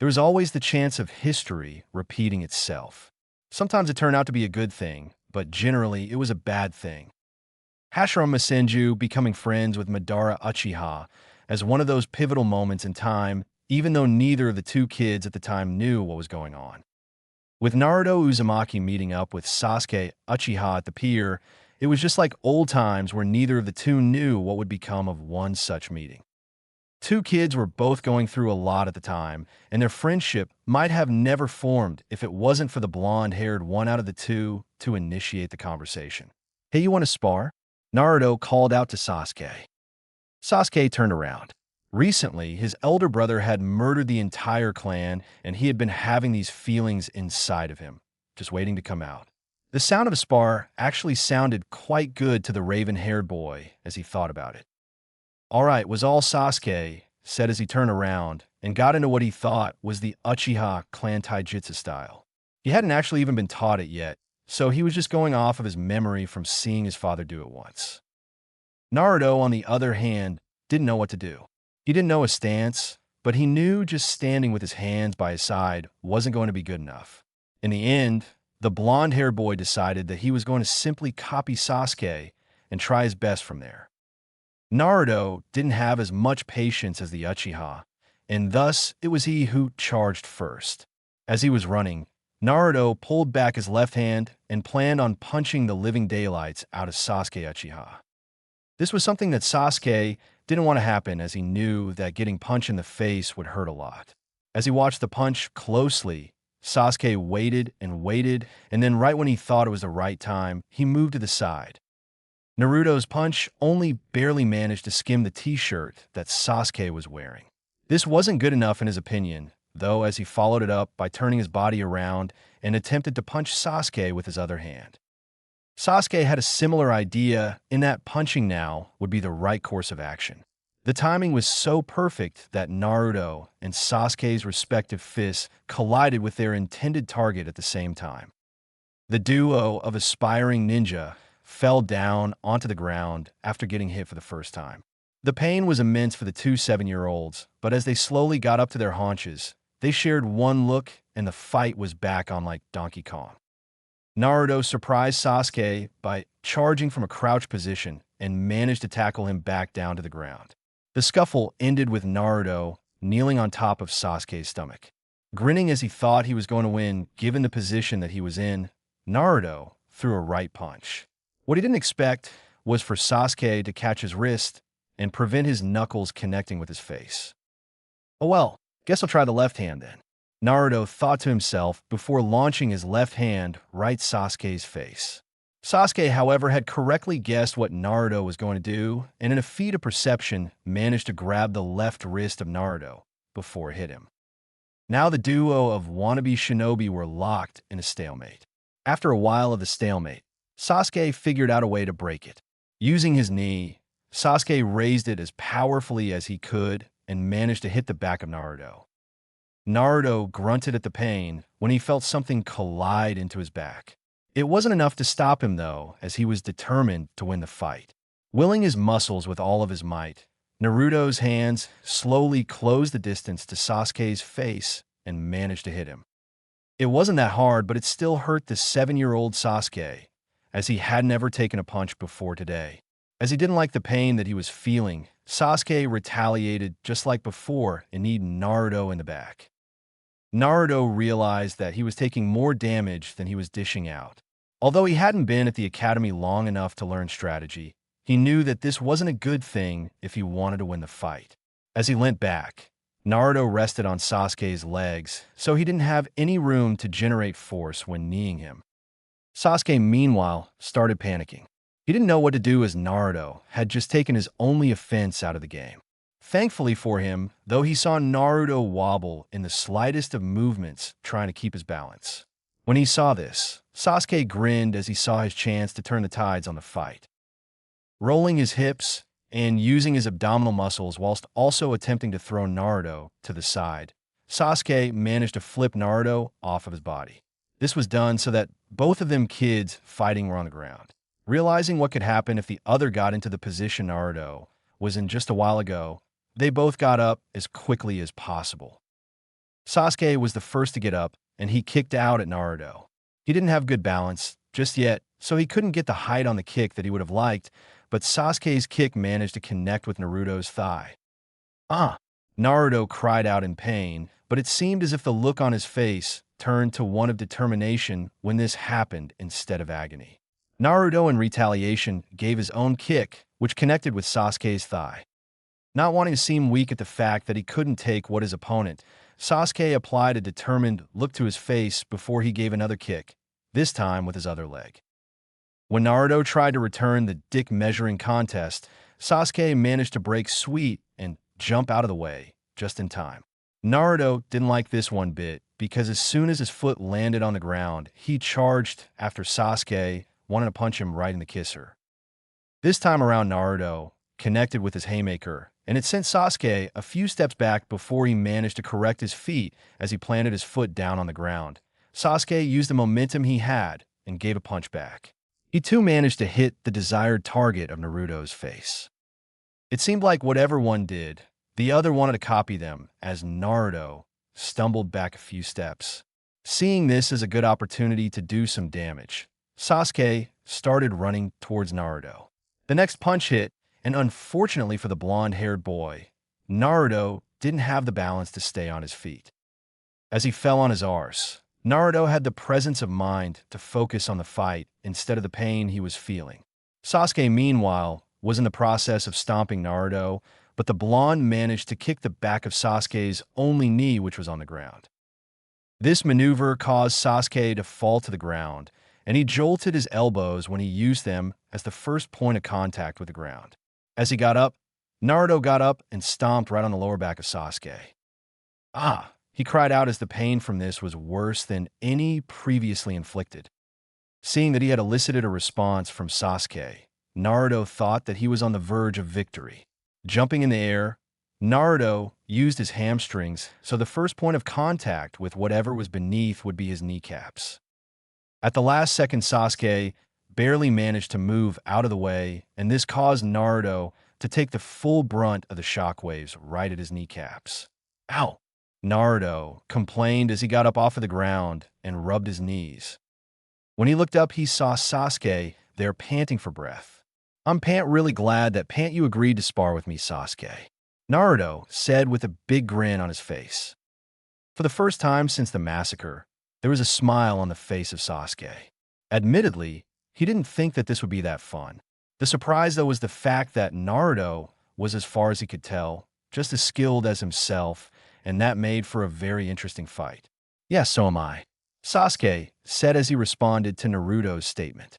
There was always the chance of history repeating itself. Sometimes it turned out to be a good thing, but generally it was a bad thing. Hashira Masenju becoming friends with Madara Uchiha as one of those pivotal moments in time, even though neither of the two kids at the time knew what was going on. With Naruto Uzumaki meeting up with Sasuke Uchiha at the pier, it was just like old times where neither of the two knew what would become of one such meeting. Two kids were both going through a lot at the time, and their friendship might have never formed if it wasn't for the blonde-haired one out of the two to initiate the conversation. "Hey, you want to spar?" Naruto called out to Sasuke. Sasuke turned around. Recently, his elder brother had murdered the entire clan, and he had been having these feelings inside of him, just waiting to come out. The sound of a spar actually sounded quite good to the raven-haired boy as he thought about it. "All right," was all Sasuke said as he turned around and got into what he thought was the Uchiha clan taijutsu style. He hadn't actually even been taught it yet, so he was just going off of his memory from seeing his father do it once. Naruto, on the other hand, didn't know what to do. He didn't know a stance, but he knew just standing with his hands by his side wasn't going to be good enough. In the end, the blonde-haired boy decided that he was going to simply copy Sasuke and try his best from there. Naruto didn't have as much patience as the Uchiha, and thus it was he who charged first. As he was running, Naruto pulled back his left hand and planned on punching the living daylights out of Sasuke Uchiha. This was something that Sasuke didn't want to happen, as he knew that getting punched in the face would hurt a lot. As he watched the punch closely, Sasuke waited, and then right when he thought it was the right time, he moved to the side. Naruto's punch only barely managed to skim the t-shirt that Sasuke was wearing. This wasn't good enough in his opinion, though, as he followed it up by turning his body around and attempted to punch Sasuke with his other hand. Sasuke had a similar idea in that punching now would be the right course of action. The timing was so perfect that Naruto and Sasuke's respective fists collided with their intended target at the same time. The duo of aspiring ninja fell down onto the ground after getting hit for the first time. The pain was immense for the two 7-year-olds, but as they slowly got up to their haunches, they shared one look and the fight was back on like Donkey Kong. Naruto surprised Sasuke by charging from a crouch position and managed to tackle him back down to the ground. The scuffle ended with Naruto kneeling on top of Sasuke's stomach. Grinning as he thought he was going to win given the position that he was in, Naruto threw a right punch. What he didn't expect was for Sasuke to catch his wrist and prevent his knuckles connecting with his face. "Oh well, guess I'll try the left hand then," Naruto thought to himself before launching his left hand right Sasuke's face. Sasuke, however, had correctly guessed what Naruto was going to do, and in a feat of perception, managed to grab the left wrist of Naruto before it hit him. Now the duo of wannabe shinobi were locked in a stalemate. After a while of the stalemate, Sasuke figured out a way to break it. Using his knee, Sasuke raised it as powerfully as he could and managed to hit the back of Naruto. Naruto grunted at the pain when he felt something collide into his back. It wasn't enough to stop him, though, as he was determined to win the fight. Willing his muscles with all of his might, Naruto's hands slowly closed the distance to Sasuke's face and managed to hit him. It wasn't that hard, but it still hurt the 7-year-old Sasuke, as he hadn't ever taken a punch before today. As he didn't like the pain that he was feeling, Sasuke retaliated just like before and kneed Naruto in the back. Naruto realized that he was taking more damage than he was dishing out. Although he hadn't been at the academy long enough to learn strategy, he knew that this wasn't a good thing if he wanted to win the fight. As he leant back, Naruto rested on Sasuke's legs, so he didn't have any room to generate force when kneeing him. Sasuke, meanwhile, started panicking. He didn't know what to do as Naruto had just taken his only offense out of the game. Thankfully for him, though, he saw Naruto wobble in the slightest of movements trying to keep his balance. When he saw this, Sasuke grinned as he saw his chance to turn the tides on the fight. Rolling his hips and using his abdominal muscles whilst also attempting to throw Naruto to the side, Sasuke managed to flip Naruto off of his body. This was done so that both of them kids fighting were on the ground. Realizing what could happen if the other got into the position Naruto was in just a while ago, they both got up as quickly as possible. Sasuke was the first to get up, and he kicked out at Naruto. He didn't have good balance just yet, so he couldn't get the height on the kick that he would have liked, but Sasuke's kick managed to connect with Naruto's thigh. Ah! Naruto cried out in pain, but it seemed as if the look on his face turned to one of determination when this happened instead of agony. Naruto, in retaliation, gave his own kick, which connected with Sasuke's thigh. Not wanting to seem weak at the fact that he couldn't take what his opponent, Sasuke applied a determined look to his face before he gave another kick, this time with his other leg. When Naruto tried to return the dick measuring contest, Sasuke managed to break sweet and jump out of the way just in time. Naruto didn't like this one bit because as soon as his foot landed on the ground, he charged after Sasuke, wanting to punch him right in the kisser. This time around, Naruto connected with his haymaker, and it sent Sasuke a few steps back before he managed to correct his feet as he planted his foot down on the ground. Sasuke used the momentum he had and gave a punch back. He too managed to hit the desired target of Naruto's face. It seemed like whatever one did, the other wanted to copy them as Naruto stumbled back a few steps. Seeing this as a good opportunity to do some damage, Sasuke started running towards Naruto. The next punch hit, and unfortunately for the blonde-haired boy, Naruto didn't have the balance to stay on his feet. As he fell on his arse, Naruto had the presence of mind to focus on the fight instead of the pain he was feeling. Sasuke, meanwhile, was in the process of stomping Naruto, but the blonde managed to kick the back of Sasuke's only knee, which was on the ground. This maneuver caused Sasuke to fall to the ground, and he jolted his elbows when he used them as the first point of contact with the ground. As he got up, Naruto got up and stomped right on the lower back of Sasuke. Ah! He cried out as the pain from this was worse than any previously inflicted. Seeing that he had elicited a response from Sasuke, Naruto thought that he was on the verge of victory. Jumping in the air, Naruto used his hamstrings, so the first point of contact with whatever was beneath would be his kneecaps. At the last second, Sasuke barely managed to move out of the way, and this caused Naruto to take the full brunt of the shockwaves right at his kneecaps. Ow! Naruto complained as he got up off of the ground and rubbed his knees. When he looked up, he saw Sasuke there panting for breath. "I'm really glad that you agreed to spar with me, Sasuke," Naruto said with a big grin on his face. For the first time since the massacre, there was a smile on the face of Sasuke. Admittedly, he didn't think that this would be that fun. The surprise, though, was the fact that Naruto was, as far as he could tell, just as skilled as himself, and that made for a very interesting fight. "Yeah, so am I," Sasuke said as he responded to Naruto's statement.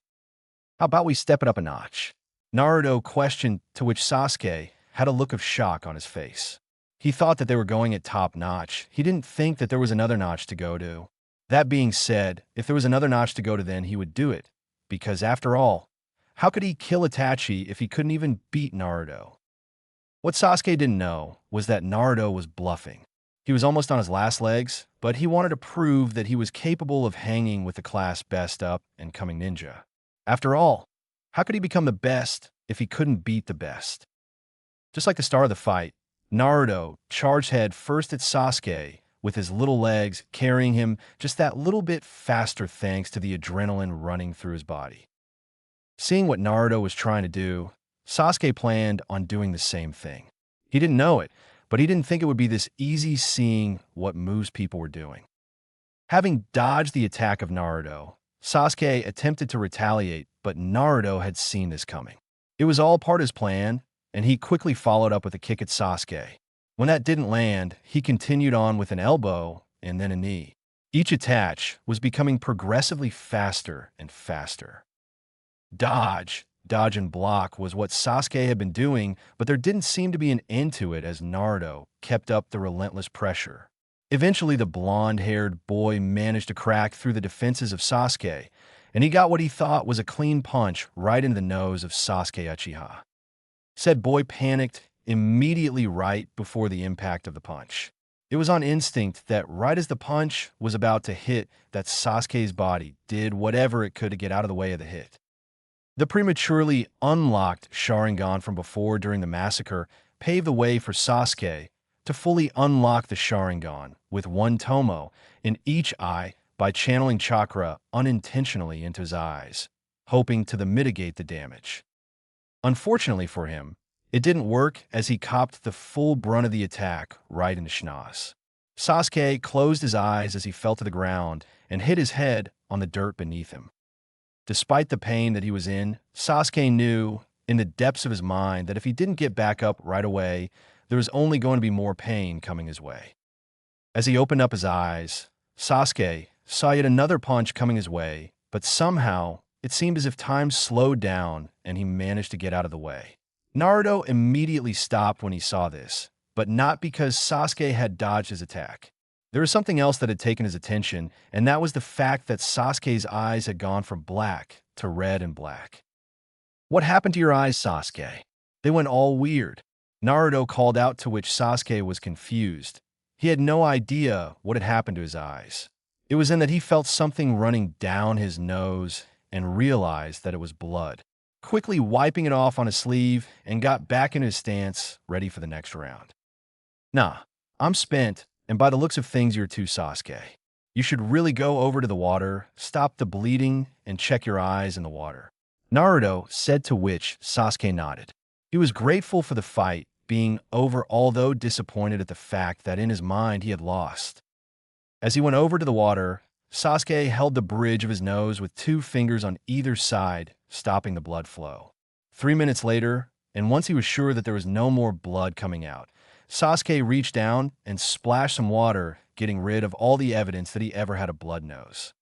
"How about we step it up a notch?" Naruto questioned, to which Sasuke had a look of shock on his face. He thought that they were going at top notch. He didn't think that there was another notch to go to. That being said, if there was another notch to go to, then he would do it. Because after all, how could he kill Itachi if he couldn't even beat Naruto? What Sasuke didn't know was that Naruto was bluffing. He was almost on his last legs, but he wanted to prove that he was capable of hanging with the class best up and coming ninja. After all, how could he become the best if he couldn't beat the best? Just like the start of the fight, Naruto charged head first at Sasuke, with his little legs carrying him just that little bit faster thanks to the adrenaline running through his body. Seeing what Naruto was trying to do, Sasuke planned on doing the same thing. He didn't know it, but he didn't think it would be this easy seeing what moves people were doing. Having dodged the attack of Naruto, Sasuke attempted to retaliate, but Naruto had seen this coming. It was all part of his plan, and he quickly followed up with a kick at Sasuke. When that didn't land, he continued on with an elbow and then a knee. Each attack was becoming progressively faster and faster. Dodge and block was what Sasuke had been doing, but there didn't seem to be an end to it as Naruto kept up the relentless pressure. Eventually, the blonde-haired boy managed to crack through the defenses of Sasuke, and he got what he thought was a clean punch right in the nose of Sasuke Uchiha. Said boy panicked immediately right before the impact of the punch. It was on instinct that right as the punch was about to hit, that Sasuke's body did whatever it could to get out of the way of the hit. The prematurely unlocked Sharingan from before during the massacre paved the way for Sasuke, to fully unlock the Sharingan with one Tomo in each eye by channeling chakra unintentionally into his eyes, hoping to mitigate the damage. Unfortunately for him, it didn't work as he copped the full brunt of the attack right in the schnoz. Sasuke closed his eyes as he fell to the ground and hit his head on the dirt beneath him. Despite the pain that he was in, Sasuke knew in the depths of his mind that if he didn't get back up right away, there was only going to be more pain coming his way. As he opened up his eyes, Sasuke saw yet another punch coming his way, but somehow it seemed as if time slowed down and he managed to get out of the way. Naruto immediately stopped when he saw this, but not because Sasuke had dodged his attack. There was something else that had taken his attention, and that was the fact that Sasuke's eyes had gone from black to red and black. "What happened to your eyes, Sasuke? They went all weird." Naruto called out, to which Sasuke was confused. He had no idea what had happened to his eyes. It was then that he felt something running down his nose and realized that it was blood. Quickly wiping it off on his sleeve and got back in his stance, ready for the next round. "Nah, I'm spent, and by the looks of things you're too, Sasuke. You should really go over to the water, stop the bleeding, and check your eyes in the water," Naruto said, to which Sasuke nodded. He was grateful for the fight being over, although disappointed at the fact that in his mind he had lost. As he went over to the water, Sasuke held the bridge of his nose with 2 fingers on either side, stopping the blood flow. 3 minutes later, and once he was sure that there was no more blood coming out, Sasuke reached down and splashed some water, getting rid of all the evidence that he ever had a blood nose.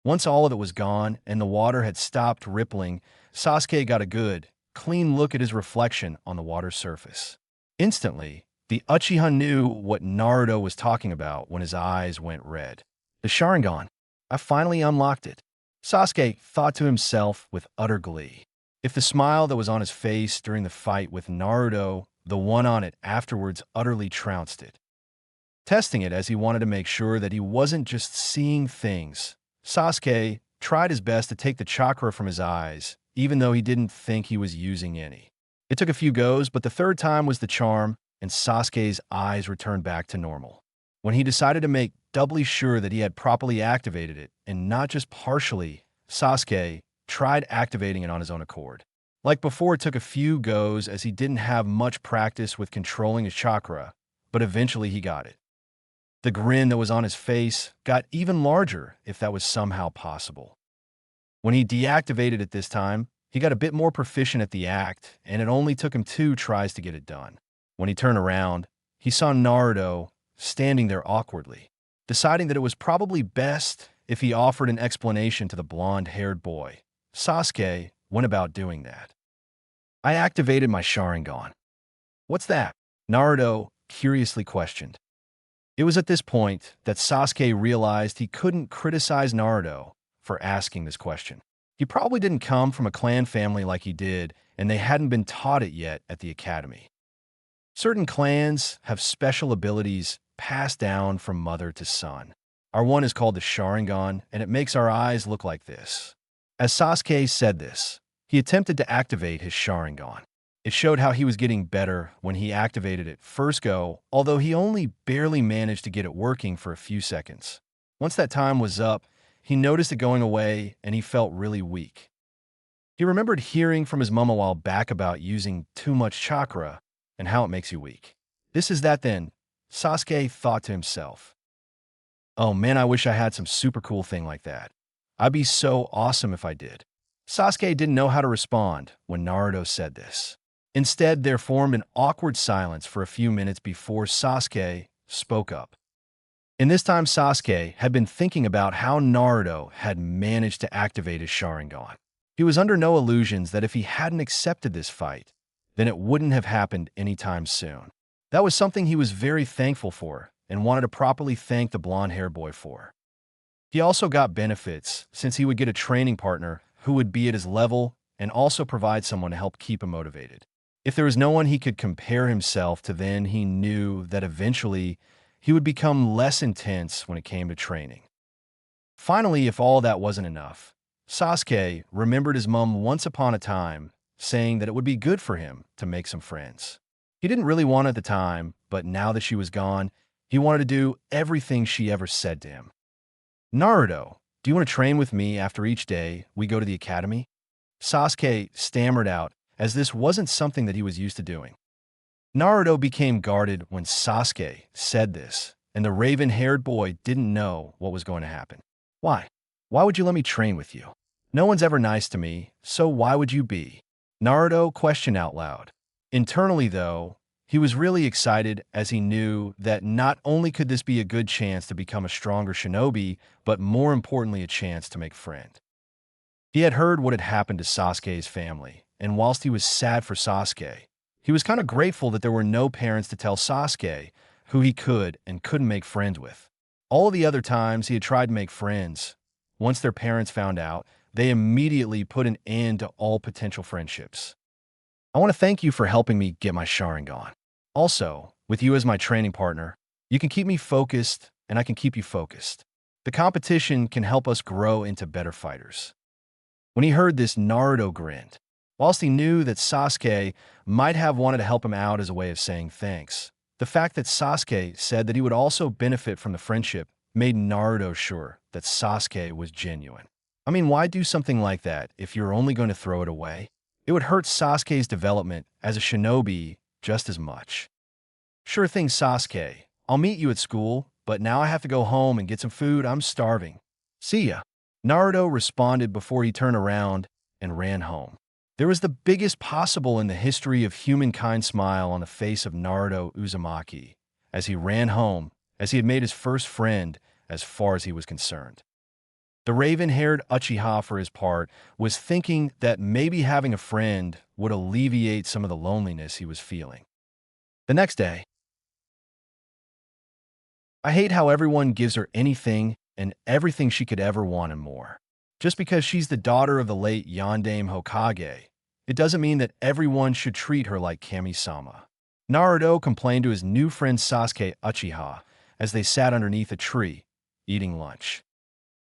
Once all of it was gone and the water had stopped rippling, Sasuke got a good, clean look at his reflection on the water's surface. Instantly, the Uchiha knew what Naruto was talking about when his eyes went red. "The Sharingan. I finally unlocked it," Sasuke thought to himself with utter glee. If the smile that was on his face during the fight with Naruto, the one on it afterwards, utterly trounced it. Testing it as he wanted to make sure that he wasn't just seeing things, Sasuke tried his best to take the chakra from his eyes, even though he didn't think he was using any. It took a few goes, but the third time was the charm, and Sasuke's eyes returned back to normal. When he decided to make doubly sure that he had properly activated it, and not just partially, Sasuke tried activating it on his own accord. Like before, it took a few goes as he didn't have much practice with controlling his chakra, but eventually he got it. The grin that was on his face got even larger if that was somehow possible. When he deactivated it this time, he got a bit more proficient at the act, and it only took him 2 tries to get it done. When he turned around, he saw Naruto standing there awkwardly. Deciding that it was probably best if he offered an explanation to the blonde-haired boy, Sasuke went about doing that. "I activated my Sharingan." "What's that?" Naruto curiously questioned. It was at this point that Sasuke realized he couldn't criticize Naruto for asking this question. He probably didn't come from a clan family like he did, and they hadn't been taught it yet at the academy. Certain clans have special abilities passed down from mother to son. Our one is called the Sharingan, and it makes our eyes look like this. As Sasuke said this, he attempted to activate his Sharingan. It showed how he was getting better when he activated it first go, although he only barely managed to get it working for a few seconds. Once that time was up, he noticed it going away and he felt really weak. He remembered hearing from his mom a while back about using too much chakra and how it makes you weak. This is that then, Sasuke thought to himself. "Oh man, I wish I had some super cool thing like that. I'd be so awesome if I did." Sasuke didn't know how to respond when Naruto said this. Instead, there formed an awkward silence for a few minutes before Sasuke spoke up. And this time Sasuke had been thinking about how Naruto had managed to activate his Sharingan. He was under no illusions that if he hadn't accepted this fight, then it wouldn't have happened anytime soon. That was something he was very thankful for and wanted to properly thank the blonde-haired boy for. He also got benefits since he would get a training partner who would be at his level and also provide someone to help keep him motivated. If there was no one he could compare himself to, then he knew that eventually he would become less intense when it came to training. Finally, if all that wasn't enough, Sasuke remembered his mom once upon a time saying that it would be good for him to make some friends. He didn't really want at the time, but now that she was gone, he wanted to do everything she ever said to him. "Naruto, do you want to train with me after each day we go to the academy?" Sasuke stammered out, as this wasn't something that he was used to doing. Naruto became guarded when Sasuke said this, and the raven-haired boy didn't know what was going to happen. "Why? Why would you let me train with you? No one's ever nice to me, so why would you be?" Naruto questioned out loud. Internally, though, he was really excited as he knew that not only could this be a good chance to become a stronger shinobi, but more importantly, a chance to make friends. He had heard what had happened to Sasuke's family, and whilst he was sad for Sasuke, he was kind of grateful that there were no parents to tell Sasuke who he could and couldn't make friends with. All of the other times he had tried to make friends, once their parents found out, they immediately put an end to all potential friendships. "I want to thank you for helping me get my Sharingan. Also, with you as my training partner, you can keep me focused and I can keep you focused. The competition can help us grow into better fighters." When he heard this, Naruto grinned. Whilst he knew that Sasuke might have wanted to help him out as a way of saying thanks, the fact that Sasuke said that he would also benefit from the friendship made Naruto sure that Sasuke was genuine. I mean, why do something like that if you're only going to throw it away? It would hurt Sasuke's development as a shinobi just as much. "Sure thing, Sasuke. I'll meet you at school, but now I have to go home and get some food. I'm starving. See ya." Naruto responded before he turned around and ran home. There was the biggest possible in the history of humankind smile on the face of Naruto Uzumaki as he ran home, as he had made his first friend as far as he was concerned. The raven-haired Uchiha, for his part, was thinking that maybe having a friend would alleviate some of the loneliness he was feeling. The next day, "I hate how everyone gives her anything and everything she could ever want and more. Just because she's the daughter of the late Yondaime Hokage, it doesn't mean that everyone should treat her like Kami-sama." Naruto complained to his new friend Sasuke Uchiha as they sat underneath a tree, eating lunch.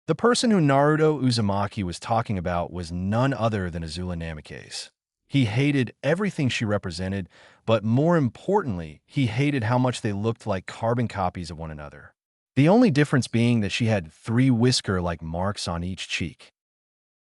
The person who Naruto Uzumaki was talking about was none other than Azula Namikaze. He hated everything she represented, but more importantly, he hated how much they looked like carbon copies of one another. The only difference being that she had 3 whisker-like marks on each cheek.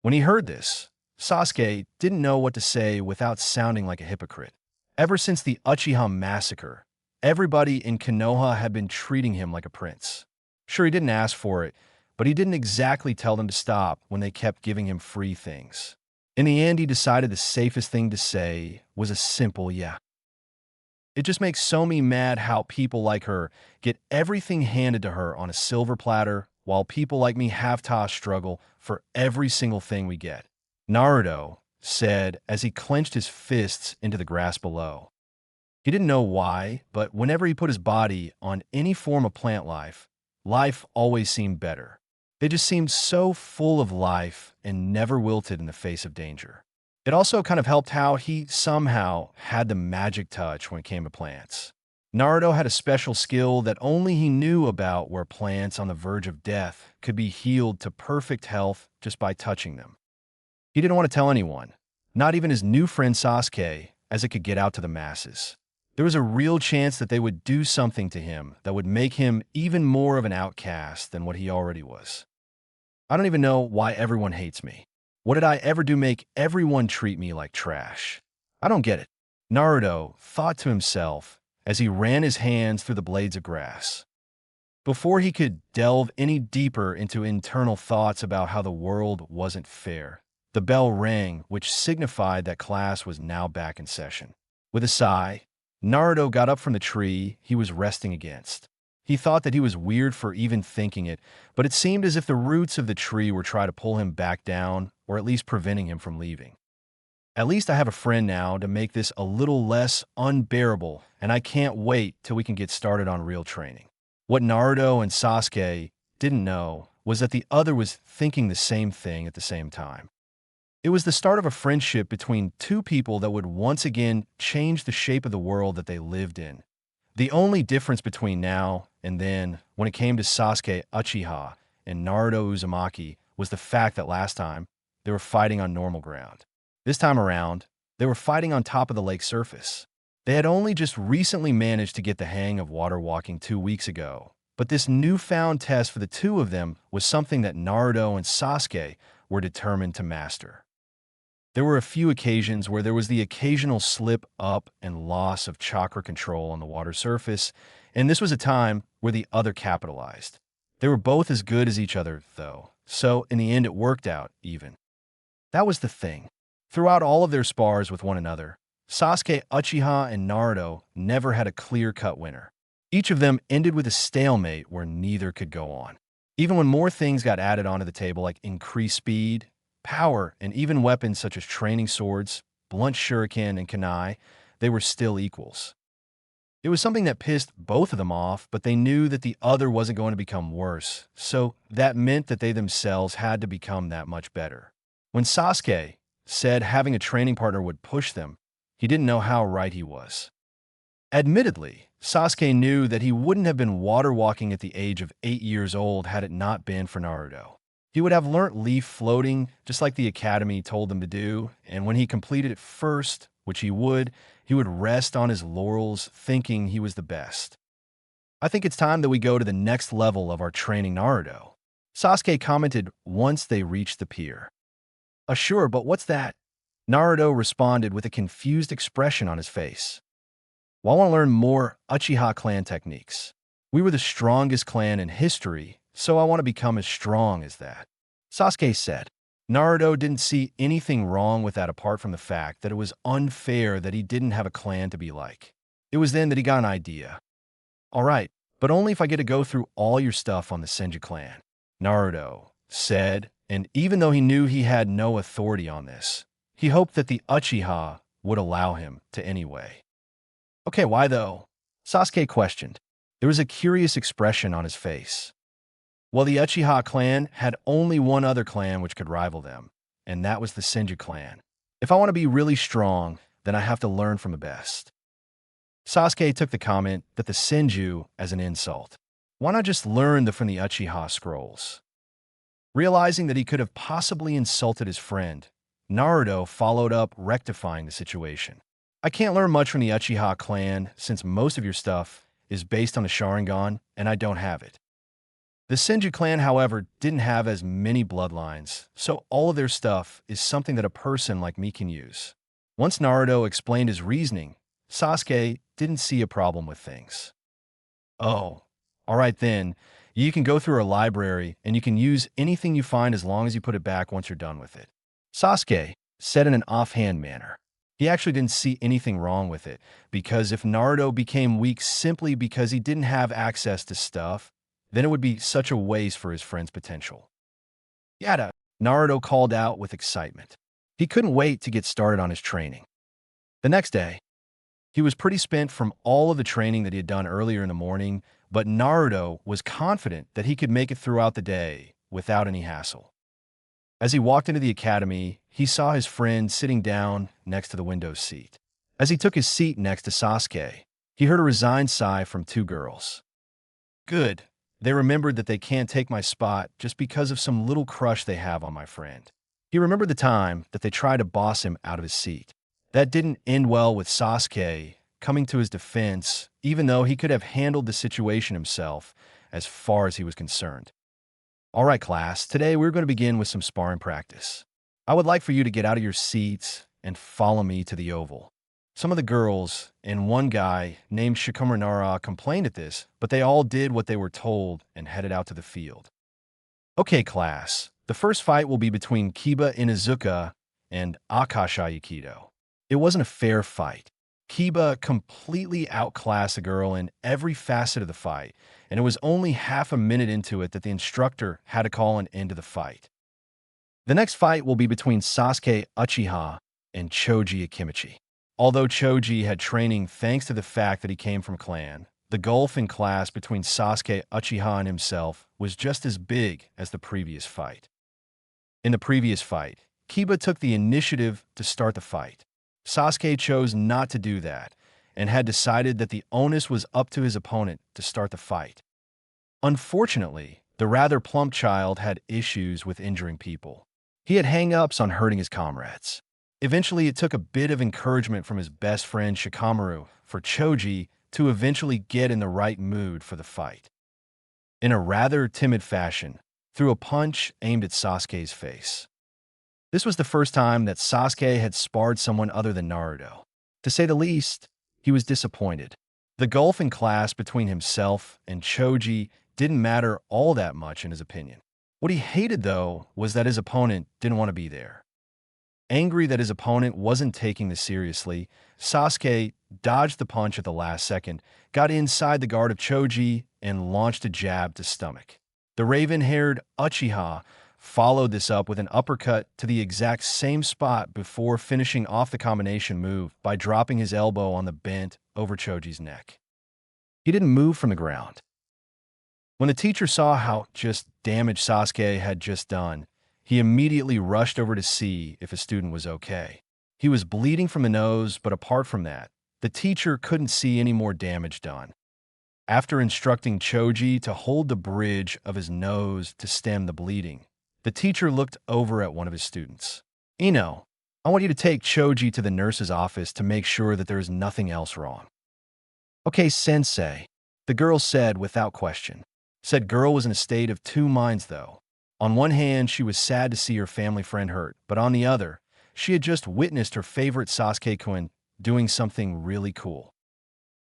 When he heard this, Sasuke didn't know what to say without sounding like a hypocrite. Ever since the Uchiha massacre, everybody in Konoha had been treating him like a prince. Sure, he didn't ask for it, but he didn't exactly tell them to stop when they kept giving him free things. In the end, he decided the safest thing to say was a simple yeah. It just makes so me mad how people like her get everything handed to her on a silver platter, while people like me have to struggle for every single thing we get," Naruto said as he clenched his fists into the grass below. He didn't know why, but whenever he put his body on any form of plant life, life always seemed better. They just seemed so full of life and never wilted in the face of danger. It also kind of helped how he somehow had the magic touch when it came to plants. Naruto had a special skill that only he knew about, where plants on the verge of death could be healed to perfect health just by touching them. He didn't want to tell anyone, not even his new friend Sasuke, as it could get out to the masses. There was a real chance that they would do something to him that would make him even more of an outcast than what he already was. "I don't even know why everyone hates me. What did I ever do make everyone treat me like trash? I don't get it," Naruto thought to himself as he ran his hands through the blades of grass. Before he could delve any deeper into internal thoughts about how the world wasn't fair, the bell rang, which signified that class was now back in session. With a sigh, Naruto got up from the tree he was resting against. He thought that he was weird for even thinking it, but it seemed as if the roots of the tree were trying to pull him back down, or at least preventing him from leaving. "At least I have a friend now to make this a little less unbearable, and I can't wait till we can get started on real training." What Naruto and Sasuke didn't know was that the other was thinking the same thing at the same time. It was the start of a friendship between two people that would once again change the shape of the world that they lived in. The only difference between now and then, when it came to Sasuke Uchiha and Naruto Uzumaki, was the fact that last time, they were fighting on normal ground. This time around, they were fighting on top of the lake surface. They had only just recently managed to get the hang of water walking 2 weeks ago, but this newfound test for the two of them was something that Naruto and Sasuke were determined to master. There were a few occasions where there was the occasional slip up and loss of chakra control on the water surface, and this was a time where the other capitalized. They were both as good as each other, though, so in the end it worked out even. That was the thing. Throughout all of their spars with one another, Sasuke, Uchiha, and Naruto never had a clear-cut winner. Each of them ended with a stalemate where neither could go on. Even when more things got added onto the table like increased speed, power, and even weapons such as training swords, blunt shuriken, and kunai, they were still equals. It was something that pissed both of them off, but they knew that the other wasn't going to become worse, so that meant that they themselves had to become that much better. When Sasuke said having a training partner would push them, he didn't know how right he was. Admittedly, Sasuke knew that he wouldn't have been water walking at the age of 8 years old had it not been for Naruto. He would have learnt leaf floating just like the academy told him to do, and when he completed it first, which he would rest on his laurels thinking he was the best. I think it's time that we go to the next level of our training, Naruto. Sasuke commented once they reached the pier. Sure, but what's that? Naruto responded with a confused expression on his face. Well, I want to learn more Uchiha clan techniques. We were the strongest clan in history, so I want to become as strong as that. Sasuke said. Naruto didn't see anything wrong with that apart from the fact that it was unfair that he didn't have a clan to be like. It was then that he got an idea. All right, but only if I get to go through all your stuff on the Senju clan, Naruto said, and even though he knew he had no authority on this, he hoped that the Uchiha would allow him to anyway. Okay, why though? Sasuke questioned. There was a curious expression on his face. Well, the Uchiha clan had only one other clan which could rival them, and that was the Senju clan. If I want to be really strong, then I have to learn from the best. Sasuke took the comment that the Senju as an insult. Why not just learn from the Uchiha scrolls? Realizing that he could have possibly insulted his friend, Naruto followed up rectifying the situation. I can't learn much from the Uchiha clan since most of your stuff is based on the Sharingan, and I don't have it. The Senju clan, however, didn't have as many bloodlines, so all of their stuff is something that a person like me can use. Once Naruto explained his reasoning, Sasuke didn't see a problem with things. Oh, all right then, you can go through our library and you can use anything you find as long as you put it back once you're done with it. Sasuke said in an offhand manner. He actually didn't see anything wrong with it, because if Naruto became weak simply because he didn't have access to stuff, then it would be such a waste for his friend's potential. Yada, Naruto called out with excitement. He couldn't wait to get started on his training. The next day, he was pretty spent from all of the training that he had done earlier in the morning, but Naruto was confident that he could make it throughout the day without any hassle. As he walked into the academy, he saw his friend sitting down next to the window seat. As he took his seat next to Sasuke, he heard a resigned sigh from two girls. Good. They remembered that they can't take my spot just because of some little crush they have on my friend. He remembered the time that they tried to boss him out of his seat. That didn't end well with Sasuke coming to his defense, even though he could have handled the situation himself as far as he was concerned. All right, class, today we're going to begin with some sparring practice. I would like for you to get out of your seats and follow me to the oval. Some of the girls and one guy named Shikamaru complained at this, but they all did what they were told and headed out to the field. Okay, class, the first fight will be between Kiba Inuzuka and Akashi Aikido. It wasn't a fair fight. Kiba completely outclassed the girl in every facet of the fight, and it was only half a minute into it that the instructor had to call an end to the fight. The next fight will be between Sasuke Uchiha and Choji Akimichi. Although Choji had training thanks to the fact that he came from clan, the gulf in class between Sasuke Uchiha and himself was just as big as the previous fight. In the previous fight, Kiba took the initiative to start the fight. Sasuke chose not to do that and had decided that the onus was up to his opponent to start the fight. Unfortunately, the rather plump child had issues with injuring people. He had hang-ups on hurting his comrades. Eventually, it took a bit of encouragement from his best friend Shikamaru for Choji to eventually get in the right mood for the fight. In a rather timid fashion, threw a punch aimed at Sasuke's face. This was the first time that Sasuke had sparred someone other than Naruto. To say the least, he was disappointed. The gulf in class between himself and Choji didn't matter all that much in his opinion. What he hated, though, was that his opponent didn't want to be there. Angry that his opponent wasn't taking this seriously, Sasuke dodged the punch at the last second, got inside the guard of Choji, and launched a jab to stomach. The raven-haired Uchiha followed this up with an uppercut to the exact same spot before finishing off the combination move by dropping his elbow on the bent over Choji's neck. He didn't move from the ground. When the teacher saw how just damage Sasuke had just done, he immediately rushed over to see if his student was okay. He was bleeding from the nose, but apart from that, the teacher couldn't see any more damage done. After instructing Choji to hold the bridge of his nose to stem the bleeding, the teacher looked over at one of his students. "Ino, I want you to take Choji to the nurse's office to make sure that there is nothing else wrong." "Okay, sensei," the girl said without question. Said girl was in a state of two minds, though. On one hand, she was sad to see her family friend hurt, but on the other, she had just witnessed her favorite Sasuke-kun doing something really cool.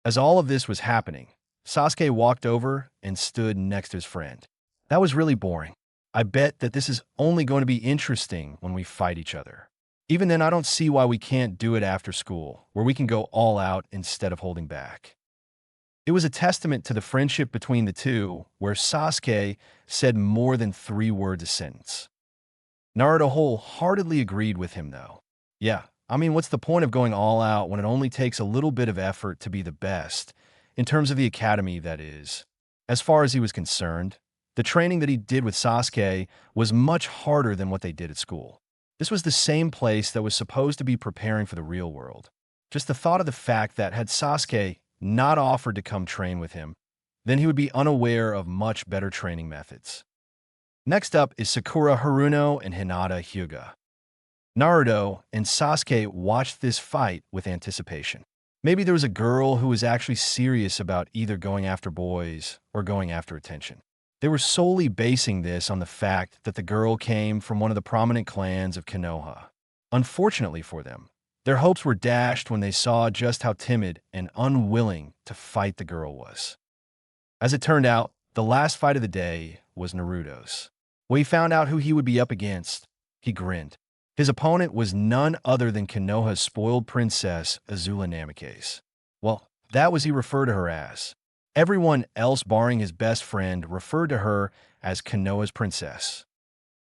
As all of this was happening, Sasuke walked over and stood next to his friend. "That was really boring. I bet that this is only going to be interesting when we fight each other. Even then, I don't see why we can't do it after school, where we can go all out instead of holding back." It was a testament to the friendship between the two, where Sasuke said more than 3 words a sentence. Naruto wholeheartedly agreed with him, though. Yeah, I mean, what's the point of going all out when it only takes a little bit of effort to be the best, in terms of the academy, that is? As far as he was concerned, the training that he did with Sasuke was much harder than what they did at school. This was the same place that was supposed to be preparing for the real world. Just the thought of the fact that had Sasuke not offered to come train with him, then he would be unaware of much better training methods. Next up is Sakura Haruno and Hinata Hyuga. Naruto and Sasuke watched this fight with anticipation. Maybe there was a girl who was actually serious about either going after boys or going after attention. They were solely basing this on the fact that the girl came from one of the prominent clans of Konoha. Unfortunately for them, their hopes were dashed when they saw just how timid and unwilling to fight the girl was. As it turned out, the last fight of the day was Naruto's. When he found out who he would be up against, he grinned. His opponent was none other than Konoha's spoiled princess, Azula Namikaze. Well, that was he referred to her as. Everyone else, barring his best friend, referred to her as Konoha's princess.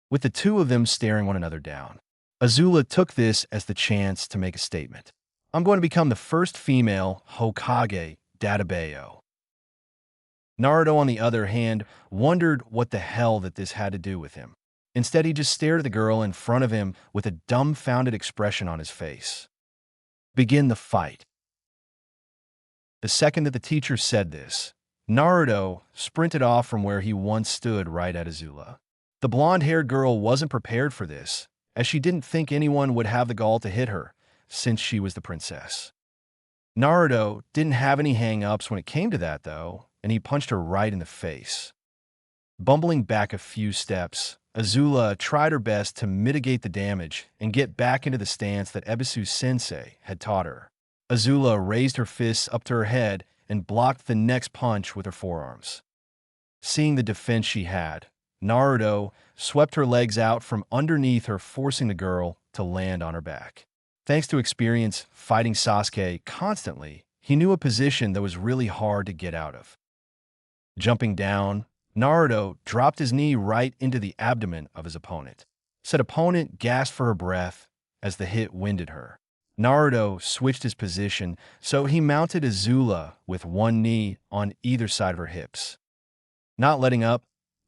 With the two of them staring one another down, Azula took this as the chance to make a statement. "I'm going to become the first female Hokage Databayo." Naruto, on the other hand, wondered what the hell that this had to do with him. Instead, he just stared at the girl in front of him with a dumbfounded expression on his face. "Begin the fight." The second that the teacher said this, Naruto sprinted off from where he once stood right at Azula. The blonde-haired girl wasn't prepared for this, as she didn't think anyone would have the gall to hit her, since she was the princess. Naruto didn't have any hang-ups when it came to that, though, and he punched her right in the face. Bumbling back a few steps, Azula tried her best to mitigate the damage and get back into the stance that Ebisu-sensei had taught her. Azula raised her fists up to her head and blocked the next punch with her forearms. Seeing the defense she had, Naruto swept her legs out from underneath her, forcing the girl to land on her back. Thanks to experience fighting Sasuke constantly, he knew a position that was really hard to get out of. Jumping down, Naruto dropped his knee right into the abdomen of his opponent. Said opponent gasped for her breath as the hit winded her. Naruto switched his position, so he mounted Azula with one knee on either side of her hips. Not letting up,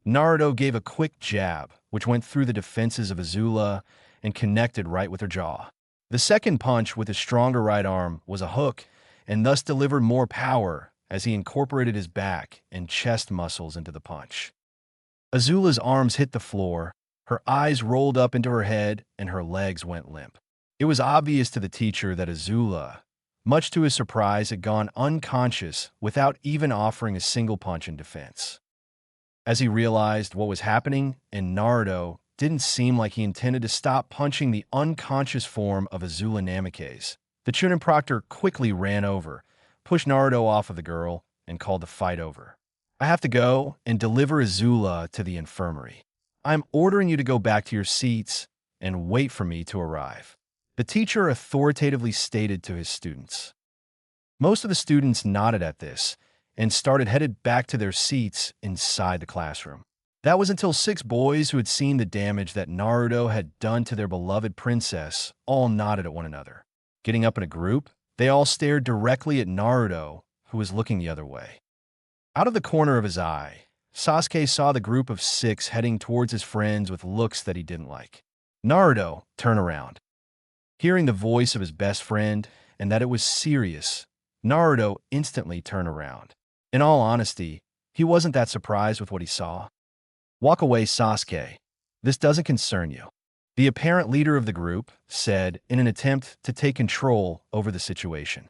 Naruto gave a quick jab, which went through the defenses of Azula and connected right with her jaw. The second punch with his stronger right arm was a hook, and thus delivered more power as he incorporated his back and chest muscles into the punch. Azula's arms hit the floor, her eyes rolled up into her head, and her legs went limp. It was obvious to the teacher that Azula Much to his surprise, had gone unconscious without even offering a single punch in defense. As he realized what was happening, and Naruto didn't seem like he intended to stop punching the unconscious form of Azula Namikaze, the Chunin Proctor quickly ran over, pushed Naruto off of the girl, and called the fight over. I have to go and deliver Azula to the infirmary. I'm ordering you to go back to your seats and wait for me to arrive, the teacher authoritatively stated to his students. Most of the students nodded at this and headed back to their seats inside the classroom. That was until 6 boys who had seen the damage that Naruto had done to their beloved princess all nodded at one another. Getting up in a group, they all stared directly at Naruto, who was looking the other way. Out of the corner of his eye, Sasuke saw the group of 6 heading towards his friends with looks that he didn't like. Naruto turned around. Hearing the voice of his best friend and that it was serious, Naruto instantly turned around. In all honesty, he wasn't that surprised with what he saw. Walk away, Sasuke. This doesn't concern you, the apparent leader of the group said in an attempt to take control over the situation.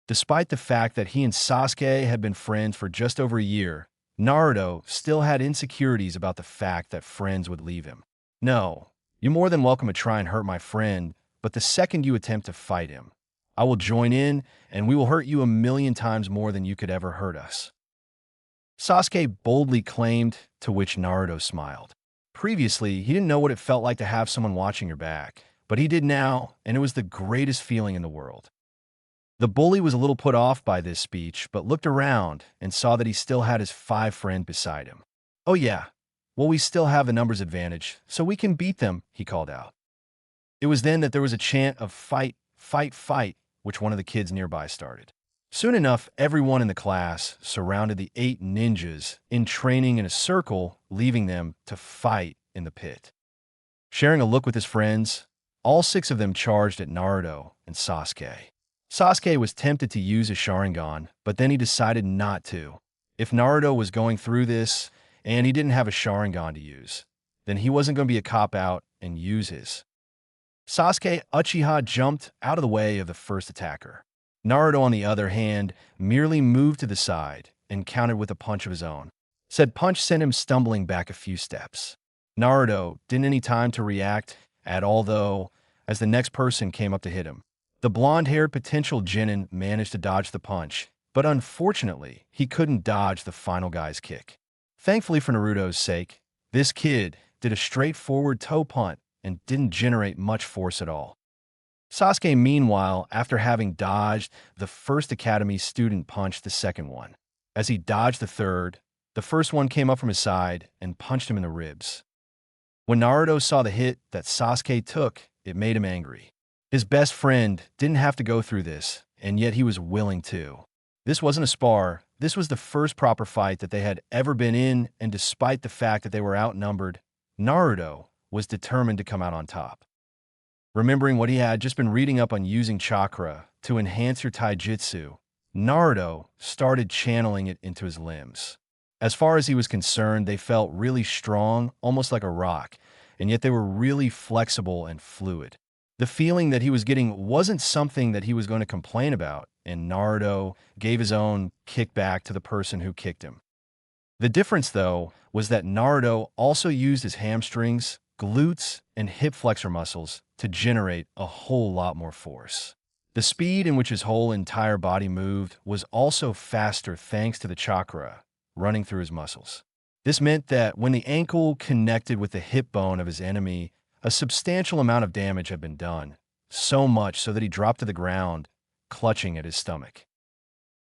Despite the fact that he and Sasuke had been friends for just over a year, Naruto still had insecurities about the fact that friends would leave him. No, you're more than welcome to try and hurt my friend, but the second you attempt to fight him, I will join in and we will hurt you 1,000,000 times more than you could ever hurt us. Sasuke boldly claimed, to which Naruto smiled. Previously, he didn't know what it felt like to have someone watching your back, but he did now, and it was the greatest feeling in the world. The bully was a little put off by this speech, but looked around and saw that he still had his 5 friends beside him. Oh yeah, well we still have the numbers advantage, so we can beat them, he called out. It was then that there was a chant of fight, fight, fight, which one of the kids nearby started. Soon enough, everyone in the class surrounded the 8 ninjas in training in a circle, leaving them to fight in the pit. Sharing a look with his friends, all 6 of them charged at Naruto and Sasuke. Sasuke was tempted to use his Sharingan, but then he decided not to. If Naruto was going through this and he didn't have a Sharingan to use, then he wasn't going to be a cop-out and use his. Sasuke Uchiha jumped out of the way of the first attacker. Naruto, on the other hand, merely moved to the side and countered with a punch of his own. Said punch sent him stumbling back a few steps. Naruto didn't any time to react at all, though, as the next person came up to hit him. The blonde-haired potential genin managed to dodge the punch, but unfortunately, he couldn't dodge the final guy's kick. Thankfully for Naruto's sake, this kid did a straightforward toe punt and didn't generate much force at all. Sasuke, meanwhile, after having dodged the first Academy student, punched the second one. As he dodged the third, the first one came up from his side and punched him in the ribs. When Naruto saw the hit that Sasuke took, it made him angry. His best friend didn't have to go through this, and yet he was willing to. This wasn't a spar, this was the first proper fight that they had ever been in, and despite the fact that they were outnumbered, Naruto was determined to come out on top. Remembering what he had just been reading up on using chakra to enhance your taijutsu, Naruto started channeling it into his limbs. As far as he was concerned, they felt really strong, almost like a rock, and yet they were really flexible and fluid. The feeling that he was getting wasn't something that he was going to complain about, and Naruto gave his own kickback to the person who kicked him. The difference, though, was that Naruto also used his hamstrings, glutes, and hip flexor muscles to generate a whole lot more force. The speed in which his whole entire body moved was also faster thanks to the chakra running through his muscles. This meant that when the ankle connected with the hip bone of his enemy, a substantial amount of damage had been done, so much so that he dropped to the ground, clutching at his stomach.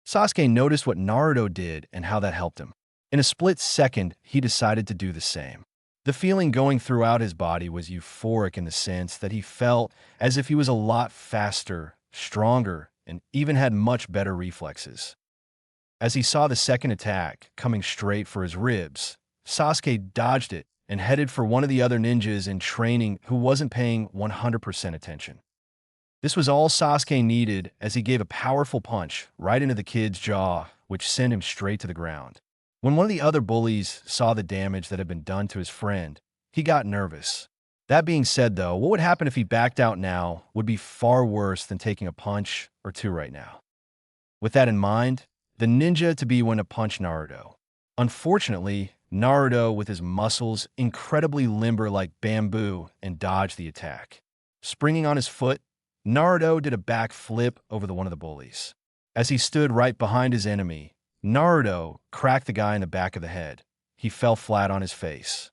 Sasuke noticed what Naruto did and how that helped him. In a split second, he decided to do the same. The feeling going throughout his body was euphoric in the sense that he felt as if he was a lot faster, stronger, and even had much better reflexes. As he saw the second attack coming straight for his ribs, Sasuke dodged it and headed for one of the other ninjas in training who wasn't paying 100% attention. This was all Sasuke needed as he gave a powerful punch right into the kid's jaw, which sent him straight to the ground. When one of the other bullies saw the damage that had been done to his friend, he got nervous. That being said, though, what would happen if he backed out now would be far worse than taking a punch or two right now. With that in mind, the ninja to be went to punch Naruto. Unfortunately, Naruto, with his muscles incredibly limber like bamboo, and dodged the attack. Springing on his foot, Naruto did a back flip over the one of the bullies. As he stood right behind his enemy, Naruto cracked the guy in the back of the head. He fell flat on his face.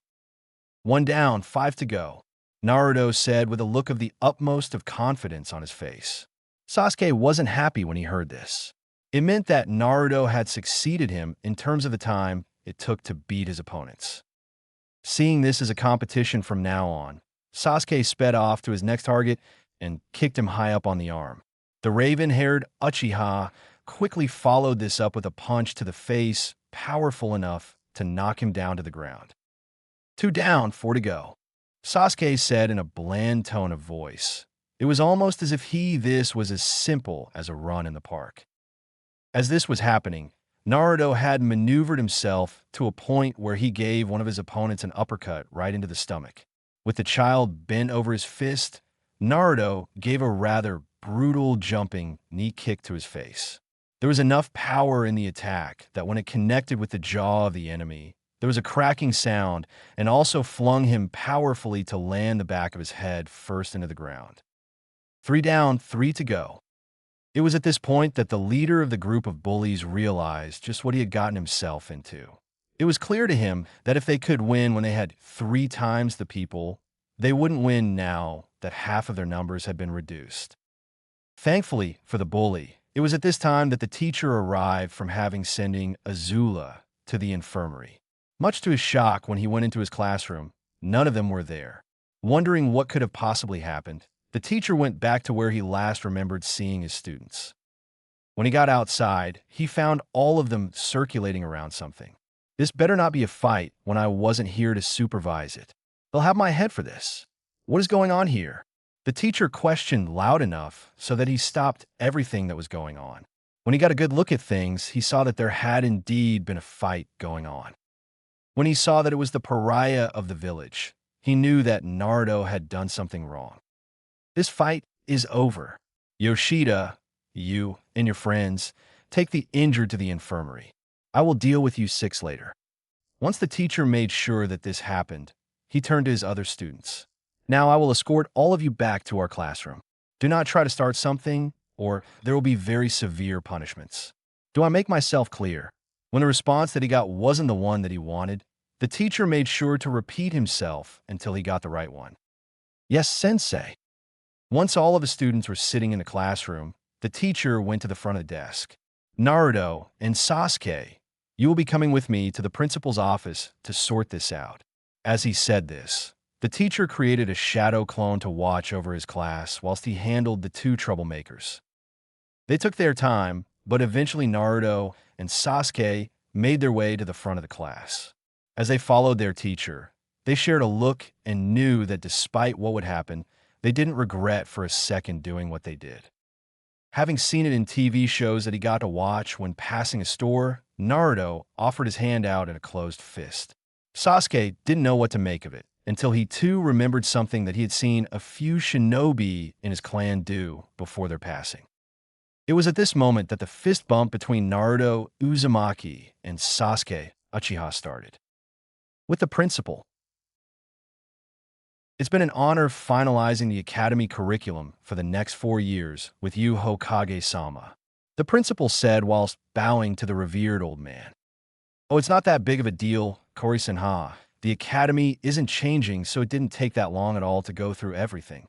One down, five to go, Naruto said with a look of the utmost of confidence on his face. Sasuke wasn't happy when he heard this. It meant that Naruto had succeeded him in terms of the time it took to beat his opponents. Seeing this as a competition from now on, Sasuke sped off to his next target and kicked him high up on the arm. The raven-haired Uchiha quickly followed this up with a punch to the face, powerful enough to knock him down to the ground. Two down, four to go, Sasuke said in a bland tone of voice. It was almost as if this was as simple as a run in the park. As this was happening, Naruto had maneuvered himself to a point where he gave one of his opponents an uppercut right into the stomach. With the child bent over his fist, Naruto gave a rather brutal jumping knee kick to his face. There was enough power in the attack that when it connected with the jaw of the enemy, there was a cracking sound and also flung him powerfully to land the back of his head first into the ground. Three down, three to go. It was at this point that the leader of the group of bullies realized just what he had gotten himself into. It was clear to him that if they could win when they had 3 times the people, they wouldn't win now that half of their numbers had been reduced. Thankfully for the bully, it was at this time that the teacher arrived from having sending Azula to the infirmary. Much to his shock, when he went into his classroom, none of them were there. Wondering what could have possibly happened, the teacher went back to where he last remembered seeing his students. When he got outside, he found all of them circulating around something. This better not be a fight when I wasn't here to supervise it. They'll have my head for this. What is going on here? The teacher questioned loud enough so that he stopped everything that was going on. When he got a good look at things, he saw that there had indeed been a fight going on. When he saw that it was the pariah of the village, he knew that Naruto had done something wrong. This fight is over. Yoshida, you and your friends, take the injured to the infirmary. I will deal with you 6 later. Once the teacher made sure that this happened, he turned to his other students. Now I will escort all of you back to our classroom. Do not try to start something, or there will be very severe punishments. Do I make myself clear? When the response that he got wasn't the one that he wanted, the teacher made sure to repeat himself until he got the right one. Yes, sensei. Once all of the students were sitting in the classroom, the teacher went to the front of the desk. Naruto and Sasuke, you will be coming with me to the principal's office to sort this out. As he said this, the teacher created a shadow clone to watch over his class whilst he handled the 2 troublemakers. They took their time, but eventually Naruto and Sasuke made their way to the front of the class. As they followed their teacher, they shared a look and knew that despite what would happen, they didn't regret for a second doing what they did. Having seen it in TV shows that he got to watch when passing a store, Naruto offered his hand out in a closed fist. Sasuke didn't know what to make of it until he too remembered something that he had seen a few shinobi in his clan do before their passing. It was at this moment that the fist bump between Naruto Uzumaki and Sasuke Uchiha started. With the principal. It's been an honor finalizing the academy curriculum for the next 4 years with you, Hokage-sama, the principal said whilst bowing to the revered old man. Oh, it's not that big of a deal, Kori-senha. The academy isn't changing, so it didn't take that long at all to go through everything,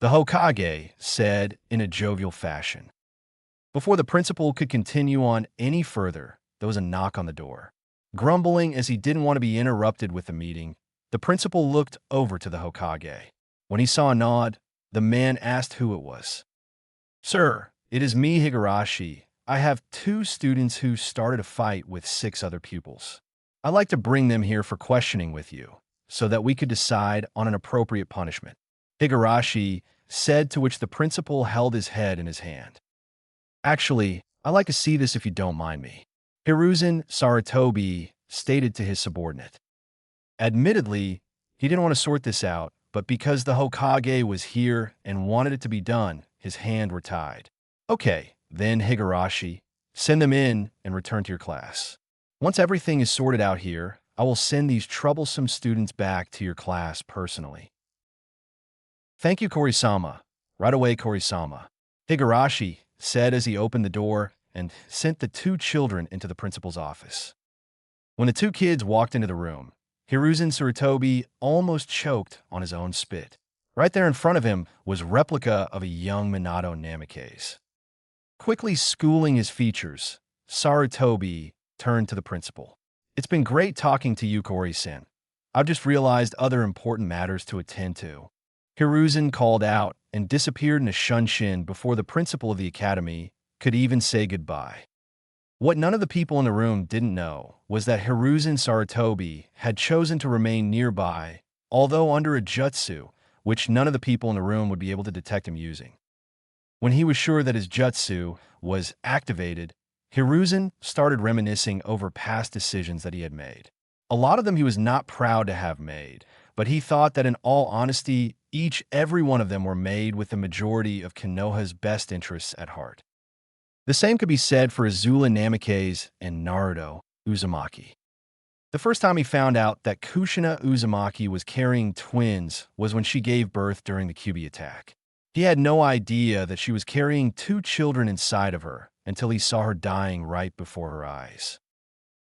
the Hokage said in a jovial fashion. Before the principal could continue on any further, there was a knock on the door. Grumbling as he didn't want to be interrupted with the meeting, the principal looked over to the Hokage. When he saw a nod, the man asked who it was. Sir, it is me, Higurashi. I have 2 students who started a fight with 6 other pupils. I'd like to bring them here for questioning with you, so that we could decide on an appropriate punishment, Higurashi said, to which the principal held his head in his hand. Actually, I'd like to see this if you don't mind me, Hiruzen Sarutobi stated to his subordinate. Admittedly, he didn't want to sort this out but because the Hokage was here and wanted it to be done, his hands were tied. Okay, then Higurashi, send them in and return to your class. Once everything is sorted out here, I will send these troublesome students back to your class personally. Thank you, Korisama. Right away, Korisama. Higurashi said as he opened the door and sent the two children into the principal's office. When the two kids walked into the room, Hiruzen Sarutobi almost choked on his own spit. Right there in front of him was replica of a young Minato Namikaze. Quickly schooling his features, Sarutobi turned to the principal. It's been great talking to you, Kori-sen. I've just realized other important matters to attend to. Hiruzen called out and disappeared in a shunshin before the principal of the academy could even say goodbye. What none of the people in the room didn't know was that Hiruzen Sarutobi had chosen to remain nearby, although under a jutsu, which none of the people in the room would be able to detect him using. When he was sure that his jutsu was activated, Hiruzen started reminiscing over past decisions that he had made. A lot of them he was not proud to have made, but he thought that in all honesty, every one of them were made with the majority of Konoha's best interests at heart. The same could be said for Azula Namikaze and Naruto Uzumaki. The first time he found out that Kushina Uzumaki was carrying twins was when she gave birth during the Kyuubi attack. He had no idea that she was carrying two children inside of her until he saw her dying right before her eyes.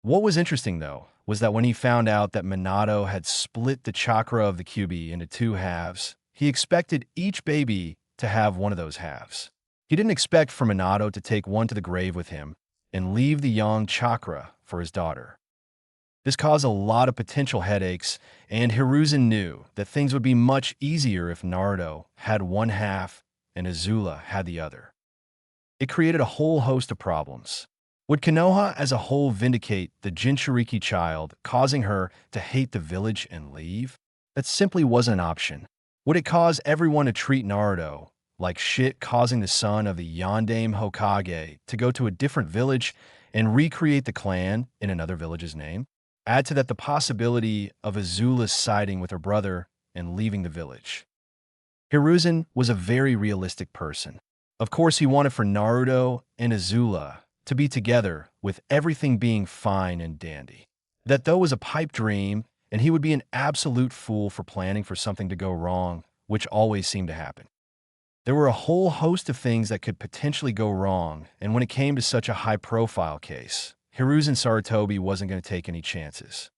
What was interesting, though, was that when he found out that Minato had split the chakra of the Kyuubi into two halves, he expected each baby to have one of those halves. He didn't expect for Minato to take one to the grave with him and leave the yang chakra for his daughter. This caused a lot of potential headaches, and Hiruzen knew that things would be much easier if Naruto had one half and Azula had the other. It created a whole host of problems. Would Konoha as a whole vindicate the Jinchuriki child, causing her to hate the village and leave? That simply wasn't an option. Would it cause everyone to treat Naruto like shit, causing the son of the Yondaime Hokage to go to a different village and recreate the clan in another village's name? Add to that the possibility of Azula siding with her brother and leaving the village. Hiruzen was a very realistic person. Of course, he wanted for Naruto and Azula to be together with everything being fine and dandy. That, though, was a pipe dream, and he would be an absolute fool for planning for something to go wrong, which always seemed to happen. There were a whole host of things that could potentially go wrong, and when it came to such a high-profile case, Hiruzen Sarutobi wasn't going to take any chances.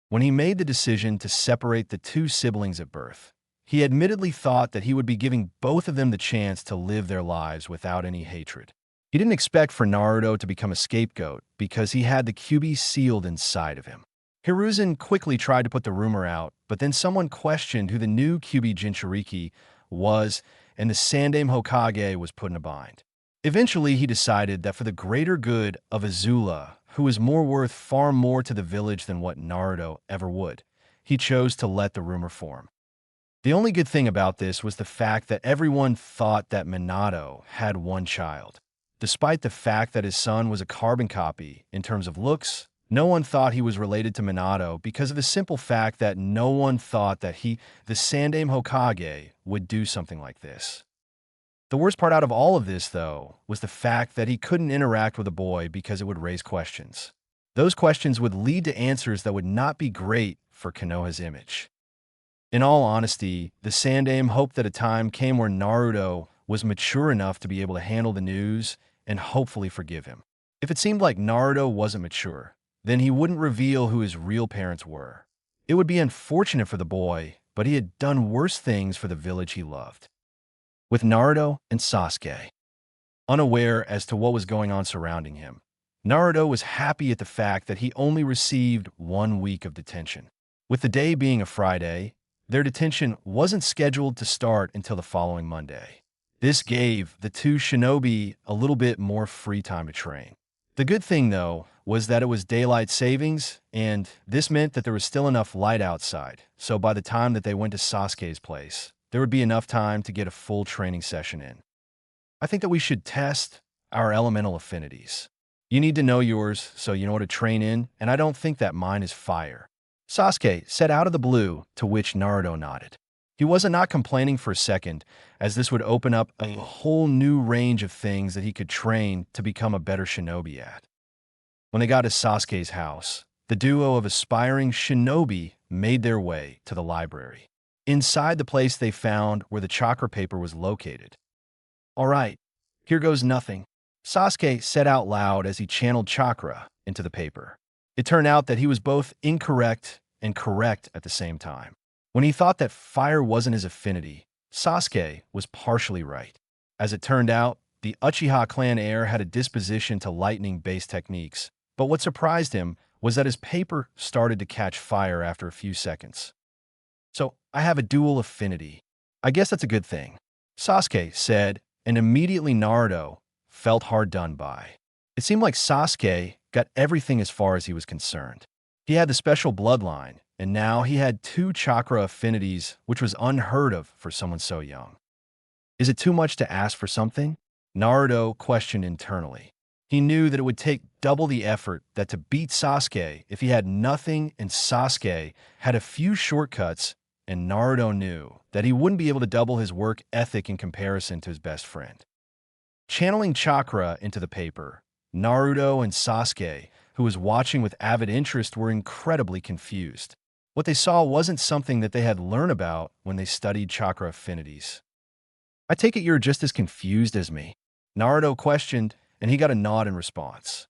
When he made the decision to separate the two siblings at birth, he admittedly thought that he would be giving both of them the chance to live their lives without any hatred. He didn't expect for Naruto to become a scapegoat because he had the Kyuubi sealed inside of him. Hiruzen quickly tried to put the rumor out, but then someone questioned who the new Kyuubi Jinchuriki was, and the Sandaime Hokage was put in a bind. Eventually, he decided that for the greater good of Azula, who was worth far more to the village than what Naruto ever would, he chose to let the rumor form. The only good thing about this was the fact that everyone thought that Minato had one child. Despite the fact that his son was a carbon copy in terms of looks, no one thought he was related to Minato because of the simple fact that no one thought that the Sandaime Hokage, would do something like this. The worst part out of all of this, though, was the fact that he couldn't interact with a boy because it would raise questions. Those questions would lead to answers that would not be great for Konoha's image. In all honesty, the Sandaime hoped that a time came where Naruto was mature enough to be able to handle the news and hopefully forgive him. If it seemed like Naruto wasn't mature, then he wouldn't reveal who his real parents were. It would be unfortunate for the boy, but he had done worse things for the village he loved. With Naruto and Sasuke unaware as to what was going on surrounding him, Naruto was happy at the fact that he only received 1 week of detention. With the day being a Friday, their detention wasn't scheduled to start until the following Monday. This gave the two shinobi a little bit more free time to train. The good thing, though, was that it was daylight savings, and this meant that there was still enough light outside, so by the time that they went to Sasuke's place, there would be enough time to get a full training session in. I think that we should test our elemental affinities. You need to know yours so you know what to train in, and I don't think that mine is fire. Sasuke said out of the blue, to which Naruto nodded. He wasn't not complaining for a second, as this would open up a whole new range of things that he could train to become a better shinobi at. When they got to Sasuke's house, the duo of aspiring shinobi made their way to the library. Inside the place they found where the chakra paper was located. All right, here goes nothing, Sasuke said out loud as he channeled chakra into the paper. It turned out that he was both incorrect and correct at the same time. When he thought that fire wasn't his affinity, Sasuke was partially right. As it turned out, the Uchiha clan heir had a disposition to lightning-based techniques, but what surprised him was that his paper started to catch fire after a few seconds. So, I have a dual affinity. I guess that's a good thing, Sasuke said, and immediately Naruto felt hard done by. It seemed like Sasuke got everything as far as he was concerned. He had the special bloodline, and now he had 2 chakra affinities, which was unheard of for someone so young. Is it too much to ask for something? Naruto questioned internally. He knew that it would take double the effort that to beat Sasuke if he had nothing, and Sasuke had a few shortcuts, and Naruto knew that he wouldn't be able to double his work ethic in comparison to his best friend. Channeling chakra into the paper, Naruto and Sasuke, who was watching with avid interest, were incredibly confused. What they saw wasn't something that they had learned about when they studied chakra affinities. I take it you're just as confused as me, Naruto questioned, and he got a nod in response.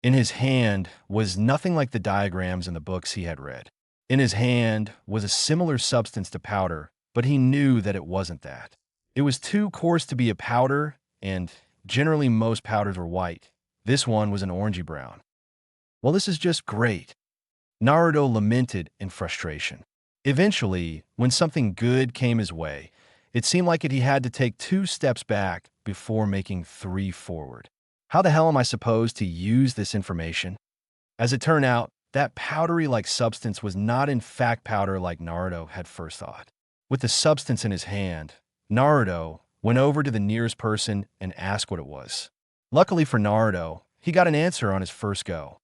In his hand was nothing like the diagrams in the books he had read. In his hand was a similar substance to powder, but he knew that it wasn't that. It was too coarse to be a powder, and generally most powders were white. This one was an orangey brown. Well, this is just great, Naruto lamented in frustration. Eventually, when something good came his way, it seemed like he had to take 2 steps back before making 3 forward. How the hell am I supposed to use this information? As it turned out, that powdery-like substance was not in fact powder like Naruto had first thought. With the substance in his hand, Naruto went over to the nearest person and asked what it was. Luckily for Naruto, he got an answer on his first go.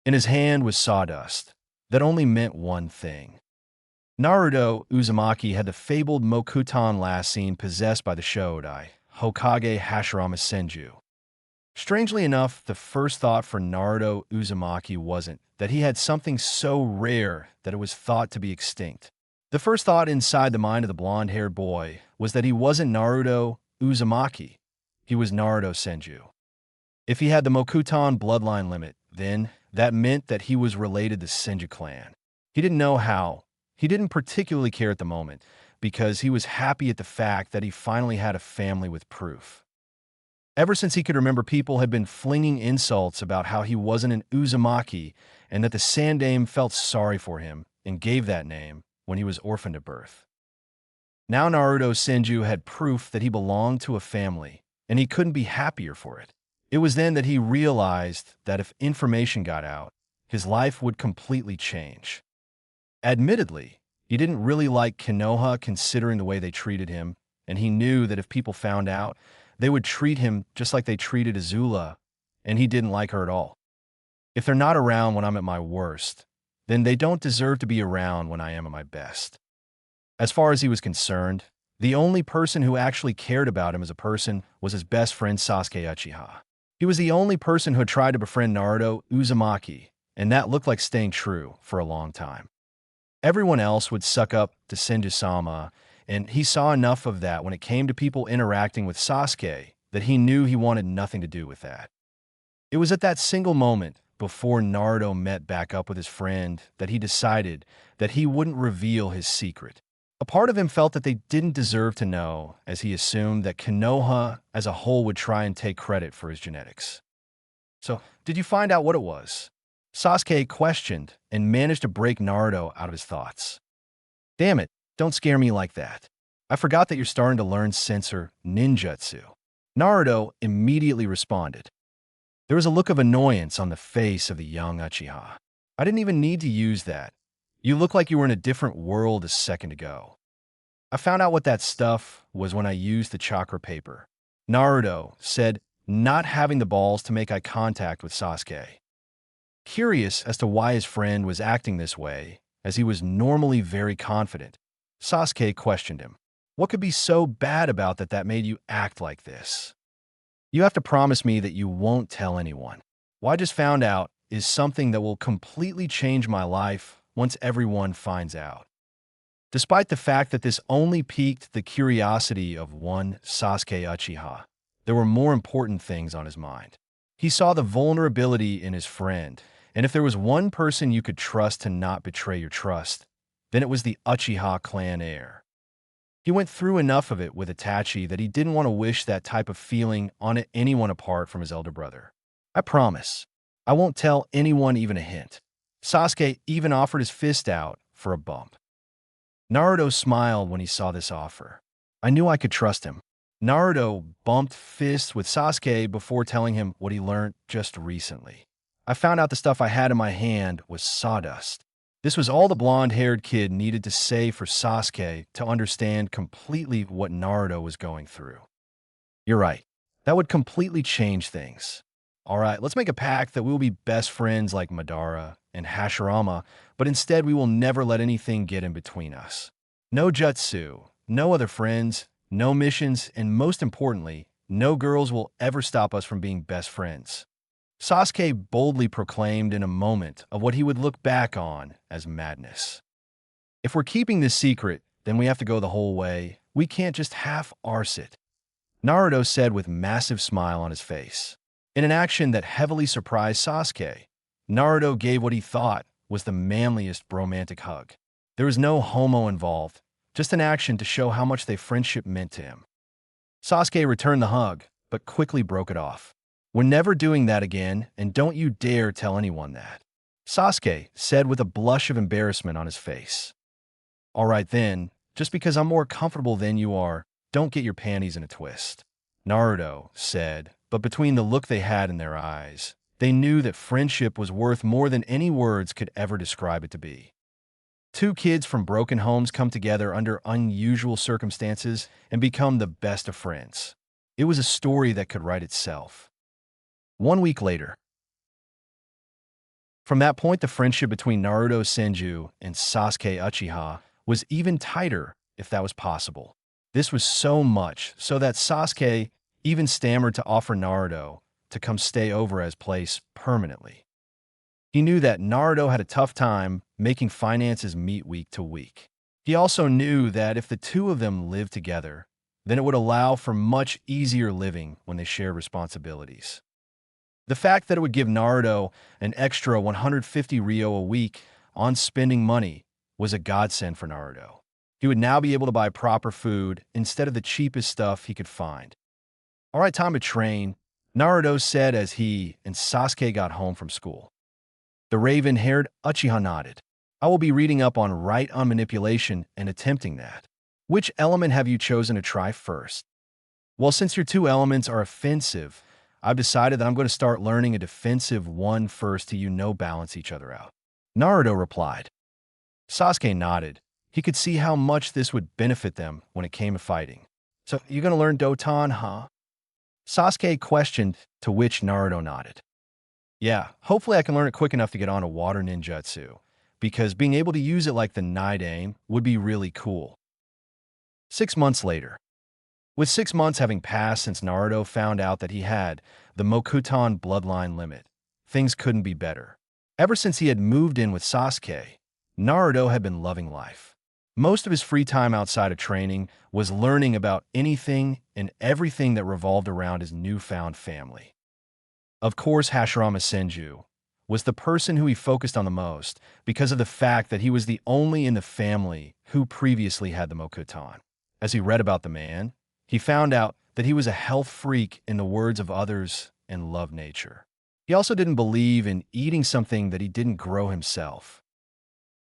In his hand was sawdust. That only meant one thing. Naruto Uzumaki had the fabled Mokuton last seen possessed by the Shodai, Hokage Hashirama Senju. Strangely enough, the first thought for Naruto Uzumaki wasn't that he had something so rare that it was thought to be extinct. The first thought inside the mind of the blonde-haired boy was that he wasn't Naruto Uzumaki. He was Naruto Senju. If he had the Mokuton bloodline limit, then that meant that he was related to Senju clan. He didn't know how. He didn't particularly care at the moment, because he was happy at the fact that he finally had a family with proof. Ever since he could remember, people had been flinging insults about how he wasn't an Uzumaki and that the Sandaime felt sorry for him and gave that name when he was orphaned at birth. Now Naruto Senju had proof that he belonged to a family, and he couldn't be happier for it. It was then that he realized that if information got out, his life would completely change. Admittedly, he didn't really like Konoha considering the way they treated him, and he knew that if people found out, they would treat him just like they treated Azula, and he didn't like her at all. If they're not around when I'm at my worst, then they don't deserve to be around when I am at my best. As far as he was concerned, the only person who actually cared about him as a person was his best friend Sasuke Uchiha. He was the only person who had tried to befriend Naruto Uzumaki, and that looked like staying true for a long time. Everyone else would suck up to Senju-sama, and he saw enough of that when it came to people interacting with Sasuke that he knew he wanted nothing to do with that. It was at that single moment, before Naruto met back up with his friend, that he decided that he wouldn't reveal his secret. A part of him felt that they didn't deserve to know, as he assumed that Konoha as a whole would try and take credit for his genetics. So, did you find out what it was? Sasuke questioned and managed to break Naruto out of his thoughts. Damn it, don't scare me like that. I forgot that you're starting to learn censor ninjutsu. Naruto immediately responded. There was a look of annoyance on the face of the young Uchiha. I didn't even need to use that. You look like you were in a different world a second ago. I found out what that stuff was when I used the chakra paper, Naruto said, not having the balls to make eye contact with Sasuke. Curious as to why his friend was acting this way, as he was normally very confident, Sasuke questioned him. What could be so bad about that made you act like this? You have to promise me that you won't tell anyone. What I just found out is something that will completely change my life once everyone finds out. Despite the fact that this only piqued the curiosity of one Sasuke Uchiha, there were more important things on his mind. He saw the vulnerability in his friend, and if there was one person you could trust to not betray your trust, then it was the Uchiha clan heir. He went through enough of it with Itachi that he didn't want to wish that type of feeling on anyone apart from his elder brother. I promise, I won't tell anyone even a hint. Sasuke even offered his fist out for a bump. Naruto smiled when he saw this offer. I knew I could trust him. Naruto bumped fists with Sasuke before telling him what he learned just recently. I found out the stuff I had in my hand was sawdust. This was all the blonde-haired kid needed to say for Sasuke to understand completely what Naruto was going through. You're right. That would completely change things. All right, let's make a pact that we will be best friends like Madara and Hashirama, but instead we will never let anything get in between us. No jutsu, no other friends, no missions, and most importantly, no girls will ever stop us from being best friends. Sasuke boldly proclaimed in a moment of what he would look back on as madness. If we're keeping this secret, then we have to go the whole way. We can't just half-arse it. Naruto said with massive smile on his face. In an action that heavily surprised Sasuke, Naruto gave what he thought was the manliest romantic hug. There was no homo involved, just an action to show how much their friendship meant to him. Sasuke returned the hug, but quickly broke it off. We're never doing that again, and don't you dare tell anyone that, Sasuke said with a blush of embarrassment on his face. All right then, just because I'm more comfortable than you are, don't get your panties in a twist, Naruto said, but between the look they had in their eyes, they knew that friendship was worth more than any words could ever describe it to be. Two kids from broken homes come together under unusual circumstances and become the best of friends. It was a story that could write itself. 1 week later. From that point, the friendship between Naruto Senju and Sasuke Uchiha was even tighter, if that was possible. This was so much so that Sasuke even stammered to offer Naruto to come stay over at his place permanently. He knew that Naruto had a tough time making finances meet week to week. He also knew that if the two of them lived together, then it would allow for much easier living when they shared responsibilities. The fact that it would give Naruto an extra 150 Ryo a week on spending money was a godsend for Naruto. He would now be able to buy proper food instead of the cheapest stuff he could find. All right, time to train, Naruto said as he and Sasuke got home from school. The raven-haired Uchiha nodded. I will be reading up on right-on manipulation and attempting that. Which element have you chosen to try first? Well, since your two elements are offensive, I've decided that I'm going to start learning a defensive one first to balance each other out. Naruto replied. Sasuke nodded. He could see how much this would benefit them when it came to fighting. So, you're going to learn Doton, huh? Sasuke questioned, to which Naruto nodded. Yeah, hopefully I can learn it quick enough to get on a water ninjutsu, because being able to use it like the night aim would be really cool. 6 months later. With 6 months having passed since Naruto found out that he had the Mokuton bloodline limit, things couldn't be better. Ever since he had moved in with Sasuke, Naruto had been loving life. Most of his free time outside of training was learning about anything and everything that revolved around his newfound family. Of course, Hashirama Senju was the person who he focused on the most because of the fact that he was the only in the family who previously had the Mokuton. As he read about the man, he found out that he was a health freak in the words of others and loved nature. He also didn't believe in eating something that he didn't grow himself.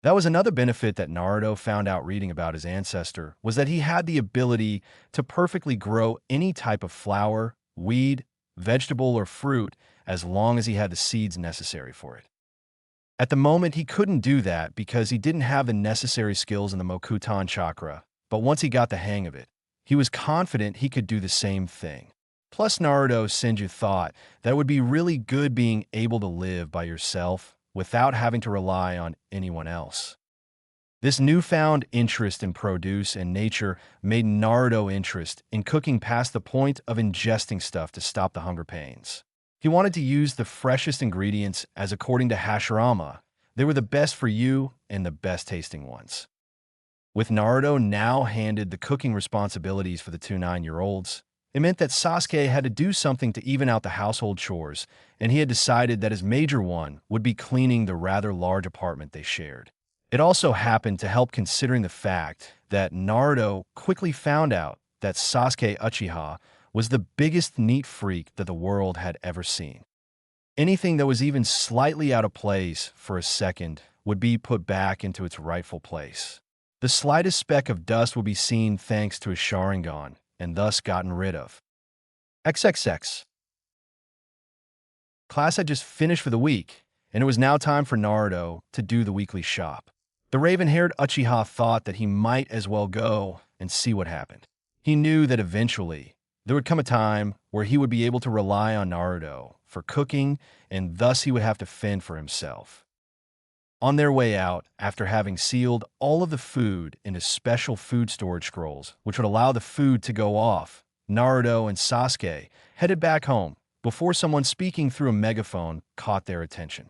That was another benefit that Naruto found out reading about his ancestor, was that he had the ability to perfectly grow any type of flower, weed, vegetable, or fruit as long as he had the seeds necessary for it. At the moment, he couldn't do that because he didn't have the necessary skills in the Mokuton chakra, but once he got the hang of it, he was confident he could do the same thing. Plus, Naruto Senju thought that it would be really good being able to live by yourself without having to rely on anyone else. This newfound interest in produce and nature made Naruto interest in cooking past the point of ingesting stuff to stop the hunger pains. He wanted to use the freshest ingredients as, according to Hashirama, they were the best for you and the best tasting ones. With Naruto now handed the cooking responsibilities for the two 9-year-olds, it meant that Sasuke had to do something to even out the household chores, and he had decided that his major one would be cleaning the rather large apartment they shared. It also happened to help, considering the fact that Naruto quickly found out that Sasuke Uchiha was the biggest neat freak that the world had ever seen. Anything that was even slightly out of place for a second would be put back into its rightful place. The slightest speck of dust would be seen thanks to his Sharingan, and thus gotten rid of. XXX. Class had just finished for the week, and it was now time for Naruto to do the weekly shop. The raven-haired Uchiha thought that he might as well go and see what happened. He knew that eventually there would come a time where he would be able to rely on Naruto for cooking, and thus he would have to fend for himself. On their way out, after having sealed all of the food into special food storage scrolls, which would allow the food to go off, Naruto and Sasuke headed back home before someone speaking through a megaphone caught their attention.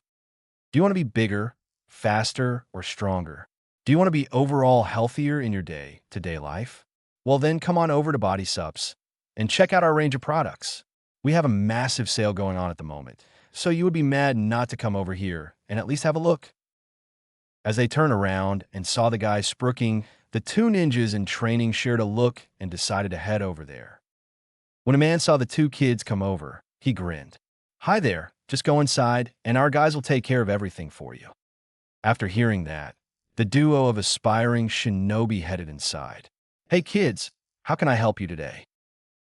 Do you want to be bigger, faster, or stronger? Do you want to be overall healthier in your day-to-day life? Well then, come on over to Body Sups and check out our range of products. We have a massive sale going on at the moment, so you would be mad not to come over here and at least have a look. As they turned around and saw the guy sprooking, the two ninjas in training shared a look and decided to head over there. When a man saw the two kids come over, he grinned. "Hi there, just go inside and our guys will take care of everything for you." After hearing that, the duo of aspiring shinobi headed inside. "Hey kids, how can I help you today?"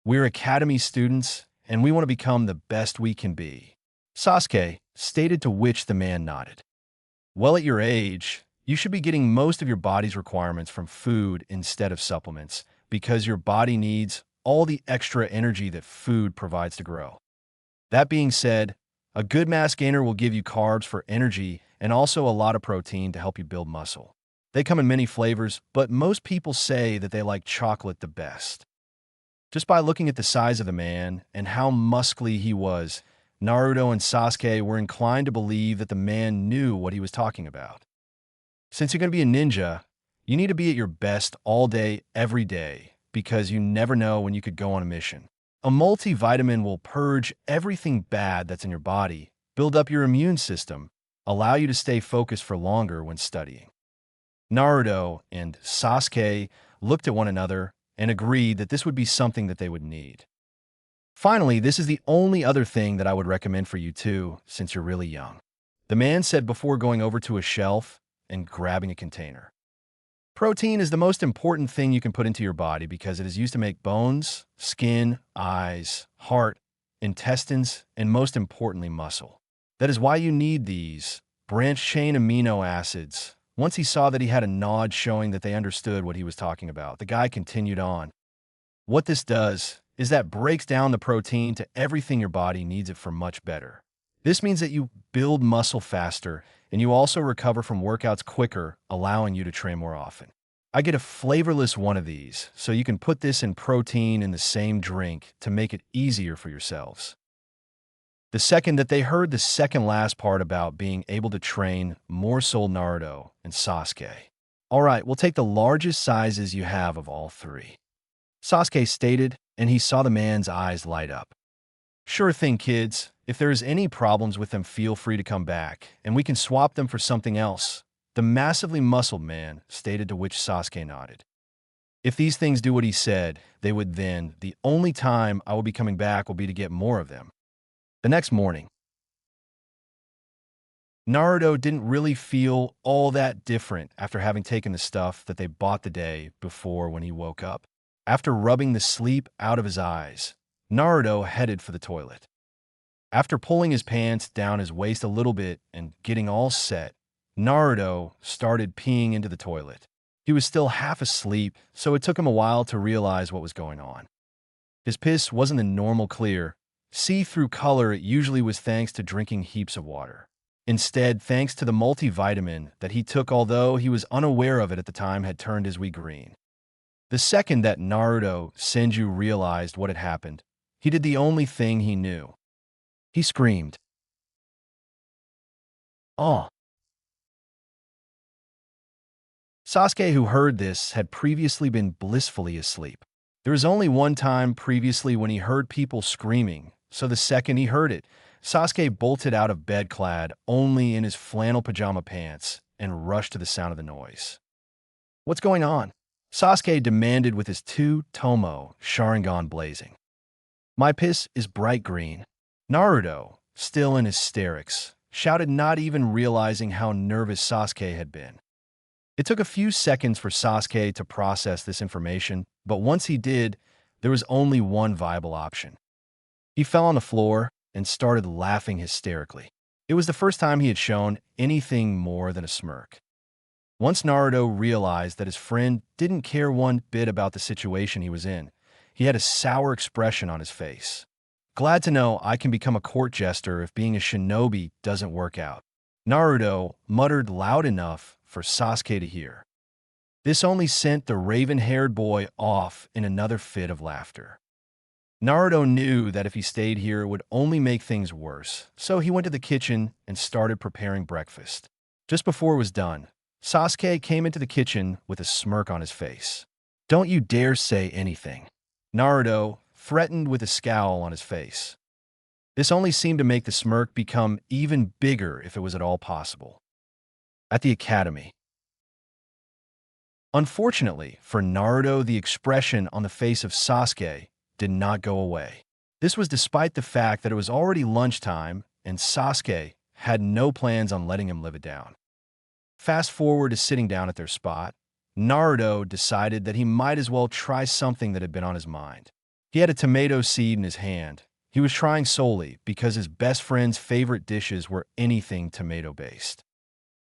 "We're academy students and we want to become the best we can be," Sasuke stated, to which the man nodded. "Well, at your age, you should be getting most of your body's requirements from food instead of supplements, because your body needs all the extra energy that food provides to grow. That being said, a good mass gainer will give you carbs for energy and also a lot of protein to help you build muscle. They come in many flavors, but most people say that they like chocolate the best." Just by looking at the size of the man and how muscly he was, Naruto and Sasuke were inclined to believe that the man knew what he was talking about. Since you're going to be a ninja, you need to be at your best all day, every day, because you never know when you could go on a mission. A multivitamin will purge everything bad that's in your body, build up your immune system, allow you to stay focused for longer when studying. Naruto and Sasuke looked at one another and agreed that this would be something that they would need. Finally, this is the only other thing that I would recommend for you too, since you're really young, the man said before going over to a shelf and grabbing a container. Protein is the most important thing you can put into your body because it is used to make bones, skin, eyes, heart, intestines, and most importantly, muscle. That is why you need these branched-chain amino acids. Once he saw that he had a nod showing that they understood what he was talking about, the guy continued on. What this does is that breaks down the protein to everything your body needs it for much better. This means that you build muscle faster and you also recover from workouts quicker, allowing you to train more often. I get a flavorless one of these, so you can put this and protein in the same drink to make it easier for yourselves. The second that they heard the second last part about being able to train, more sold Naruto and Sasuke. "All right, we'll take the largest sizes you have of all three," Sasuke stated, and he saw the man's eyes light up. "Sure thing, kids. If there's any problems with them, feel free to come back, and we can swap them for something else," the massively muscled man stated, to which Sasuke nodded. If these things do what he said, they would then, the only time I will be coming back will be to get more of them. The next morning, Naruto didn't really feel all that different after having taken the stuff that they bought the day before when he woke up. After rubbing the sleep out of his eyes, Naruto headed for the toilet. After pulling his pants down his waist a little bit and getting all set, Naruto started peeing into the toilet. He was still half asleep, so it took him a while to realize what was going on. His piss wasn't the normal clear, see-through color it usually was, thanks to drinking heaps of water. Instead, thanks to the multivitamin that he took, although he was unaware of it at the time, had turned his wee green. The second that Naruto Senju realized what had happened, he did the only thing he knew. He screamed, "Oh!" Sasuke, who heard this, had previously been blissfully asleep. There was only one time previously when he heard people screaming, so the second he heard it, Sasuke bolted out of bed clad only in his flannel pajama pants and rushed to the sound of the noise. "What's going on?" Sasuke demanded with his two Tomo Sharingan blazing. "My piss is bright green." Naruto, still in hysterics, shouted, not even realizing how nervous Sasuke had been. It took a few seconds for Sasuke to process this information, but once he did, there was only one viable option. He fell on the floor and started laughing hysterically. It was the first time he had shown anything more than a smirk. Once Naruto realized that his friend didn't care one bit about the situation he was in, he had a sour expression on his face. "Glad to know I can become a court jester if being a shinobi doesn't work out," Naruto muttered loud enough for Sasuke to hear. This only sent the raven-haired boy off in another fit of laughter. Naruto knew that if he stayed here, it would only make things worse, so he went to the kitchen and started preparing breakfast. Just before it was done, Sasuke came into the kitchen with a smirk on his face. "Don't you dare say anything," Naruto threatened with a scowl on his face. This only seemed to make the smirk become even bigger if it was at all possible. At the academy. Unfortunately for Naruto, the expression on the face of Sasuke did not go away. This was despite the fact that it was already lunchtime and Sasuke had no plans on letting him live it down. Fast forward to sitting down at their spot, Naruto decided that he might as well try something that had been on his mind. He had a tomato seed in his hand. He was trying solely because his best friend's favorite dishes were anything tomato-based.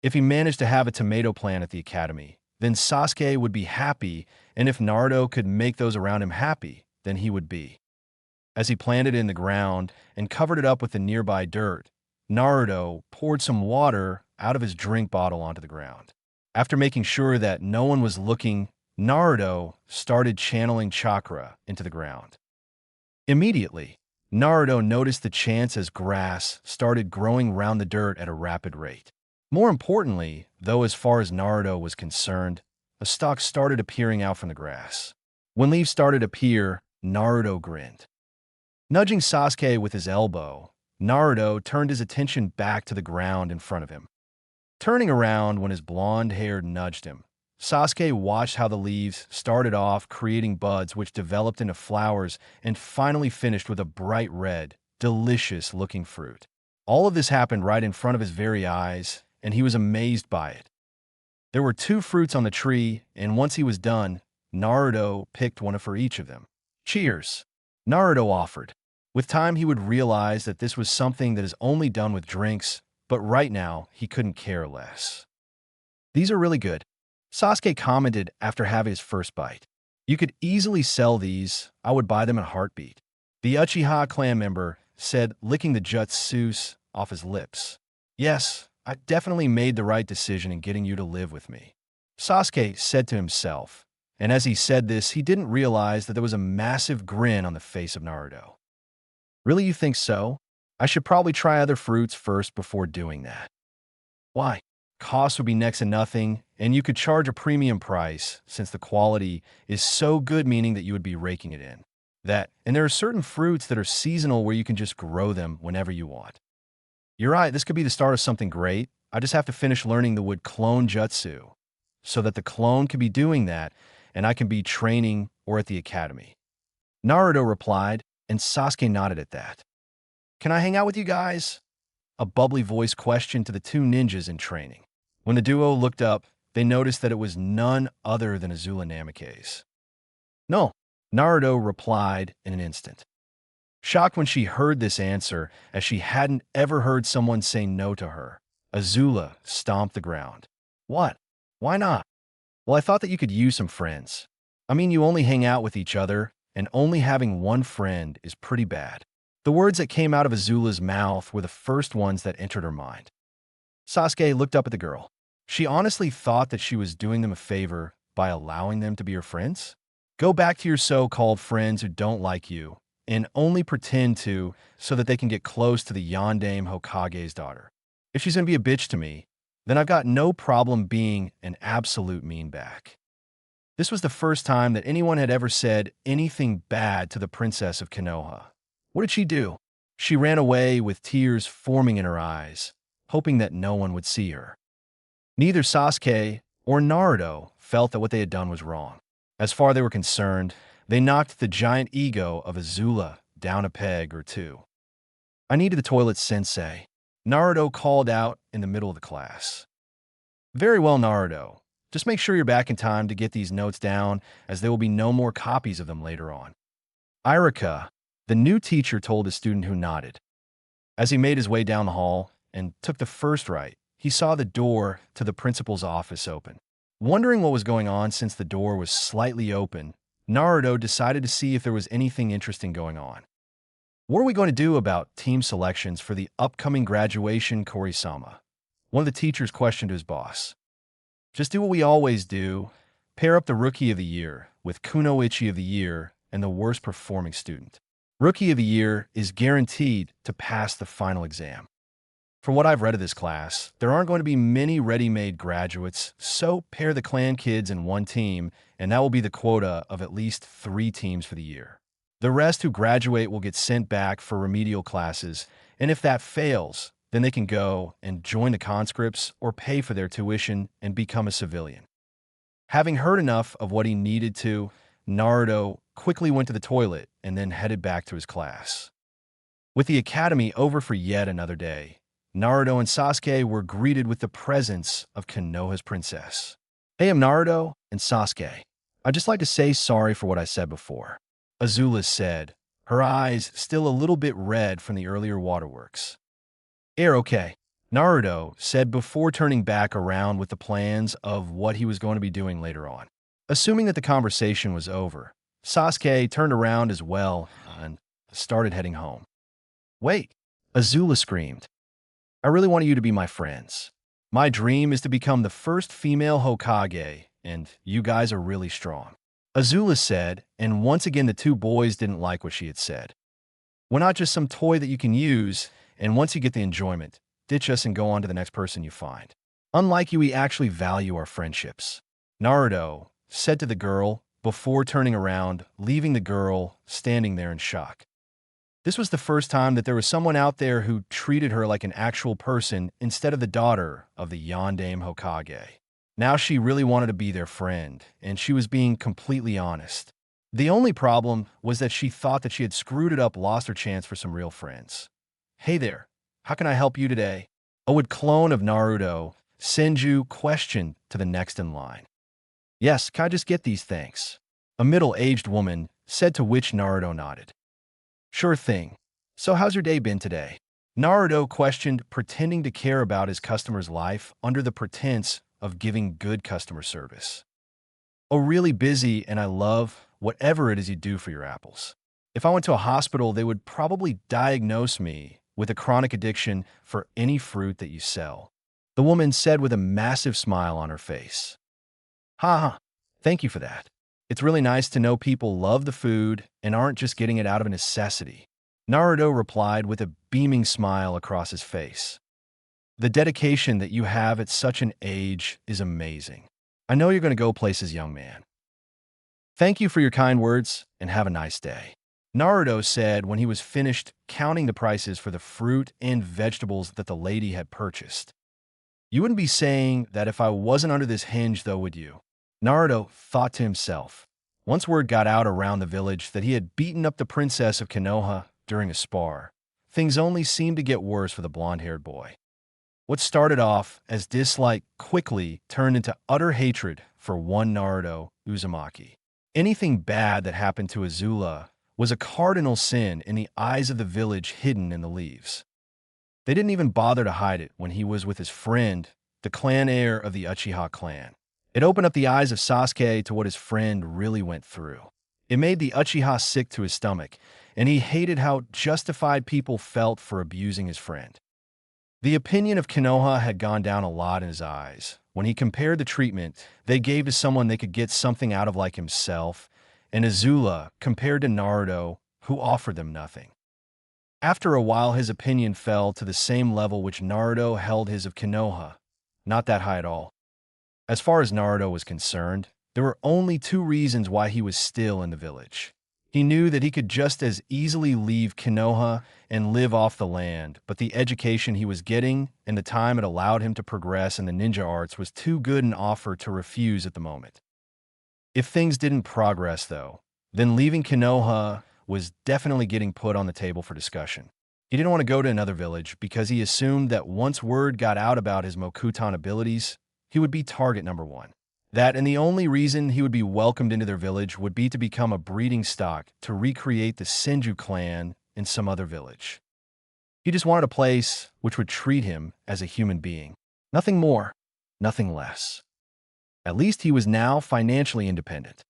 If he managed to have a tomato plant at the academy, then Sasuke would be happy, and if Naruto could make those around him happy, then he would be. As he planted it in the ground and covered it up with the nearby dirt, Naruto poured some water out of his drink bottle onto the ground. After making sure that no one was looking, Naruto started channeling chakra into the ground. Immediately, Naruto noticed the chance as grass started growing round the dirt at a rapid rate. More importantly, though, as far as Naruto was concerned, a stalk started appearing out from the grass. When leaves started to appear, Naruto grinned. Nudging Sasuke with his elbow, Naruto turned his attention back to the ground in front of him. Turning around when his blonde hair nudged him, Sasuke watched how the leaves started off creating buds which developed into flowers and finally finished with a bright red, delicious-looking fruit. All of this happened right in front of his very eyes, and he was amazed by it. There were 2 fruits on the tree, and once he was done, Naruto picked one for each of them. "Cheers," Naruto offered. With time, he would realize that this was something that is only done with drinks, but right now, he couldn't care less. "These are really good," Sasuke commented after having his first bite. "You could easily sell these. I would buy them in a heartbeat," the Uchiha clan member said, licking the jutsus off his lips. "Yes, I definitely made the right decision in getting you to live with me," Sasuke said to himself, and as he said this, he didn't realize that there was a massive grin on the face of Naruto. "Really, you think so? I should probably try other fruits first before doing that." "Why? Cost would be next to nothing, and you could charge a premium price since the quality is so good, meaning that you would be raking it in. And there are certain fruits that are seasonal where you can just grow them whenever you want." "You're right, this could be the start of something great. I just have to finish learning the wood clone jutsu, so that the clone can be doing that, and I can be training or at the academy," Naruto replied, and Sasuke nodded at that. "Can I hang out with you guys?" a bubbly voice questioned to the 2 ninjas in training. When the duo looked up, they noticed that it was none other than Azula Namikaze. "No," Naruto replied in an instant. Shocked when she heard this answer, as she hadn't ever heard someone say no to her, Azula stomped the ground. "What? Why not?" "Well, I thought that you could use some friends. I mean, you only hang out with each other, and only having one friend is pretty bad." The words that came out of Azula's mouth were the first ones that entered her mind. Sasuke looked up at the girl. She honestly thought that she was doing them a favor by allowing them to be her friends? Go back to your so-called friends who don't like you and only pretend to so that they can get close to the Yondaime Hokage's daughter. If she's going to be a bitch to me, then I've got no problem being an absolute meanbag. This was the first time that anyone had ever said anything bad to the princess of Konoha. What did she do? She ran away with tears forming in her eyes, hoping that no one would see her. Neither Sasuke or Naruto felt that what they had done was wrong. As far as they were concerned, they knocked the giant ego of Azula down a peg or two. I needed the toilet, sensei. Naruto called out in the middle of the class. Very well, Naruto. Just make sure you're back in time to get these notes down, as there will be no more copies of them later on. Irika, the new teacher, told his student, who nodded. As he made his way down the hall and took the first right, he saw the door to the principal's office open. Wondering what was going on since the door was slightly open, Naruto decided to see if there was anything interesting going on. What are we going to do about team selections for the upcoming graduation, Korisama? One of the teachers questioned his boss. Just do what we always do. Pair up the Rookie of the Year with Kunoichi of the Year and the worst performing student. Rookie of the Year is guaranteed to pass the final exam. From what I've read of this class, there aren't going to be many ready-made graduates, so pair the clan kids in one team, and that will be the quota of at least 3 teams for the year. The rest who graduate will get sent back for remedial classes, and if that fails, then they can go and join the conscripts or pay for their tuition and become a civilian. Having heard enough of what he needed to, Naruto quickly went to the toilet and then headed back to his class. With the academy over for yet another day, Naruto and Sasuke were greeted with the presence of Konoha's princess. Hey, I'm Naruto and Sasuke. I'd just like to say sorry for what I said before, Azula said, her eyes still a little bit red from the earlier waterworks. Okay, Naruto said before turning back around with the plans of what he was going to be doing later on. Assuming that the conversation was over, Sasuke turned around as well and started heading home. Wait, Azula screamed. I really want you to be my friends. My dream is to become the first female Hokage, and you guys are really strong, Azula said, and once again the 2 boys didn't like what she had said. We're not just some toy that you can use, and once you get the enjoyment, ditch us and go on to the next person you find. Unlike you, we actually value our friendships, Naruto said to the girl before turning around, leaving the girl standing there in shock. This was the first time that there was someone out there who treated her like an actual person instead of the daughter of the Yondaime Hokage. Now she really wanted to be their friend, and she was being completely honest. The only problem was that she thought that she had screwed it up, lost her chance for some real friends. Hey there, how can I help you today? A would clone of Naruto, Senju questioned to the next in line. Yes, can I just get these, thanks? A middle-aged woman said, to which Naruto nodded. Sure thing. So how's your day been today? Naruto questioned, pretending to care about his customer's life under the pretense of giving good customer service. Oh, really busy, and I love whatever it is you do for your apples. If I went to a hospital, they would probably diagnose me with a chronic addiction for any fruit that you sell, the woman said with a massive smile on her face. Ha ha, thank you for that. It's really nice to know people love the food and aren't just getting it out of necessity, Naruto replied with a beaming smile across his face. The dedication that you have at such an age is amazing. I know you're going to go places, young man. Thank you for your kind words and have a nice day, Naruto said when he was finished counting the prices for the fruit and vegetables that the lady had purchased. You wouldn't be saying that if I wasn't under this hinge, though, would you? Naruto thought to himself. Once word got out around the village that he had beaten up the princess of Konoha during a spar, things only seemed to get worse for the blonde-haired boy. What started off as dislike quickly turned into utter hatred for one Naruto Uzumaki. Anything bad that happened to Azula was a cardinal sin in the eyes of the village hidden in the leaves. They didn't even bother to hide it when he was with his friend, the clan heir of the Uchiha clan. It opened up the eyes of Sasuke to what his friend really went through. It made the Uchiha sick to his stomach, and he hated how justified people felt for abusing his friend. The opinion of Konoha had gone down a lot in his eyes. When he compared the treatment they gave to someone they could get something out of like himself, and Azula compared to Naruto, who offered them nothing. After a while, his opinion fell to the same level which Naruto held his of Konoha, not that high at all. As far as Naruto was concerned, there were only two reasons why he was still in the village. He knew that he could just as easily leave Konoha and live off the land, but the education he was getting and the time it allowed him to progress in the ninja arts was too good an offer to refuse at the moment. If things didn't progress, though, then leaving Konoha was definitely getting put on the table for discussion. He didn't want to go to another village because he assumed that once word got out about his Mokuton abilities, he would be target number one. That and the only reason he would be welcomed into their village would be to become a breeding stock to recreate the Senju clan in some other village. He just wanted a place which would treat him as a human being. Nothing more, nothing less. At least he was now financially independent.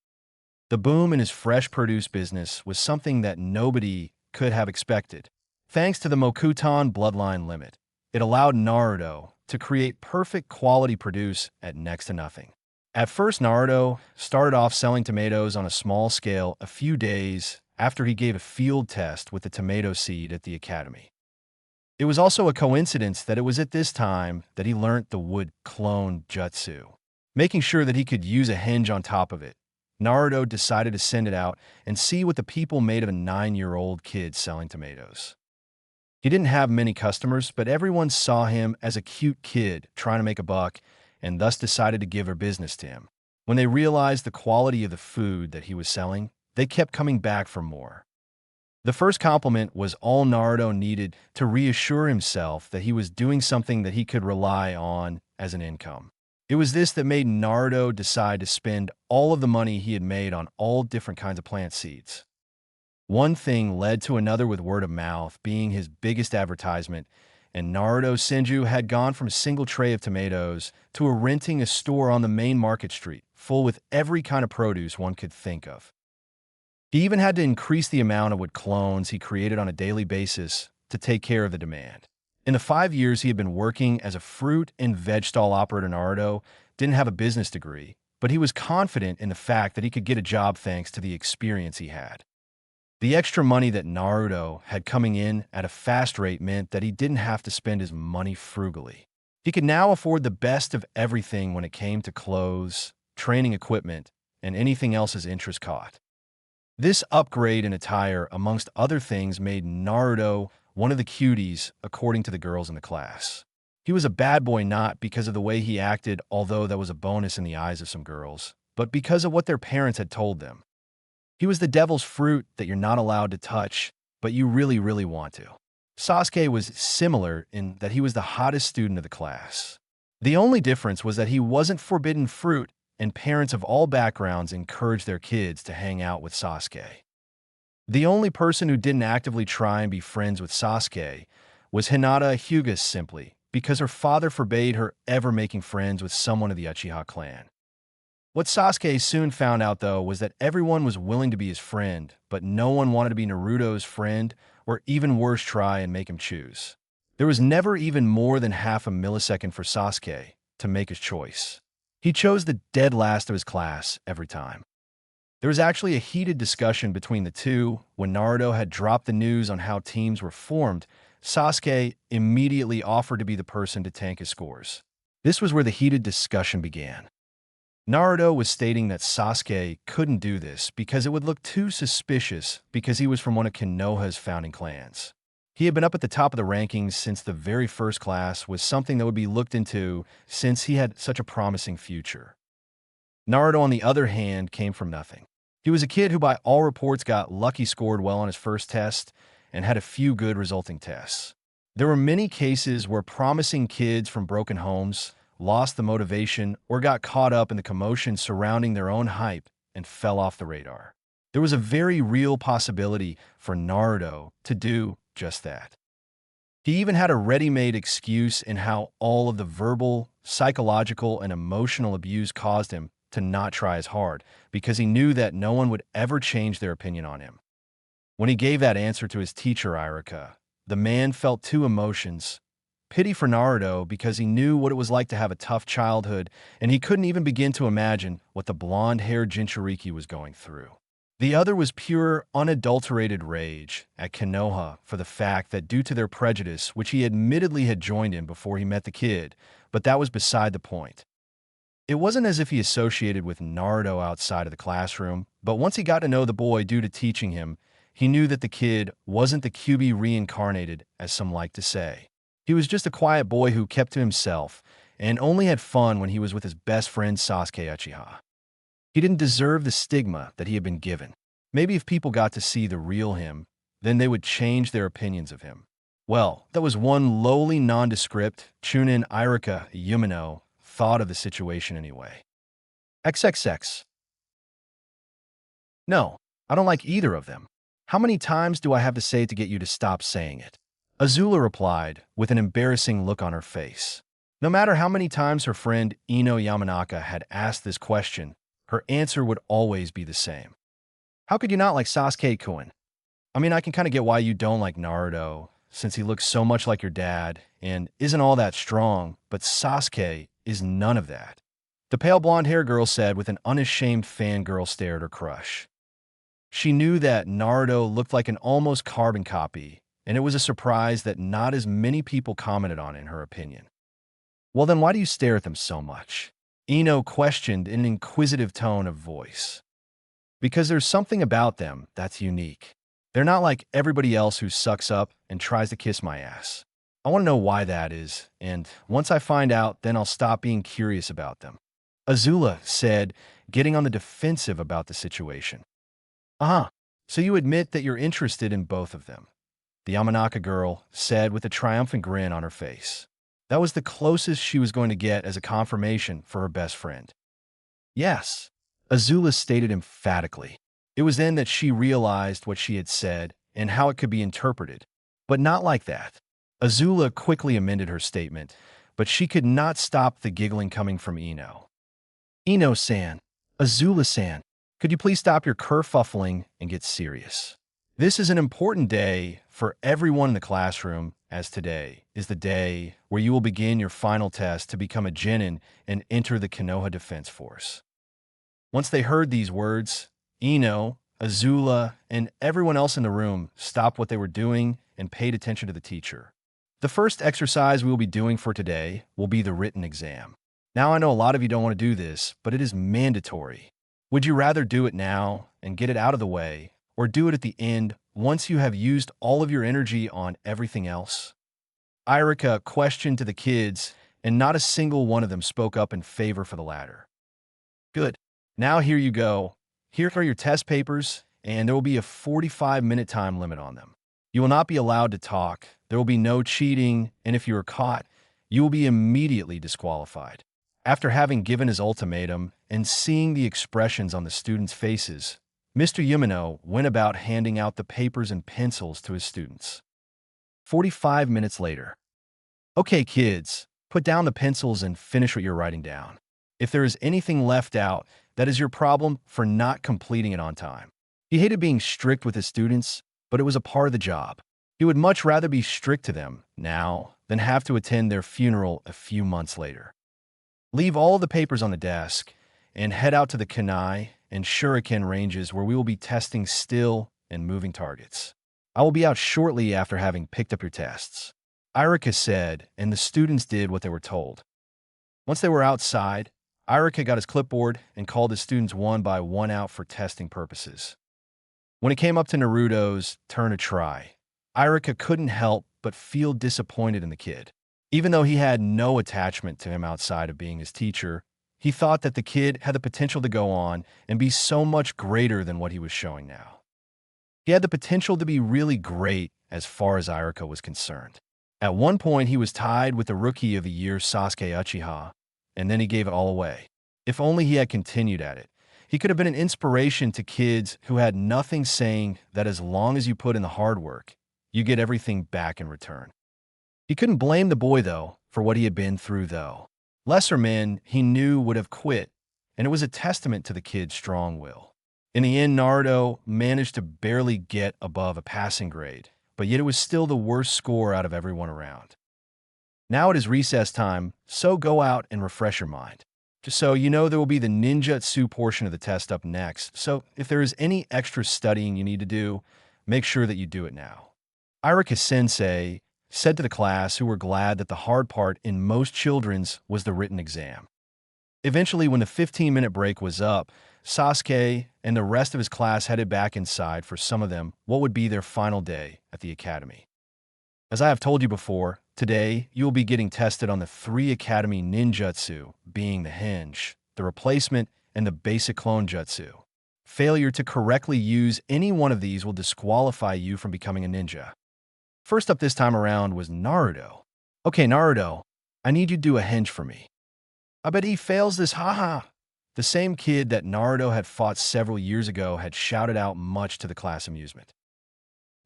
The boom in his fresh produce business was something that nobody could have expected. Thanks to the Mokuton bloodline limit, it allowed Naruto to create perfect quality produce at next to nothing. At first, Naruto started off selling tomatoes on a small scale a few days after he gave a field test with the tomato seed at the academy. It was also a coincidence that it was at this time that he learnt the wood clone jutsu. Making sure that he could use a hinge on top of it, Naruto decided to send it out and see what the people made of a 9-year-old kid selling tomatoes. He didn't have many customers, but everyone saw him as a cute kid trying to make a buck and thus decided to give her business to him. When they realized the quality of the food that he was selling, they kept coming back for more. The first compliment was all Naruto needed to reassure himself that he was doing something that he could rely on as an income. It was this that made Naruto decide to spend all of the money he had made on all different kinds of plant seeds. One thing led to another, with word of mouth being his biggest advertisement, and Naruto Senju had gone from a single tray of tomatoes to renting a store on the main market street, full with every kind of produce one could think of. He even had to increase the amount of wood clones he created on a daily basis to take care of the demand. In the 5 years he had been working as a fruit and veg stall operator, Naruto didn't have a business degree, but he was confident in the fact that he could get a job thanks to the experience he had. The extra money that Naruto had coming in at a fast rate meant that he didn't have to spend his money frugally. He could now afford the best of everything when it came to clothes, training equipment, and anything else his interest caught. This upgrade in attire, amongst other things, made Naruto one of the cuties according to the girls in the class. He was a bad boy not because of the way he acted, although that was a bonus in the eyes of some girls, but because of what their parents had told them. He was the devil's fruit that you're not allowed to touch, but you really, really want to. Sasuke was similar in that he was the hottest student of the class. The only difference was that he wasn't forbidden fruit, and parents of all backgrounds encouraged their kids to hang out with Sasuke. The only person who didn't actively try and be friends with Sasuke was Hinata Hyuga, simply because her father forbade her ever making friends with someone of the Uchiha clan. What Sasuke soon found out, though, was that everyone was willing to be his friend, but no one wanted to be Naruto's friend, or even worse, try and make him choose. There was never even more than half a millisecond for Sasuke to make his choice. He chose the dead last of his class every time. There was actually a heated discussion between the two. When Naruto had dropped the news on how teams were formed, Sasuke immediately offered to be the person to tank his scores. This was where the heated discussion began. Naruto was stating that Sasuke couldn't do this because it would look too suspicious because he was from one of Konoha's founding clans. He had been up at the top of the rankings since the very first class, was something that would be looked into since he had such a promising future. Naruto, on the other hand, came from nothing. He was a kid who by all reports got lucky, scored well on his first test, and had a few good resulting tests. There were many cases where promising kids from broken homes lost the motivation or got caught up in the commotion surrounding their own hype and fell off the radar. There was a very real possibility for Naruto to do just that. He even had a ready-made excuse in how all of the verbal, psychological, and emotional abuse caused him to not try as hard, because he knew that no one would ever change their opinion on him. When he gave that answer to his teacher, Irika, the man felt two emotions, pity for Naruto because he knew what it was like to have a tough childhood, and he couldn't even begin to imagine what the blonde-haired Jinchuriki was going through. The other was pure, unadulterated rage at Konoha for the fact that due to their prejudice, which he admittedly had joined in before he met the kid, but that was beside the point. It wasn't as if he associated with Naruto outside of the classroom, but once he got to know the boy due to teaching him, he knew that the kid wasn't the QB reincarnated, as some like to say. He was just a quiet boy who kept to himself and only had fun when he was with his best friend Sasuke Uchiha. He didn't deserve the stigma that he had been given. Maybe if people got to see the real him, then they would change their opinions of him. Well, that was one lowly nondescript Chunin Irika Yumino thought of the situation anyway. XXX. No, I don't like either of them. How many times do I have to say to get you to stop saying it? Azula replied, with an embarrassing look on her face. No matter how many times her friend Ino Yamanaka had asked this question, her answer would always be the same. How could you not like Sasuke-kun? I mean, I can kind of get why you don't like Naruto, since he looks so much like your dad and isn't all that strong, but Sasuke is none of that. The pale blonde-haired girl said with an unashamed fangirl stare at her crush. She knew that Naruto looked like an almost carbon copy, and it was a surprise that not as many people commented on it in her opinion. Well, then why do you stare at them so much? Ino questioned in an inquisitive tone of voice. Because there's something about them that's unique. They're not like everybody else who sucks up and tries to kiss my ass. I want to know why that is, and once I find out, then I'll stop being curious about them. Azula said, getting on the defensive about the situation. Uh-huh, so you admit that you're interested in both of them, the Yamanaka girl said with a triumphant grin on her face. That was the closest she was going to get as a confirmation for her best friend. Yes, Azula stated emphatically. It was then that she realized what she had said and how it could be interpreted, but not like that. Azula quickly amended her statement, but she could not stop the giggling coming from Ino. Ino-san, Azula-san, could you please stop your kerfuffling and get serious? This is an important day for everyone in the classroom, as today is the day where you will begin your final test to become a genin and enter the Konoha Defense Force. Once they heard these words, Ino, Azula, and everyone else in the room stopped what they were doing and paid attention to the teacher. The first exercise we will be doing for today will be the written exam. Now I know a lot of you don't want to do this, but it is mandatory. Would you rather do it now and get it out of the way, or do it at the end once you have used all of your energy on everything else? Irika questioned to the kids, and not a single one of them spoke up in favor for the latter. Good. Now here you go. Here are your test papers, and there will be a 45-minute time limit on them. You will not be allowed to talk, there will be no cheating, and if you are caught, you will be immediately disqualified. After having given his ultimatum and seeing the expressions on the students' faces, Mr. Yumino went about handing out the papers and pencils to his students. 45 minutes later. Okay, kids, put down the pencils and finish what you're writing down. If there is anything left out, that is your problem for not completing it on time. He hated being strict with his students, but it was a part of the job. He would much rather be strict to them now than have to attend their funeral a few months later. Leave all of the papers on the desk and head out to the kunai and shuriken ranges where we will be testing still and moving targets. I will be out shortly after having picked up your tests. Irika said, and the students did what they were told. Once they were outside, Irika got his clipboard and called the students one by one out for testing purposes. When it came up to Naruto's turn to try, Irika couldn't help but feel disappointed in the kid. Even though he had no attachment to him outside of being his teacher, he thought that the kid had the potential to go on and be so much greater than what he was showing now. He had the potential to be really great as far as Irika was concerned. At one point, he was tied with the Rookie of the Year Sasuke Uchiha, and then he gave it all away. If only he had continued at it, he could have been an inspiration to kids who had nothing, saying that as long as you put in the hard work, you get everything back in return. He couldn't blame the boy, though, for what he had been through, though. Lesser men, he knew, would have quit, and it was a testament to the kid's strong will. In the end, Naruto managed to barely get above a passing grade, but yet it was still the worst score out of everyone around. Now it is recess time, so go out and refresh your mind. Just so you know, there will be the ninjutsu portion of the test up next, so if there is any extra studying you need to do, make sure that you do it now. Irika Sensei said to the class, who were glad that the hard part in most children's was the written exam. Eventually, when the 15-minute break was up, Sasuke and the rest of his class headed back inside for some of them what would be their final day at the academy. As I have told you before, today you will be getting tested on the 3 academy ninjutsu, being the hinge, the replacement, and the basic clone jutsu. Failure to correctly use any one of these will disqualify you from becoming a ninja. First up this time around was Naruto. Okay, Naruto, I need you to do a hinge for me. I bet he fails this, haha. The same kid that Naruto had fought several years ago had shouted out much to the class amusement.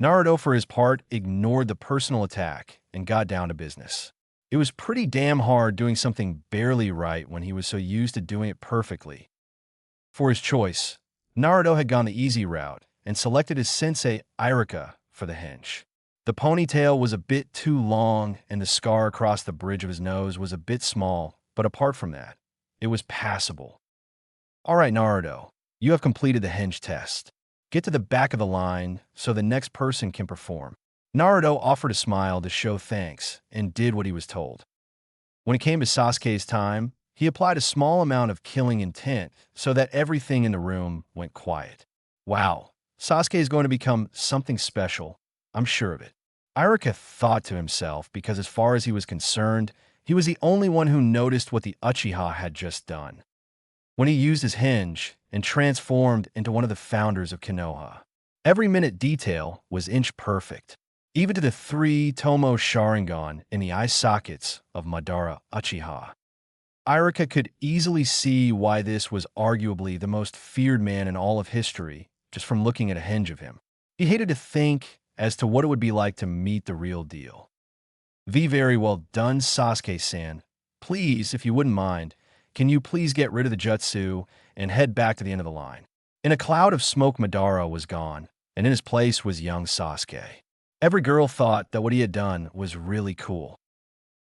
Naruto, for his part, ignored the personal attack and got down to business. It was pretty damn hard doing something barely right when he was so used to doing it perfectly. For his choice, Naruto had gone the easy route and selected his sensei Irika for the hinge. The ponytail was a bit too long and the scar across the bridge of his nose was a bit small, but apart from that, it was passable. All right, Naruto, you have completed the hinge test. Get to the back of the line so the next person can perform. Naruto offered a smile to show thanks and did what he was told. When it came to Sasuke's time, he applied a small amount of killing intent so that everything in the room went quiet. Wow, Sasuke is going to become something special, I'm sure of it. Irika thought to himself because as far as he was concerned, he was the only one who noticed what the Uchiha had just done. When he used his hinge and transformed into one of the founders of Konoha. Every minute detail was inch perfect, even to the 3 Tomo Sharingan in the eye sockets of Madara Uchiha. Irika could easily see why this was arguably the most feared man in all of history, just from looking at a hinge of him. He hated to think as to what it would be like to meet the real deal. Very well done, Sasuke-san. Please, if you wouldn't mind, can you please get rid of the jutsu and head back to the end of the line? In a cloud of smoke, Madara was gone, and in his place was young Sasuke. Every girl thought that what he had done was really cool.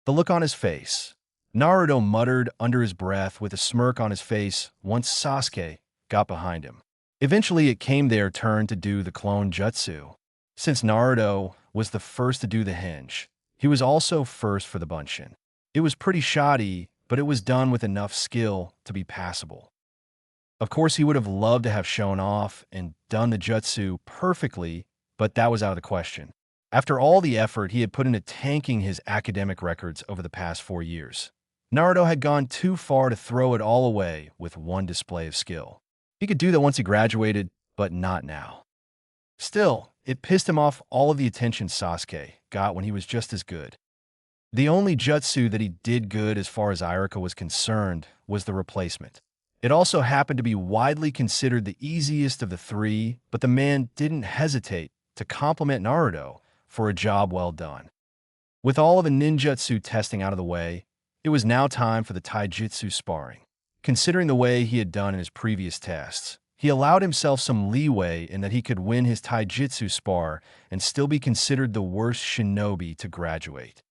The look on his face. Naruto muttered under his breath with a smirk on his face once Sasuke got behind him. Eventually, it came their turn to do the clone jutsu. Since Naruto was the first to do the hinge, he was also first for the bunshin. It was pretty shoddy, but it was done with enough skill to be passable. Of course, he would have loved to have shown off and done the jutsu perfectly, but that was out of the question. After all the effort he had put into tanking his academic records over the past 4 years, Naruto had gone too far to throw it all away with one display of skill. He could do that once he graduated, but not now. Still, it pissed him off all of the attention Sasuke got when he was just as good. The only jutsu that he did good as far as Irika was concerned was the replacement. It also happened to be widely considered the easiest of the 3, but the man didn't hesitate to compliment Naruto for a job well done. With all of the ninjutsu testing out of the way, it was now time for the taijutsu sparring. Considering the way he had done in his previous tests, he allowed himself some leeway in that he could win his taijutsu spar and still be considered the worst shinobi to graduate.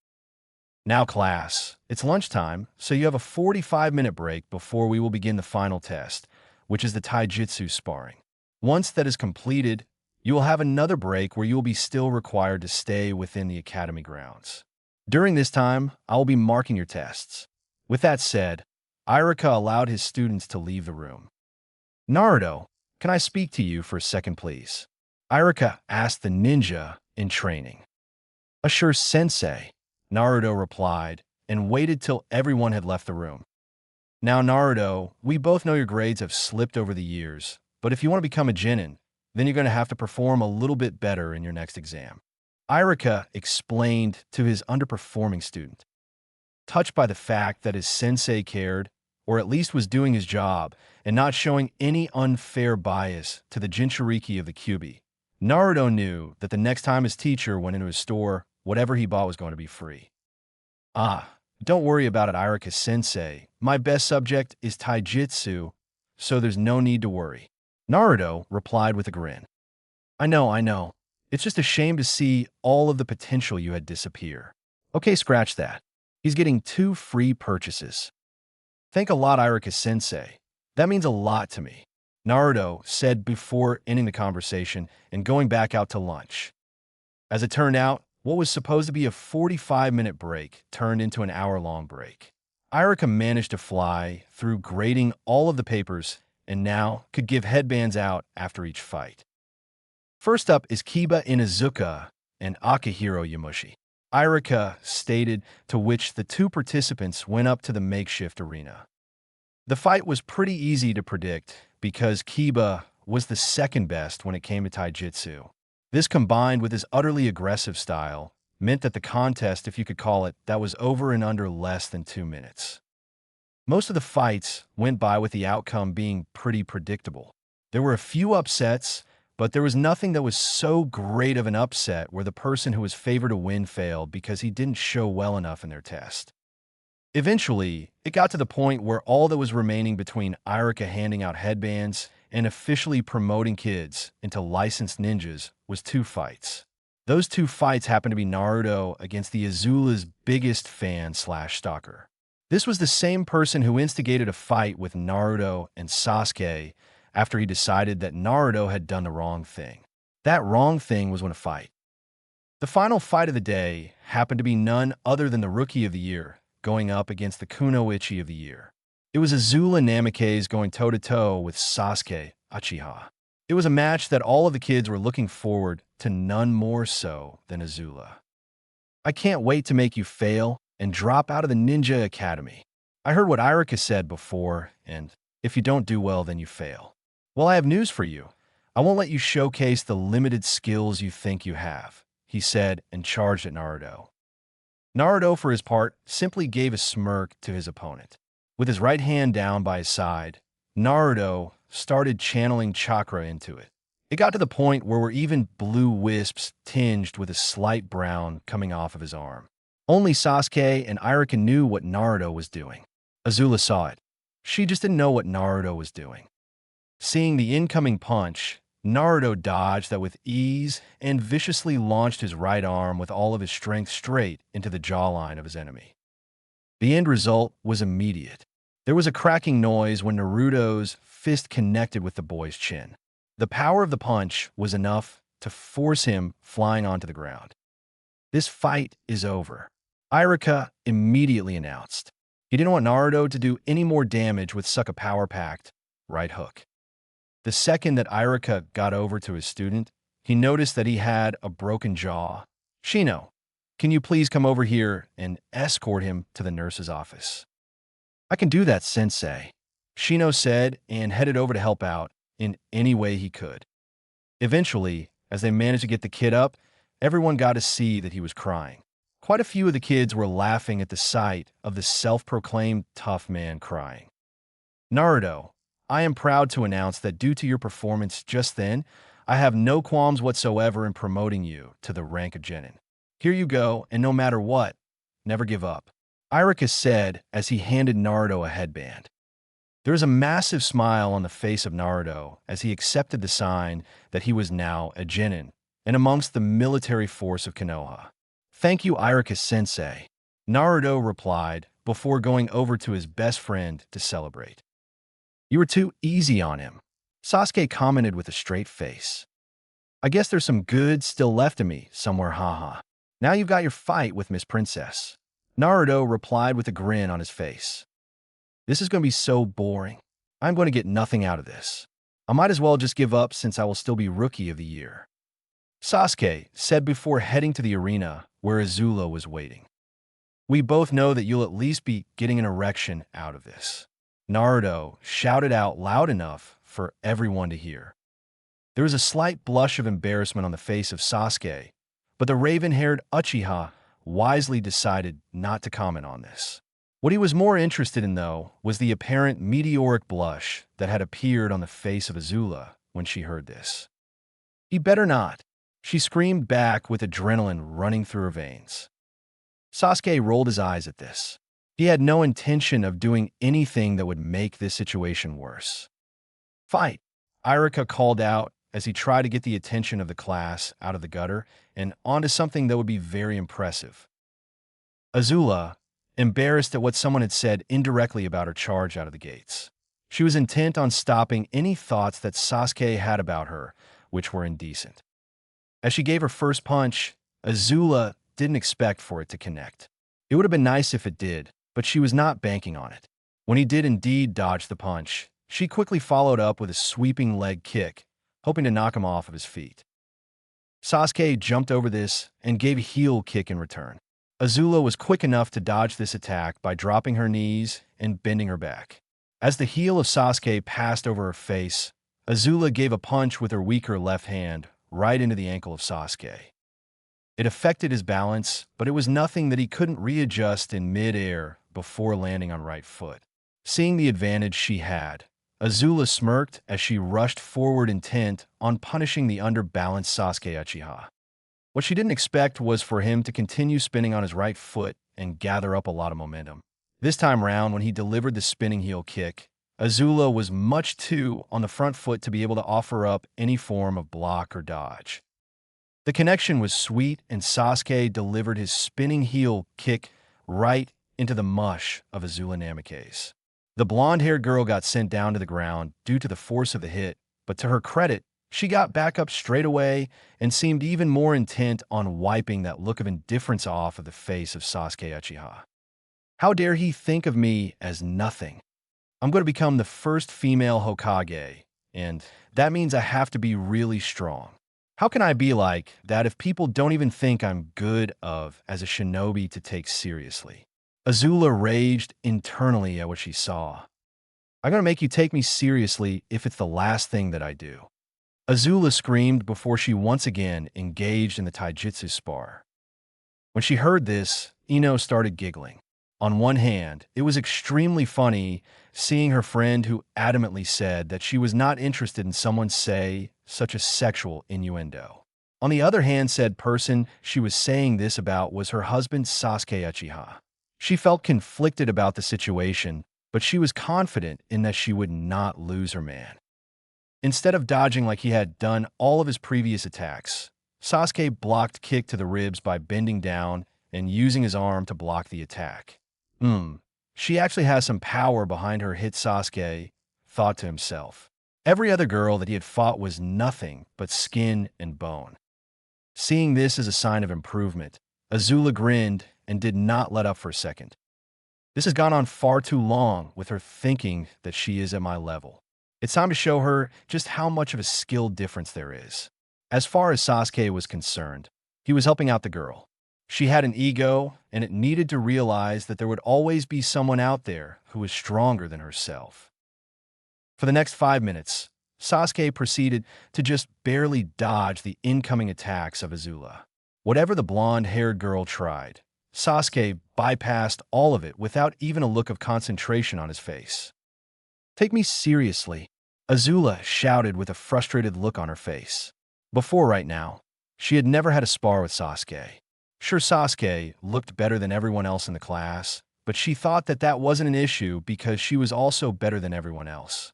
Now, class, it's lunchtime, so you have a 45-minute break before we will begin the final test, which is the taijutsu sparring. Once that is completed, you will have another break where you will be still required to stay within the academy grounds. During this time, I will be marking your tests. With that said, Irika allowed his students to leave the room. Naruto, can I speak to you for a second, please? Irika asked the ninja in training. Sure, sensei, Naruto replied, and waited till everyone had left the room. Now, Naruto, we both know your grades have slipped over the years, but if you want to become a genin, then you're going to have to perform a little bit better in your next exam. Irika explained to his underperforming student. Touched by the fact that his sensei cared, or at least was doing his job, and not showing any unfair bias to the Jinchuriki of the Kyuubi, Naruto knew that the next time his teacher went into his store, whatever he bought was going to be free. Don't worry about it, Irika-sensei. My best subject is taijutsu, so there's no need to worry. Naruto replied with a grin. I know. It's just a shame to see all of the potential you had disappear. Okay, scratch that. He's getting 2 free purchases. Thank a lot, Irika-sensei. That means a lot to me, Naruto said before ending the conversation and going back out to lunch. As it turned out, what was supposed to be a 45-minute break turned into an hour-long break. Irika managed to fly through grading all of the papers and now could give headbands out after each fight. First up is Kiba Inuzuka and Akihiro Yamushi. Irika stated, to which the two participants went up to the makeshift arena. The fight was pretty easy to predict because Kiba was the second best when it came to taijutsu. This, combined with his utterly aggressive style, meant that the contest, if you could call it, that was over in under less than 2 minutes. Most of the fights went by with the outcome being pretty predictable. There were a few upsets, but there was nothing that was so great of an upset where the person who was favored to win failed because he didn't show well enough in their test. Eventually, it got to the point where all that was remaining between Irika handing out headbands and officially promoting kids into licensed ninjas was 2 fights. Those 2 fights happened to be Naruto against the Azula's biggest fan/stalker. This was the same person who instigated a fight with Naruto and Sasuke after he decided that Naruto had done the wrong thing. That wrong thing was when a fight. The final fight of the day happened to be none other than the Rookie of the Year going up against the Kunoichi of the Year. It was Azula Namikaze going toe-to-toe with Sasuke Uchiha. It was a match that all of the kids were looking forward to, none more so than Azula. I can't wait to make you fail and drop out of the Ninja Academy. I heard what Irika said before, and if you don't do well, then you fail. Well, I have news for you. I won't let you showcase the limited skills you think you have, he said and charged at Naruto. Naruto, for his part, simply gave a smirk to his opponent. With his right hand down by his side, Naruto started channeling chakra into it. It got to the point where were even blue wisps tinged with a slight brown coming off of his arm. Only Sasuke and Irika knew what Naruto was doing. Azula saw it. She just didn't know what Naruto was doing. Seeing the incoming punch, Naruto dodged that with ease and viciously launched his right arm with all of his strength straight into the jawline of his enemy. The end result was immediate. There was a cracking noise when Naruto's fist connected with the boy's chin. The power of the punch was enough to force him flying onto the ground. This fight is over, Irika immediately announced. He didn't want Naruto to do any more damage with such a power-packed right hook. The second that Irika got over to his student, he noticed that he had a broken jaw. Shino, can you please come over here and escort him to the nurse's office? I can do that, sensei, Shino said and headed over to help out in any way he could. Eventually, as they managed to get the kid up, everyone got to see that he was crying. Quite a few of the kids were laughing at the sight of the self-proclaimed tough man crying. Naruto, I am proud to announce that due to your performance just then, I have no qualms whatsoever in promoting you to the rank of Genin. Here you go, and no matter what, never give up, Irika said as he handed Naruto a headband. There was a massive smile on the face of Naruto as he accepted the sign that he was now a Genin and amongst the military force of Konoha. Thank you, Irika-sensei, Naruto replied before going over to his best friend to celebrate. You were too easy on him, Sasuke commented with a straight face. I guess there's some good still left in me somewhere, haha. Now you've got your fight with Miss Princess, Naruto replied with a grin on his face. This is going to be so boring. I'm going to get nothing out of this. I might as well just give up since I will still be Rookie of the Year, Sasuke said before heading to the arena where Azula was waiting. We both know that you'll at least be getting an erection out of this, Naruto shouted out loud enough for everyone to hear. There was a slight blush of embarrassment on the face of Sasuke, but the raven-haired Uchiha wisely decided not to comment on this. What he was more interested in, though, was the apparent meteoric blush that had appeared on the face of Azula when she heard this. He better not, she screamed back with adrenaline running through her veins. Sasuke rolled his eyes at this. He had no intention of doing anything that would make this situation worse. Fight, Irika called out as he tried to get the attention of the class out of the gutter and onto something that would be very impressive. Azula, embarrassed at what someone had said indirectly about her charge out of the gates. She was intent on stopping any thoughts that Sasuke had about her, which were indecent. As she gave her first punch, Azula didn't expect for it to connect. It would have been nice if it did, but she was not banking on it. When he did indeed dodge the punch, she quickly followed up with a sweeping leg kick, hoping to knock him off of his feet. Sasuke jumped over this and gave a heel kick in return. Azula was quick enough to dodge this attack by dropping her knees and bending her back. As the heel of Sasuke passed over her face, Azula gave a punch with her weaker left hand right into the ankle of Sasuke. It affected his balance, but it was nothing that he couldn't readjust in mid-air before landing on right foot. Seeing the advantage she had, Azula smirked as she rushed forward intent on punishing the underbalanced Sasuke Uchiha. What she didn't expect was for him to continue spinning on his right foot and gather up a lot of momentum. This time round, when he delivered the spinning heel kick, Azula was much too on the front foot to be able to offer up any form of block or dodge. The connection was sweet, and Sasuke delivered his spinning heel kick right into the mush of Azula Namikaze. The blonde-haired girl got sent down to the ground due to the force of the hit, but to her credit, she got back up straight away and seemed even more intent on wiping that look of indifference off of the face of Sasuke Uchiha. How dare he think of me as nothing? I'm going to become the first female Hokage, and that means I have to be really strong. How can I be like that if people don't even think I'm good of as a shinobi to take seriously? Azula raged internally at what she saw. I'm going to make you take me seriously if it's the last thing that I do. Azula screamed before she once again engaged in the taijutsu spar. When she heard this, Ino started giggling. On one hand, it was extremely funny seeing her friend who adamantly said that she was not interested in someone say such a sexual innuendo. On the other hand, said person she was saying this about was her husband Sasuke Uchiha. She felt conflicted about the situation, but she was confident in that she would not lose her man. Instead of dodging like he had done all of his previous attacks, Sasuke blocked kick to the ribs by bending down and using his arm to block the attack. She actually has some power behind her hit, Sasuke thought to himself. Every other girl that he had fought was nothing but skin and bone. Seeing this as a sign of improvement, Azula grinned and did not let up for a second. This has gone on far too long with her thinking that she is at my level. It's time to show her just how much of a skill difference there is. As far as Sasuke was concerned, he was helping out the girl. She had an ego, and it needed to realize that there would always be someone out there who was stronger than herself. For the next 5 minutes, Sasuke proceeded to just barely dodge the incoming attacks of Azula. Whatever the blonde-haired girl tried, Sasuke bypassed all of it without even a look of concentration on his face. "Take me seriously," Azula shouted with a frustrated look on her face. Before right now, she had never had a spar with Sasuke. Sure, Sasuke looked better than everyone else in the class, but she thought that that wasn't an issue because she was also better than everyone else.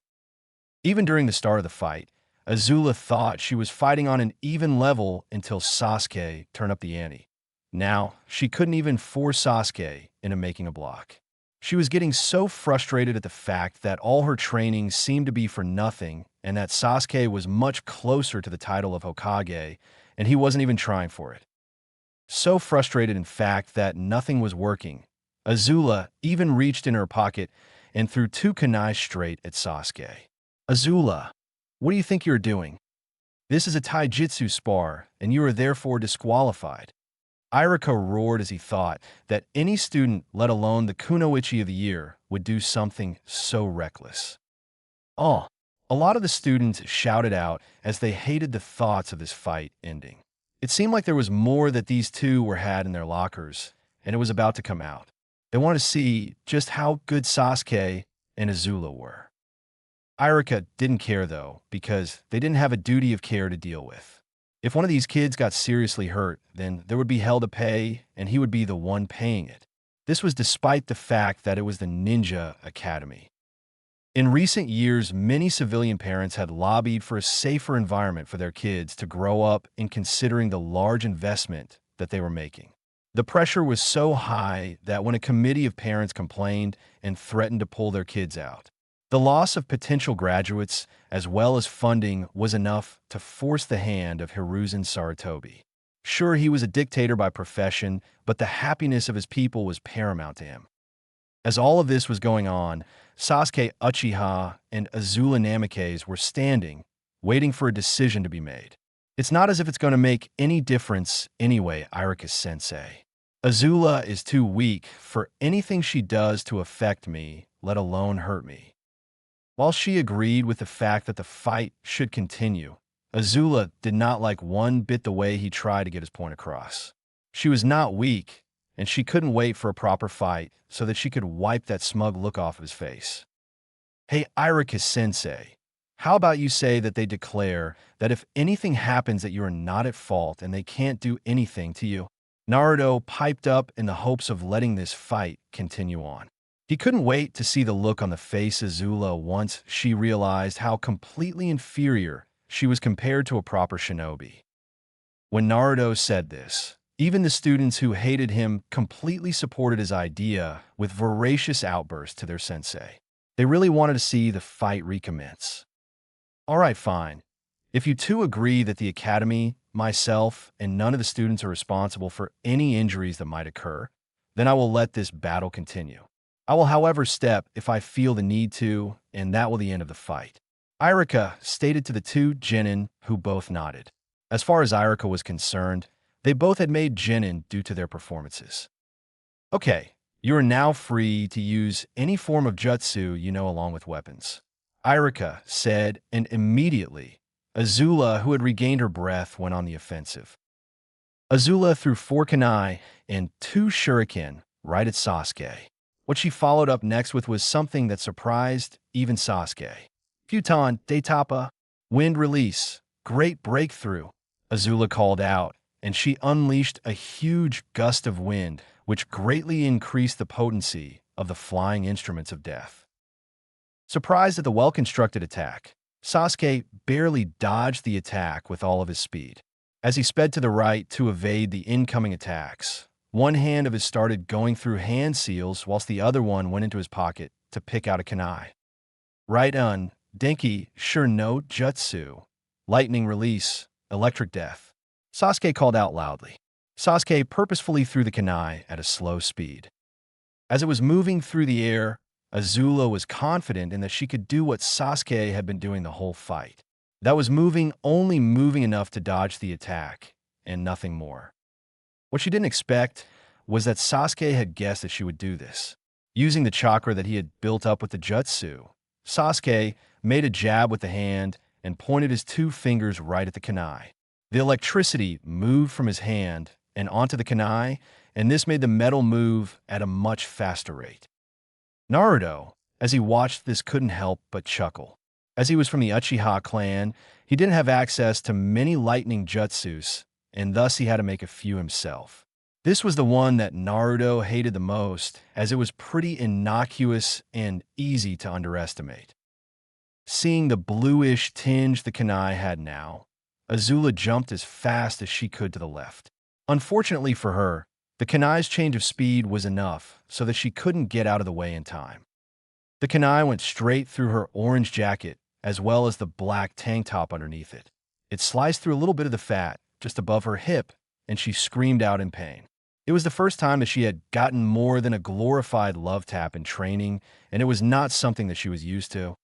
Even during the start of the fight, Azula thought she was fighting on an even level until Sasuke turned up the ante. Now, she couldn't even force Sasuke into making a block. She was getting so frustrated at the fact that all her training seemed to be for nothing and that Sasuke was much closer to the title of Hokage, and he wasn't even trying for it. So frustrated, in fact, that nothing was working, Azula even reached in her pocket and threw 2 kunai straight at Sasuke. "Azula, what do you think you're doing? This is a taijutsu spar, and you are therefore disqualified." Irika roared as he thought that any student, let alone the Kunoichi of the year, would do something so reckless. Oh, a lot of the students shouted out as they hated the thoughts of this fight ending. It seemed like there was more that these two were had in their lockers, and it was about to come out. They wanted to see just how good Sasuke and Azula were. Irika didn't care, though, because they didn't have a duty of care to deal with. If one of these kids got seriously hurt, then there would be hell to pay, and he would be the one paying it. This was despite the fact that it was the Ninja Academy. In recent years, many civilian parents had lobbied for a safer environment for their kids to grow up in, considering the large investment that they were making. The pressure was so high that when a committee of parents complained and threatened to pull their kids out, the loss of potential graduates as well as funding was enough to force the hand of Hiruzen Sarutobi. Sure, he was a dictator by profession, but the happiness of his people was paramount to him. As all of this was going on, Sasuke Uchiha and Azula Namikaze were standing, waiting for a decision to be made. It's not as if it's going to make any difference anyway, Iruka-sensei. Azula is too weak for anything she does to affect me, let alone hurt me. While she agreed with the fact that the fight should continue, Azula did not like one bit the way he tried to get his point across. She was not weak, and she couldn't wait for a proper fight so that she could wipe that smug look off of his face. Hey, Iruka-sensei, how about you say that they declare that if anything happens that you are not at fault and they can't do anything to you? Naruto piped up in the hopes of letting this fight continue on. He couldn't wait to see the look on the face of Azula once she realized how completely inferior she was compared to a proper shinobi. When Naruto said this, even the students who hated him completely supported his idea with voracious outbursts to their sensei. They really wanted to see the fight recommence. All right, fine. If you two agree that the academy, myself, and none of the students are responsible for any injuries that might occur, then I will let this battle continue. I will, however, step if I feel the need to, and that will be the end of the fight. Iruka stated to the two genin, who both nodded. As far as Iruka was concerned, they both had made genin due to their performances. Okay, you are now free to use any form of jutsu you know along with weapons, Iruka said, and immediately, Azula, who had regained her breath, went on the offensive. Azula threw 4 kunai and 2 shuriken right at Sasuke. What she followed up next with was something that surprised even Sasuke. Futon de Tapa, wind release, great breakthrough, Azula called out, and she unleashed a huge gust of wind, which greatly increased the potency of the flying instruments of death. Surprised at the well-constructed attack, Sasuke barely dodged the attack with all of his speed. As he sped to the right to evade the incoming attacks, one hand of his started going through hand seals whilst the other one went into his pocket to pick out a kunai. Right on, Denki, sure no jutsu, lightning release, electric death, Sasuke called out loudly. Sasuke purposefully threw the kunai at a slow speed. As it was moving through the air, Azula was confident in that she could do what Sasuke had been doing the whole fight. That was only moving enough to dodge the attack, and nothing more. What she didn't expect was that Sasuke had guessed that she would do this. Using the chakra that he had built up with the jutsu, Sasuke made a jab with the hand and pointed his 2 fingers right at the kunai. The electricity moved from his hand and onto the kunai, and this made the metal move at a much faster rate. Naruto, as he watched this, couldn't help but chuckle. As he was from the Uchiha clan, he didn't have access to many lightning jutsus, and thus he had to make a few himself. This was the one that Naruto hated the most, as it was pretty innocuous and easy to underestimate. Seeing the bluish tinge the kunai had now, Azula jumped as fast as she could to the left. Unfortunately for her, the kunai's change of speed was enough so that she couldn't get out of the way in time. The kunai went straight through her orange jacket as well as the black tank top underneath it. It sliced through a little bit of the fat just above her hip, and she screamed out in pain. It was the first time that she had gotten more than a glorified love tap in training, and it was not something that she was used to.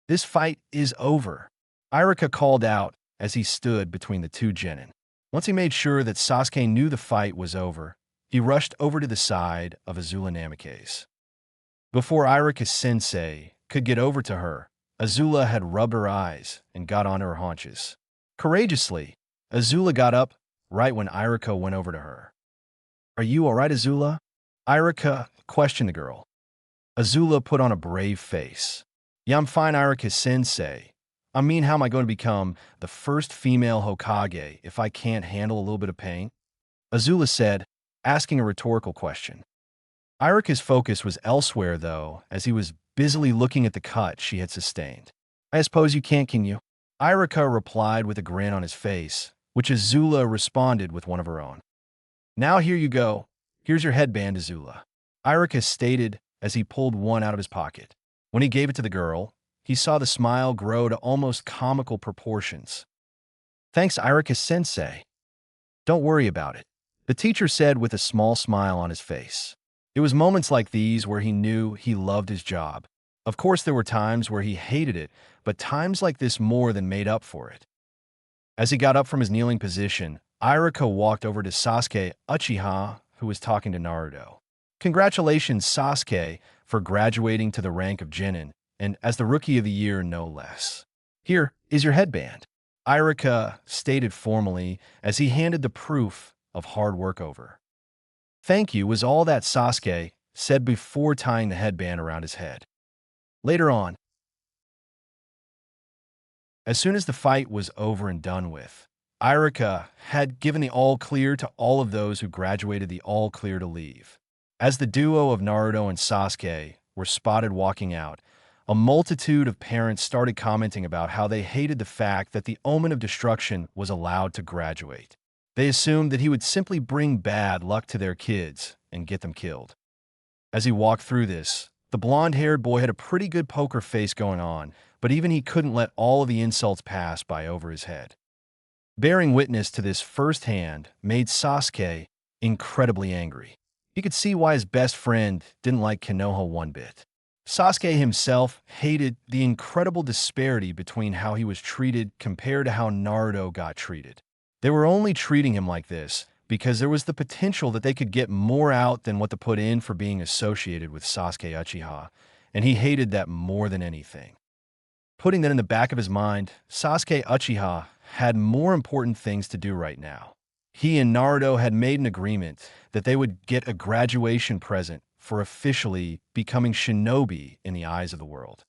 This fight is over, Iruka called out as he stood between the 2 genin. Once he made sure that Sasuke knew the fight was over, he rushed over to the side of Azula Namikaze. Before Iruka-sensei could get over to her, Azula had rubbed her eyes and got onto her haunches. Courageously, Azula got up right when Iruka went over to her. "Are you all right, Azula?" Iruka questioned the girl. Azula put on a brave face. "Yeah, I'm fine, Iruka-sensei. I mean, how am I going to become the first female Hokage if I can't handle a little bit of pain?" Azula said, asking a rhetorical question. Iruka's focus was elsewhere, though, as he was busily looking at the cut she had sustained. "I suppose you can't, can you?" Iruka replied with a grin on his face, which Azula responded with one of her own. Now here you go. Here's your headband, Azula. Iroha stated as he pulled one out of his pocket. When he gave it to the girl, he saw the smile grow to almost comical proportions. Thanks, Iroha-sensei. Don't worry about it, the teacher said with a small smile on his face. It was moments like these where he knew he loved his job. Of course, there were times where he hated it, but times like this more than made up for it. As he got up from his kneeling position, Iroha walked over to Sasuke Uchiha, who was talking to Naruto. Congratulations, Sasuke, for graduating to the rank of Genin, and as the Rookie of the Year, no less. Here is your headband, Iroha stated formally as he handed the proof of hard work over. Thank you was all that Sasuke said before tying the headband around his head. Later on, as soon as the fight was over and done with, Iroha had given the all-clear to all of those who graduated the all-clear to leave. As the duo of Naruto and Sasuke were spotted walking out, a multitude of parents started commenting about how they hated the fact that the Omen of Destruction was allowed to graduate. They assumed that he would simply bring bad luck to their kids and get them killed. As he walked through this, the blonde-haired boy had a pretty good poker face going on, but even he couldn't let all of the insults pass by over his head. Bearing witness to this firsthand made Sasuke incredibly angry. He could see why his best friend didn't like Konoha one bit. Sasuke himself hated the incredible disparity between how he was treated compared to how Naruto got treated. They were only treating him like this because there was the potential that they could get more out than what they put in for being associated with Sasuke Uchiha, and he hated that more than anything. Putting that in the back of his mind, Sasuke Uchiha had more important things to do right now. He and Naruto had made an agreement that they would get a graduation present for officially becoming shinobi in the eyes of the world.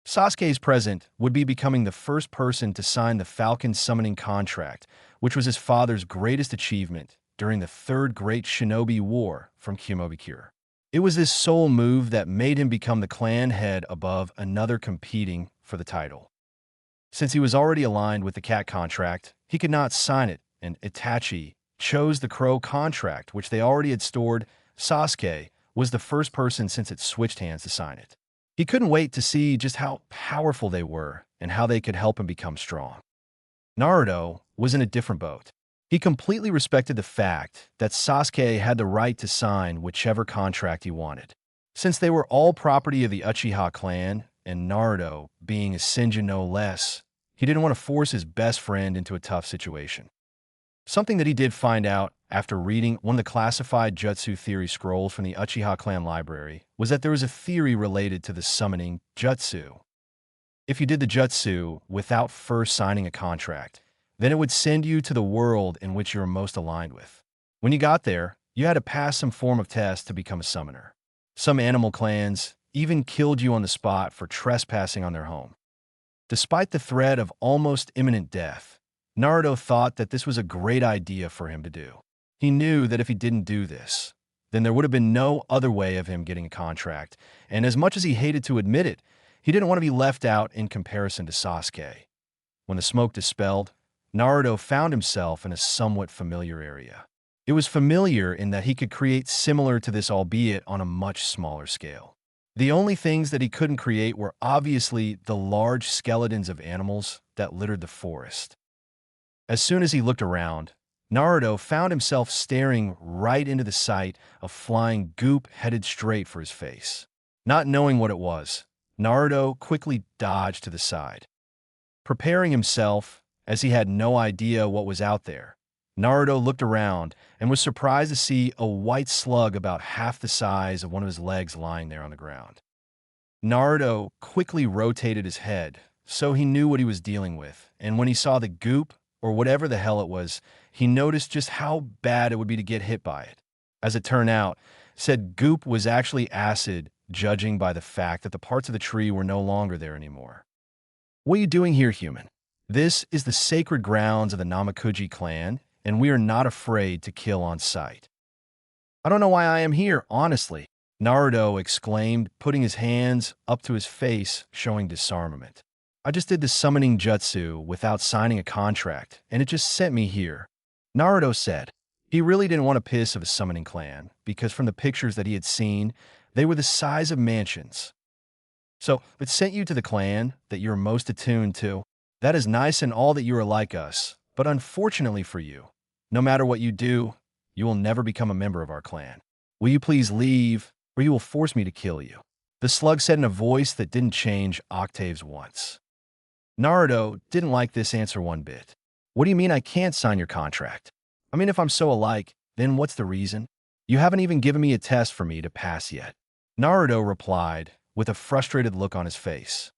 Sasuke's present would be becoming the first person to sign the Falcon summoning contract, which was his father's greatest achievement during the Third Great Shinobi War from Kimobikure. It was this sole move that made him become the clan head above another competing for the title. Since he was already aligned with the cat contract, he could not sign it, and Itachi chose the crow contract, which they already had stored. Sasuke was the first person since it switched hands to sign it. He couldn't wait to see just how powerful they were and how they could help him become strong. Naruto was in a different boat. He completely respected the fact that Sasuke had the right to sign whichever contract he wanted. Since they were all property of the Uchiha clan, and Naruto being a Senjin no less, he didn't want to force his best friend into a tough situation. Something that he did find out after reading one of the classified jutsu theory scrolls from the Uchiha clan library was that there was a theory related to the summoning jutsu. If you did the jutsu without first signing a contract, then it would send you to the world in which you were most aligned with. When you got there, you had to pass some form of test to become a summoner. Some animal clans even killed you on the spot for trespassing on their home. Despite the threat of almost imminent death, Naruto thought that this was a great idea for him to do. He knew that if he didn't do this, then there would have been no other way of him getting a contract, and as much as he hated to admit it, he didn't want to be left out in comparison to Sasuke. When the smoke dispelled, Naruto found himself in a somewhat familiar area. It was familiar in that he could create similar to this, albeit on a much smaller scale. The only things that he couldn't create were obviously the large skeletons of animals that littered the forest. As soon as he looked around, Naruto found himself staring right into the sight of flying goop headed straight for his face. Not knowing what it was, Naruto quickly dodged to the side. Preparing himself, as he had no idea what was out there, Naruto looked around and was surprised to see a white slug about half the size of one of his legs lying there on the ground. Naruto quickly rotated his head, so he knew what he was dealing with, and when he saw the goop, or whatever the hell it was, he noticed just how bad it would be to get hit by it. As it turned out, said goop was actually acid, judging by the fact that the parts of the tree were no longer there anymore. What are you doing here, human? This is the sacred grounds of the Namakuji clan, and we are not afraid to kill on sight. I don't know why I am here, honestly, Naruto exclaimed, putting his hands up to his face, showing disarmament. I just did the summoning jutsu without signing a contract, and it just sent me here, Naruto said. He really didn't want a piss of a summoning clan, because from the pictures that he had seen, they were the size of mansions. So, it sent you to the clan that you're most attuned to. That is nice and all that you are like us, but unfortunately for you, no matter what you do, you will never become a member of our clan. Will you please leave, or you will force me to kill you? The slug said in a voice that didn't change octaves once. Naruto didn't like this answer one bit. What do you mean I can't sign your contract? I mean, if I'm so alike, then what's the reason? You haven't even given me a test for me to pass yet. Naruto replied, with a frustrated look on his face.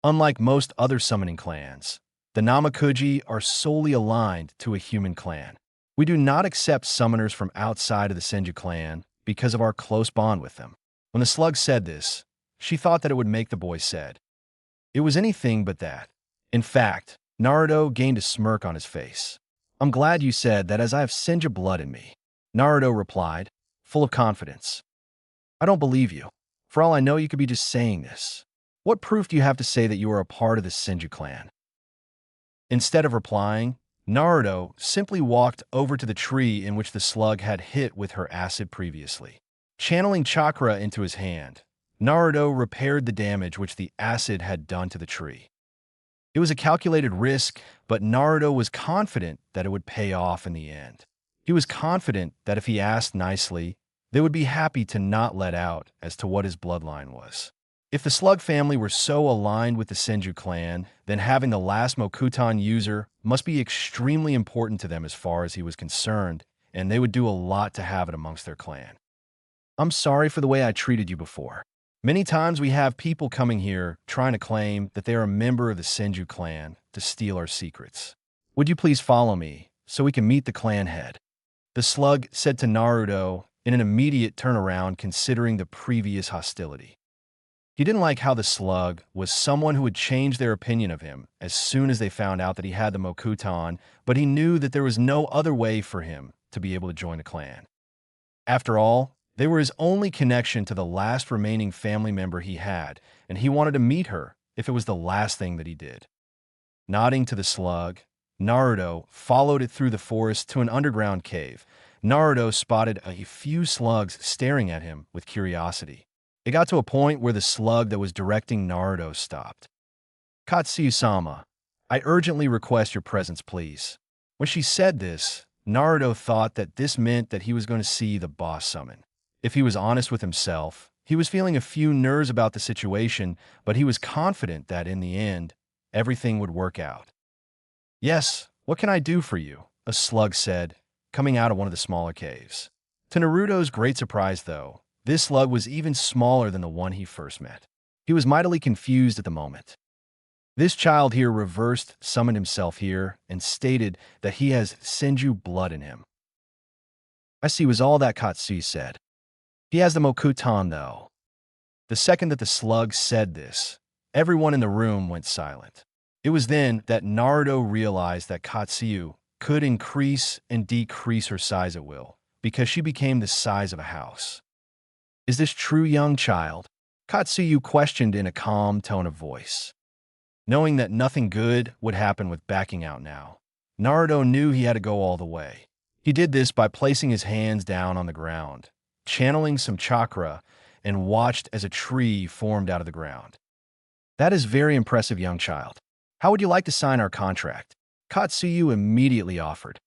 Unlike most other summoning clans, the Namakuji are solely aligned to a human clan. We do not accept summoners from outside of the Senju clan because of our close bond with them. When the slug said this, she thought that it would make the boy sad. It was anything but that. In fact, Naruto gained a smirk on his face. I'm glad you said that as I have Senju blood in me. Naruto replied, full of confidence. I don't believe you. For all I know, you could be just saying this. What proof do you have to say that you are a part of the Senju clan? Instead of replying, Naruto simply walked over to the tree in which the slug had hit with her acid previously. Channeling chakra into his hand, Naruto repaired the damage which the acid had done to the tree. It was a calculated risk, but Naruto was confident that it would pay off in the end. He was confident that if he asked nicely, they would be happy to not let out as to what his bloodline was. If the Slug family were so aligned with the Senju clan, then having the last Mokuton user must be extremely important to them as far as he was concerned, and they would do a lot to have it amongst their clan. I'm sorry for the way I treated you before. Many times we have people coming here trying to claim that they are a member of the Senju clan to steal our secrets. Would you please follow me so we can meet the clan head? The Slug said to Naruto in an immediate turnaround considering the previous hostility. He didn't like how the Slug was someone who would change their opinion of him as soon as they found out that he had the Mokuton, but he knew that there was no other way for him to be able to join the clan. After all, they were his only connection to the last remaining family member he had, and he wanted to meet her if it was the last thing that he did. Nodding to the Slug, Naruto followed it through the forest to an underground cave. Naruto spotted a few slugs staring at him with curiosity. It got to a point where the slug that was directing Naruto stopped. Katsuyu-sama, I urgently request your presence, please. When she said this, Naruto thought that this meant that he was going to see the boss summon. If he was honest with himself, he was feeling a few nerves about the situation, but he was confident that in the end, everything would work out. Yes, what can I do for you? A slug said, coming out of one of the smaller caves. To Naruto's great surprise, though, this slug was even smaller than the one he first met. He was mightily confused at the moment. This child here reversed summoned himself here and stated that he has Senju blood in him. I see was all that Katsuyu said. He has the Mokuton, though. The second that the slug said this, everyone in the room went silent. It was then that Naruto realized that Katsuyu could increase and decrease her size at will, because she became the size of a house. Is this true, young child? Katsuyu questioned in a calm tone of voice. Knowing that nothing good would happen with backing out now, Naruto knew he had to go all the way. He did this by placing his hands down on the ground, channeling some chakra, and watched as a tree formed out of the ground. That is very impressive, young child. How would you like to sign our contract? Katsuyu immediately offered.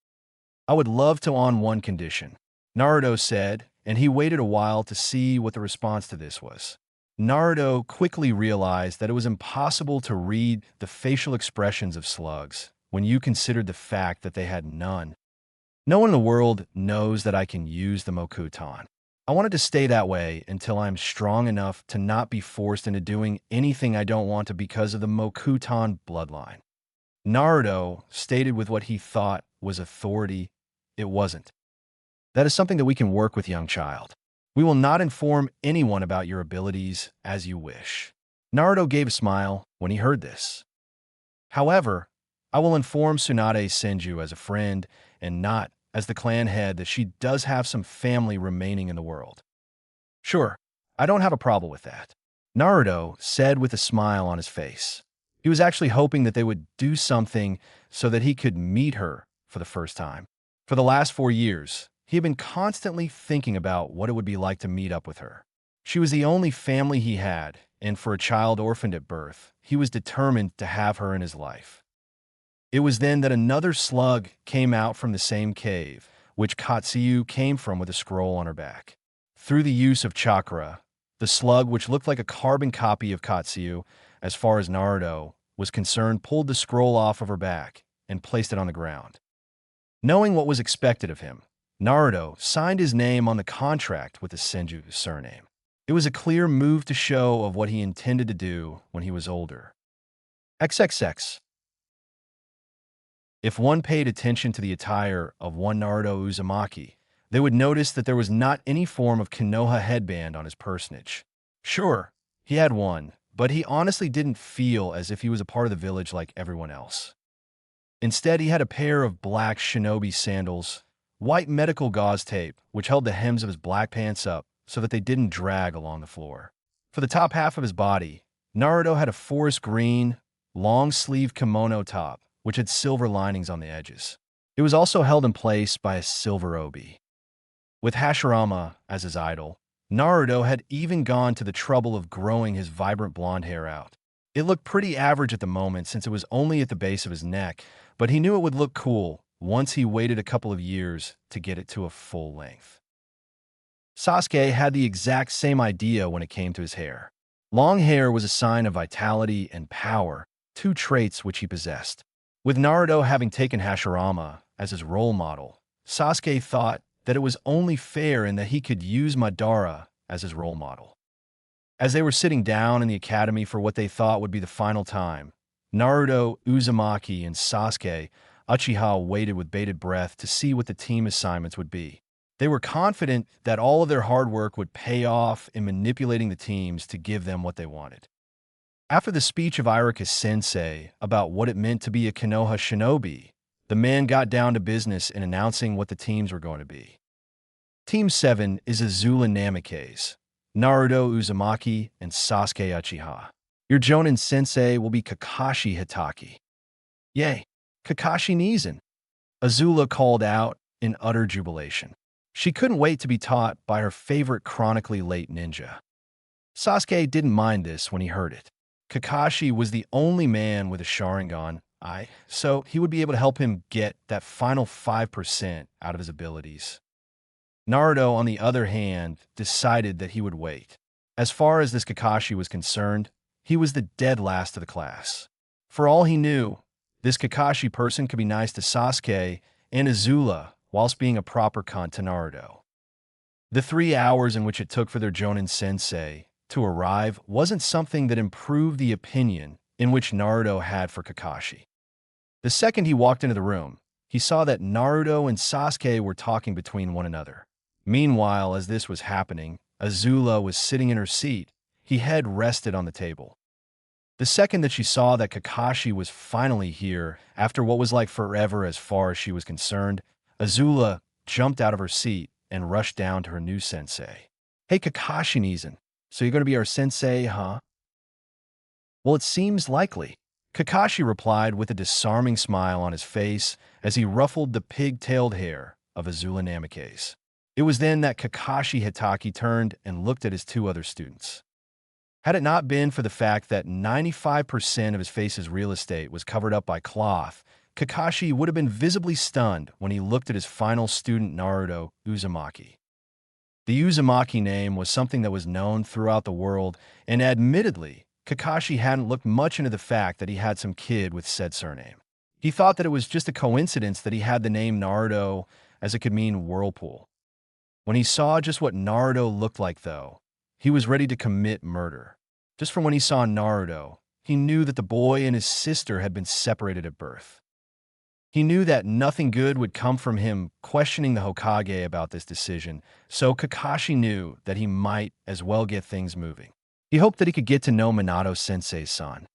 I would love to on one condition, Naruto said, and he waited a while to see what the response to this was. Naruto quickly realized that it was impossible to read the facial expressions of slugs when you considered the fact that they had none. No one in the world knows that I can use the Mokuton. I wanted to stay that way until I am strong enough to not be forced into doing anything I don't want to because of the Mokuton bloodline. Naruto stated with what he thought was authority. It wasn't. That is something that we can work with, young child. We will not inform anyone about your abilities as you wish. Naruto gave a smile when he heard this. However, I will inform Tsunade Senju as a friend and not as the clan head that she does have some family remaining in the world. Sure, I don't have a problem with that, Naruto said with a smile on his face. He was actually hoping that they would do something so that he could meet her for the first time. For the last 4 years, he had been constantly thinking about what it would be like to meet up with her. She was the only family he had, and for a child orphaned at birth, he was determined to have her in his life. It was then that another slug came out from the same cave, which Katsuyu came from with a scroll on her back. Through the use of chakra, the slug, which looked like a carbon copy of Katsuyu, as far as Naruto was concerned, pulled the scroll off of her back and placed it on the ground. Knowing what was expected of him, Naruto signed his name on the contract with the Senju surname. It was a clear move to show of what he intended to do when he was older. XXX. If one paid attention to the attire of one Naruto Uzumaki, they would notice that there was not any form of Konoha headband on his personage. Sure, he had one, but he honestly didn't feel as if he was a part of the village like everyone else. Instead, he had a pair of black shinobi sandals, white medical gauze tape, which held the hems of his black pants up so that they didn't drag along the floor. For the top half of his body, Naruto had a forest green, long-sleeved kimono top, which had silver linings on the edges. It was also held in place by a silver obi. With Hashirama as his idol, Naruto had even gone to the trouble of growing his vibrant blonde hair out. It looked pretty average at the moment since it was only at the base of his neck, but he knew it would look cool once he waited a couple of years to get it to a full length. Sasuke had the exact same idea when it came to his hair. Long hair was a sign of vitality and power, two traits which he possessed. With Naruto having taken Hashirama as his role model, Sasuke thought that it was only fair and that he could use Madara as his role model. As they were sitting down in the academy for what they thought would be the final time, Naruto, Uzumaki, and Sasuke Uchiha waited with bated breath to see what the team assignments would be. They were confident that all of their hard work would pay off in manipulating the teams to give them what they wanted. After the speech of Iruka Sensei about what it meant to be a Konoha shinobi, the man got down to business in announcing what the teams were going to be. Team 7 is Azula Namikaze, Naruto Uzumaki, and Sasuke Uchiha. Your Jonin Sensei will be Kakashi Hitaki. Yay, Kakashi Nizen! Azula called out in utter jubilation. She couldn't wait to be taught by her favorite chronically late ninja. Sasuke didn't mind this when he heard it. Kakashi was the only man with a Sharingan, so he would be able to help him get that final 5% out of his abilities. Naruto, on the other hand, decided that he would wait. As far as this Kakashi was concerned, he was the dead last of the class. For all he knew, this Kakashi person could be nice to Sasuke and Azula whilst being a proper cunt to Naruto. The 3 hours in which it took for their Jonin Sensei to arrive wasn't something that improved the opinion in which Naruto had for Kakashi. The second he walked into the room, he saw that Naruto and Sasuke were talking between one another. Meanwhile, as this was happening, Azula was sitting in her seat, her head rested on the table. The second that she saw that Kakashi was finally here, after what was like forever as far as she was concerned, Azula jumped out of her seat and rushed down to her new sensei. Hey Kakashi Nizen, so you're going to be our sensei, huh? Well, it seems likely. Kakashi replied with a disarming smile on his face as he ruffled the pig-tailed hair of Azula Namikaze. It was then that Kakashi Hitaki turned and looked at his 2 other students. Had it not been for the fact that 95% of his face's real estate was covered up by cloth, Kakashi would have been visibly stunned when he looked at his final student Naruto Uzumaki. The Uzumaki name was something that was known throughout the world, and admittedly, Kakashi hadn't looked much into the fact that he had some kid with said surname. He thought that it was just a coincidence that he had the name Naruto, as it could mean whirlpool. When he saw just what Naruto looked like, though, he was ready to commit murder. Just from when he saw Naruto, he knew that the boy and his sister had been separated at birth. He knew that nothing good would come from him questioning the Hokage about this decision, so Kakashi knew that he might as well get things moving. He hoped that he could get to know Minato Sensei's son.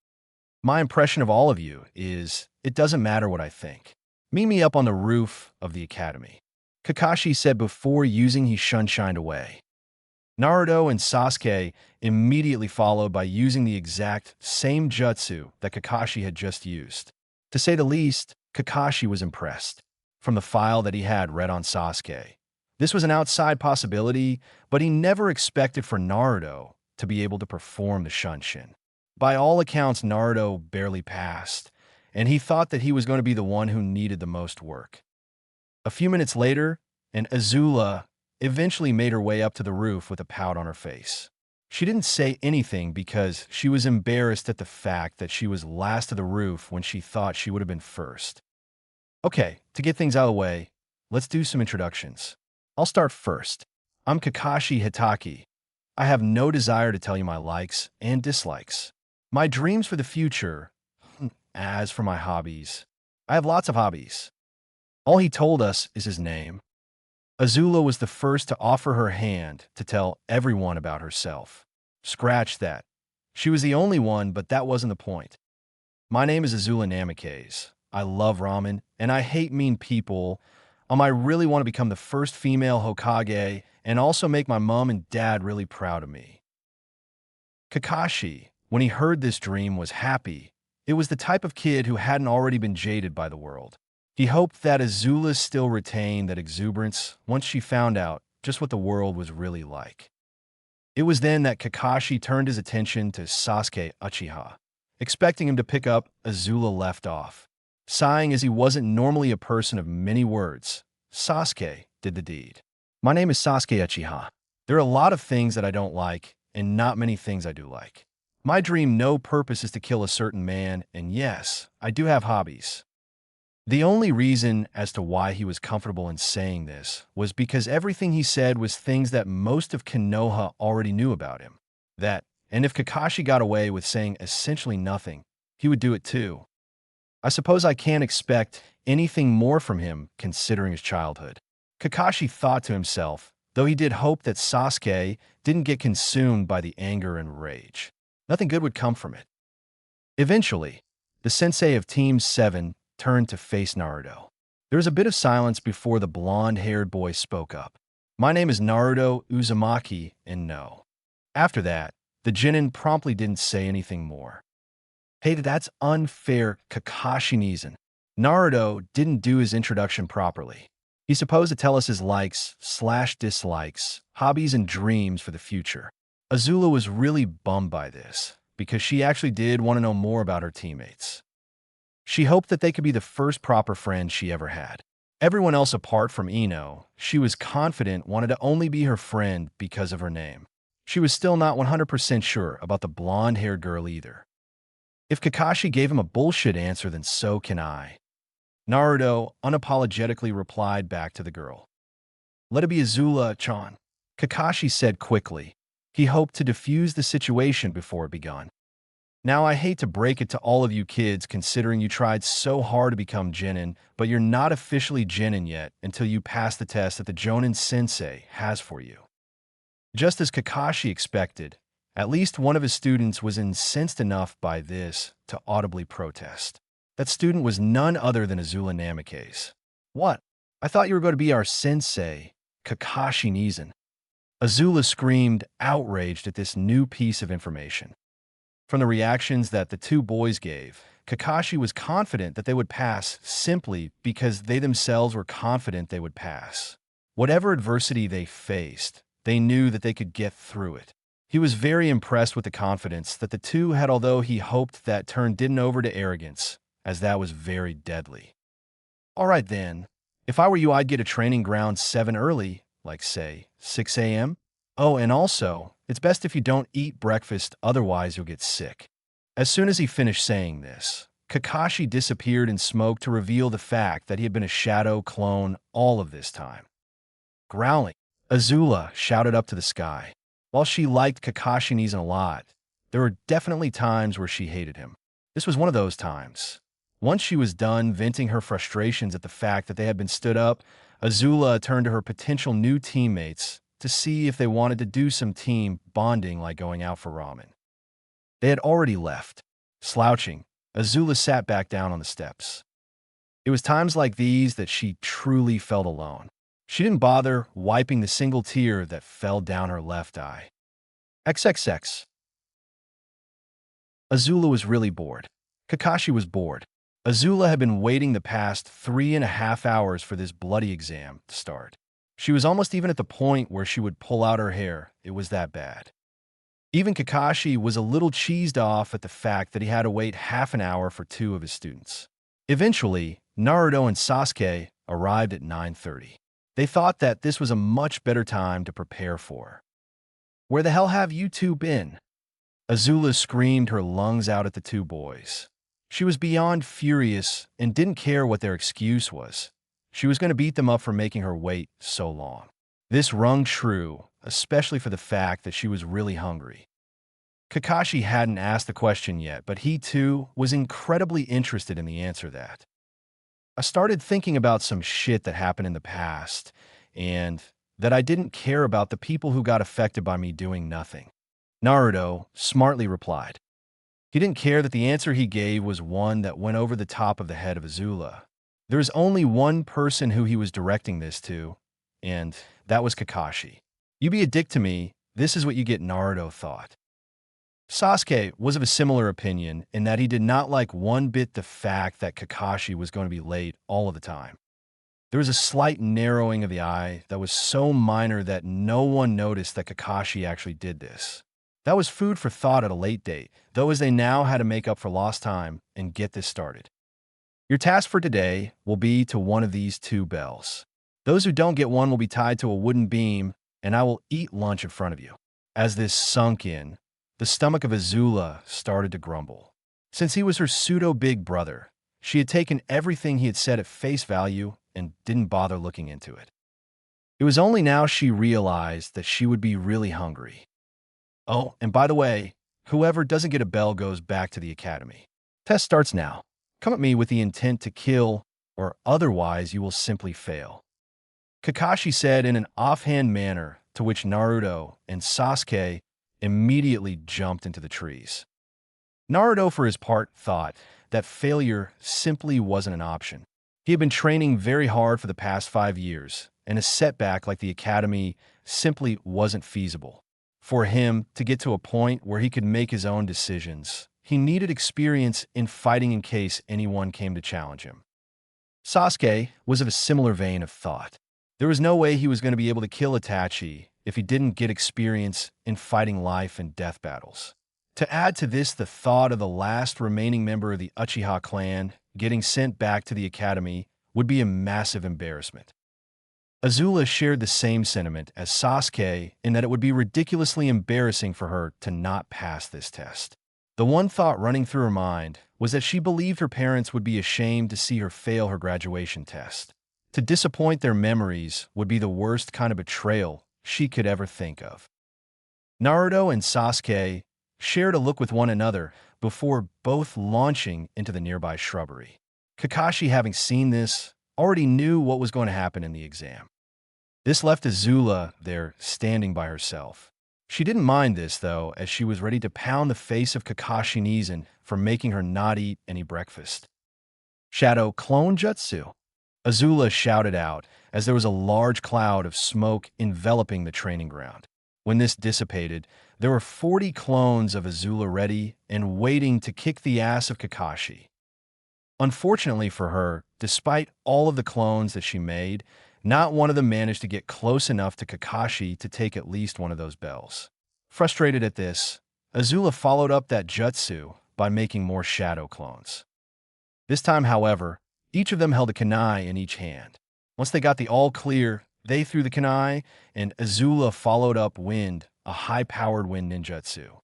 My impression of all of you is, it doesn't matter what I think. Meet me up on the roof of the academy, Kakashi said before using his Shunshined away. Naruto and Sasuke immediately followed by using the exact same jutsu that Kakashi had just used. To say the least, Kakashi was impressed. from the file that he had read on Sasuke. This was an outside possibility, but he never expected for Naruto to be able to perform the Shunshin. By all accounts, Naruto barely passed, and he thought that he was going to be the one who needed the most work. A few minutes later, and Azula eventually made her way up to the roof with a pout on her face. She didn't say anything because she was embarrassed at the fact that she was last to the roof when she thought she would have been first. Okay, to get things out of the way, let's do some introductions. I'll start first. I'm Kakashi Hitaki. I have no desire to tell you my likes and dislikes. My dreams for the future, as for my hobbies, I have lots of hobbies. All he told us is his name. Azula was the first to offer her hand to tell everyone about herself. Scratch that. She was the only one, but that wasn't the point. My name is Azula Namikaze. I love ramen, and I hate mean people. I really want to become the first female Hokage and also make my mom and dad really proud of me. Kakashi, when he heard this dream, was happy. It was the type of kid who hadn't already been jaded by the world. He hoped that Azula still retained that exuberance once she found out just what the world was really like. It was then that Kakashi turned his attention to Sasuke Uchiha, expecting him to pick up Azula left off. Sighing as he wasn't normally a person of many words, Sasuke did the deed. My name is Sasuke Uchiha. There are a lot of things that I don't like, and not many things I do like. My dream, no purpose, is to kill a certain man, and yes, I do have hobbies. The only reason as to why he was comfortable in saying this was because everything he said was things that most of Konoha already knew about him. And if Kakashi got away with saying essentially nothing, he would do it too. I suppose I can't expect anything more from him considering his childhood. Kakashi thought to himself, though he did hope that Sasuke didn't get consumed by the anger and rage. Nothing good would come from it. Eventually, the sensei of Team 7 turned to face Naruto. There was a bit of silence before the blonde-haired boy spoke up. My name is Naruto Uzumaki, and no. After that, the genin promptly didn't say anything more. Hey, that's unfair, Kakashi Nizan. Naruto didn't do his introduction properly. He's supposed to tell us his likes/dislikes, hobbies, and dreams for the future. Azula was really bummed by this, because she actually did want to know more about her teammates. She hoped that they could be the first proper friends she ever had. Everyone else apart from Ino, she was confident wanted to only be her friend because of her name. She was still not 100% sure about the blonde-haired girl either. If Kakashi gave him a bullshit answer, then so can I. Naruto unapologetically replied back to the girl. Let it be Azula-chan, Kakashi said quickly. He hoped to defuse the situation before it began. Now, I hate to break it to all of you kids, considering you tried so hard to become Genin, but you're not officially Genin yet until you pass the test that the Jonin Sensei has for you. Just as Kakashi expected, at least one of his students was incensed enough by this to audibly protest. That student was none other than Azula Namikaze. What? I thought you were going to be our sensei, Kakashi Nizan. Azula screamed, outraged at this new piece of information. From the reactions that the two boys gave, Kakashi was confident that they would pass simply because they themselves were confident they would pass. Whatever adversity they faced, they knew that they could get through it. He was very impressed with the confidence that the two had, although he hoped that turn didn't over to arrogance, as that was very deadly. All right then, if I were you, I'd get a training ground 7 early, like say 6 a.m. Oh, and also, it's best if you don't eat breakfast, otherwise you'll get sick. As soon as he finished saying this, Kakashi disappeared in smoke to reveal the fact that he had been a shadow clone all of this time. Growling, Azula shouted up to the sky. While she liked Kakashi Nizan a lot, there were definitely times where she hated him. This was one of those times. Once she was done venting her frustrations at the fact that they had been stood up, Azula turned to her potential new teammates to see if they wanted to do some team bonding like going out for ramen. They had already left. Slouching, Azula sat back down on the steps. It was times like these that she truly felt alone. She didn't bother wiping the single tear that fell down her left eye. XXX. Azula was really bored. Kakashi was bored. Azula had been waiting the past 3.5 hours for this bloody exam to start. She was almost even at the point where she would pull out her hair. It was that bad. Even Kakashi was a little cheesed off at the fact that he had to wait half an hour for two of his students. Eventually, Naruto and Sasuke arrived at 9:30. They thought that this was a much better time to prepare for. "Where the hell have you two been?" Azula screamed her lungs out at the two boys. She was beyond furious and didn't care what their excuse was. She was going to beat them up for making her wait so long. This rung true, especially for the fact that she was really hungry. Kakashi hadn't asked the question yet, but he too was incredibly interested in the answer to that. "I started thinking about some shit that happened in the past, and that I didn't care about the people who got affected by me doing nothing," Naruto smartly replied. He didn't care that the answer he gave was one that went over the top of the head of Azula. There was only one person who he was directing this to, and that was Kakashi. "You be a dick to me, this is what you get," Naruto thought. Sasuke was of a similar opinion in that he did not like one bit the fact that Kakashi was going to be late all of the time. There was a slight narrowing of the eye that was so minor that no one noticed that Kakashi actually did this. That was food for thought at a late date, though, as they now had to make up for lost time and get this started. "Your task for today will be to one of these two bells. Those who don't get one will be tied to a wooden beam, and I will eat lunch in front of you." As this sunk in, the stomach of Azula started to grumble. Since he was her pseudo-big brother, she had taken everything he had said at face value and didn't bother looking into it. It was only now she realized that she would be really hungry. "Oh, and by the way, whoever doesn't get a bell goes back to the academy. Test starts now. Come at me with the intent to kill, or otherwise you will simply fail," Kakashi said in an offhand manner, to which Naruto and Sasuke immediately jumped into the trees. Naruto, for his part, thought that failure simply wasn't an option. He had been training very hard for the past 5 years, and a setback like the academy simply wasn't feasible. For him to get to a point where he could make his own decisions, he needed experience in fighting in case anyone came to challenge him. Sasuke was of a similar vein of thought. There was no way he was going to be able to kill Itachi if he didn't get experience in fighting life and death battles. To add to this the thought of the last remaining member of the Uchiha clan getting sent back to the academy would be a massive embarrassment. Azula shared the same sentiment as Sasuke in that it would be ridiculously embarrassing for her to not pass this test. The one thought running through her mind was that she believed her parents would be ashamed to see her fail her graduation test. To disappoint their memories would be the worst kind of betrayal she could ever think of. Naruto and Sasuke shared a look with one another before both launching into the nearby shrubbery. Kakashi, having seen this, already knew what was going to happen in the exam. This left Azula there standing by herself. She didn't mind this, though, as she was ready to pound the face of Kakashi Nizan for making her not eat any breakfast. "Shadow Clone Jutsu," Azula shouted out as there was a large cloud of smoke enveloping the training ground. When this dissipated, there were 40 clones of Azula ready and waiting to kick the ass of Kakashi. Unfortunately for her, despite all of the clones that she made, not one of them managed to get close enough to Kakashi to take at least one of those bells. Frustrated at this, Azula followed up that jutsu by making more shadow clones. This time, however, each of them held a kunai in each hand. Once they got the all clear, they threw the kunai, and Azula followed up Wind, a high-powered wind ninjutsu.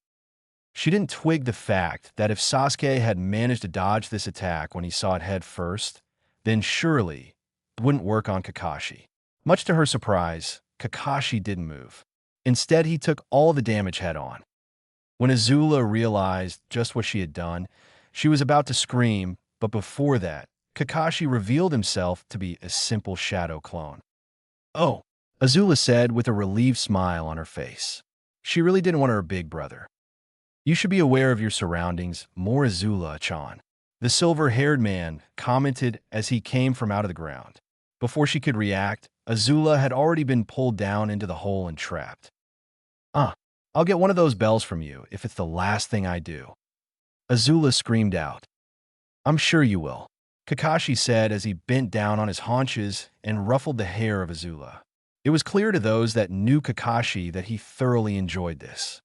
She didn't twig the fact that if Sasuke had managed to dodge this attack when he saw it head first, then surely it wouldn't work on Kakashi. Much to her surprise, Kakashi didn't move. Instead, he took all the damage head on. When Azula realized just what she had done, she was about to scream, but before that, Kakashi revealed himself to be a simple shadow clone. "Oh," Azula said with a relieved smile on her face. She really didn't want her big brother. "You should be aware of your surroundings more, Azula-chan," the silver-haired man commented as he came from out of the ground. Before she could react, Azula had already been pulled down into the hole and trapped. I'll get one of those bells from you if it's the last thing I do," Azula screamed out. I'm sure you will, Kakashi said as he bent down on his haunches and ruffled the hair of Azula. It was clear to those that knew Kakashi that he thoroughly enjoyed this.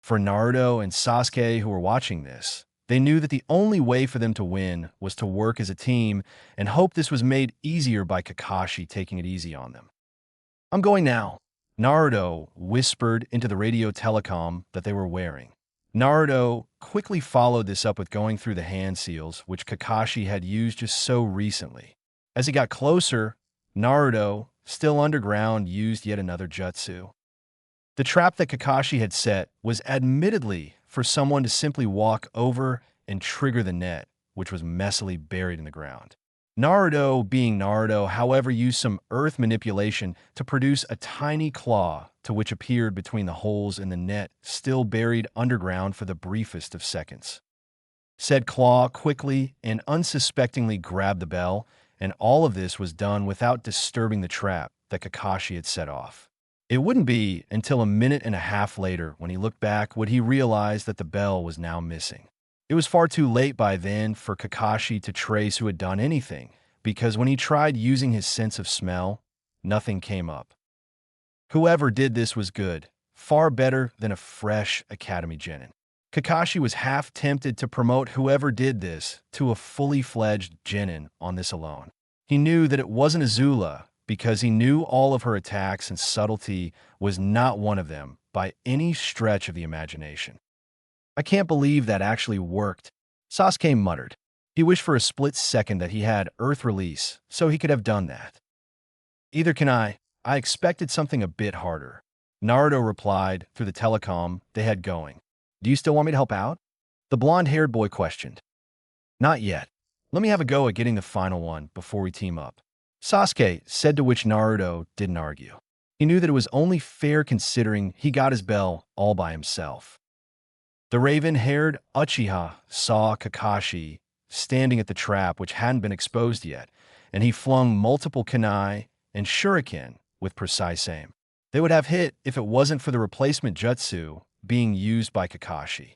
For Naruto and Sasuke who were watching this, they knew that the only way for them to win was to work as a team and hope this was made easier by Kakashi taking it easy on them. I'm going now, Naruto whispered into the radio telecom that they were wearing. Naruto quickly followed this up with going through the hand seals, which Kakashi had used just so recently. As he got closer, Naruto, still underground, used yet another jutsu. The trap that Kakashi had set was admittedly for someone to simply walk over and trigger the net, which was messily buried in the ground. Naruto, being Naruto, however, used some earth manipulation to produce a tiny claw to which appeared between the holes in the net, still buried underground for the briefest of seconds. Said claw quickly and unsuspectingly grabbed the bell, and all of this was done without disturbing the trap that Kakashi had set off. It wouldn't be until a minute and a half later when he looked back would he realize that the bell was now missing. It was far too late by then for Kakashi to trace who had done anything, because when he tried using his sense of smell, nothing came up. Whoever did this was good, far better than a fresh Academy Genin. Kakashi was half tempted to promote whoever did this to a fully fledged Genin on this alone. He knew that it wasn't Azula, because he knew all of her attacks and subtlety was not one of them by any stretch of the imagination. I can't believe that actually worked, Sasuke muttered. He wished for a split second that he had Earth release so he could have done that. Either can I. I expected something a bit harder, Naruto replied through the telecom they had going. Do you still want me to help out? The blonde-haired boy questioned. Not yet. Let me have a go at getting the final one before we team up, Sasuke said, to which Naruto didn't argue. He knew that it was only fair considering he got his bell all by himself. The raven-haired Uchiha saw Kakashi standing at the trap which hadn't been exposed yet, and he flung multiple kunai and shuriken with precise aim. They would have hit if it wasn't for the replacement jutsu being used by Kakashi.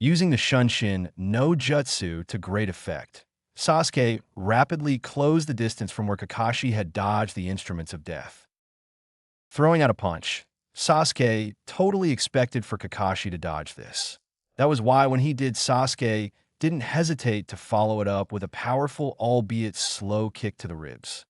Using the Shunshin no jutsu to great effect, Sasuke rapidly closed the distance from where Kakashi had dodged the instruments of death. Throwing out a punch, Sasuke totally expected for Kakashi to dodge this. That was why when he did, Sasuke didn't hesitate to follow it up with a powerful, albeit slow kick to the ribs.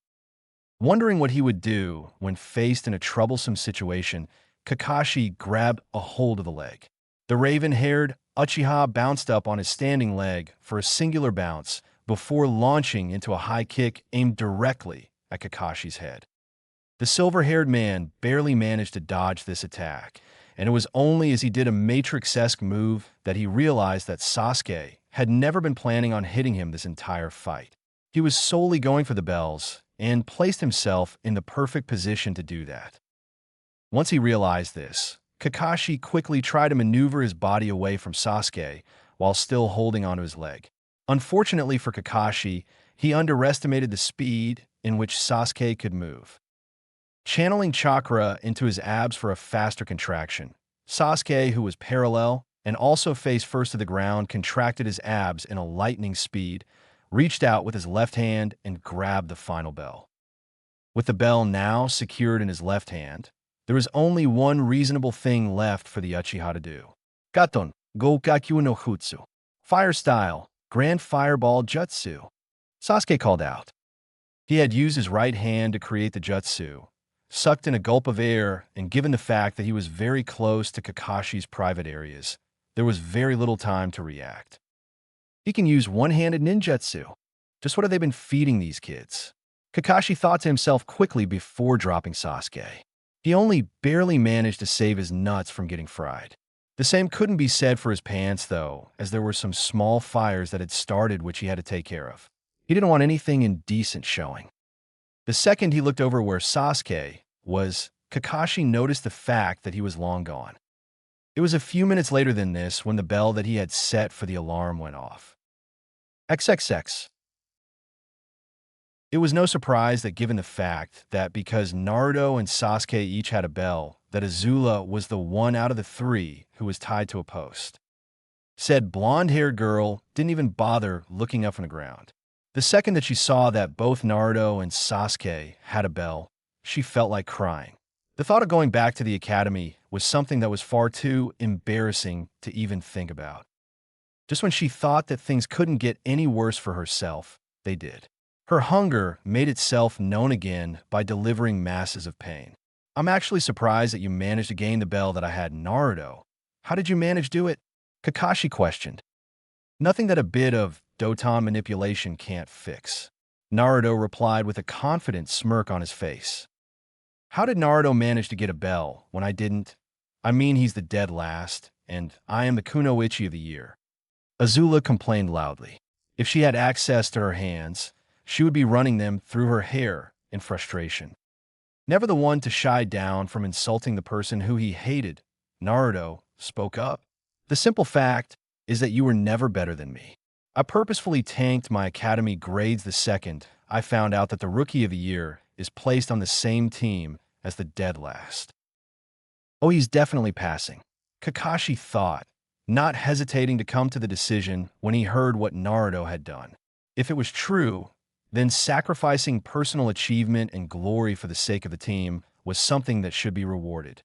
Wondering what he would do when faced in a troublesome situation, Kakashi grabbed a hold of the leg. The raven-haired Uchiha bounced up on his standing leg for a singular bounce before launching into a high kick aimed directly at Kakashi's head. The silver-haired man barely managed to dodge this attack, and it was only as he did a Matrix-esque move that he realized that Sasuke had never been planning on hitting him this entire fight. He was solely going for the bells and placed himself in the perfect position to do that. Once he realized this, Kakashi quickly tried to maneuver his body away from Sasuke while still holding onto his leg. Unfortunately for Kakashi, he underestimated the speed in which Sasuke could move. Channeling chakra into his abs for a faster contraction, Sasuke, who was parallel and also faced first to the ground, contracted his abs in a lightning speed, reached out with his left hand and grabbed the final bell. With the bell now secured in his left hand, there was only one reasonable thing left for the Uchiha to do. Katon, Goukakyu no Jutsu. Fire style, Grand Fireball Jutsu, Sasuke called out. He had used his right hand to create the jutsu, sucked in a gulp of air, and given the fact that he was very close to Kakashi's private areas, there was very little time to react. He can use one-handed ninjutsu. Just what have they been feeding these kids? Kakashi thought to himself quickly before dropping Sasuke. He only barely managed to save his nuts from getting fried. The same couldn't be said for his pants, though, as there were some small fires that had started which he had to take care of. He didn't want anything indecent showing. The second he looked over where Sasuke was, Kakashi noticed the fact that he was long gone. It was a few minutes later than this when the bell that he had set for the alarm went off. XXX. It was no surprise that given the fact that because Naruto and Sasuke each had a bell, that Azula was the one out of the three who was tied to a post. Said blonde-haired girl didn't even bother looking up from the ground. The second that she saw that both Naruto and Sasuke had a bell, she felt like crying. The thought of going back to the academy was something that was far too embarrassing to even think about. Just when she thought that things couldn't get any worse for herself, they did. Her hunger made itself known again by delivering masses of pain. I'm actually surprised that you managed to gain the bell that I had, Naruto. How did you manage to do it? Kakashi questioned. Nothing that a bit of Doton manipulation can't fix. Naruto replied with a confident smirk on his face. How did Naruto manage to get a bell when I didn't? I mean, he's the dead last, and I am the Kunoichi of the year. Azula complained loudly. If she had access to her hands, she would be running them through her hair in frustration. Never the one to shy down from insulting the person who he hated, Naruto spoke up. The simple fact is that you were never better than me. I purposefully tanked my academy grades the second I found out that the Rookie of the Year is placed on the same team as the dead last. Oh, he's definitely passing, Kakashi thought, not hesitating to come to the decision when he heard what Naruto had done. If it was true, then sacrificing personal achievement and glory for the sake of the team was something that should be rewarded.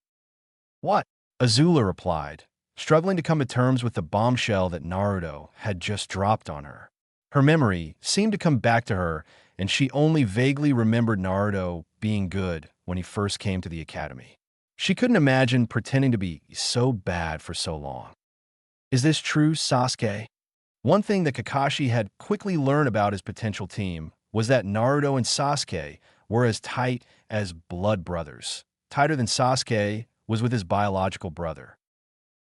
What? Azula replied, struggling to come to terms with the bombshell that Naruto had just dropped on her. Her memory seemed to come back to her, and she only vaguely remembered Naruto being good when he first came to the academy. She couldn't imagine pretending to be so bad for so long. Is this true, Sasuke? One thing that Kakashi had quickly learned about his potential team was that Naruto and Sasuke were as tight as blood brothers. Tighter than Sasuke was with his biological brother.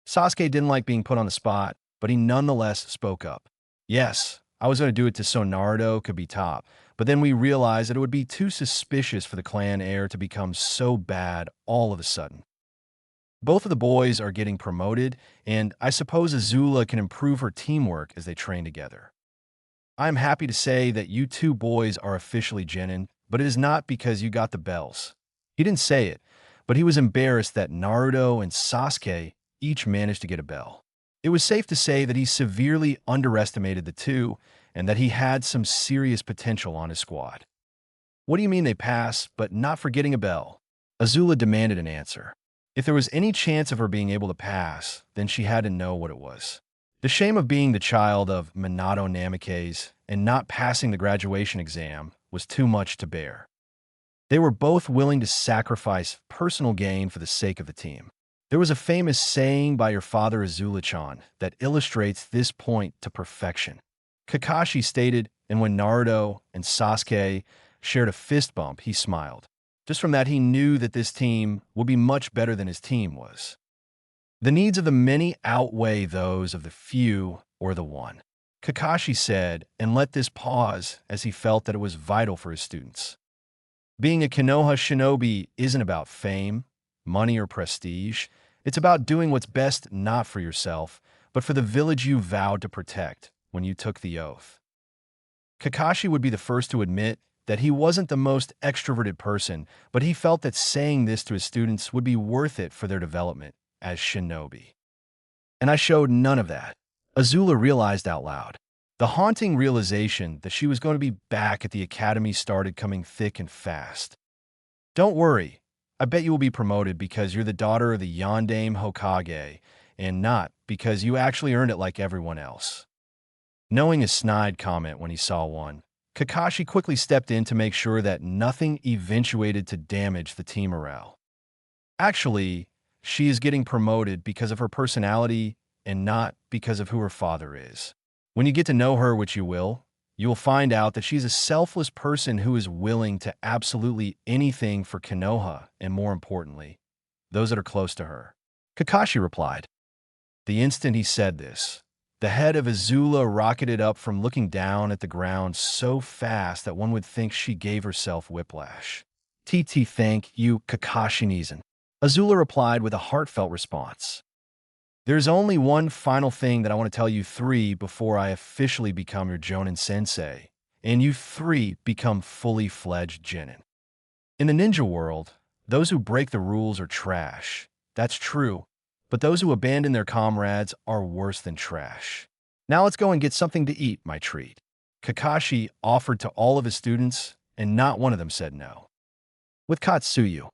Sasuke didn't like being put on the spot, but he nonetheless spoke up. Yes, I was going to do it so Naruto could be top, but then we realized that it would be too suspicious for the clan heir to become so bad all of a sudden. Both of the boys are getting promoted, and I suppose Azula can improve her teamwork as they train together. I am happy to say that you two boys are officially Genin, but it is not because you got the bells. He didn't say it, but he was embarrassed that Naruto and Sasuke each managed to get a bell. It was safe to say that he severely underestimated the two and that he had some serious potential on his squad. What do you mean they pass, but not for getting a bell? Azula demanded an answer. If there was any chance of her being able to pass, then she had to know what it was. The shame of being the child of Minato Namikaze and not passing the graduation exam was too much to bear. They were both willing to sacrifice personal gain for the sake of the team. There was a famous saying by your father Azula-chan that illustrates this point to perfection. Kakashi stated, and when Naruto and Sasuke shared a fist bump, he smiled. Just from that, he knew that this team would be much better than his team was. The needs of the many outweigh those of the few or the one, Kakashi said, and let this pause as he felt that it was vital for his students. Being a Konoha shinobi isn't about fame, money, or prestige. It's about doing what's best not for yourself, but for the village you vowed to protect when you took the oath. Kakashi would be the first to admit that he wasn't the most extroverted person, but he felt that saying this to his students would be worth it for their development as shinobi. And I showed none of that, Azula realized out loud. The haunting realization that she was going to be back at the academy started coming thick and fast. Don't worry, I bet you will be promoted because you're the daughter of the Yondaime Hokage, and not because you actually earned it like everyone else. Knowing a snide comment when he saw one, Kakashi quickly stepped in to make sure that nothing eventuated to damage the team morale. Actually, she is getting promoted because of her personality and not because of who her father is. When you get to know her, which you will find out that she's a selfless person who is willing to absolutely anything for Konoha and, more importantly, those that are close to her. Kakashi replied. The instant he said this, the head of Azula rocketed up from looking down at the ground so fast that one would think she gave herself whiplash. TT, thank you, Kakashi-Nizan. Azula replied with a heartfelt response. There's only one final thing that I want to tell you three before I officially become your Jonin sensei, and you three become fully fledged Genin. In the ninja world, those who break the rules are trash. That's true. but those who abandon their comrades are worse than trash. Now let's go and get something to eat, my treat. Kakashi offered to all of his students, and not one of them said no. With Katsuyu,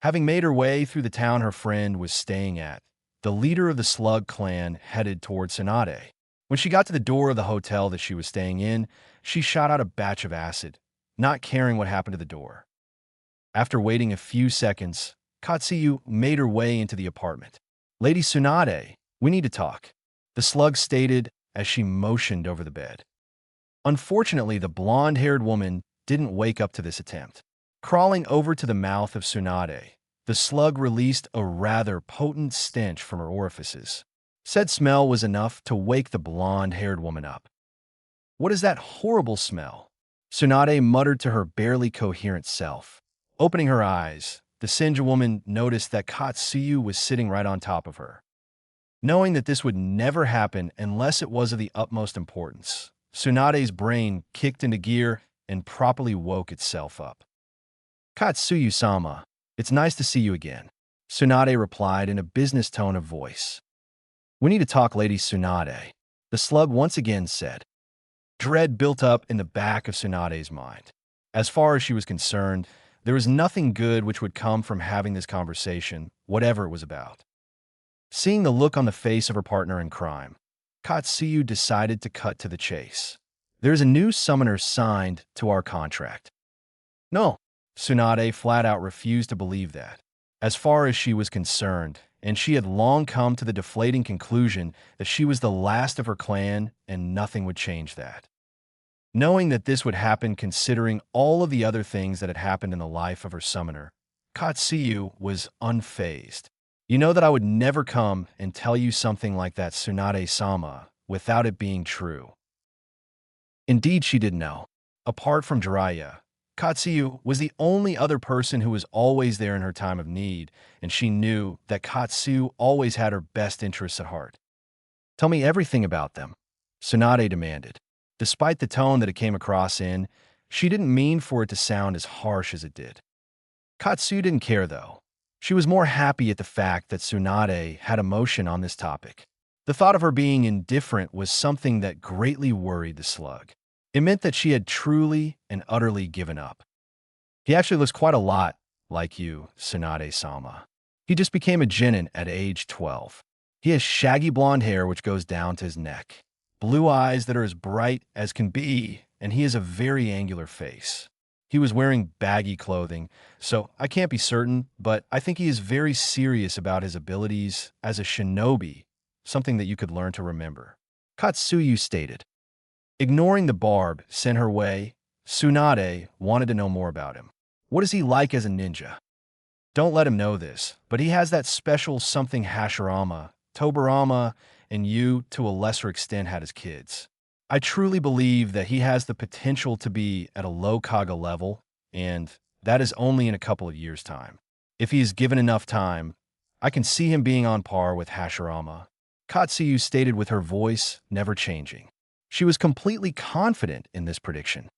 having made her way through the town her friend was staying at, the leader of the Slug clan headed toward Tsunade. When she got to the door of the hotel that she was staying in, she shot out a batch of acid, not caring what happened to the door. After waiting a few seconds, Katsuyu made her way into the apartment. Lady Tsunade, we need to talk, the Slug stated as she motioned over the bed. Unfortunately, the blonde-haired woman didn't wake up to this attempt. Crawling over to the mouth of Tsunade, the Slug released a rather potent stench from her orifices. Said smell was enough to wake the blonde-haired woman up. What is that horrible smell? Tsunade muttered to her barely coherent self. Opening her eyes, the Senju woman noticed that Katsuyu was sitting right on top of her. Knowing that this would never happen unless it was of the utmost importance, Tsunade's brain kicked into gear and properly woke itself up. Katsuyu-sama, it's nice to see you again, Tsunade replied in a business tone of voice. We need to talk, Lady Tsunade, the Slug once again said. Dread built up in the back of Tsunade's mind. As far as she was concerned, there was nothing good which would come from having this conversation, whatever it was about. Seeing the look on the face of her partner in crime, Katsuyu decided to cut to the chase. There's a new summoner signed to our contract. No, Tsunade flat out refused to believe that. As far as she was concerned, and she had long come to the deflating conclusion that she was the last of her clan and nothing would change that. Knowing that this would happen considering all of the other things that had happened in the life of her summoner, Katsuyu was unfazed. You know that I would never come and tell you something like that, Tsunade-sama, without it being true. Indeed, she did know. Apart from Jiraiya, Katsuyu was the only other person who was always there in her time of need, and she knew that Katsuyu always had her best interests at heart. Tell me everything about them, Tsunade demanded. Despite the tone that it came across in, she didn't mean for it to sound as harsh as it did. Katsuyu didn't care, though. She was more happy at the fact that Tsunade had emotion on this topic. The thought of her being indifferent was something that greatly worried the Slug. It meant that she had truly and utterly given up. He actually looks quite a lot like you, Tsunade-sama. He just became a genin at age 12. He has shaggy blonde hair which goes down to his neck, blue eyes that are as bright as can be, and he has a very angular face. He was wearing baggy clothing, so I can't be certain, but I think he is very serious about his abilities as a shinobi, something that you could learn to remember. Katsuyu stated. Ignoring the barb sent her way, Tsunade wanted to know more about him. What is he like as a ninja? Don't let him know this, but he has that special something Hashirama, Tobirama, and you, to a lesser extent, had as kids. I truly believe that he has the potential to be at a low Kaga level, and that is only in a couple of years' time. If he is given enough time, I can see him being on par with Hashirama, Katsuyu stated with her voice never changing. She was completely confident in this prediction.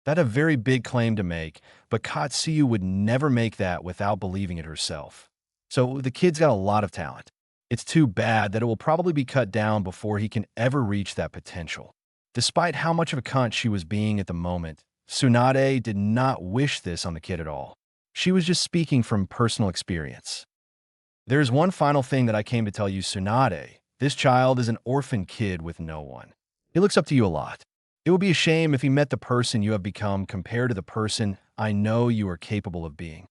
That a very big claim to make, but Katsuyu would never make that without believing it herself. So the kid's got a lot of talent. It's too bad that it will probably be cut down before he can ever reach that potential. Despite how much of a cunt she was being at the moment, Tsunade did not wish this on the kid at all. She was just speaking from personal experience. There's one final thing that I came to tell you, Tsunade. This child is an orphan kid with no one. He looks up to you a lot. It would be a shame if he met the person you have become compared to the person I know you are capable of being.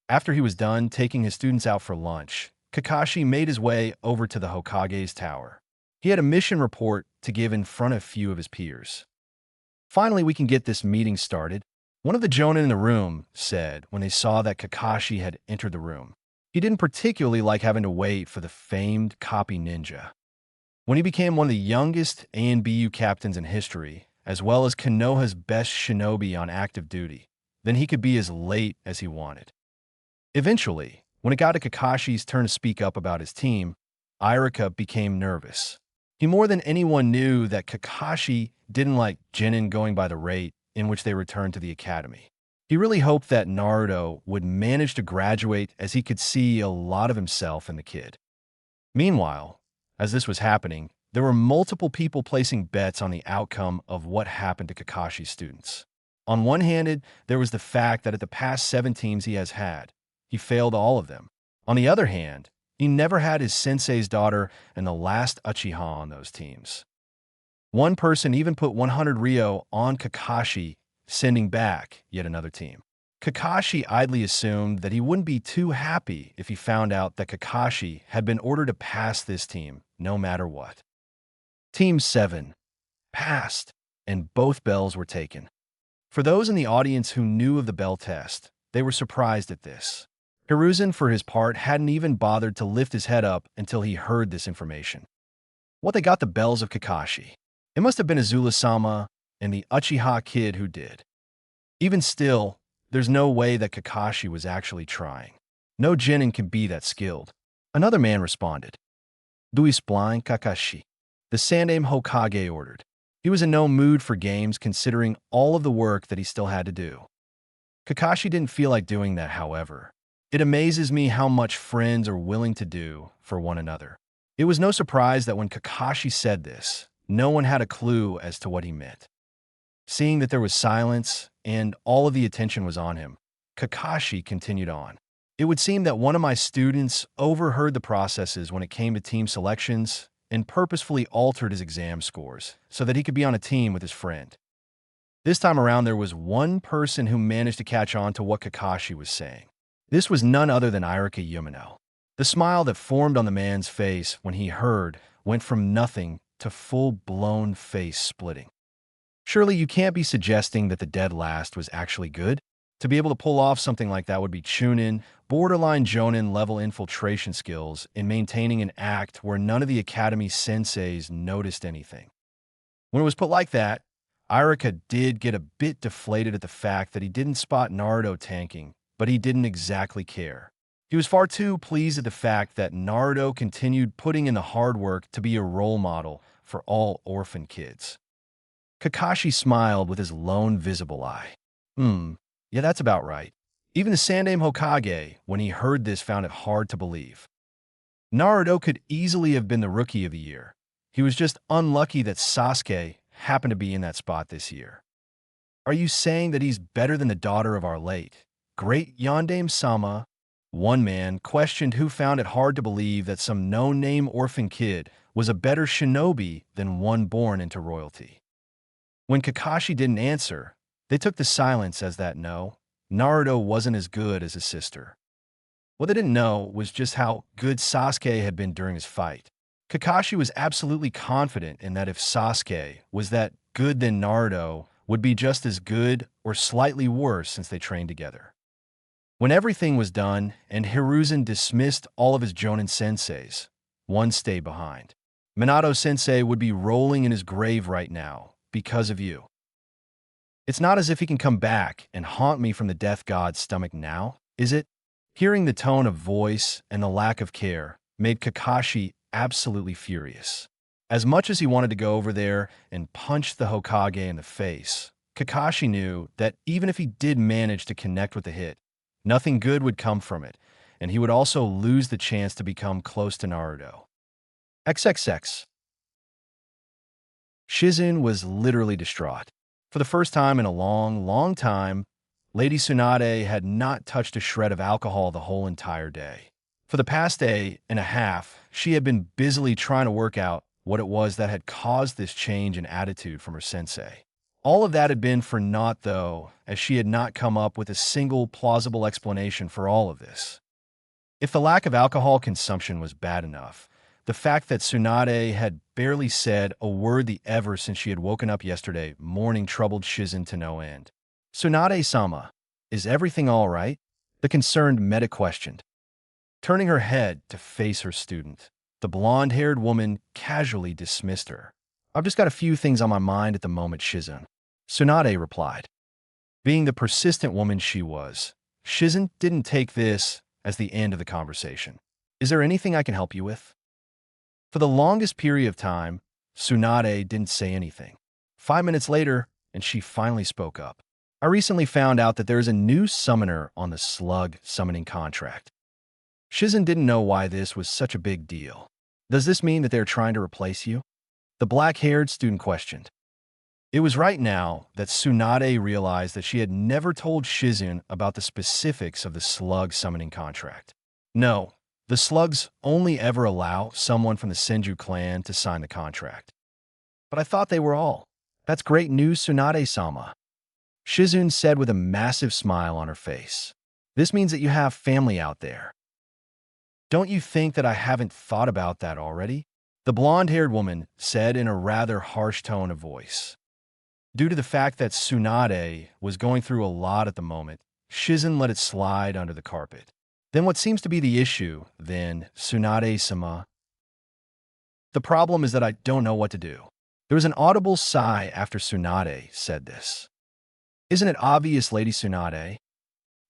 After he was done taking his students out for lunch, Kakashi made his way over to the Hokage's tower. He had a mission report to give in front of a few of his peers. Finally, we can get this meeting started, one of the jonin in the room said when they saw that Kakashi had entered the room. He didn't particularly like having to wait for the famed copy ninja. When he became one of the youngest ANBU captains in history, as well as Konoha's best shinobi on active duty, then he could be as late as he wanted. Eventually, when it got to Kakashi's turn to speak up about his team, Irika became nervous. He more than anyone knew that Kakashi didn't like genin going by the rate in which they returned to the academy. He really hoped that Naruto would manage to graduate as he could see a lot of himself in the kid. Meanwhile, as this was happening, there were multiple people placing bets on the outcome of what happened to Kakashi's students. On one hand, there was the fact that at the past 7 teams he has had, he failed all of them. On the other hand, he never had his sensei's daughter and the last Uchiha on those teams. One person even put 100 Ryo on Kakashi, sending back yet another team. Kakashi idly assumed that he wouldn't be too happy if he found out that Kakashi had been ordered to pass this team, no matter what. Team 7 passed, and both bells were taken. For those in the audience who knew of the bell test, they were surprised at this. Hiruzen, for his part, hadn't even bothered to lift his head up until he heard this information. What they got the bells of Kakashi? It must have been Azula-sama and the Uchiha kid who did. Even still, there's no way that Kakashi was actually trying. No genin can be that skilled. Another man responded. Duis blind Kakashi. The Sandaime Hokage ordered. He was in no mood for games considering all of the work that he still had to do. Kakashi didn't feel like doing that, however. It amazes me how much friends are willing to do for one another. It was no surprise that when Kakashi said this, no one had a clue as to what he meant. Seeing that there was silence and all of the attention was on him, Kakashi continued on. It would seem that one of my students overheard the processes when it came to team selections and purposefully altered his exam scores so that he could be on a team with his friend. This time around, there was one person who managed to catch on to what Kakashi was saying. This was none other than Irika Yumino. The smile that formed on the man's face when he heard went from nothing to full-blown face splitting. Surely you can't be suggesting that the dead last was actually good? To be able to pull off something like that would be Chunin, borderline Jonin level infiltration skills in maintaining an act where none of the academy senseis noticed anything. When it was put like that, Irika did get a bit deflated at the fact that he didn't spot Naruto tanking, but he didn't exactly care. He was far too pleased at the fact that Naruto continued putting in the hard work to be a role model for all orphan kids. Kakashi smiled with his lone visible eye. Yeah, that's about right. Even the Sandaime Hokage, when he heard this, found it hard to believe. Naruto could easily have been the rookie of the year. He was just unlucky that Sasuke happened to be in that spot this year. Are you saying that he's better than the daughter of our late, great Yondaime-sama? One man questioned who found it hard to believe that some no-name orphan kid was a better shinobi than one born into royalty. When Kakashi didn't answer, they took the silence as that no, Naruto wasn't as good as his sister. What they didn't know was just how good Sasuke had been during his fight. Kakashi was absolutely confident in that if Sasuke was that good, then Naruto would be just as good or slightly worse since they trained together. When everything was done and Hiruzen dismissed all of his Jonin senseis, one stayed behind. Minato sensei would be rolling in his grave right now because of you. It's not as if he can come back and haunt me from the death god's stomach now, is it? Hearing the tone of voice and the lack of care made Kakashi absolutely furious. As much as he wanted to go over there and punch the Hokage in the face, Kakashi knew that even if he did manage to connect with the hit, nothing good would come from it, and he would also lose the chance to become close to Naruto. XXX. Shizen was literally distraught. For the first time in a long, long time, Lady Tsunade had not touched a shred of alcohol the whole entire day. For the past day and a half, she had been busily trying to work out what it was that had caused this change in attitude from her sensei. All of that had been for naught, though, as she had not come up with a single plausible explanation for all of this. If the lack of alcohol consumption was bad enough, the fact that Tsunade had barely said a word ever since she had woken up yesterday morning troubled Shizen to no end. "Tsunade-sama, is everything all right?" the concerned Meta questioned. Turning her head to face her student, the blonde-haired woman casually dismissed her. "I've just got a few things on my mind at the moment, Shizen," Tsunade replied. Being the persistent woman she was, Shizen didn't take this as the end of the conversation. "Is there anything I can help you with?" For the longest period of time, Tsunade didn't say anything. 5 minutes later, and she finally spoke up. I recently found out that there is a new summoner on the slug summoning contract. Shizen didn't know why this was such a big deal. Does this mean that they're trying to replace you? The black-haired student questioned. It was right now that Tsunade realized that she had never told Shizun about the specifics of the slug summoning contract. No, the slugs only ever allow someone from the Senju clan to sign the contract. But I thought they were all. That's great news, Tsunade-sama. Shizun said with a massive smile on her face. This means that you have family out there. Don't you think that I haven't thought about that already? The blonde-haired woman said in a rather harsh tone of voice. Due to the fact that Tsunade was going through a lot at the moment, Shizen let it slide under the carpet. Then what seems to be the issue, then, Tsunade-sama? The problem is that I don't know what to do. There was an audible sigh after Tsunade said this. Isn't it obvious, Lady Tsunade?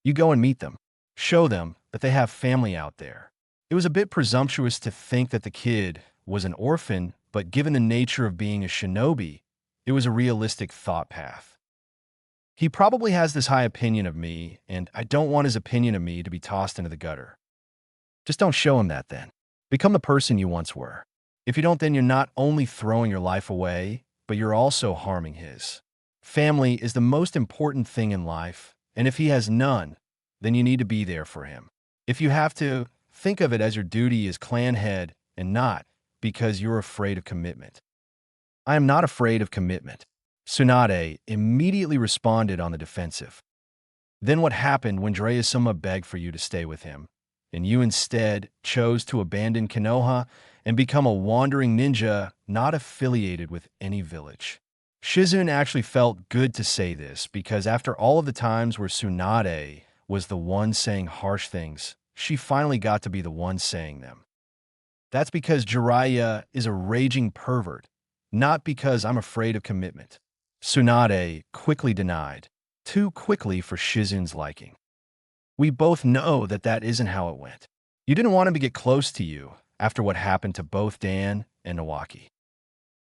You go and meet them. Show them that they have family out there. It was a bit presumptuous to think that the kid was an orphan, but given the nature of being a shinobi, it was a realistic thought path. He probably has this high opinion of me, and I don't want his opinion of me to be tossed into the gutter. Just don't show him that then. Become the person you once were. If you don't, then you're not only throwing your life away, but you're also harming his. Family is the most important thing in life, and if he has none, then you need to be there for him. If you have to, think of it as your duty as clan head and not because you're afraid of commitment. I am not afraid of commitment. Tsunade immediately responded on the defensive. Then what happened when Drea-sama begged for you to stay with him, and you instead chose to abandon Konoha and become a wandering ninja not affiliated with any village? Shizun actually felt good to say this because after all of the times where Tsunade was the one saying harsh things, she finally got to be the one saying them. That's because Jiraiya is a raging pervert, not because I'm afraid of commitment. Tsunade quickly denied, too quickly for Shizun's liking. We both know that that isn't how it went. You didn't want him to get close to you after what happened to both Dan and Nawaki.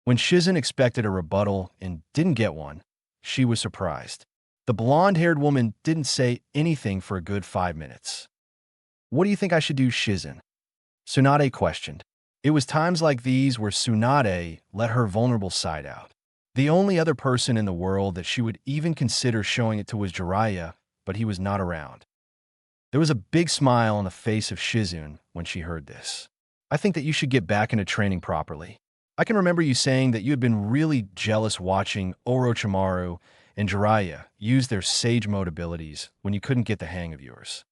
When Shizun expected a rebuttal and didn't get one, she was surprised. The blonde-haired woman didn't say anything for a good 5 minutes. What do you think I should do, Shizun? Tsunade questioned. It was times like these where Tsunade let her vulnerable side out. The only other person in the world that she would even consider showing it to was Jiraiya, but he was not around. There was a big smile on the face of Shizun when she heard this. I think that you should get back into training properly. I can remember you saying that you had been really jealous watching Orochimaru and Jiraiya use their Sage Mode abilities when you couldn't get the hang of yours.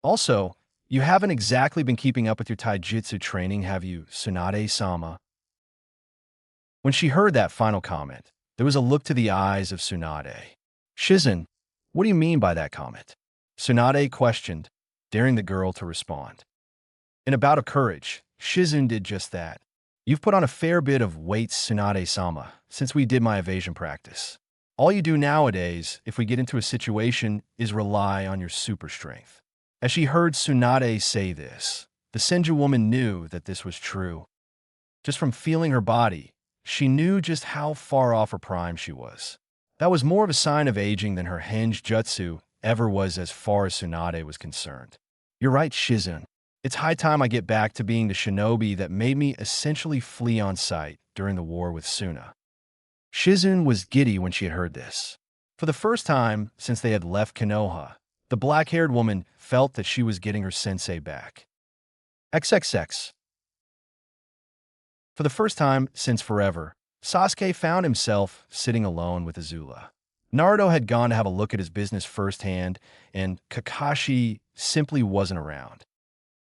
Also, you haven't exactly been keeping up with your taijutsu training, have you, Tsunade-sama? When she heard that final comment, there was a look to the eyes of Tsunade. Shizun, what do you mean by that comment? Tsunade questioned, daring the girl to respond. In a bout of courage, Shizun did just that. You've put on a fair bit of weight, Tsunade-sama, since we did my evasion practice. All you do nowadays, if we get into a situation, is rely on your super strength. As she heard Tsunade say this, the Senju woman knew that this was true. Just from feeling her body, she knew just how far off her prime she was. That was more of a sign of aging than her henge jutsu ever was as far as Tsunade was concerned. You're right, Shizun. It's high time I get back to being the shinobi that made me essentially flee on sight during the war with Suna. Shizun was giddy when she had heard this. For the first time since they had left Konoha, the black-haired woman felt that she was getting her sensei back. XXX. For the first time since forever, Sasuke found himself sitting alone with Azula. Naruto had gone to have a look at his business firsthand, and Kakashi simply wasn't around.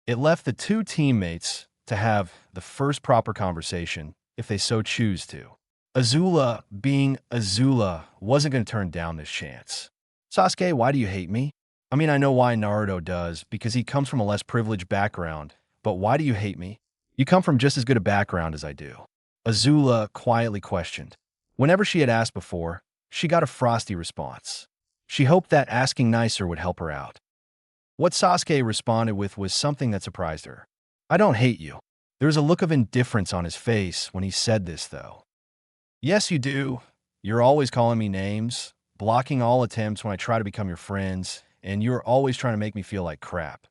It left the two teammates to have the first proper conversation, if they so choose to. Azula, being Azula, wasn't going to turn down this chance. Sasuke, why do you hate me? I mean, I know why Naruto does, because he comes from a less privileged background, but why do you hate me? You come from just as good a background as I do. Azula quietly questioned. Whenever she had asked before, she got a frosty response. She hoped that asking nicer would help her out. What Sasuke responded with was something that surprised her. I don't hate you. There was a look of indifference on his face when he said this, though. Yes, you do. You're always calling me names. blocking all attempts when I try to become your friends, and you're always trying to make me feel like crap.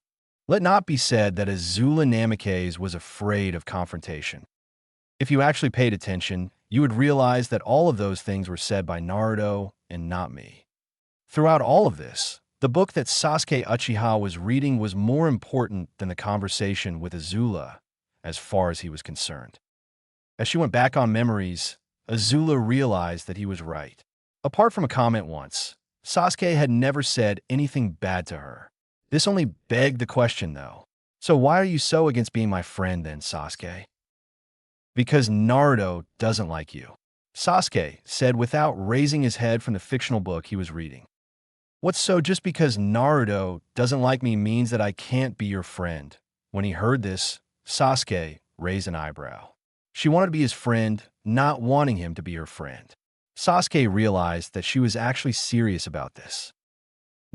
Let not be said that Azula Namikaze was afraid of confrontation. If you actually paid attention, you would realize that all of those things were said by Naruto and not me. Throughout all of this, the book that Sasuke Uchiha was reading was more important than the conversation with Azula, as far as he was concerned. As she went back on memories, Azula realized that he was right. Apart from a comment once, Sasuke had never said anything bad to her. This only begged the question, though. So why are you so against being my friend then, Sasuke? Because Naruto doesn't like you, Sasuke said without raising his head from the fictional book he was reading. What's so just because Naruto doesn't like me means that I can't be your friend? When he heard this, Sasuke raised an eyebrow. She wanted to be his friend, not wanting him to be her friend. Sasuke realized that she was actually serious about this.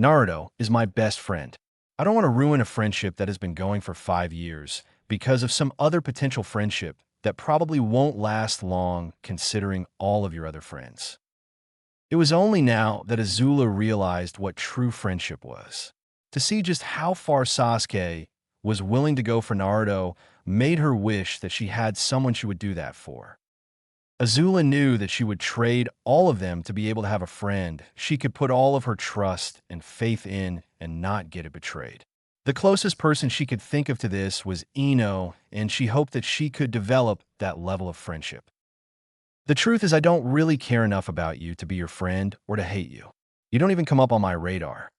Naruto is my best friend. I don't want to ruin a friendship that has been going for 5 years because of some other potential friendship that probably won't last long considering all of your other friends. It was only now that Azula realized what true friendship was. To see just how far Sasuke was willing to go for Naruto made her wish that she had someone she would do that for. Azula knew that she would trade all of them to be able to have a friend she could put all of her trust and faith in and not get it betrayed. The closest person she could think of to this was Ino, and she hoped that she could develop that level of friendship. The truth is I don't really care enough about you to be your friend or to hate you. You don't even come up on my radar.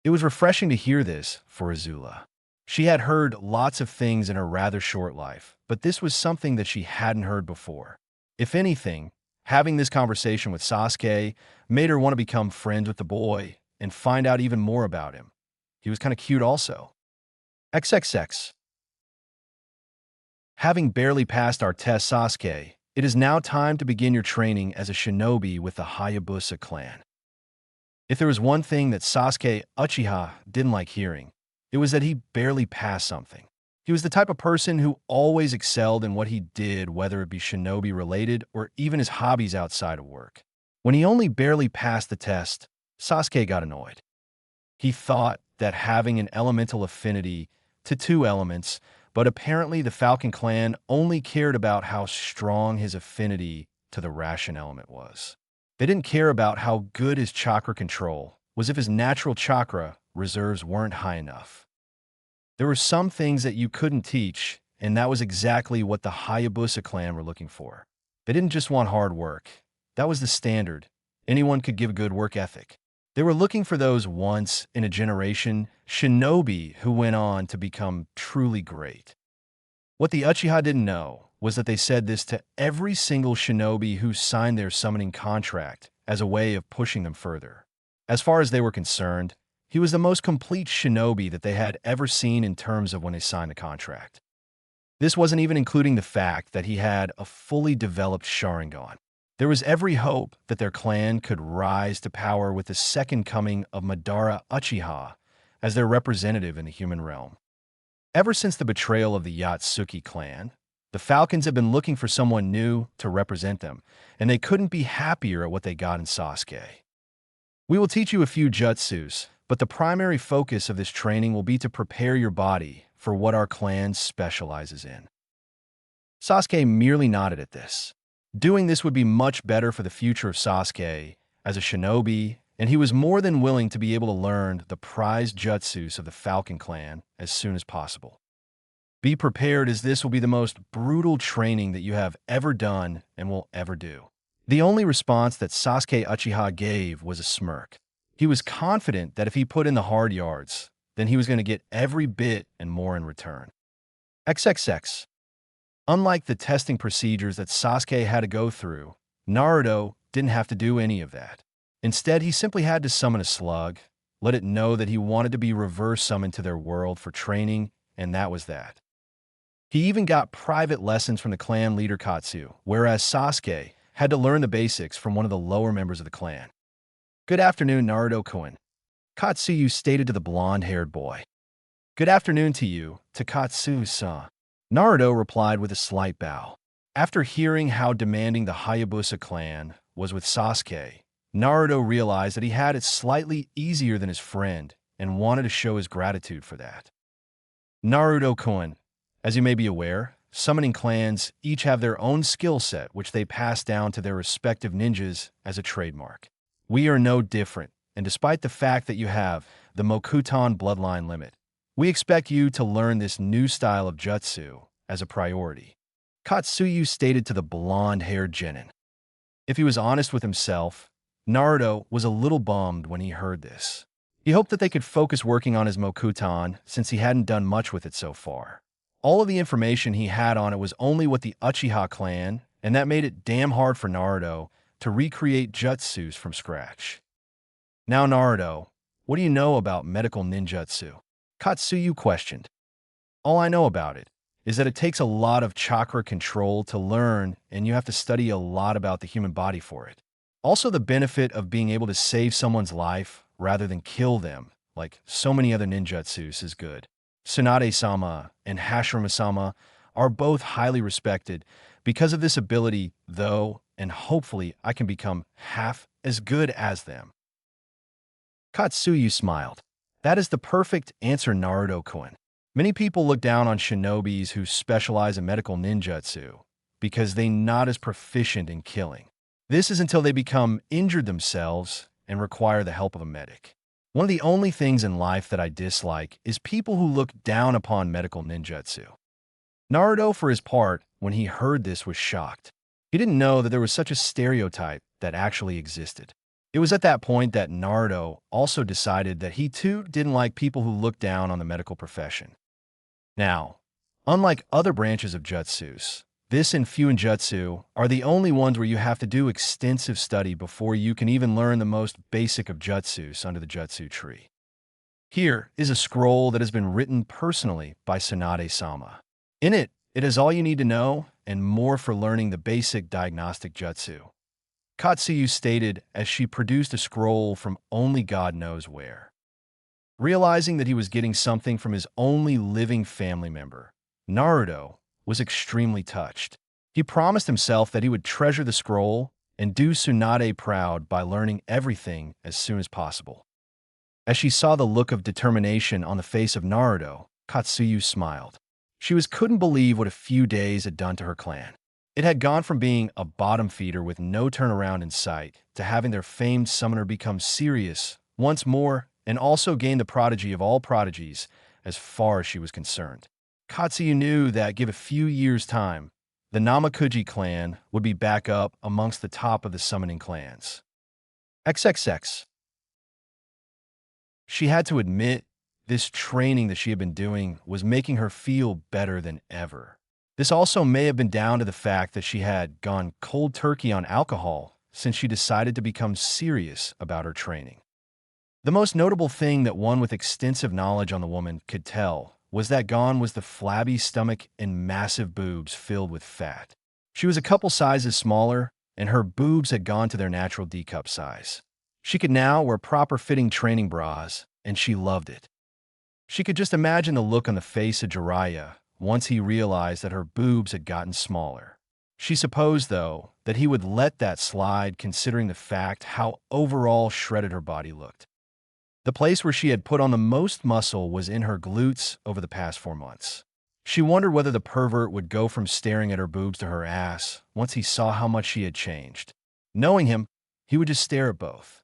It was refreshing to hear this for Azula. She had heard lots of things in her rather short life, but this was something that she hadn't heard before. If anything, having this conversation with Sasuke made her want to become friends with the boy and find out even more about him. He was kind of cute also. XXX. Having barely passed our test, Sasuke, it is now time to begin your training as a shinobi with the Hayabusa clan. If there was one thing that Sasuke Uchiha didn't like hearing, it was that he barely passed something. He was the type of person who always excelled in what he did, whether it be shinobi related or even his hobbies outside of work. When he only barely passed the test, Sasuke got annoyed. He thought that having an elemental affinity to 2 elements, but apparently the Falcon clan only cared about how strong his affinity to the ration element was. They didn't care about how good his chakra control was if his natural chakra reserves weren't high enough. There were some things that you couldn't teach, and that was exactly what the Hayabusa clan were looking for. They didn't just want hard work. That was the standard. Anyone could give a good work ethic. They were looking for those once-in-a-generation shinobi who went on to become truly great. What the Uchiha didn't know was that they said this to every single shinobi who signed their summoning contract as a way of pushing them further. As far as they were concerned, he was the most complete shinobi that they had ever seen in terms of when they signed the contract. This wasn't even including the fact that he had a fully developed Sharingan. There was every hope that their clan could rise to power with the second coming of Madara Uchiha as their representative in the human realm. Ever since the betrayal of the Yatsuki clan, the Falcons have been looking for someone new to represent them, and they couldn't be happier at what they got in Sasuke. We will teach you a few jutsus, but the primary focus of this training will be to prepare your body for what our clan specializes in. Sasuke merely nodded at this. Doing this would be much better for the future of Sasuke as a shinobi, and he was more than willing to be able to learn the prized jutsus of the Falcon clan as soon as possible. Be prepared, as this will be the most brutal training that you have ever done and will ever do. The only response that Sasuke Uchiha gave was a smirk. He was confident that if he put in the hard yards, then he was going to get every bit and more in return. XXX. Unlike the testing procedures that Sasuke had to go through, Naruto didn't have to do any of that. Instead, he simply had to summon a slug, let it know that he wanted to be reverse summoned to their world for training, and that was that. He even got private lessons from the clan leader Katsu, whereas Sasuke had to learn the basics from one of the lower members of the clan. Good afternoon, Naruto-kun, Katsuyu stated to the blonde-haired boy. Good afternoon to you, to Katsu-san. Naruto replied with a slight bow. After hearing how demanding the Hayabusa clan was with Sasuke, Naruto realized that he had it slightly easier than his friend and wanted to show his gratitude for that. Naruto-kun, as you may be aware, summoning clans each have their own skill set which they pass down to their respective ninjas as a trademark. We are no different, and despite the fact that you have the Mokuton bloodline limit, we expect you to learn this new style of jutsu as a priority, Katsuyu stated to the blonde-haired genin. If he was honest with himself, Naruto was a little bummed when he heard this. He hoped that they could focus working on his Mokuton since he hadn't done much with it so far. All of the information he had on it was only what the Uchiha clan, and that made it damn hard for Naruto to recreate jutsus from scratch. Now Naruto, what do you know about medical ninjutsu? Katsuyu questioned. All I know about it is that it takes a lot of chakra control to learn, and you have to study a lot about the human body for it. Also, the benefit of being able to save someone's life rather than kill them, like so many other ninjutsus, is good. Tsunade-sama and Hashirama-sama are both highly respected because of this ability, though, and hopefully I can become half as good as them. Katsuyu smiled. That is the perfect answer, Naruto-kun. Many people look down on shinobis who specialize in medical ninjutsu because they're not as proficient in killing. This is until they become injured themselves and require the help of a medic. One of the only things in life that I dislike is people who look down upon medical ninjutsu. Naruto, for his part, when he heard this, was shocked. He didn't know that there was such a stereotype that actually existed. It was at that point that Naruto also decided that he too didn't like people who looked down on the medical profession. Now, unlike other branches of jutsus, this and Fuinjutsu are the only ones where you have to do extensive study before you can even learn the most basic of jutsus under the jutsu tree. Here is a scroll that has been written personally by Tsunade-sama. In it, it is all you need to know and more for learning the basic diagnostic jutsu. Katsuyu stated as she produced a scroll from only God knows where. Realizing that he was getting something from his only living family member, Naruto was extremely touched. He promised himself that he would treasure the scroll and do Tsunade proud by learning everything as soon as possible. As she saw the look of determination on the face of Naruto, Katsuyu smiled. She couldn't believe what a few days had done to her clan. It had gone from being a bottom feeder with no turnaround in sight to having their famed summoner become serious once more and also gain the prodigy of all prodigies as far as she was concerned. Katsuyu knew that, give a few years' time, the Namakuji clan would be back up amongst the top of the summoning clans. XXX. She had to admit this training that she had been doing was making her feel better than ever. This also may have been down to the fact that she had gone cold turkey on alcohol since she decided to become serious about her training. The most notable thing that one with extensive knowledge on the woman could tell was that gone was the flabby stomach and massive boobs filled with fat. She was a couple sizes smaller, and her boobs had gone to their natural D-cup size. She could now wear proper-fitting training bras, and she loved it. She could just imagine the look on the face of Jiraiya once he realized that her boobs had gotten smaller. She supposed, though, that he would let that slide considering the fact how overall shredded her body looked. The place where she had put on the most muscle was in her glutes over the past 4 months. She wondered whether the pervert would go from staring at her boobs to her ass once he saw how much she had changed. Knowing him, he would just stare at both.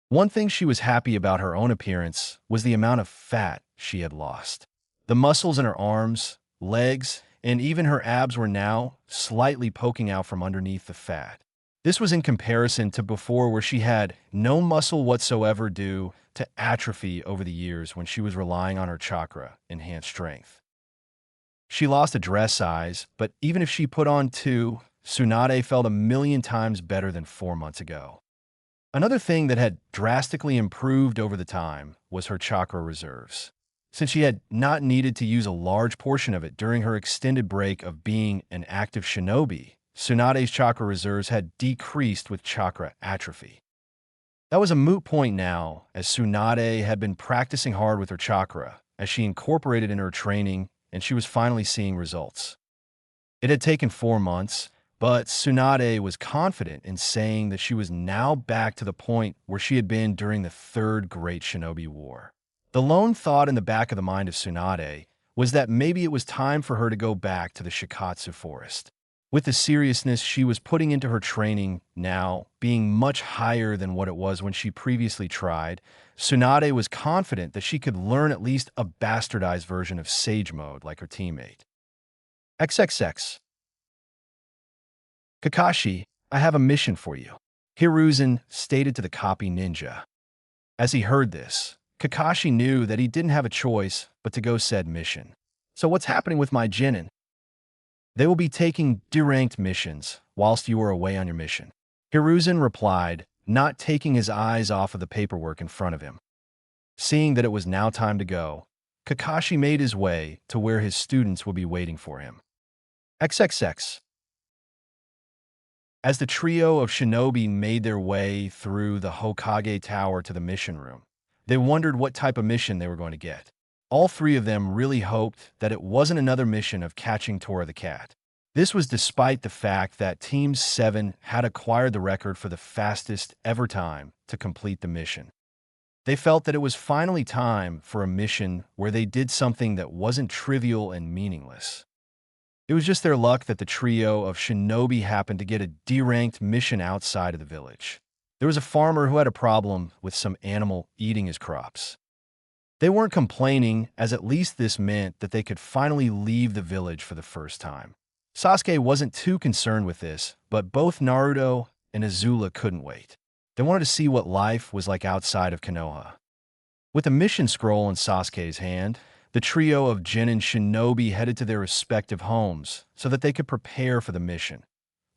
One thing she was happy about her own appearance was the amount of fat she had lost. The muscles in her arms, legs, and even her abs were now slightly poking out from underneath the fat. This was in comparison to before where she had no muscle whatsoever due to atrophy over the years when she was relying on her chakra-enhanced strength. She lost a dress size, but even if she put on 2, Tsunade felt 1,000,000 times better than 4 months ago. Another thing that had drastically improved over the time was her chakra reserves. Since she had not needed to use a large portion of it during her extended break of being an active shinobi, Tsunade's chakra reserves had decreased with chakra atrophy. That was a moot point now, as Tsunade had been practicing hard with her chakra, as she incorporated in her training, and she was finally seeing results. It had taken 4 months, But Tsunade was confident in saying that she was now back to the point where she had been during the Third Great Shinobi War. The lone thought in the back of the mind of Tsunade was that maybe it was time for her to go back to the Shikatsu forest. With the seriousness she was putting into her training now being much higher than what it was when she previously tried, Tsunade was confident that she could learn at least a bastardized version of Sage Mode like her teammate. XXX. Kakashi, I have a mission for you, Hiruzen stated to the copy ninja. As he heard this, Kakashi knew that he didn't have a choice but to go said mission. So what's happening with my Genin? They will be taking deranked missions whilst you are away on your mission. Hiruzen replied, not taking his eyes off of the paperwork in front of him. Seeing that it was now time to go, Kakashi made his way to where his students would be waiting for him. XXX. As the trio of shinobi made their way through the Hokage Tower to the mission room, they wondered what type of mission they were going to get. All three of them really hoped that it wasn't another mission of catching Tora the cat. This was despite the fact that Team 7 had acquired the record for the fastest ever time to complete the mission. They felt that it was finally time for a mission where they did something that wasn't trivial and meaningless. It was just their luck that the trio of shinobi happened to get a deranked mission outside of the village. There was a farmer who had a problem with some animal eating his crops. They weren't complaining, as at least this meant that they could finally leave the village for the first time. Sasuke wasn't too concerned with this, but both Naruto and Azula couldn't wait. They wanted to see what life was like outside of Konoha. With a mission scroll in Sasuke's hand, the trio of Genin shinobi headed to their respective homes so that they could prepare for the mission.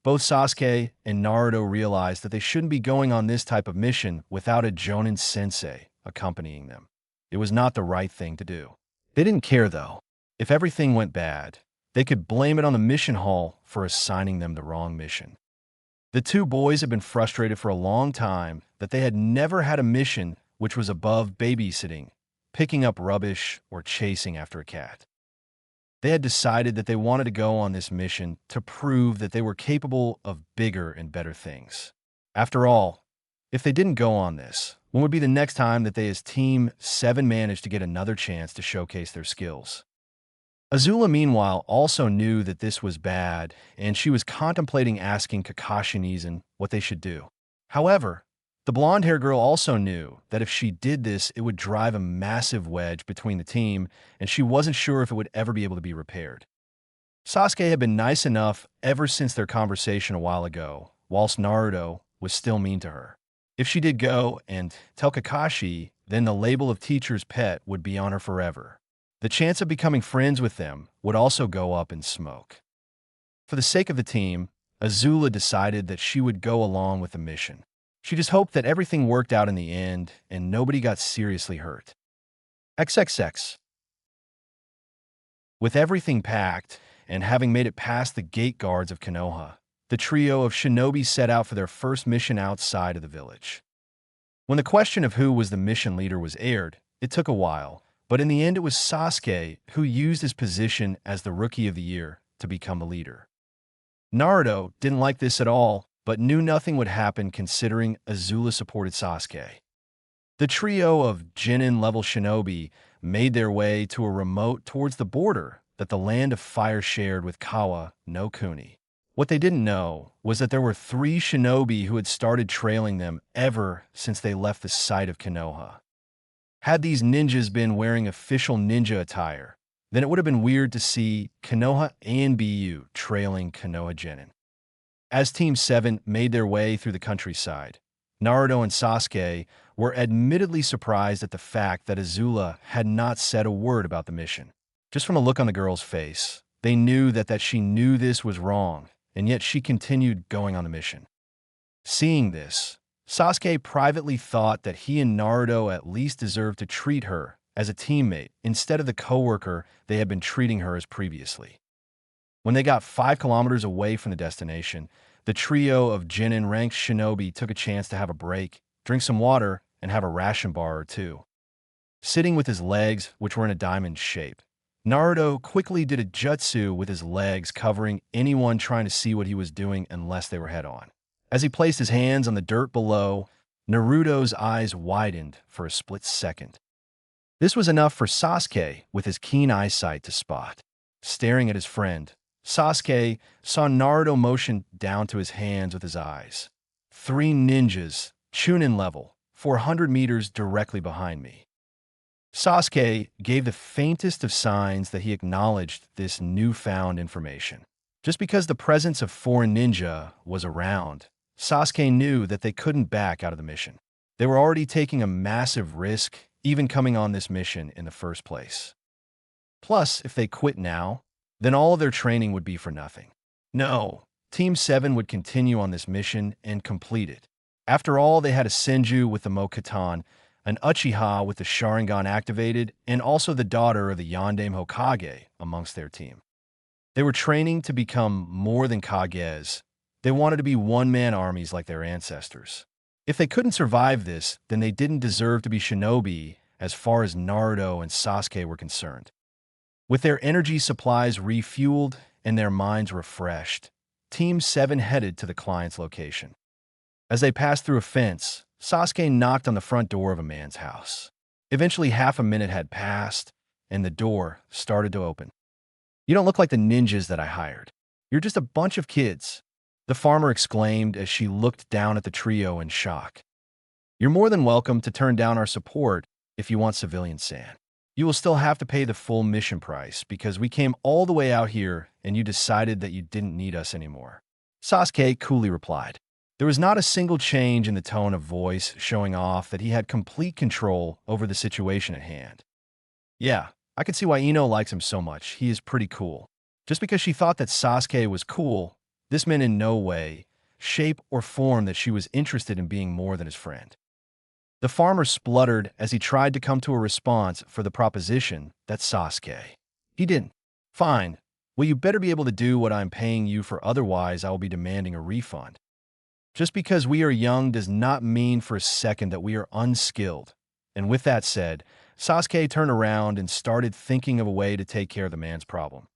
Both Sasuke and Naruto realized that they shouldn't be going on this type of mission without a Jonin sensei accompanying them. It was not the right thing to do. They didn't care, though. If everything went bad, they could blame it on the mission hall for assigning them the wrong mission. The two boys had been frustrated for a long time that they had never had a mission which was above babysitting, picking up rubbish, or chasing after a cat. They had decided that they wanted to go on this mission to prove that they were capable of bigger and better things. After all, if they didn't go on this, when would be the next time that they as Team 7 managed to get another chance to showcase their skills? Azula, meanwhile, also knew that this was bad, and she was contemplating asking Kakashi and Izen what they should do. However, the blonde-haired girl also knew that if she did this, it would drive a massive wedge between the team, and she wasn't sure if it would ever be able to be repaired. Sasuke had been nice enough ever since their conversation a while ago, whilst Naruto was still mean to her. If she did go and tell Kakashi, then the label of teacher's pet would be on her forever. The chance of becoming friends with them would also go up in smoke. For the sake of the team, Azula decided that she would go along with the mission. She just hoped that everything worked out in the end and nobody got seriously hurt. XXX. With everything packed and having made it past the gate guards of Konoha, the trio of shinobi set out for their first mission outside of the village. When the question of who was the mission leader was aired, it took a while, but in the end it was Sasuke who used his position as the Rookie of the Year to become the leader. Naruto didn't like this at all, but knew nothing would happen considering Azula supported Sasuke. The trio of Genin-level shinobi made their way to a remote towards the border that the Land of Fire shared with Kawa no Kuni. What they didn't know was that there were 3 shinobi who had started trailing them ever since they left the site of Konoha. Had these ninjas been wearing official ninja attire, then it would have been weird to see Konoha and BU trailing Konoha Genin. As Team 7 made their way through the countryside, Naruto and Sasuke were admittedly surprised at the fact that Azula had not said a word about the mission. Just from a look on the girl's face, they knew that she knew this was wrong, and yet she continued going on the mission. Seeing this, Sasuke privately thought that he and Naruto at least deserved to treat her as a teammate instead of the coworker they had been treating her as previously. When they got 5 kilometers away from the destination, the trio of Genin-ranked shinobi took a chance to have a break, drink some water, and have a ration bar or two. Sitting with his legs, which were in a diamond shape, Naruto quickly did a jutsu with his legs, covering anyone trying to see what he was doing unless they were head-on. As he placed his hands on the dirt below, Naruto's eyes widened for a split second. This was enough for Sasuke, with his keen eyesight, to spot. Staring at his friend, Sasuke saw Naruto motion down to his hands with his eyes. 3 ninjas, Chunin level, 400 meters directly behind me. Sasuke gave the faintest of signs that he acknowledged this newfound information. Just because the presence of 4 ninja was around, Sasuke knew that they couldn't back out of the mission. They were already taking a massive risk, even coming on this mission in the first place. Plus, if they quit now, then all of their training would be for nothing. No, Team 7 would continue on this mission and complete it. After all, they had a Senju with the Mo-Katan, an Uchiha with the Sharingan activated, and also the daughter of the Yondaime Hokage amongst their team. They were training to become more than Kages. They wanted to be one-man armies like their ancestors. If they couldn't survive this, then they didn't deserve to be shinobi as far as Naruto and Sasuke were concerned. With their energy supplies refueled and their minds refreshed, Team 7 headed to the client's location. As they passed through a fence, Sasuke knocked on the front door of a man's house. Eventually, half a minute had passed, and the door started to open. "You don't look like the ninjas that I hired. You're just a bunch of kids," the farmer exclaimed as she looked down at the trio in shock. "You're more than welcome to turn down our support if you want civilian sand. You will still have to pay the full mission price because we came all the way out here and you decided that you didn't need us anymore," Sasuke coolly replied. There was not a single change in the tone of voice, showing off that he had complete control over the situation at hand. "Yeah, I can see why Ino likes him so much. He is pretty cool." Just because she thought that Sasuke was cool, this meant in no way, shape, or form that she was interested in being more than his friend. The farmer spluttered as he tried to come to a response for the proposition that Sasuke. He didn't. "Fine. Well, you better be able to do what I'm paying you for, otherwise I will be demanding a refund. Just because we are young does not mean for a second that we are unskilled." And with that said, Sasuke turned around and started thinking of a way to take care of the man's problem.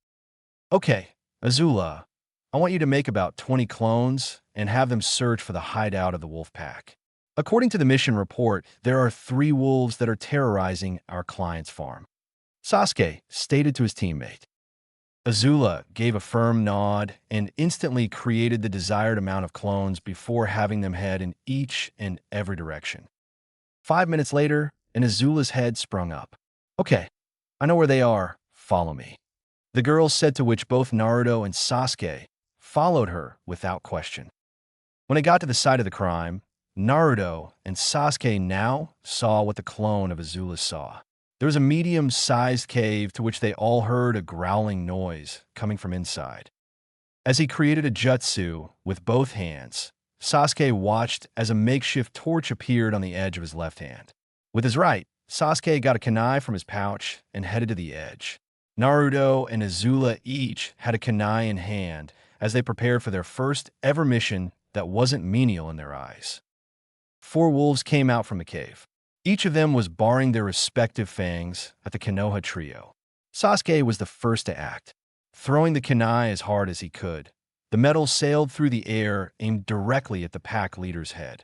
"Okay, Azula, I want you to make about 20 clones and have them search for the hideout of the wolf pack. According to the mission report, there are 3 wolves that are terrorizing our client's farm," Sasuke stated to his teammate. Azula gave a firm nod and instantly created the desired amount of clones before having them head in each and every direction. 5 minutes later, and Azula's head sprung up. "Okay, I know where they are. Follow me," the girl said, to which both Naruto and Sasuke followed her without question. When they got to the site of the crime, Naruto and Sasuke now saw what the clone of Azula saw. There was a medium-sized cave to which they all heard a growling noise coming from inside. As he created a jutsu with both hands, Sasuke watched as a makeshift torch appeared on the edge of his left hand. With his right, Sasuke got a kunai from his pouch and headed to the edge. Naruto and Azula each had a kunai in hand as they prepared for their first ever mission that wasn't menial in their eyes. 4 wolves came out from the cave. Each of them was baring their respective fangs at the Konoha trio. Sasuke was the first to act. Throwing the kunai as hard as he could, the metal sailed through the air, aimed directly at the pack leader's head.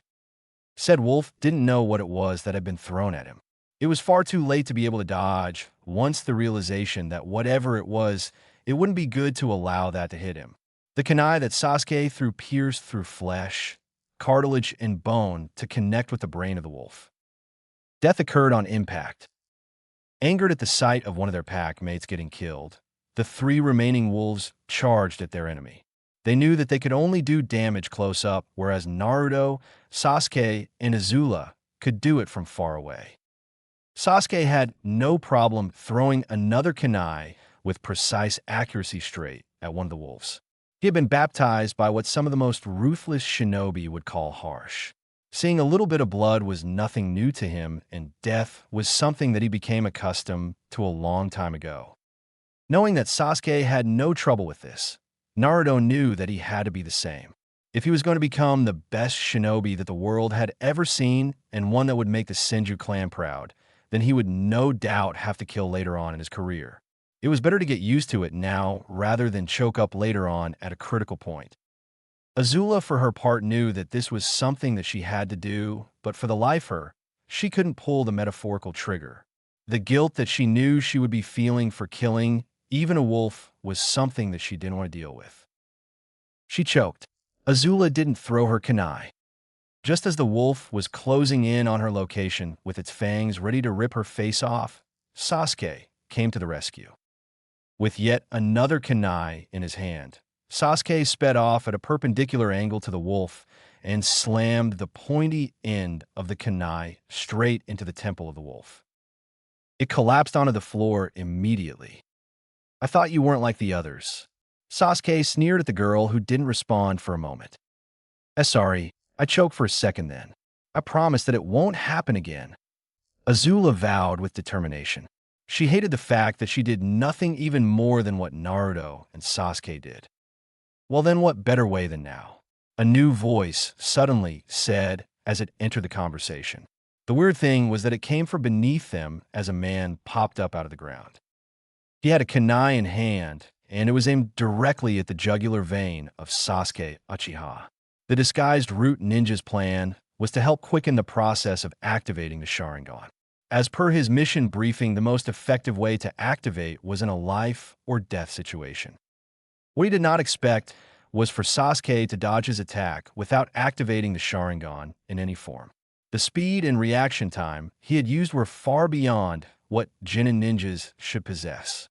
Said wolf didn't know what it was that had been thrown at him. It was far too late to be able to dodge once the realization that whatever it was, it wouldn't be good to allow that to hit him. The kunai that Sasuke threw pierced through flesh, cartilage, and bone to connect with the brain of the wolf. Death occurred on impact. Angered at the sight of one of their pack mates getting killed, the 3 remaining wolves charged at their enemy. They knew that they could only do damage close up, whereas Naruto, Sasuke, and Azula could do it from far away. Sasuke had no problem throwing another kunai with precise accuracy straight at one of the wolves. He had been baptized by what some of the most ruthless shinobi would call harsh. Seeing a little bit of blood was nothing new to him, and death was something that he became accustomed to a long time ago. Knowing that Sasuke had no trouble with this, Naruto knew that he had to be the same. If he was going to become the best shinobi that the world had ever seen and one that would make the Senju clan proud, then he would no doubt have to kill later on in his career. It was better to get used to it now rather than choke up later on at a critical point. Azula, for her part, knew that this was something that she had to do, but for the life of her, she couldn't pull the metaphorical trigger. The guilt that she knew she would be feeling for killing even a wolf was something that she didn't want to deal with. She choked. Azula didn't throw her kunai. Just as the wolf was closing in on her location with its fangs ready to rip her face off, Sasuke came to the rescue. With yet another kunai in his hand, Sasuke sped off at a perpendicular angle to the wolf and slammed the pointy end of the kunai straight into the temple of the wolf. It collapsed onto the floor immediately. "I thought you weren't like the others." Sasuke sneered at the girl who didn't respond for a moment. Sorry, I choked for a second then. I promise that it won't happen again." Azula vowed with determination. She hated the fact that she did nothing even more than what Naruto and Sasuke did. Well then, what better way than now? A new voice suddenly said as it entered the conversation. The weird thing was that it came from beneath them as a man popped up out of the ground. He had a kunai in hand, and it was aimed directly at the jugular vein of Sasuke Uchiha. The disguised Root Ninja's plan was to help quicken the process of activating the Sharingan. As per his mission briefing, the most effective way to activate was in a life or death situation. What he did not expect was for Sasuke to dodge his attack without activating the Sharingan in any form. The speed and reaction time he had used were far beyond what Genin ninjas should possess.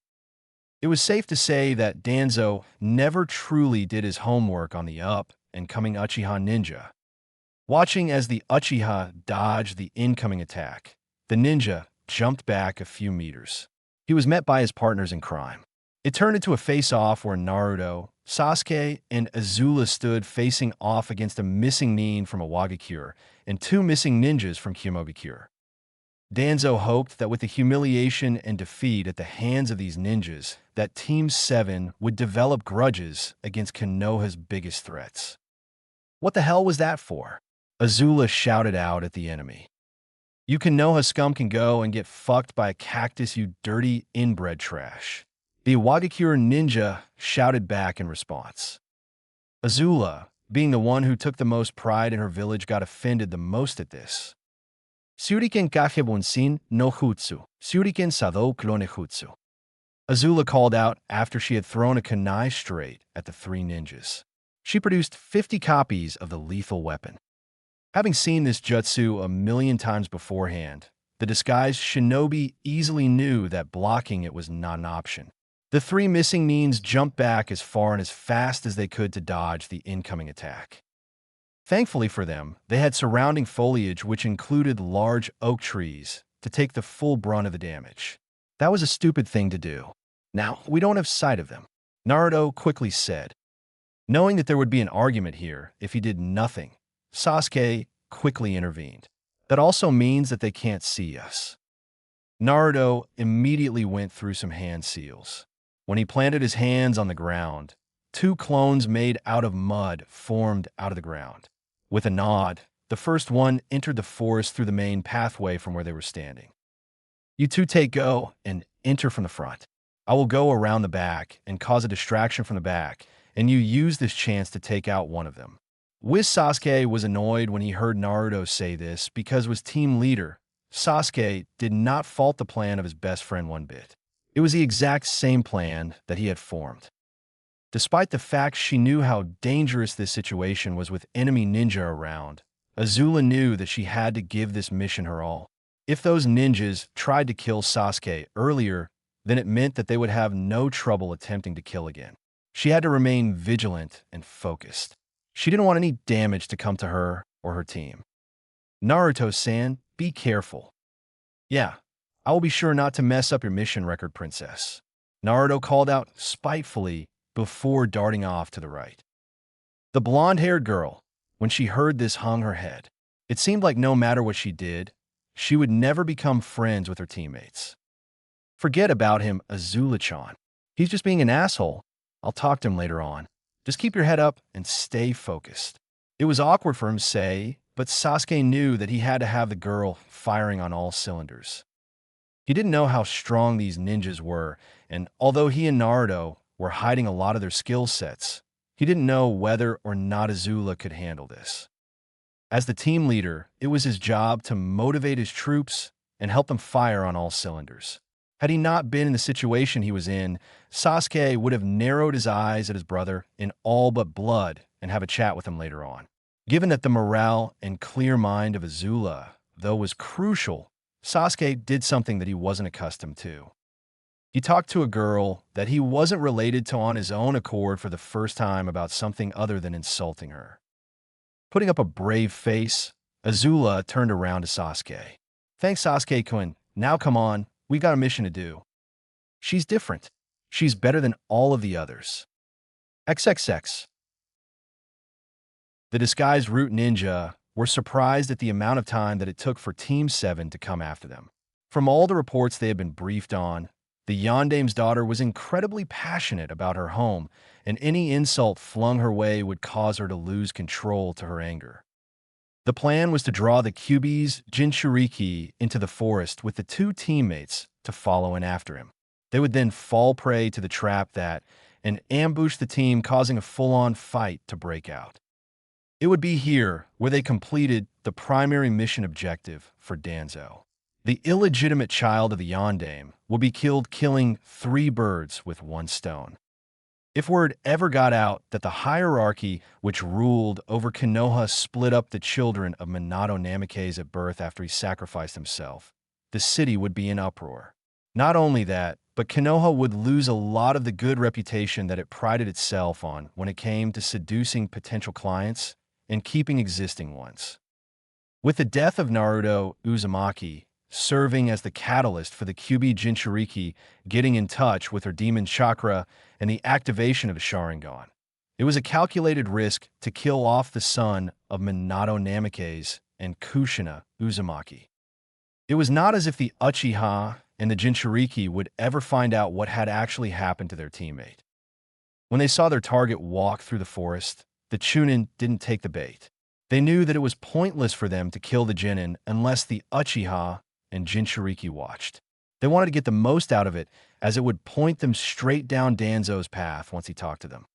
It was safe to say that Danzo never truly did his homework on the up-and-coming Uchiha ninja. Watching as the Uchiha dodged the incoming attack, the ninja jumped back a few meters. He was met by his partners in crime. It turned into a face-off where Naruto, Sasuke, and Azula stood facing off against a missing nin from a Wagakure and two missing ninjas from Kyomogakure. Danzo hoped that with the humiliation and defeat at the hands of these ninjas, that Team 7 would develop grudges against Konoha's biggest threats. What the hell was that for? Azula shouted out at the enemy. "You Konoha scum can go and get fucked by a cactus, you dirty inbred trash." The Wagakure ninja shouted back in response. Azula, being the one who took the most pride in her village, got offended the most at this. "Shuriken kakebunsin no jutsu, shuriken sado clonejutsu." Azula called out after she had thrown a kunai straight at the three ninjas. She produced 50 copies of the lethal weapon. Having seen this jutsu a million times beforehand, the disguised shinobi easily knew that blocking it was not an option. The three missing nins jumped back as far and as fast as they could to dodge the incoming attack. Thankfully for them, they had surrounding foliage which included large oak trees to take the full brunt of the damage. That was a stupid thing to do. "Now, we don't have sight of them," Naruto quickly said. Knowing that there would be an argument here if he did nothing, Sasuke quickly intervened. "That also means that they can't see us." Naruto immediately went through some hand seals. When he planted his hands on the ground, two clones made out of mud formed out of the ground. With a nod, the first one entered the forest through the main pathway from where they were standing. "You two take go and enter from the front. I will go around the back and cause a distraction from the back, and you use this chance to take out one of them." Sasuke was annoyed when he heard Naruto say this because, as team leader, Sasuke did not fault the plan of his best friend one bit. It was the exact same plan that he had formed. Despite the fact she knew how dangerous this situation was with enemy ninja around, Azula knew that she had to give this mission her all. If those ninjas tried to kill Sasuke earlier, then it meant that they would have no trouble attempting to kill again. She had to remain vigilant and focused. She didn't want any damage to come to her or her team. "Naruto-san, be careful." "Yeah, I will be sure not to mess up your mission record, princess," Naruto called out spitefully before darting off to the right. The blonde-haired girl, when she heard this, hung her head. It seemed like no matter what she did, she would never become friends with her teammates. "Forget about him, Azula-chan. He's just being an asshole. I'll talk to him later on. Just keep your head up and stay focused." It was awkward for him to say, but Sasuke knew that he had to have the girl firing on all cylinders. He didn't know how strong these ninjas were, and although he and Naruto were hiding a lot of their skill sets, he didn't know whether or not Azula could handle this. As the team leader, it was his job to motivate his troops and help them fire on all cylinders. Had he not been in the situation he was in, Sasuke would have narrowed his eyes at his brother in all but blood and have a chat with him later on. Given that the morale and clear mind of Azula, though, was crucial, Sasuke did something that he wasn't accustomed to. He talked to a girl that he wasn't related to on his own accord for the first time about something other than insulting her. Putting up a brave face, Azula turned around to Sasuke. "Thanks, Sasuke-kun. Now come on, we got a mission to do. She's different. She's better than all of the others. XXX." The disguised Root Ninja were surprised at the amount of time that it took for Team 7 to come after them. From all the reports they had been briefed on, the Yondame's daughter was incredibly passionate about her home, and any insult flung her way would cause her to lose control to her anger. The plan was to draw the Kyuubi's Jinchuriki into the forest with the two teammates to follow in after him. They would then fall prey to the trap and ambush the team, causing a full-on fight to break out. It would be here where they completed the primary mission objective for Danzo. The illegitimate child of the Yondame would be killed, killing 3 birds with 1 stone. If word ever got out that the hierarchy which ruled over Konoha split up the children of Minato Namikaze at birth after he sacrificed himself, the city would be in uproar. Not only that, but Konoha would lose a lot of the good reputation that it prided itself on when it came to seducing potential clients and keeping existing ones. With the death of Naruto Uzumaki serving as the catalyst for the Kyuubi Jinchuriki getting in touch with her demon chakra and the activation of the Sharingan, it was a calculated risk to kill off the son of Minato Namikaze and Kushina Uzumaki. It was not as if the Uchiha and the Jinchuriki would ever find out what had actually happened to their teammate. When they saw their target walk through the forest, the Chunin didn't take the bait. They knew that it was pointless for them to kill the Genin unless the Uchiha and Jinchuriki watched. They wanted to get the most out of it, as it would point them straight down Danzo's path once he talked to them.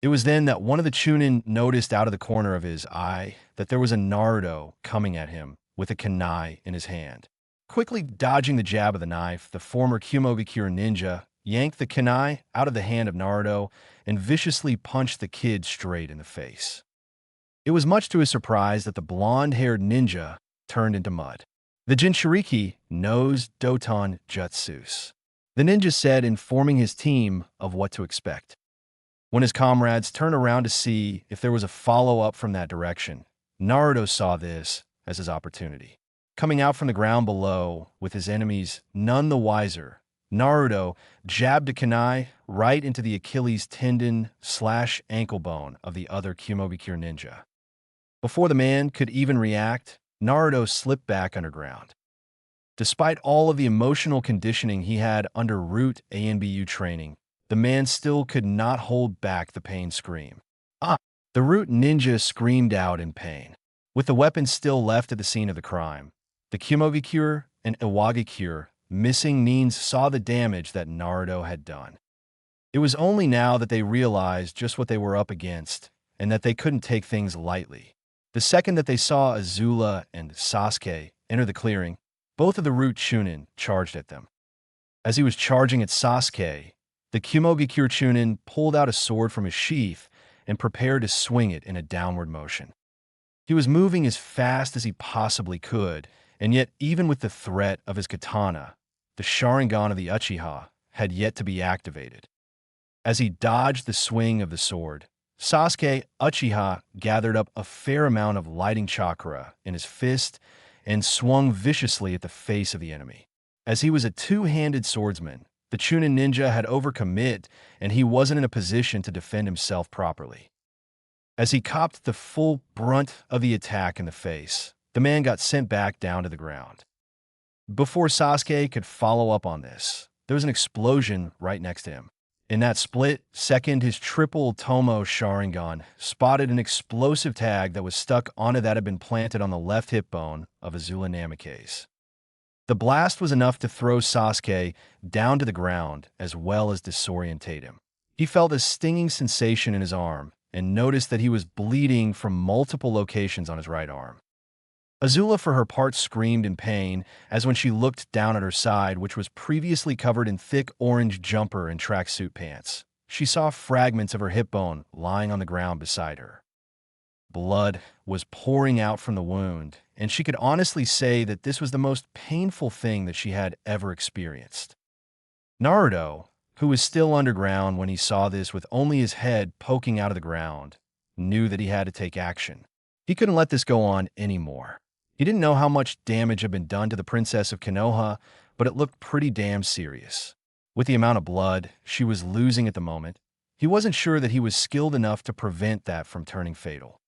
It was then that one of the Chunin noticed out of the corner of his eye that there was a Naruto coming at him with a kunai in his hand. Quickly dodging the jab of the knife, the former Kumogakure ninja yanked the kunai out of the hand of Naruto and viciously punched the kid straight in the face. It was much to his surprise that the blonde-haired ninja turned into mud. The Jinchuriki knows Doton Jutsus, the ninja said, informing his team of what to expect. When his comrades turned around to see if there was a follow-up from that direction, Naruto saw this as his opportunity. Coming out from the ground below with his enemies none the wiser, Naruto jabbed a kunai right into the Achilles tendon/ankle bone of the other Kumogakure ninja. Before the man could even react, Naruto slipped back underground. Despite all of the emotional conditioning he had under Root ANBU training, the man still could not hold back the pain scream. "Ah!" The Root ninja screamed out in pain. With the weapon still left at the scene of the crime, the Kumogakure and Iwagakure missing nins saw the damage that Naruto had done. It was only now that they realized just what they were up against and that they couldn't take things lightly. The second that they saw Azula and Sasuke enter the clearing, both of the Root Chunin charged at them. As he was charging at Sasuke, the Kumogakure Chunin pulled out a sword from his sheath and prepared to swing it in a downward motion. He was moving as fast as he possibly could, and yet even with the threat of his katana, the Sharingan of the Uchiha had yet to be activated. As he dodged the swing of the sword, Sasuke Uchiha gathered up a fair amount of lighting chakra in his fist and swung viciously at the face of the enemy. As he was a two-handed swordsman, the Chunin ninja had overcommit and he wasn't in a position to defend himself properly. As he copped the full brunt of the attack in the face, the man got sent back down to the ground. Before Sasuke could follow up on this, there was an explosion right next to him. In that split second, his triple Tomo Sharingan spotted an explosive tag that was stuck onto that had been planted on the left hip bone of Azula Namikaze. The blast was enough to throw Sasuke down to the ground as well as disorientate him. He felt a stinging sensation in his arm and noticed that he was bleeding from multiple locations on his right arm. Azula, for her part, screamed in pain as when she looked down at her side, which was previously covered in thick orange jumper and tracksuit pants, she saw fragments of her hip bone lying on the ground beside her. Blood was pouring out from the wound, and she could honestly say that this was the most painful thing that she had ever experienced. Naruto, who was still underground when he saw this with only his head poking out of the ground, knew that he had to take action. He couldn't let this go on anymore. He didn't know how much damage had been done to the Princess of Konoha, but it looked pretty damn serious. With the amount of blood she was losing at the moment, he wasn't sure that he was skilled enough to prevent that from turning fatal.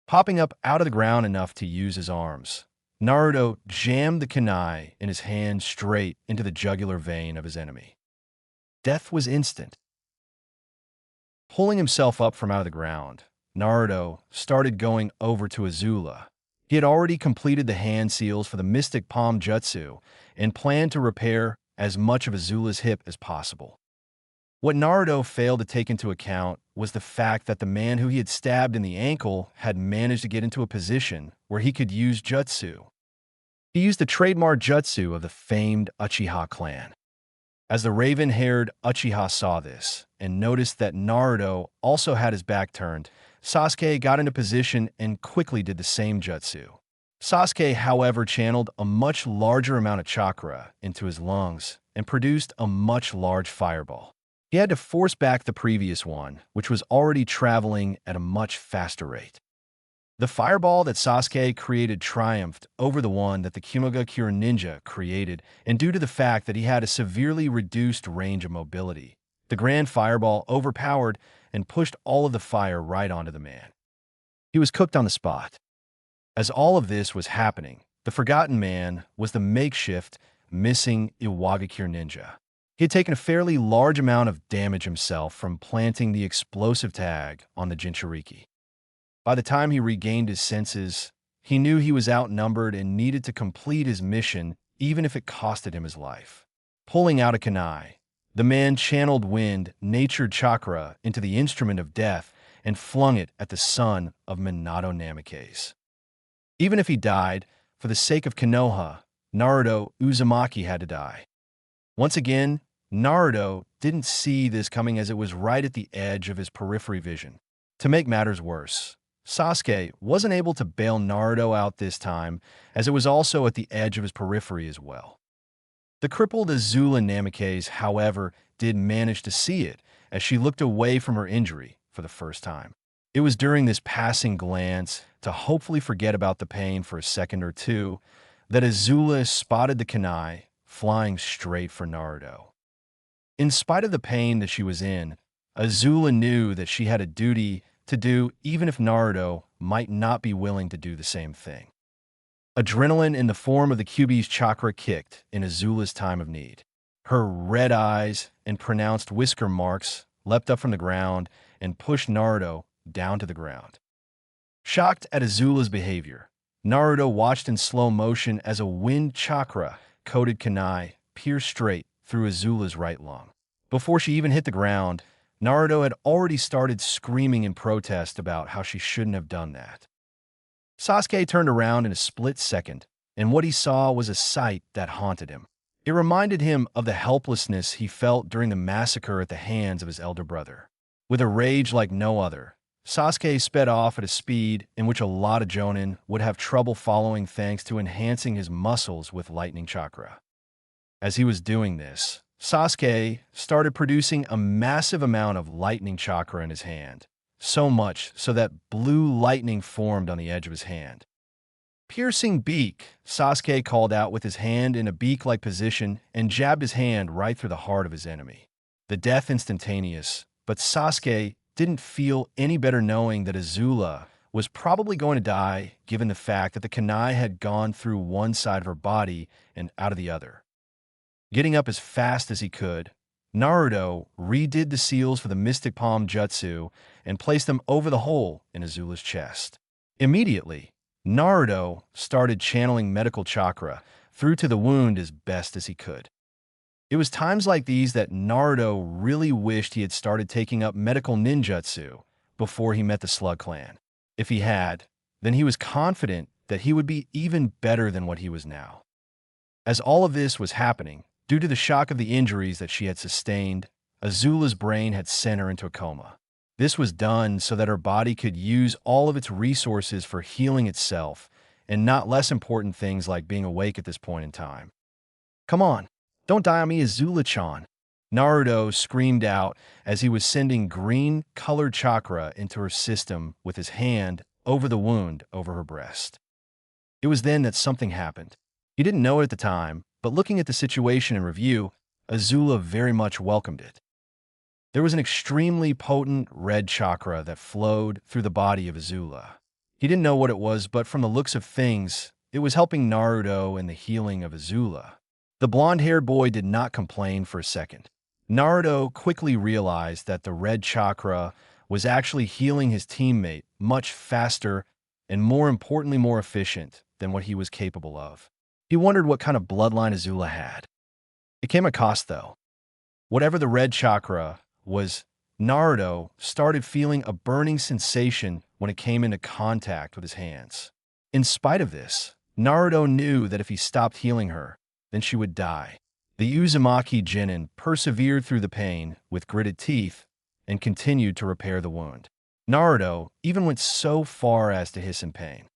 Popping up out of the ground enough to use his arms, Naruto jammed the kunai in his hand straight into the jugular vein of his enemy. Death was instant. Pulling himself up from out of the ground, Naruto started going over to Azula. He had already completed the hand seals for the Mystic Palm Jutsu and planned to repair as much of Azula's hip as possible. What Naruto failed to take into account was the fact that the man who he had stabbed in the ankle had managed to get into a position where he could use jutsu. He used the trademark jutsu of the famed Uchiha clan. As the raven-haired Uchiha saw this and noticed that Naruto also had his back turned, Sasuke got into position and quickly did the same jutsu. Sasuke, however, channeled a much larger amount of chakra into his lungs and produced a much large fireball. He had to force back the previous one, which was already traveling at a much faster rate. The fireball that Sasuke created triumphed over the one that the Kimogakure ninja created, and due to the fact that he had a severely reduced range of mobility, the grand fireball overpowered and pushed all of the fire right onto the man. He was cooked on the spot. As all of this was happening, the Forgotten Man was the makeshift, missing Iwagakure ninja. He had taken a fairly large amount of damage himself from planting the explosive tag on the Jinchuriki. By the time he regained his senses, he knew he was outnumbered and needed to complete his mission even if it costed him his life. Pulling out a kunai, the man channeled wind, natured chakra into the instrument of death and flung it at the son of Minato Namikaze. Even if he died, for the sake of Konoha, Naruto Uzumaki had to die. Once again, Naruto didn't see this coming as it was right at the edge of his periphery vision. To make matters worse, Sasuke wasn't able to bail Naruto out this time, as it was also at the edge of his periphery as well. The crippled Azula Namikaze, however, did manage to see it as she looked away from her injury for the first time. It was during this passing glance, to hopefully forget about the pain for a second or two, that Azula spotted the kunai flying straight for Naruto. In spite of the pain that she was in, Azula knew that she had a duty to do even if Naruto might not be willing to do the same thing. Adrenaline in the form of the Kyuubi's chakra kicked in Azula's time of need. Her red eyes and pronounced whisker marks leapt up from the ground and pushed Naruto down to the ground. Shocked at Azula's behavior, Naruto watched in slow motion as a wind chakra-coated kunai pierced straight through Azula's right lung. Before she even hit the ground, Naruto had already started screaming in protest about how she shouldn't have done that. Sasuke turned around in a split second, and what he saw was a sight that haunted him. It reminded him of the helplessness he felt during the massacre at the hands of his elder brother. With a rage like no other, Sasuke sped off at a speed in which a lot of Jonin would have trouble following thanks to enhancing his muscles with lightning chakra. As he was doing this, Sasuke started producing a massive amount of lightning chakra in his hand, so much so that blue lightning formed on the edge of his hand. Piercing beak, Sasuke called out with his hand in a beak-like position and jabbed his hand right through the heart of his enemy. The death instantaneous, but Sasuke didn't feel any better knowing that Azula was probably going to die given the fact that the kunai had gone through one side of her body and out of the other. Getting up as fast as he could, Naruto redid the seals for the Mystic Palm Jutsu and placed them over the hole in Azula's chest. Immediately, Naruto started channeling medical chakra, through to the wound as best as he could. It was times like these that Naruto really wished he had started taking up medical ninjutsu before he met the Slug Clan. If he had, then he was confident that he would be even better than what he was now. As all of this was happening, due to the shock of the injuries that she had sustained, Azula's brain had sent her into a coma. This was done so that her body could use all of its resources for healing itself and not less important things like being awake at this point in time. "Come on, don't die on me, Azula-chan," Naruto screamed out as he was sending green-colored chakra into her system with his hand over the wound over her breast. It was then that something happened. He didn't know it at the time, but looking at the situation in review, Azula very much welcomed it. There was an extremely potent red chakra that flowed through the body of Azula. He didn't know what it was, but from the looks of things, it was helping Naruto in the healing of Azula. The blonde-haired boy did not complain for a second. Naruto quickly realized that the red chakra was actually healing his teammate much faster and, more importantly, more efficient than what he was capable of. He wondered what kind of bloodline Azula had. It came at a cost, though. Whatever the red chakra was, Naruto started feeling a burning sensation when it came into contact with his hands. In spite of this, Naruto knew that if he stopped healing her, then she would die. The Uzumaki Genin persevered through the pain with gritted teeth and continued to repair the wound. Naruto even went so far as to hiss in pain.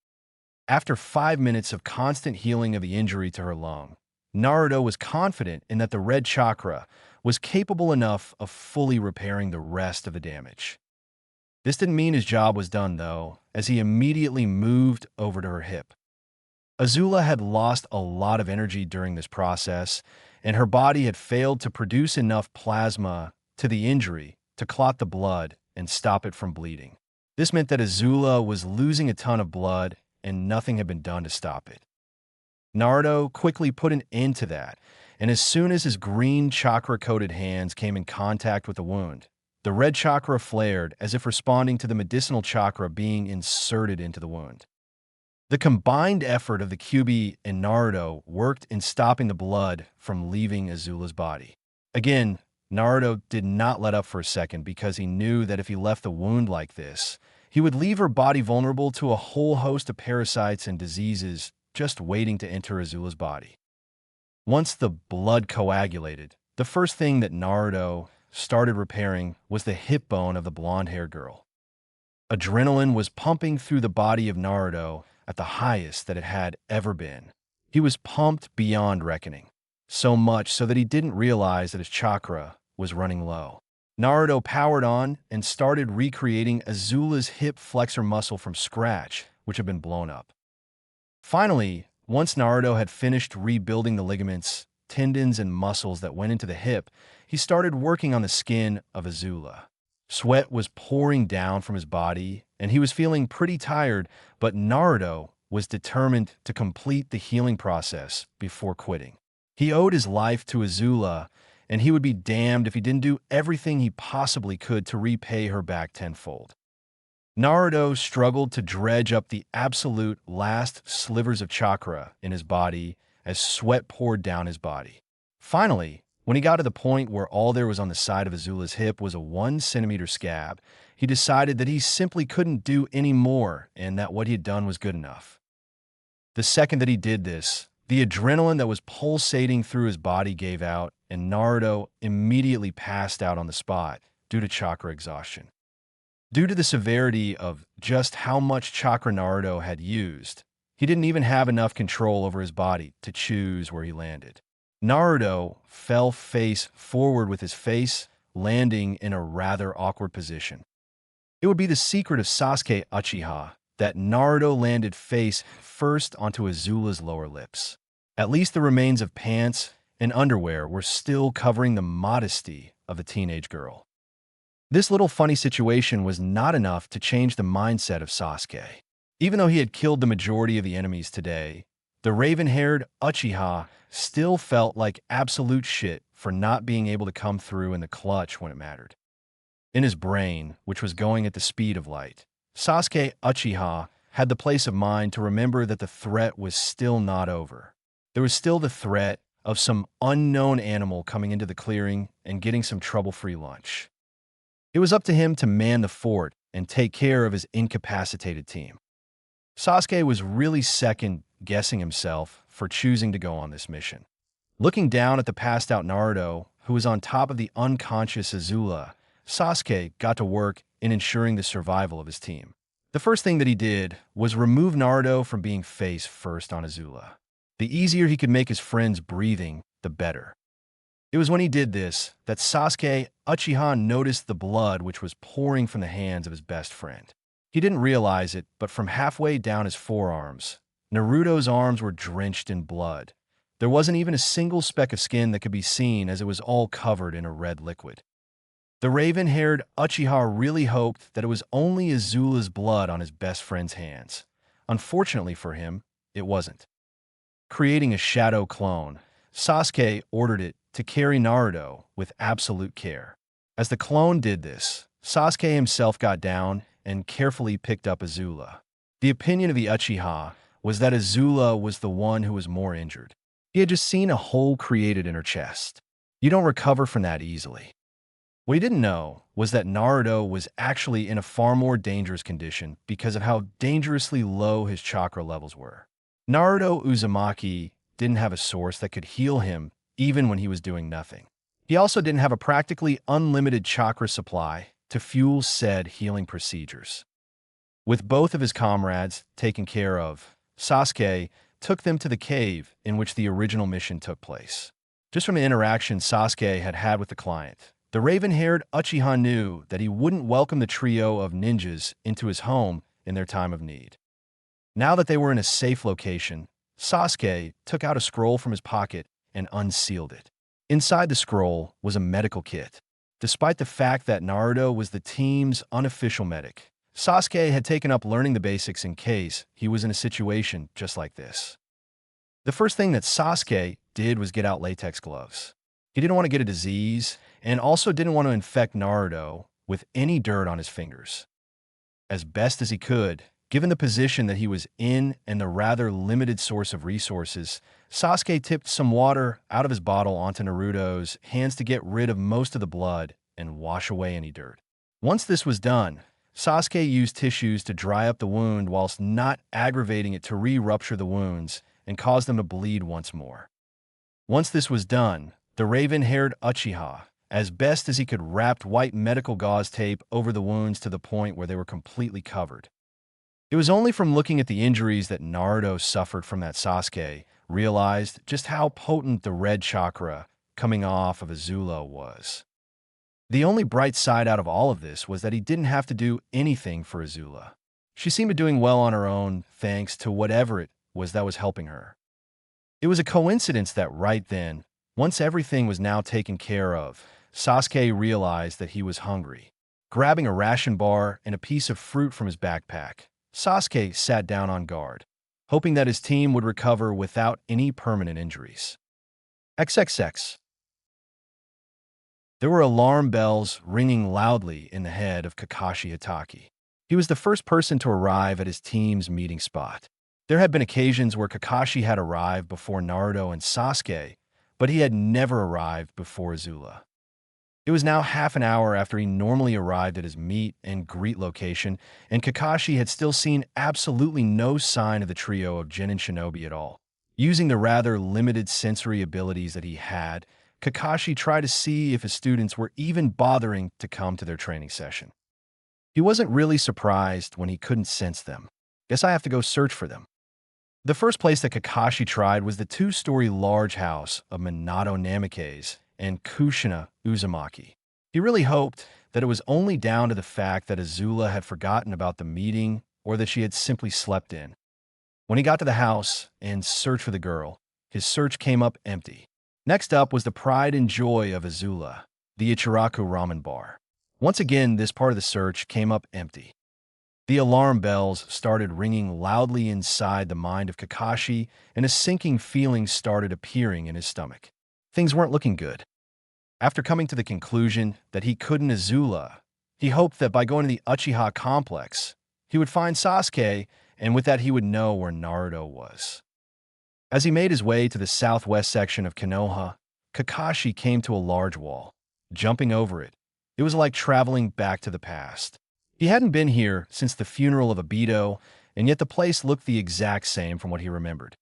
After 5 minutes of constant healing of the injury to her lung, Naruto was confident in that the red chakra was capable enough of fully repairing the rest of the damage. This didn't mean his job was done, though, as he immediately moved over to her hip. Azula had lost a lot of energy during this process, and her body had failed to produce enough plasma to the injury to clot the blood and stop it from bleeding. This meant that Azula was losing a ton of blood, and nothing had been done to stop it. Naruto quickly put an end to that, and as soon as his green chakra-coated hands came in contact with the wound, the red chakra flared as if responding to the medicinal chakra being inserted into the wound. The combined effort of the Kyuubi and Naruto worked in stopping the blood from leaving Azula's body. Again, Naruto did not let up for a second because he knew that if he left the wound like this, he would leave her body vulnerable to a whole host of parasites and diseases just waiting to enter Azula's body. Once the blood coagulated, the first thing that Naruto started repairing was the hip bone of the blonde-haired girl. Adrenaline was pumping through the body of Naruto at the highest that it had ever been. He was pumped beyond reckoning, so much so that he didn't realize that his chakra was running low. Naruto powered on and started recreating Azula's hip flexor muscle from scratch, which had been blown up. Finally, once Naruto had finished rebuilding the ligaments, tendons, and muscles that went into the hip, he started working on the skin of Azula. Sweat was pouring down from his body, and he was feeling pretty tired, but Naruto was determined to complete the healing process before quitting. He owed his life to Azula, and he would be damned if he didn't do everything he possibly could to repay her back tenfold. Naruto struggled to dredge up the absolute last slivers of chakra in his body as sweat poured down his body. Finally, when he got to the point where all there was on the side of Azula's hip was a 1-centimeter scab, he decided that he simply couldn't do any more and that what he had done was good enough. The second that he did this, the adrenaline that was pulsating through his body gave out, and Naruto immediately passed out on the spot due to chakra exhaustion. Due to the severity of just how much chakra Naruto had used, he didn't even have enough control over his body to choose where he landed. Naruto fell face forward with his face landing in a rather awkward position. It would be the secret of Sasuke Uchiha that Naruto landed face first onto Azula's lower lips. At least the remains of pants and underwear were still covering the modesty of a teenage girl. This little funny situation was not enough to change the mindset of Sasuke. Even though he had killed the majority of the enemies today, the raven-haired Uchiha still felt like absolute shit for not being able to come through in the clutch when it mattered. In his brain, which was going at the speed of light, Sasuke Uchiha had the place of mind to remember that the threat was still not over. There was still the threat of some unknown animal coming into the clearing and getting some trouble-free lunch. It was up to him to man the fort and take care of his incapacitated team. Sasuke was really second-guessing himself for choosing to go on this mission. Looking down at the passed-out Naruto, who was on top of the unconscious Azula, Sasuke got to work in ensuring the survival of his team. The first thing that he did was remove Naruto from being face first on Azula. The easier he could make his friends breathing, the better. It was when he did this that Sasuke Uchiha noticed the blood which was pouring from the hands of his best friend. He didn't realize it, but from halfway down his forearms, Naruto's arms were drenched in blood. There wasn't even a single speck of skin that could be seen as it was all covered in a red liquid. The raven-haired Uchiha really hoped that it was only Azula's blood on his best friend's hands. Unfortunately for him, it wasn't. Creating a shadow clone, Sasuke ordered it to carry Naruto with absolute care. As the clone did this, Sasuke himself got down and carefully picked up Azula. The opinion of the Uchiha was that Azula was the one who was more injured. He had just seen a hole created in her chest. You don't recover from that easily. What he didn't know was that Naruto was actually in a far more dangerous condition because of how dangerously low his chakra levels were. Naruto Uzumaki didn't have a source that could heal him even when he was doing nothing. He also didn't have a practically unlimited chakra supply to fuel said healing procedures. With both of his comrades taken care of, Sasuke took them to the cave in which the original mission took place. Just from the interaction Sasuke had had with the client, the raven-haired Uchiha knew that he wouldn't welcome the trio of ninjas into his home in their time of need. Now that they were in a safe location, Sasuke took out a scroll from his pocket and unsealed it. Inside the scroll was a medical kit. Despite the fact that Naruto was the team's unofficial medic, Sasuke had taken up learning the basics in case he was in a situation just like this. The first thing that Sasuke did was get out latex gloves. He didn't want to get a disease and also didn't want to infect Naruto with any dirt on his fingers. As best as he could, given the position that he was in and the rather limited source of resources, Sasuke tipped some water out of his bottle onto Naruto's hands to get rid of most of the blood and wash away any dirt. Once this was done, Sasuke used tissues to dry up the wound whilst not aggravating it to re-rupture the wounds and cause them to bleed once more. Once this was done, the raven-haired Uchiha, as best as he could, wrapped white medical gauze tape over the wounds to the point where they were completely covered. It was only from looking at the injuries that Naruto suffered from that Sasuke realized just how potent the red chakra coming off of Azula was. The only bright side out of all of this was that he didn't have to do anything for Azula. She seemed to be doing well on her own thanks to whatever it was that was helping her. It was a coincidence that right then, once everything was now taken care of, Sasuke realized that he was hungry. Grabbing a ration bar and a piece of fruit from his backpack, Sasuke sat down on guard, hoping that his team would recover without any permanent injuries. XXX. There were alarm bells ringing loudly in the head of Kakashi Hatake. He was the first person to arrive at his team's meeting spot. There had been occasions where Kakashi had arrived before Naruto and Sasuke, but he had never arrived before Azula. It was now half an hour after he normally arrived at his meet and greet location, and Kakashi had still seen absolutely no sign of the trio of Jin and Shinobi at all. Using the rather limited sensory abilities that he had, Kakashi tried to see if his students were even bothering to come to their training session. He wasn't really surprised when he couldn't sense them. Guess I have to go search for them. The first place that Kakashi tried was the two-story large house of Minato Namikaze and Kushina Uzumaki. He really hoped that it was only down to the fact that Azula had forgotten about the meeting or that she had simply slept in. When he got to the house and searched for the girl, his search came up empty. Next up was the pride and joy of Azula, the Ichiraku ramen bar. Once again, this part of the search came up empty. The alarm bells started ringing loudly inside the mind of Kakashi, and a sinking feeling started appearing in his stomach. Things weren't looking good. After coming to the conclusion that he couldn't Azula, he hoped that by going to the Uchiha complex, he would find Sasuke, and with that he would know where Naruto was. As he made his way to the southwest section of Konoha, Kakashi came to a large wall. Jumping over it, it was like traveling back to the past. He hadn't been here since the funeral of Obito, and yet the place looked the exact same from what he remembered.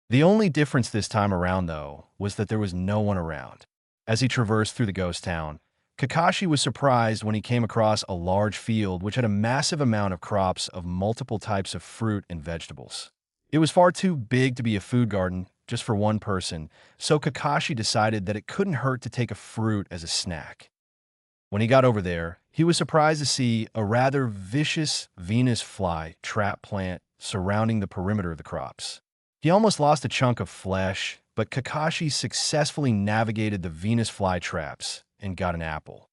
The only difference this time around, though, was that there was no one around. As he traversed through the ghost town, Kakashi was surprised when he came across a large field which had a massive amount of crops of multiple types of fruit and vegetables. It was far too big to be a food garden just for one person, so Kakashi decided that it couldn't hurt to take a fruit as a snack. When he got over there, he was surprised to see a rather vicious Venus fly trap plant surrounding the perimeter of the crops. He almost lost a chunk of flesh, but Kakashi successfully navigated the Venus fly traps and got an apple.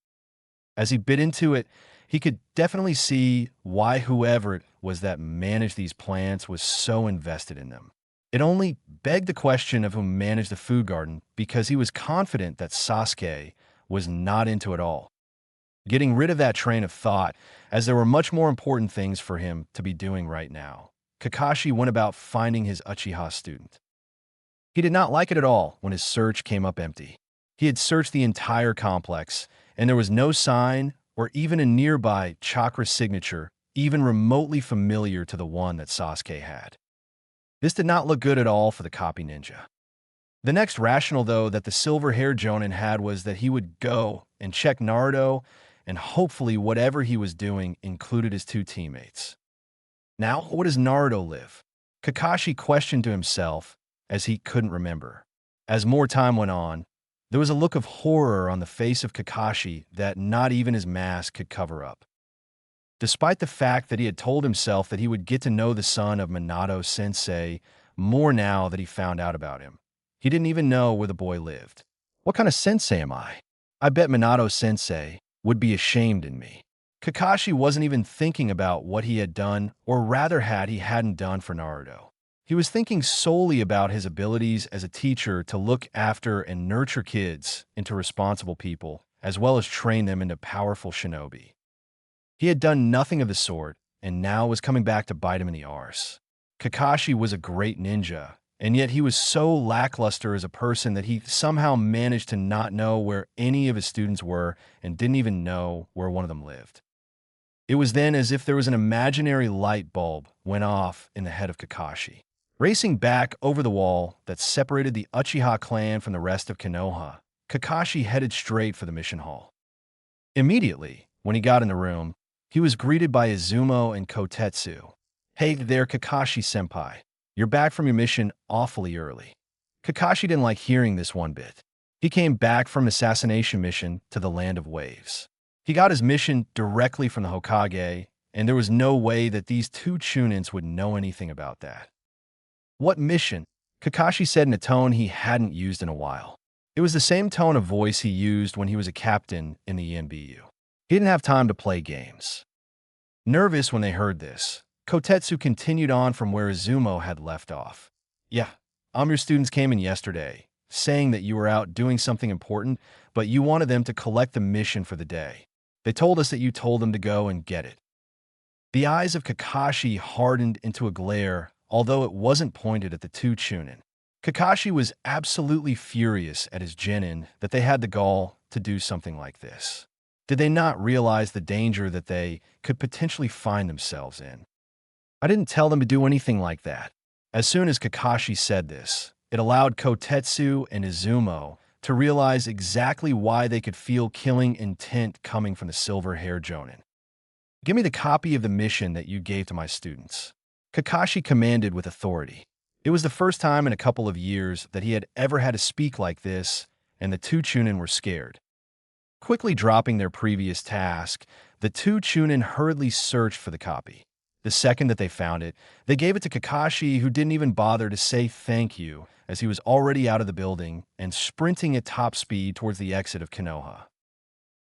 As he bit into it, he could definitely see why whoever it was that managed these plants was so invested in them. It only begged the question of who managed the food garden because he was confident that Sasuke was not into it all. Getting rid of that train of thought, as there were much more important things for him to be doing right now, Kakashi went about finding his Uchiha student. He did not like it at all when his search came up empty. He had searched the entire complex, and there was no sign or even a nearby chakra signature even remotely familiar to the one that Sasuke had. This did not look good at all for the copy ninja. The next rationale, though, that the silver-haired Jonin had was that he would go and check Naruto, and hopefully whatever he was doing included his two teammates. Now, where does Naruto live? Kakashi questioned to himself as he couldn't remember. As more time went on, there was a look of horror on the face of Kakashi that not even his mask could cover up. Despite the fact that he had told himself that he would get to know the son of Minato Sensei more now that he found out about him, he didn't even know where the boy lived. What kind of sensei am I? I bet Minato Sensei would be ashamed in me. Kakashi wasn't even thinking about what he had done, or rather he hadn't done for Naruto. He was thinking solely about his abilities as a teacher to look after and nurture kids into responsible people, as well as train them into powerful shinobi. He had done nothing of the sort, and now was coming back to bite him in the arse. Kakashi was a great ninja, and yet he was so lackluster as a person that he somehow managed to not know where any of his students were and didn't even know where one of them lived. It was then as if there was an imaginary light bulb went off in the head of Kakashi. Racing back over the wall that separated the Uchiha clan from the rest of Konoha, Kakashi headed straight for the mission hall. Immediately, when he got in the room, he was greeted by Izumo and Kotetsu. "Hey there, Kakashi-senpai. You're back from your mission awfully early." Kakashi didn't like hearing this one bit. He came back from assassination mission to the Land of Waves. He got his mission directly from the Hokage, and there was no way that these two Chunins would know anything about that. "What mission?" Kakashi said in a tone he hadn't used in a while. It was the same tone of voice he used when he was a captain in the ENBU. He didn't have time to play games. Nervous when they heard this, Kotetsu continued on from where Izumo had left off. "Yeah, your students came in yesterday, saying that you were out doing something important, but you wanted them to collect the mission for the day. They told us that you told them to go and get it." The eyes of Kakashi hardened into a glare, although it wasn't pointed at the two Chunin. Kakashi was absolutely furious at his genin that they had the gall to do something like this. Did they not realize the danger that they could potentially find themselves in? "I didn't tell them to do anything like that." As soon as Kakashi said this, it allowed Kotetsu and Izumo to realize exactly why they could feel killing intent coming from the silver-haired Jonin. "Give me the copy of the mission that you gave to my students," Kakashi commanded with authority. It was the first time in a couple of years that he had ever had to speak like this, and the two Chunin were scared. Quickly dropping their previous task, the two Chunin hurriedly searched for the copy. The second that they found it, they gave it to Kakashi, who didn't even bother to say thank you, as he was already out of the building and sprinting at top speed towards the exit of Konoha.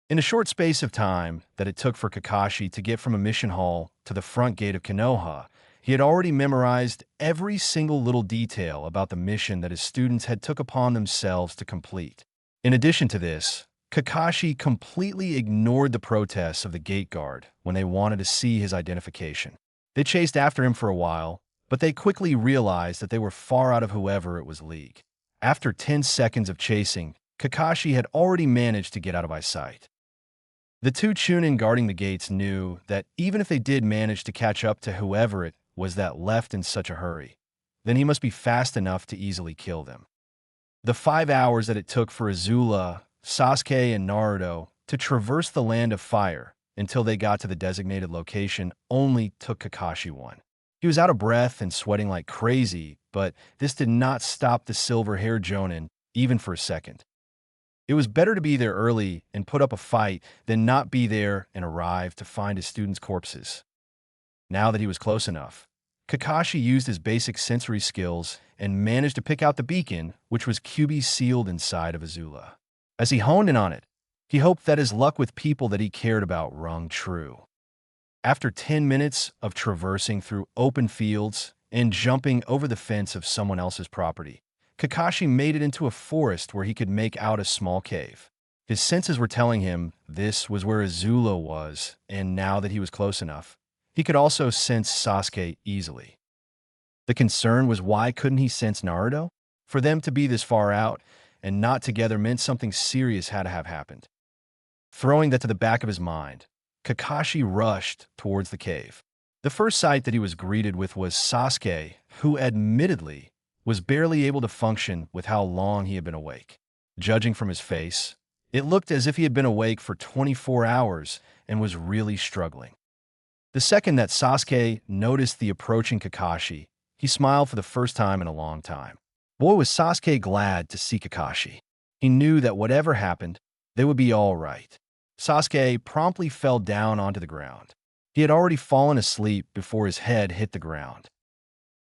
In a short space of time that it took for Kakashi to get from a mission hall to the front gate of Konoha, he had already memorized every single little detail about the mission that his students had took upon themselves to complete. In addition to this, Kakashi completely ignored the protests of the gate guard when they wanted to see his identification. They chased after him for a while, but they quickly realized that they were far out of whoever it was league. After 10 seconds of chasing, Kakashi had already managed to get out of eyesight. The two Chunin guarding the gates knew that even if they did manage to catch up to whoever it was that left in such a hurry, then he must be fast enough to easily kill them. The 5 hours that it took for Azula, Sasuke, and Naruto to traverse the land of fire until they got to the designated location only took Kakashi one. He was out of breath and sweating like crazy, but this did not stop the silver-haired Jonin even for a second. It was better to be there early and put up a fight than not be there and arrive to find his students' corpses. Now that he was close enough, Kakashi used his basic sensory skills and managed to pick out the beacon, which was QB sealed inside of Azula. As he honed in on it, he hoped that his luck with people that he cared about rung true. After 10 minutes of traversing through open fields and jumping over the fence of someone else's property, Kakashi made it into a forest where he could make out a small cave. His senses were telling him this was where Azula was, and now that he was close enough, he could also sense Sasuke easily. The concern was, why couldn't he sense Naruto? For them to be this far out and not together meant something serious had to have happened. Throwing that to the back of his mind, Kakashi rushed towards the cave. The first sight that he was greeted with was Sasuke, who admittedly was barely able to function with how long he had been awake. Judging from his face, it looked as if he had been awake for 24 hours and was really struggling. The second that Sasuke noticed the approaching Kakashi, he smiled for the first time in a long time. Boy, was Sasuke glad to see Kakashi. He knew that whatever happened, they would be all right. Sasuke promptly fell down onto the ground. He had already fallen asleep before his head hit the ground.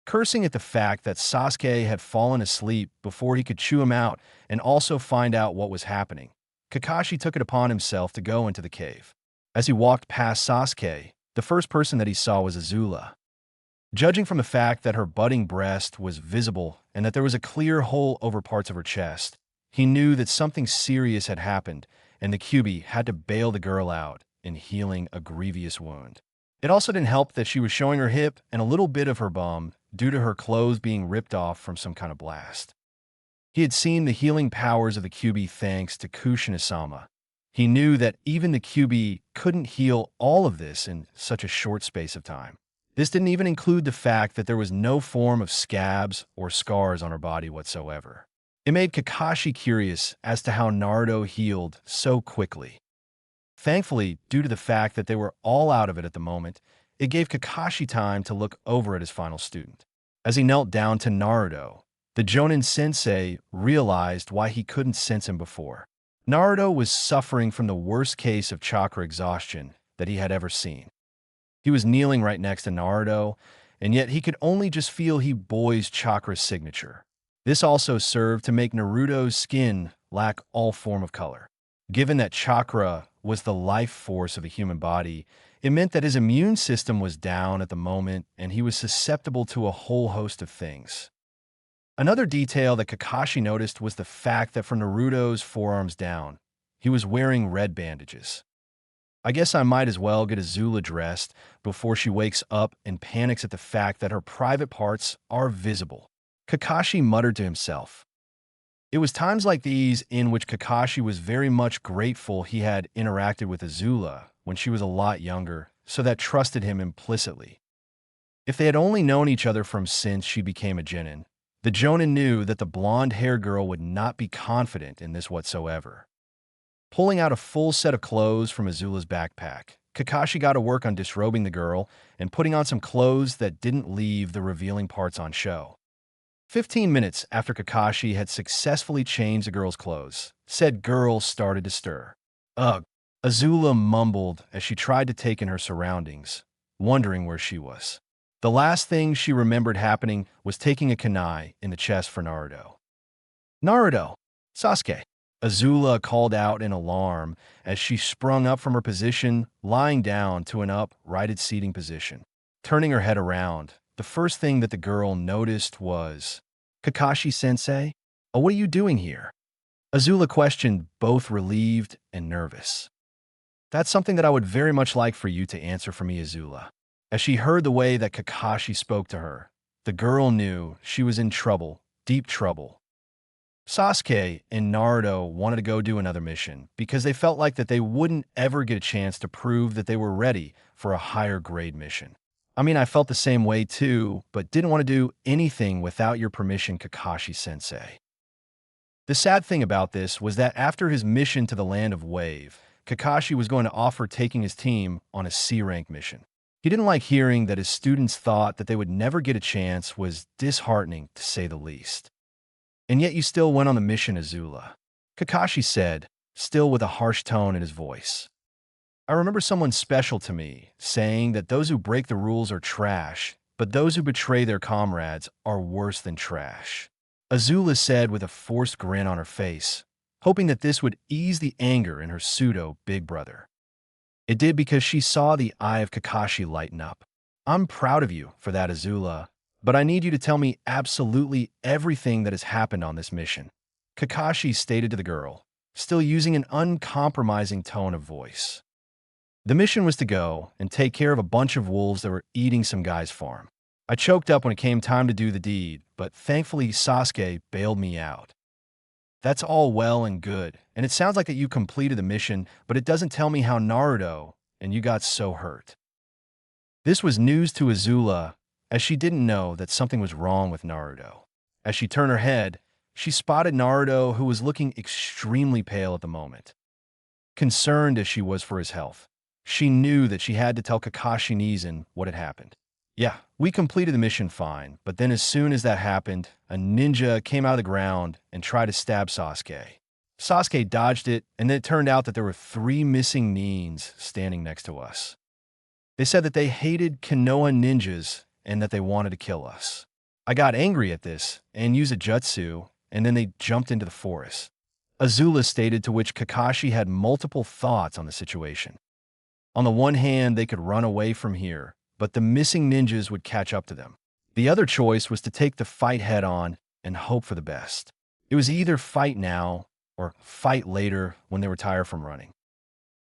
Cursing at the fact that Sasuke had fallen asleep before he could chew him out and also find out what was happening, Kakashi took it upon himself to go into the cave. As he walked past Sasuke, the first person that he saw was Azula. Judging from the fact that her budding breast was visible and that there was a clear hole over parts of her chest, he knew that something serious had happened and the QB had to bail the girl out in healing a grievous wound. It also didn't help that she was showing her hip and a little bit of her bum due to her clothes being ripped off from some kind of blast. He had seen the healing powers of the QB thanks to Kushina-sama. He knew that even the QB couldn't heal all of this in such a short space of time. This didn't even include the fact that there was no form of scabs or scars on her body whatsoever. It made Kakashi curious as to how Naruto healed so quickly. Thankfully, due to the fact that they were all out of it at the moment, it gave Kakashi time to look over at his final student. As he knelt down to Naruto, the Jonin sensei realized why he couldn't sense him before. Naruto was suffering from the worst case of chakra exhaustion that he had ever seen. He was kneeling right next to Naruto, and yet he could only just feel he boy's chakra signature. This also served to make Naruto's skin lack all form of color. Given that chakra was the life force of a human body, it meant that his immune system was down at the moment and he was susceptible to a whole host of things. Another detail that Kakashi noticed was the fact that from Naruto's forearms down, he was wearing red bandages. I guess I might as well get Azula dressed before she wakes up and panics at the fact that her private parts are visible. Kakashi muttered to himself. It was times like these in which Kakashi was very much grateful he had interacted with Azula when she was a lot younger, so that trusted him implicitly. If they had only known each other from since she became a genin, the Jonin knew that the blonde-haired girl would not be confident in this whatsoever. Pulling out a full set of clothes from Azula's backpack, Kakashi got to work on disrobing the girl and putting on some clothes that didn't leave the revealing parts on show. 15 minutes after Kakashi had successfully changed the girl's clothes, said girl started to stir. Ugh, Azula mumbled as she tried to take in her surroundings, wondering where she was. The last thing she remembered happening was taking a kunai in the chest for Naruto. Naruto! Sasuke! Azula called out in alarm as she sprung up from her position, lying down to an uprighted seating position. Turning her head around, the first thing that the girl noticed was, Kakashi-sensei, what are you doing here? Azula questioned, both relieved and nervous. That's something that I would very much like for you to answer for me, Azula. As she heard the way that Kakashi spoke to her, The girl knew she was in trouble, deep trouble. Sasuke and Naruto wanted to go do another mission because they felt like that they wouldn't ever get a chance to prove that they were ready for a higher grade mission. I mean, I felt the same way too, but didn't want to do anything without your permission, Kakashi-sensei. The sad thing about this was that after his mission to the Land of Wave, Kakashi was going to offer taking his team on a C-rank mission. He didn't like hearing that his students thought that they would never get a chance was disheartening, to say the least. And yet you still went on the mission, Azula, Kakashi said, still with a harsh tone in his voice. I remember someone special to me saying that those who break the rules are trash, but those who betray their comrades are worse than trash. Azula said with a forced grin on her face, hoping that this would ease the anger in her pseudo-big brother. It did because she saw the eye of Kakashi lighten up. I'm proud of you for that, Azula, but I need you to tell me absolutely everything that has happened on this mission, Kakashi stated to the girl, still using an uncompromising tone of voice. The mission was to go and take care of a bunch of wolves that were eating some guy's farm. I choked up when it came time to do the deed, but thankfully Sasuke bailed me out. That's all well and good, and it sounds like that you completed the mission, but it doesn't tell me how Naruto and you got so hurt. This was news to Azula, as she didn't know that something was wrong with Naruto. As she turned her head, she spotted Naruto, who was looking extremely pale at the moment. Concerned as she was for his health, she knew that she had to tell Kakashi Nezen what had happened. Yeah, we completed the mission fine, but then as soon as that happened, a ninja came out of the ground and tried to stab Sasuke. Sasuke dodged it, and then it turned out that there were 3 missing Nins standing next to us. They said that they hated Konoha ninjas and that they wanted to kill us. I got angry at this and used a jutsu, and then they jumped into the forest. Azula stated, to which Kakashi had multiple thoughts on the situation. On the one hand, they could run away from here, but the missing ninjas would catch up to them. The other choice was to take the fight head on and hope for the best. It was either fight now or fight later when they retire from running.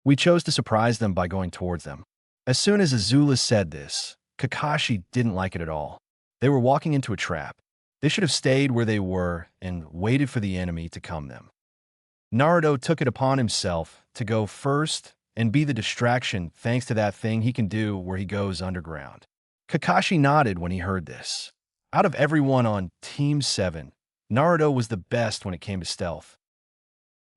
We chose to surprise them by going towards them. As soon as Azula said this, Kakashi didn't like it at all. They were walking into a trap. They should have stayed where they were and waited for the enemy to come them. Naruto took it upon himself to go first and be the distraction thanks to that thing he can do where he goes underground. Kakashi nodded when he heard this. Out of everyone on Team 7, Naruto was the best when it came to stealth.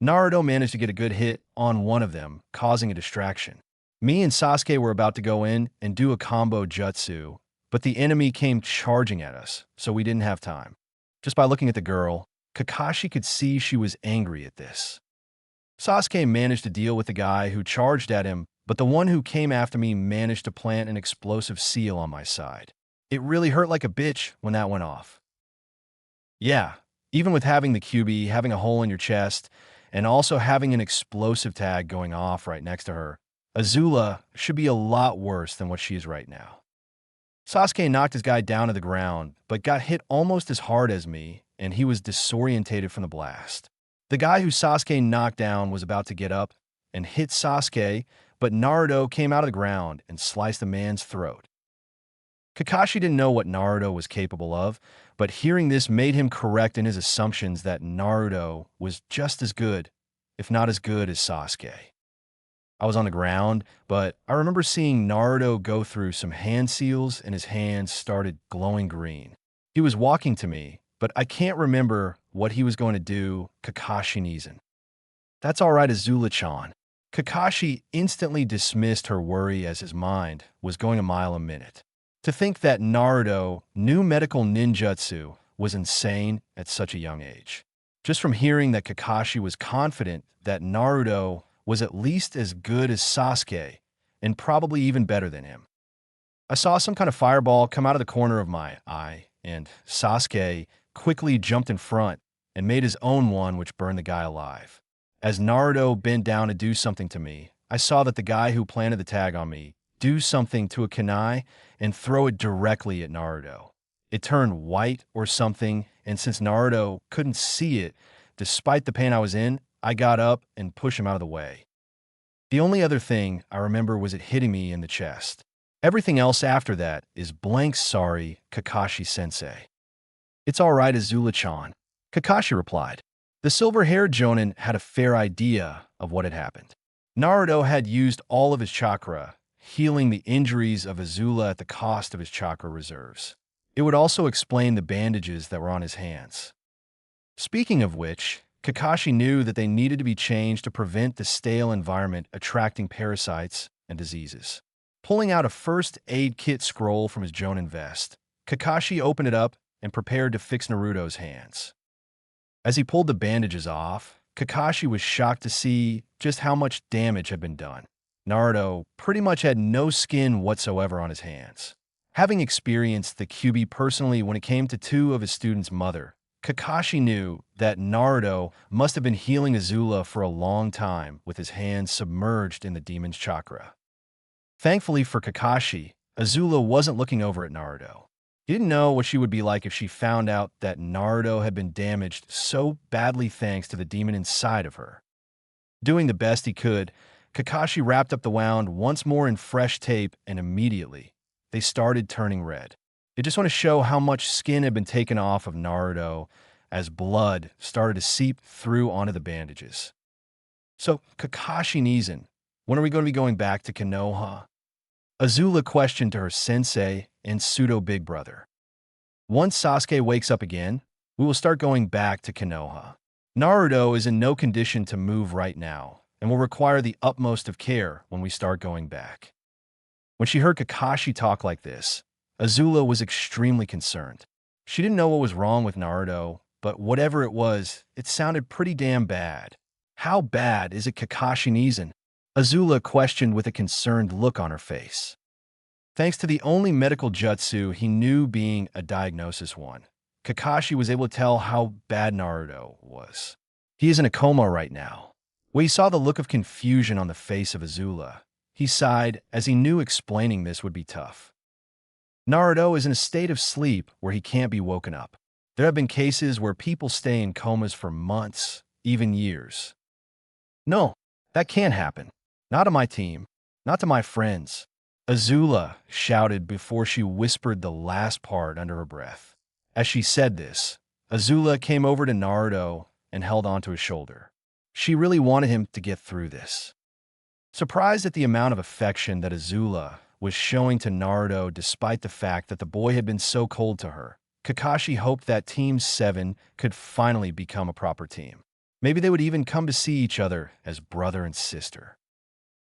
Naruto managed to get a good hit on one of them, causing a distraction. Me and Sasuke were about to go in and do a combo jutsu, but the enemy came charging at us, so we didn't have time. Just by looking at the girl, Kakashi could see she was angry at this. Sasuke managed to deal with the guy who charged at him, but the one who came after me managed to plant an explosive seal on my side. It really hurt like a bitch when that went off. Yeah, even with having the QB, having a hole in your chest, and also having an explosive tag going off right next to her, Azula should be a lot worse than what she is right now. Sasuke knocked his guy down to the ground, but got hit almost as hard as me, and he was disorientated from the blast. The guy who Sasuke knocked down was about to get up and hit Sasuke, but Naruto came out of the ground and sliced the man's throat. Kakashi didn't know what Naruto was capable of, but hearing this made him correct in his assumptions that Naruto was just as good, if not as good as Sasuke. I was on the ground, but I remember seeing Naruto go through some hand seals and his hands started glowing green. He was walking to me, but I can't remember what he was going to do, Kakashi Nezen. That's all right, Azula-chan. Kakashi instantly dismissed her worry as his mind was going a mile a minute. To think that Naruto knew medical ninjutsu was insane at such a young age. Just from hearing that Kakashi was confident that Naruto was at least as good as Sasuke, and probably even better than him. I saw some kind of fireball come out of the corner of my eye, and Sasuke quickly jumped in front and made his own one, which burned the guy alive. As Naruto bent down to do something to me, I saw that the guy who planted the tag on me do something to a kunai and throw it directly at Naruto. It turned white or something, and since Naruto couldn't see it, despite the pain I was in, I got up and pushed him out of the way. The only other thing I remember was it hitting me in the chest. Everything else after that is blank sorry, Kakashi-sensei. It's all right, Azula-chan, Kakashi replied. The silver-haired Jonin had a fair idea of what had happened. Naruto had used all of his chakra, healing the injuries of Azula at the cost of his chakra reserves. It would also explain the bandages that were on his hands. Speaking of which, Kakashi knew that they needed to be changed to prevent the stale environment attracting parasites and diseases. Pulling out a first aid kit scroll from his Jonin vest, Kakashi opened it up and prepared to fix Naruto's hands. As he pulled the bandages off, Kakashi was shocked to see just how much damage had been done. Naruto pretty much had no skin whatsoever on his hands. Having experienced the Kyuubi personally when it came to two of his students' mother, Kakashi knew that Naruto must have been healing Azula for a long time with his hands submerged in the demon's chakra. Thankfully for Kakashi, Azula wasn't looking over at Naruto. He didn't know what she would be like if she found out that Naruto had been damaged so badly thanks to the demon inside of her. Doing the best he could, Kakashi wrapped up the wound once more in fresh tape, and immediately, they started turning red. It just want to show how much skin had been taken off of Naruto as blood started to seep through onto the bandages. So, Kakashi-Nizen, when are we going to be going back to Konoha? Azula questioned to her sensei and pseudo-big brother. Once Sasuke wakes up again, we will start going back to Konoha. Naruto is in no condition to move right now and will require the utmost of care when we start going back. When she heard Kakashi talk like this, Azula was extremely concerned. She didn't know what was wrong with Naruto, but whatever it was, it sounded pretty damn bad. How bad is it, Kakashi-Nizen? Azula questioned with a concerned look on her face. Thanks to the only medical jutsu he knew being a diagnosis one, Kakashi was able to tell how bad Naruto was. He is in a coma right now. When he saw the look of confusion on the face of Azula, he sighed as he knew explaining this would be tough. Naruto is in a state of sleep where he can't be woken up. There have been cases where people stay in comas for months, even years. No, that can't happen. Not on my team. Not to my friends. Azula shouted before she whispered the last part under her breath. As she said this, Azula came over to Naruto and held onto his shoulder. She really wanted him to get through this. Surprised at the amount of affection that Azula was showing to Naruto despite the fact that the boy had been so cold to her, Kakashi hoped that Team 7 could finally become a proper team. Maybe they would even come to see each other as brother and sister.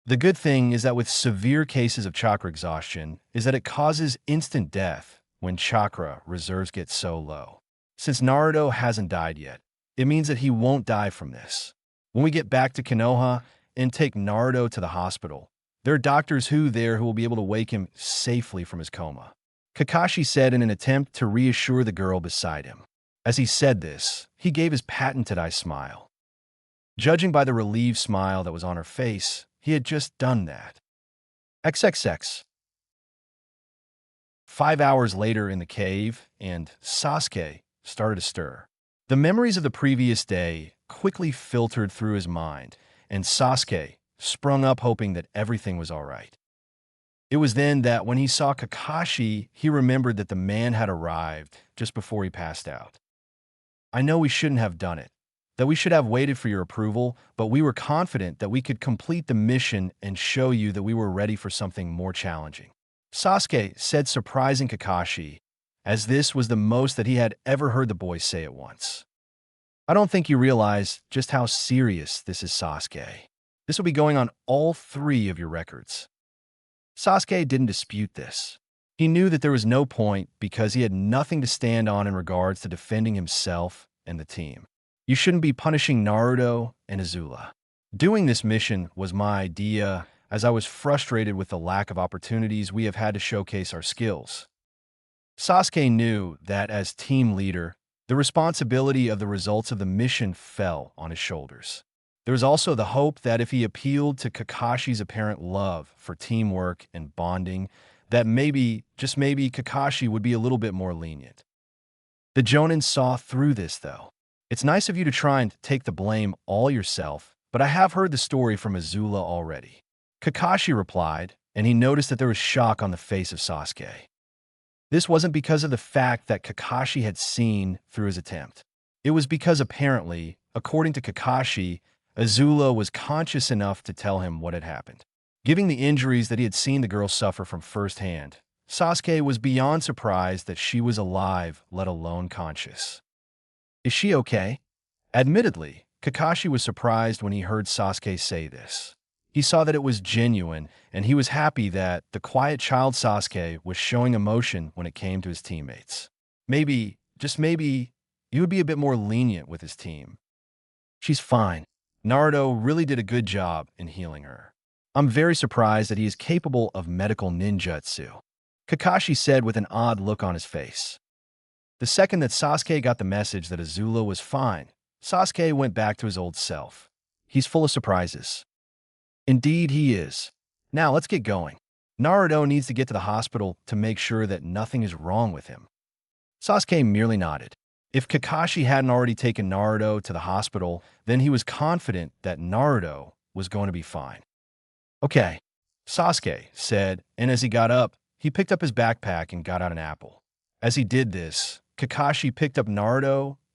The good thing is that with severe cases of chakra exhaustion is that it causes instant death when chakra reserves get so low. Since Naruto hasn't died yet, it means that he won't die from this. When we get back to Konoha and take Naruto to the hospital, there are doctors who will be able to wake him safely from his coma. Kakashi said in an attempt to reassure the girl beside him. As he said this, he gave his patented eye smile. Judging by the relieved smile that was on her face, he had just done that. XXX. 5 hours later in the cave, and Sasuke started to stir. The memories of the previous day quickly filtered through his mind, and Sasuke sprung up hoping that everything was all right. It was then that when he saw Kakashi, he remembered that the man had arrived just before he passed out. I know we shouldn't have done it, that we should have waited for your approval, but we were confident that we could complete the mission and show you that we were ready for something more challenging. Sasuke said, surprising Kakashi, as this was the most that he had ever heard the boy say at once. I don't think you realize just how serious this is, Sasuke. This will be going on all 3 of your records. Sasuke didn't dispute this. He knew that there was no point because he had nothing to stand on in regards to defending himself and the team. You shouldn't be punishing Naruto and Azula. Doing this mission was my idea, as I was frustrated with the lack of opportunities we have had to showcase our skills. Sasuke knew that as team leader, the responsibility of the results of the mission fell on his shoulders. There was also the hope that if he appealed to Kakashi's apparent love for teamwork and bonding, that maybe, just maybe, Kakashi would be a little bit more lenient. The Jonin saw through this, though. It's nice of you to try and take the blame all yourself, but I have heard the story from Azula already. Kakashi replied, and he noticed that there was shock on the face of Sasuke. This wasn't because of the fact that Kakashi had seen through his attempt. It was because apparently, according to Kakashi, Azula was conscious enough to tell him what had happened. Given the injuries that he had seen the girl suffer from firsthand, Sasuke was beyond surprised that she was alive, let alone conscious. Is she okay? Admittedly, Kakashi was surprised when he heard Sasuke say this. He saw that it was genuine, and he was happy that the quiet child Sasuke was showing emotion when it came to his teammates. Maybe, just maybe, he would be a bit more lenient with his team. She's fine. Naruto really did a good job in healing her. I'm very surprised that he is capable of medical ninjutsu, Kakashi said with an odd look on his face. The second that Sasuke got the message that Azula was fine, Sasuke went back to his old self. He's full of surprises. Indeed, he is. Now, let's get going. Naruto needs to get to the hospital to make sure that nothing is wrong with him. Sasuke merely nodded. If Kakashi hadn't already taken Naruto to the hospital, then he was confident that Naruto was going to be fine. Okay, Sasuke said, and as he got up, he picked up his backpack and got out an apple. As he did this, Kakashi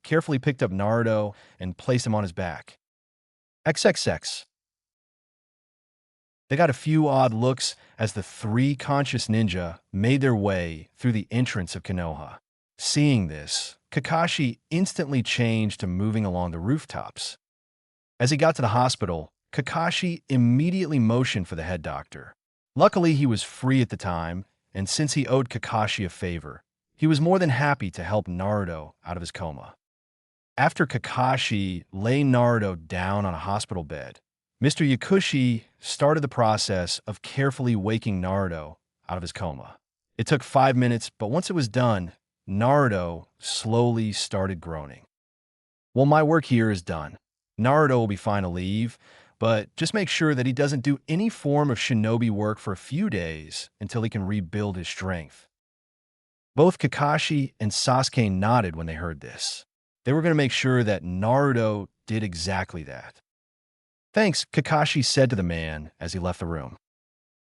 carefully picked up Naruto, and placed him on his back. XXX. They got a few odd looks as the three conscious ninja made their way through the entrance of Konoha. Seeing this, Kakashi instantly changed to moving along the rooftops. As he got to the hospital, Kakashi immediately motioned for the head doctor. Luckily, he was free at the time, and since he owed Kakashi a favor, he was more than happy to help Naruto out of his coma. After Kakashi lay Naruto down on a hospital bed, Mr. Yakushi started the process of carefully waking Naruto out of his coma. It took 5 minutes, but once it was done, Naruto slowly started groaning. Well, my work here is done. Naruto will be fine to leave, but just make sure that he doesn't do any form of shinobi work for a few days until he can rebuild his strength. Both Kakashi and Sasuke nodded when they heard this. They were going to make sure that Naruto did exactly that. Thanks, Kakashi said to the man as he left the room.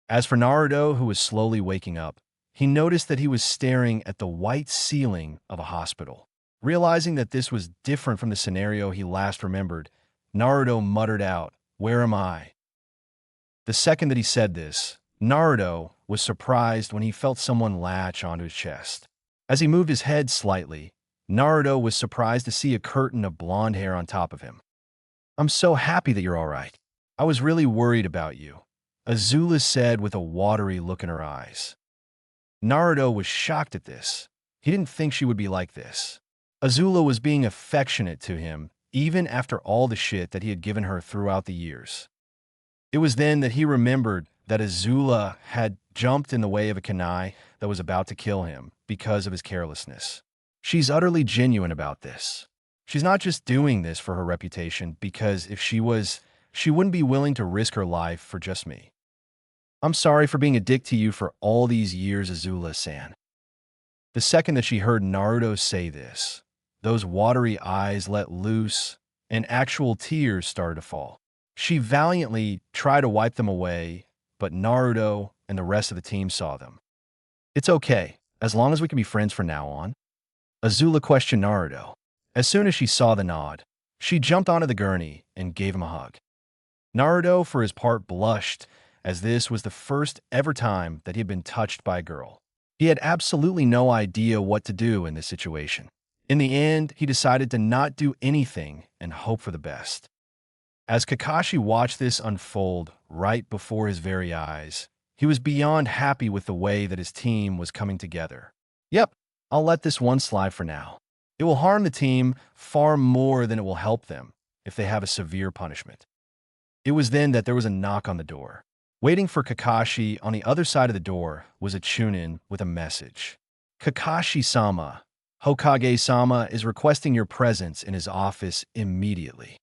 As for Naruto, who was slowly waking up, he noticed that he was staring at the white ceiling of a hospital. Realizing that this was different from the scenario he last remembered, Naruto muttered out, "Where am I?" The second that he said this, Naruto was surprised when he felt someone latch onto his chest. As he moved his head slightly, Naruto was surprised to see a curtain of blonde hair on top of him. I'm so happy that you're all right. I was really worried about you, Azula said with a watery look in her eyes. Naruto was shocked at this. He didn't think she would be like this. Azula was being affectionate to him, even after all the shit that he had given her throughout the years. It was then that he remembered that Azula had jumped in the way of a kunai that was about to kill him because of his carelessness. She's utterly genuine about this. She's not just doing this for her reputation, because if she was, she wouldn't be willing to risk her life for just me. I'm sorry for being a dick to you for all these years, Azula-san. The second that she heard Naruto say this, those watery eyes let loose, and actual tears started to fall. She valiantly tried to wipe them away, but Naruto and the rest of the team saw them. It's okay, as long as we can be friends from now on. Azula questioned Naruto. As soon as she saw the nod, she jumped onto the gurney and gave him a hug. Naruto, for his part, blushed, as this was the first ever time that he had been touched by a girl. He had absolutely no idea what to do in this situation. In the end, he decided to not do anything and hope for the best. As Kakashi watched this unfold right before his very eyes, he was beyond happy with the way that his team was coming together. Yep, I'll let this one slide for now. It will harm the team far more than it will help them if they have a severe punishment. It was then that there was a knock on the door. Waiting for Kakashi on the other side of the door was a Chunin with a message. Kakashi-sama, Hokage-sama is requesting your presence in his office immediately.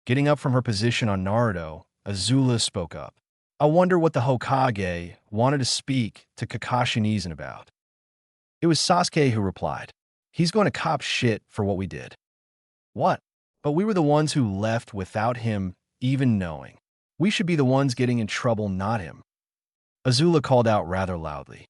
Getting up from her position on Naruto, Azula spoke up. I wonder what the Hokage wanted to speak to Kakashi-Nizen about. It was Sasuke who replied. He's going to cop shit for what we did. What? But we were the ones who left without him even knowing. We should be the ones getting in trouble, not him. Azula called out rather loudly.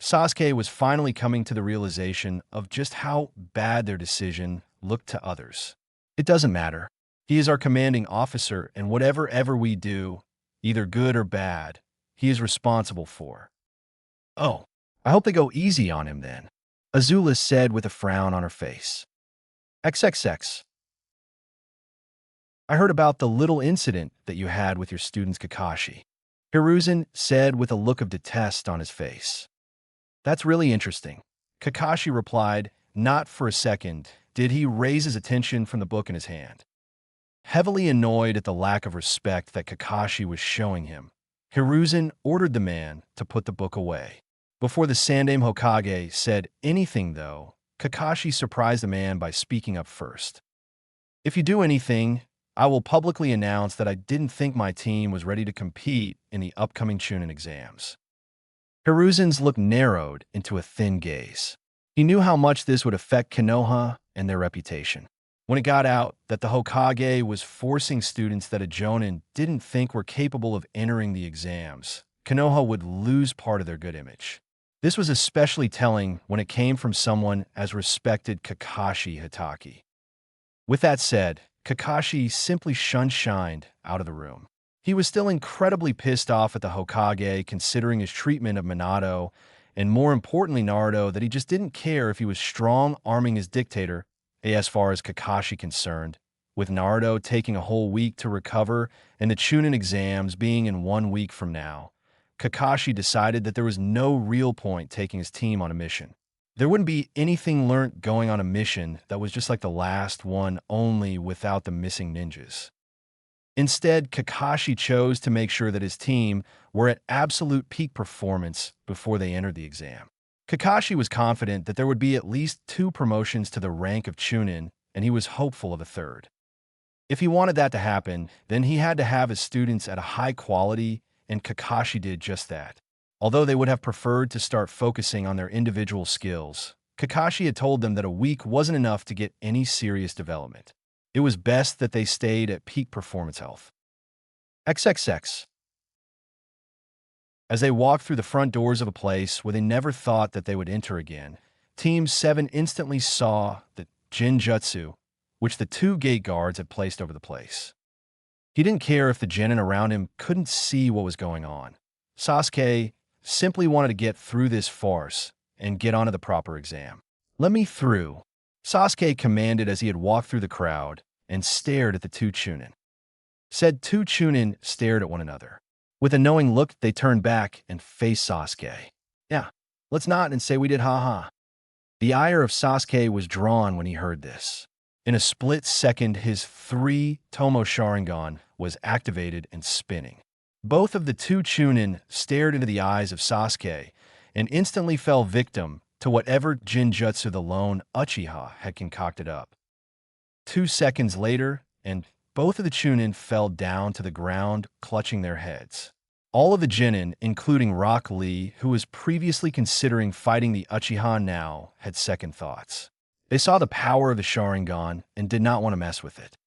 Sasuke was finally coming to the realization of just how bad their decision looked to others. It doesn't matter. He is our commanding officer, and whatever ever we do, either good or bad, he is responsible for. Oh, I hope they go easy on him then, Azula said with a frown on her face. XXX. I heard about the little incident that you had with your students Kakashi, Hiruzen said with a look of detest on his face. That's really interesting. Kakashi replied, not for a second did he raise his attention from the book in his hand. Heavily annoyed at the lack of respect that Kakashi was showing him, Hiruzen ordered the man to put the book away. Before the Sandaime Hokage said anything, though, Kakashi surprised the man by speaking up first. If you do anything, I will publicly announce that I didn't think my team was ready to compete in the upcoming Chunin exams. Hiruzen's look narrowed into a thin gaze. He knew how much this would affect Konoha and their reputation. When it got out that the Hokage was forcing students that a Jonin didn't think were capable of entering the exams, Konoha would lose part of their good image. This was especially telling when it came from someone as respected Kakashi Hatake. With that said, Kakashi simply shined out of the room. He was still incredibly pissed off at the Hokage considering his treatment of Minato, and more importantly Naruto, that he just didn't care if he was strong-arming his dictator, as far as Kakashi concerned, with Naruto taking a whole week to recover and the Chunin exams being in 1 week from now. Kakashi decided that there was no real point taking his team on a mission. There wouldn't be anything learnt going on a mission that was just like the last one, only without the missing ninjas. Instead, Kakashi chose to make sure that his team were at absolute peak performance before they entered the exam. Kakashi was confident that there would be at least 2 promotions to the rank of Chunin, and he was hopeful of a third. If he wanted that to happen, then he had to have his students at a high quality, and Kakashi did just that. Although they would have preferred to start focusing on their individual skills, Kakashi had told them that a week wasn't enough to get any serious development. It was best that they stayed at peak performance health. XXX. As they walked through the front doors of a place where they never thought that they would enter again, Team 7 instantly saw the Jinjutsu, which the 2 gate guards had placed over the place. He didn't care if the genin around him couldn't see what was going on. Sasuke simply wanted to get through this farce and get onto the proper exam. Let me through, Sasuke commanded as he had walked through the crowd and stared at the 2 Chunin. Said 2 Chunin stared at one another. With a knowing look, they turned back and faced Sasuke. Yeah, let's not and say we did ha-ha. The ire of Sasuke was drawn when he heard this. In a split second, his 3 Tomo Sharingan was activated and spinning. Both of the 2 Chunin stared into the eyes of Sasuke and instantly fell victim to whatever Jinjutsu the lone Uchiha had concocted up. 2 seconds later, and both of the Chunin fell down to the ground, clutching their heads. All of the Genin, including Rock Lee, who was previously considering fighting the Uchiha now, had second thoughts. They saw the power of the Sharingan and did not want to mess with it.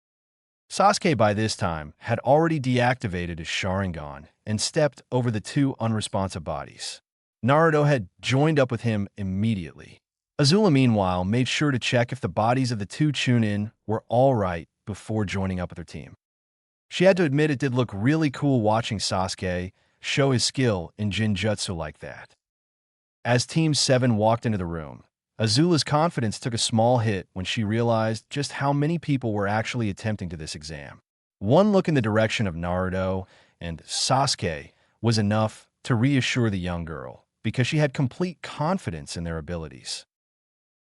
Sasuke by this time had already deactivated his Sharingan and stepped over the 2 unresponsive bodies. Naruto had joined up with him immediately. Azula, meanwhile, made sure to check if the bodies of the 2 Chunin were all right before joining up with her team. She had to admit it did look really cool watching Sasuke show his skill in Jinjutsu like that. As Team 7 walked into the room, Azula's confidence took a small hit when she realized just how many people were actually attempting to this exam. One look in the direction of Naruto and Sasuke was enough to reassure the young girl, because she had complete confidence in their abilities.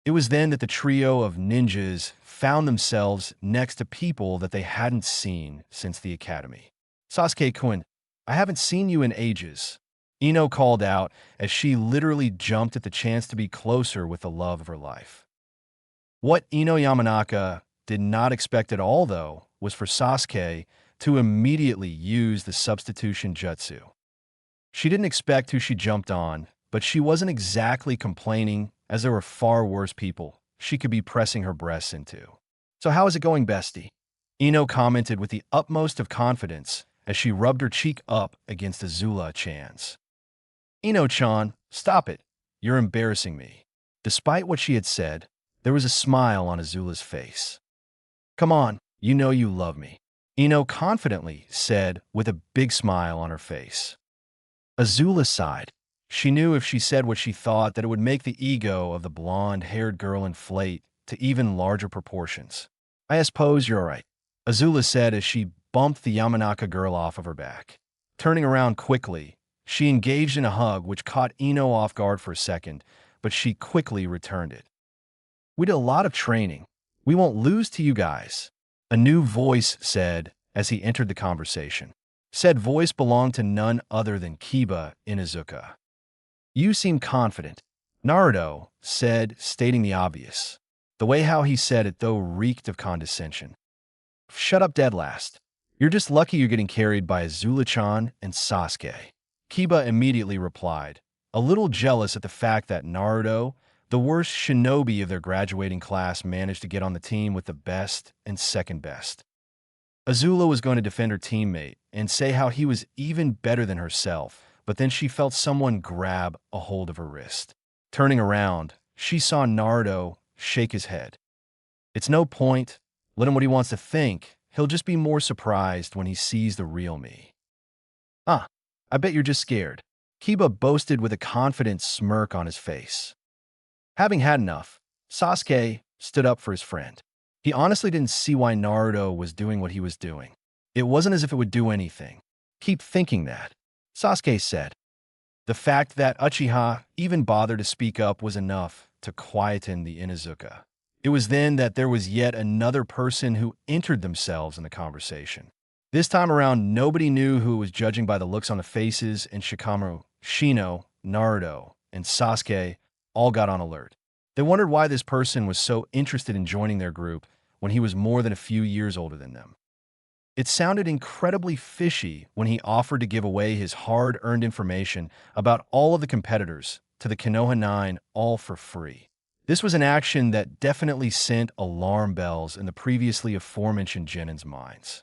It was then that the trio of ninjas found themselves next to people that they hadn't seen since the academy. Sasuke-kun, I haven't seen you in ages, Ino called out as she literally jumped at the chance to be closer with the love of her life. What Ino Yamanaka did not expect at all, though, was for Sasuke to immediately use the substitution jutsu. She didn't expect who she jumped on, but she wasn't exactly complaining, as there were far worse people she could be pressing her breasts into. So how is it going, bestie? Ino commented with the utmost of confidence as she rubbed her cheek up against Azula-chan's. Ino-chan, stop it. You're embarrassing me. Despite what she had said, there was a smile on Azula's face. Come on, you know you love me. Ino confidently said with a big smile on her face. Azula sighed. She knew if she said what she thought that it would make the ego of the blonde-haired girl inflate to even larger proportions. I suppose you're right, Azula said as she bumped the Yamanaka girl off of her back. Turning around quickly, she engaged in a hug which caught Ino off guard for a second, but she quickly returned it. We did a lot of training. We won't lose to you guys, a new voice said as he entered the conversation. Said voice belonged to none other than Kiba Inuzuka. You seem confident, Naruto said, stating the obvious. The way how he said it, though, reeked of condescension. Shut up dead last. You're just lucky you're getting carried by Azula-chan and Sasuke. Kiba immediately replied, a little jealous at the fact that Naruto, the worst shinobi of their graduating class, managed to get on the team with the best and second best. Azula was going to defend her teammate and say how he was even better than herself, but then she felt someone grab a hold of her wrist. Turning around, she saw Naruto shake his head. It's no point. Let him what he wants to think. He'll just be more surprised when he sees the real me. Ah, I bet you're just scared, Kiba boasted with a confident smirk on his face. Having had enough, Sasuke stood up for his friend. He honestly didn't see why Naruto was doing what he was doing. It wasn't as if it would do anything. Keep thinking that, Sasuke said. The fact that Uchiha even bothered to speak up was enough to quieten the Inuzuka. It was then that there was yet another person who entered themselves in the conversation. This time around, nobody knew who was, judging by the looks on the faces, and Shikamaru, Shino, Naruto, and Sasuke all got on alert. They wondered why this person was so interested in joining their group when he was more than a few years older than them. It sounded incredibly fishy when he offered to give away his hard-earned information about all of the competitors to the Konoha 9 all for free. This was an action that definitely sent alarm bells in the previously aforementioned Genin's minds.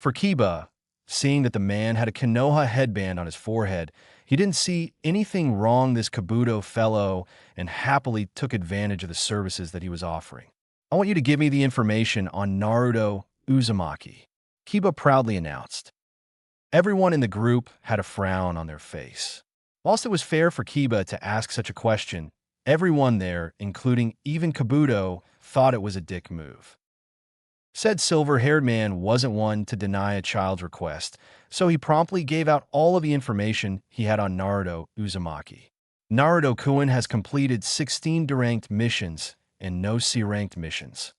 For Kiba, seeing that the man had a Konoha headband on his forehead, he didn't see anything wrong this Kabuto fellow and happily took advantage of the services that he was offering. I want you to give me the information on Naruto Uzumaki, Kiba proudly announced. Everyone in the group had a frown on their face. Whilst it was fair for Kiba to ask such a question, everyone there, including even Kabuto, thought it was a dick move. Said silver-haired man wasn't one to deny a child's request, so he promptly gave out all of the information he had on Naruto Uzumaki. Naruto-kun has completed 16 D-ranked missions and no C-ranked missions.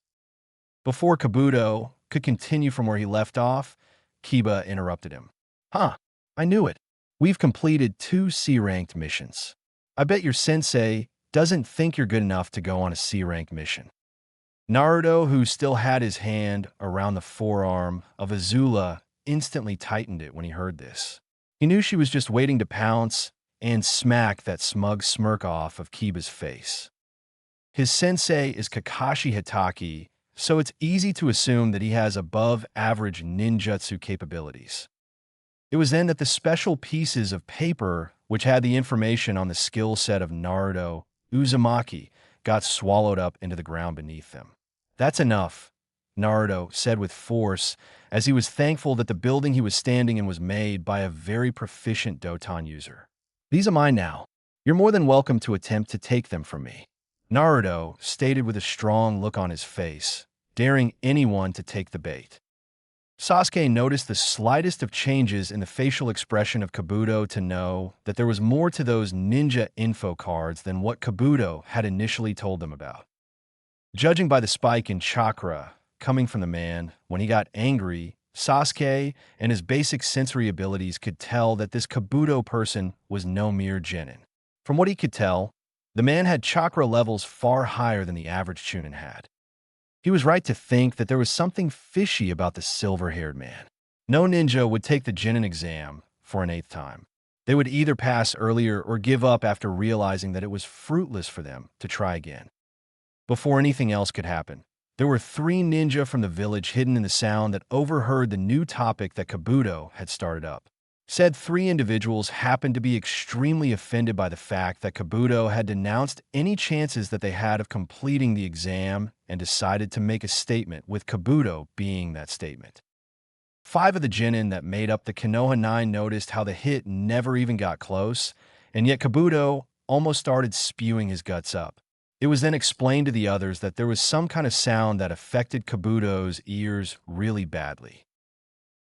Before Kabuto could continue from where he left off, Kiba interrupted him. Huh, I knew it. We've completed 2 C-ranked missions. I bet your sensei doesn't think you're good enough to go on a C-ranked mission. Naruto, who still had his hand around the forearm of Azula, instantly tightened it when he heard this. He knew she was just waiting to pounce and smack that smug smirk off of Kiba's face. His sensei is Kakashi Hitaki, so it's easy to assume that he has above-average ninjutsu capabilities. It was then that the special pieces of paper which had the information on the skill set of Naruto Uzumaki got swallowed up into the ground beneath them. That's enough, Naruto said with force, as he was thankful that the building he was standing in was made by a very proficient Doton user. These are mine now. You're more than welcome to attempt to take them from me, Naruto stated with a strong look on his face, daring anyone to take the bait. Sasuke noticed the slightest of changes in the facial expression of Kabuto to know that there was more to those ninja info cards than what Kabuto had initially told them about. Judging by the spike in chakra coming from the man when he got angry, Sasuke and his basic sensory abilities could tell that this Kabuto person was no mere genin. From what he could tell, the man had chakra levels far higher than the average Chunin had. He was right to think that there was something fishy about the silver-haired man. No ninja would take the Genin exam for an 8th time. They would either pass earlier or give up after realizing that it was fruitless for them to try again. Before anything else could happen, there were 3 ninja from the village hidden in the sound that overheard the new topic that Kabuto had started up. Said three individuals happened to be extremely offended by the fact that Kabuto had denounced any chances that they had of completing the exam and decided to make a statement, with Kabuto being that statement. Five of the genin that made up the Konoha 9 noticed how the hit never even got close, and yet Kabuto almost started spewing his guts up. It was then explained to the others that there was some kind of sound that affected Kabuto's ears really badly.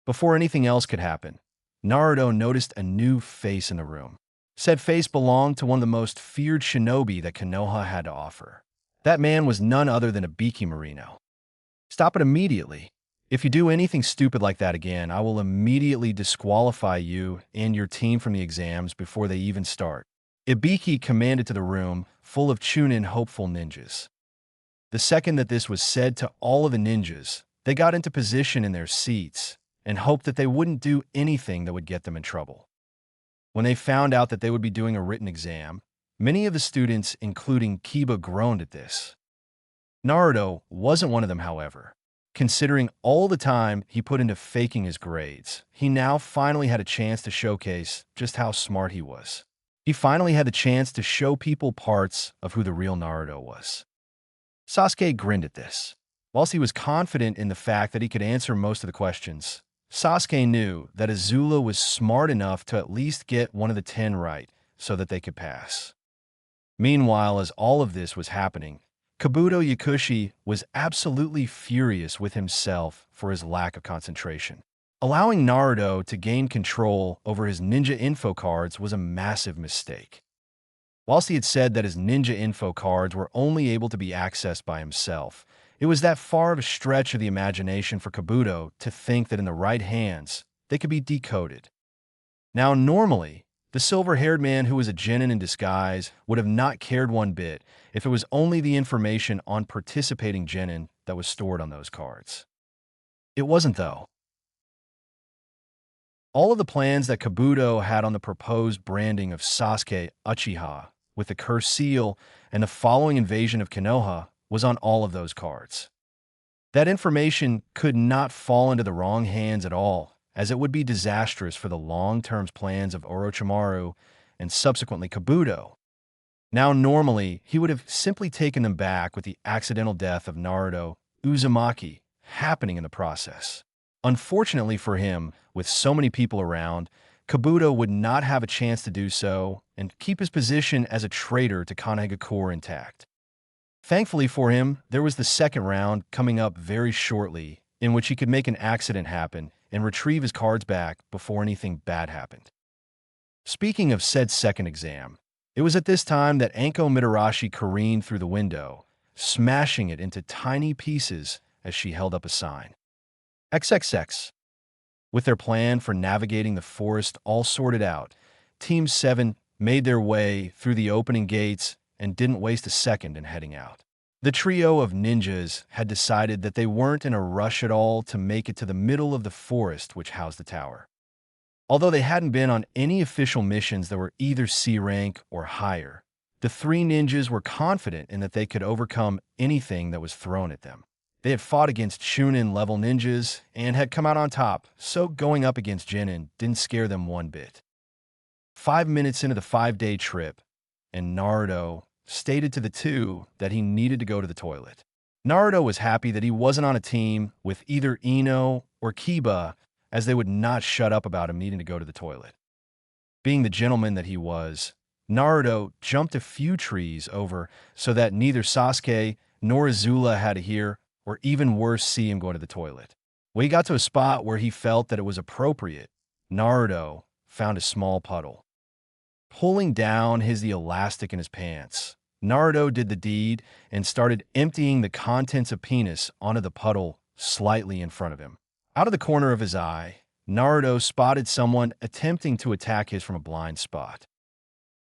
Before anything else could happen, Naruto noticed a new face in the room. Said face belonged to one of the most feared shinobi that Konoha had to offer. That man was none other than Ibiki Marino. Stop it immediately. If you do anything stupid like that again, I will immediately disqualify you and your team from the exams before they even start. Ibiki commanded to the room, full of Chunin hopeful ninjas. The second that this was said to all of the ninjas, they got into position in their seats and hoped that they wouldn't do anything that would get them in trouble. When they found out that they would be doing a written exam, many of the students, including Kiba, groaned at this. Naruto wasn't one of them, however. Considering all the time he put into faking his grades, he now finally had a chance to showcase just how smart he was. He finally had the chance to show people parts of who the real Naruto was. Sasuke grinned at this. Whilst he was confident in the fact that he could answer most of the questions, Sasuke knew that Azula was smart enough to at least get one of the 10 right so that they could pass. Meanwhile, as all of this was happening, Kabuto Yakushi was absolutely furious with himself for his lack of concentration. Allowing Naruto to gain control over his ninja info cards was a massive mistake. Whilst he had said that his ninja info cards were only able to be accessed by himself, it was that far of a stretch of the imagination for Kabuto to think that in the right hands, they could be decoded. Now, normally, the silver-haired man who was a genin in disguise would have not cared one bit if it was only the information on participating genin that was stored on those cards. It wasn't, though. All of the plans that Kabuto had on the proposed branding of Sasuke Uchiha with the cursed seal and the following invasion of Konoha was on all of those cards. That information could not fall into the wrong hands at all, as it would be disastrous for the long-term plans of Orochimaru and subsequently Kabuto. Now, normally, he would have simply taken them back with the accidental death of Naruto Uzumaki happening in the process. Unfortunately for him, with so many people around, Kabuto would not have a chance to do so and keep his position as a traitor to Konohagakure intact. Thankfully for him, there was the second round coming up very shortly, in which he could make an accident happen and retrieve his cards back before anything bad happened. Speaking of said second exam, it was at this time that Anko Mitarashi careened through the window, smashing it into tiny pieces as she held up a sign. XXX. With their plan for navigating the forest all sorted out, Team 7 made their way through the opening gates and didn't waste a second in heading out. The trio of ninjas had decided that they weren't in a rush at all to make it to the middle of the forest which housed the tower. Although they hadn't been on any official missions that were either C rank or higher, the three ninjas were confident in that they could overcome anything that was thrown at them. They had fought against Chunin-level ninjas and had come out on top, so going up against Genin didn't scare them one bit. 5 minutes into the 5-day trip, and Naruto stated to the two that he needed to go to the toilet. Naruto was happy that he wasn't on a team with either Ino or Kiba, as they would not shut up about him needing to go to the toilet. Being the gentleman that he was, Naruto jumped a few trees over so that neither Sasuke nor Azula had to hear, or even worse, see him going to the toilet. When he got to a spot where he felt that it was appropriate, Naruto found a small puddle. Pulling down the elastic in his pants, Naruto did the deed and started emptying the contents of penis onto the puddle slightly in front of him. Out of the corner of his eye, Naruto spotted someone attempting to attack him from a blind spot.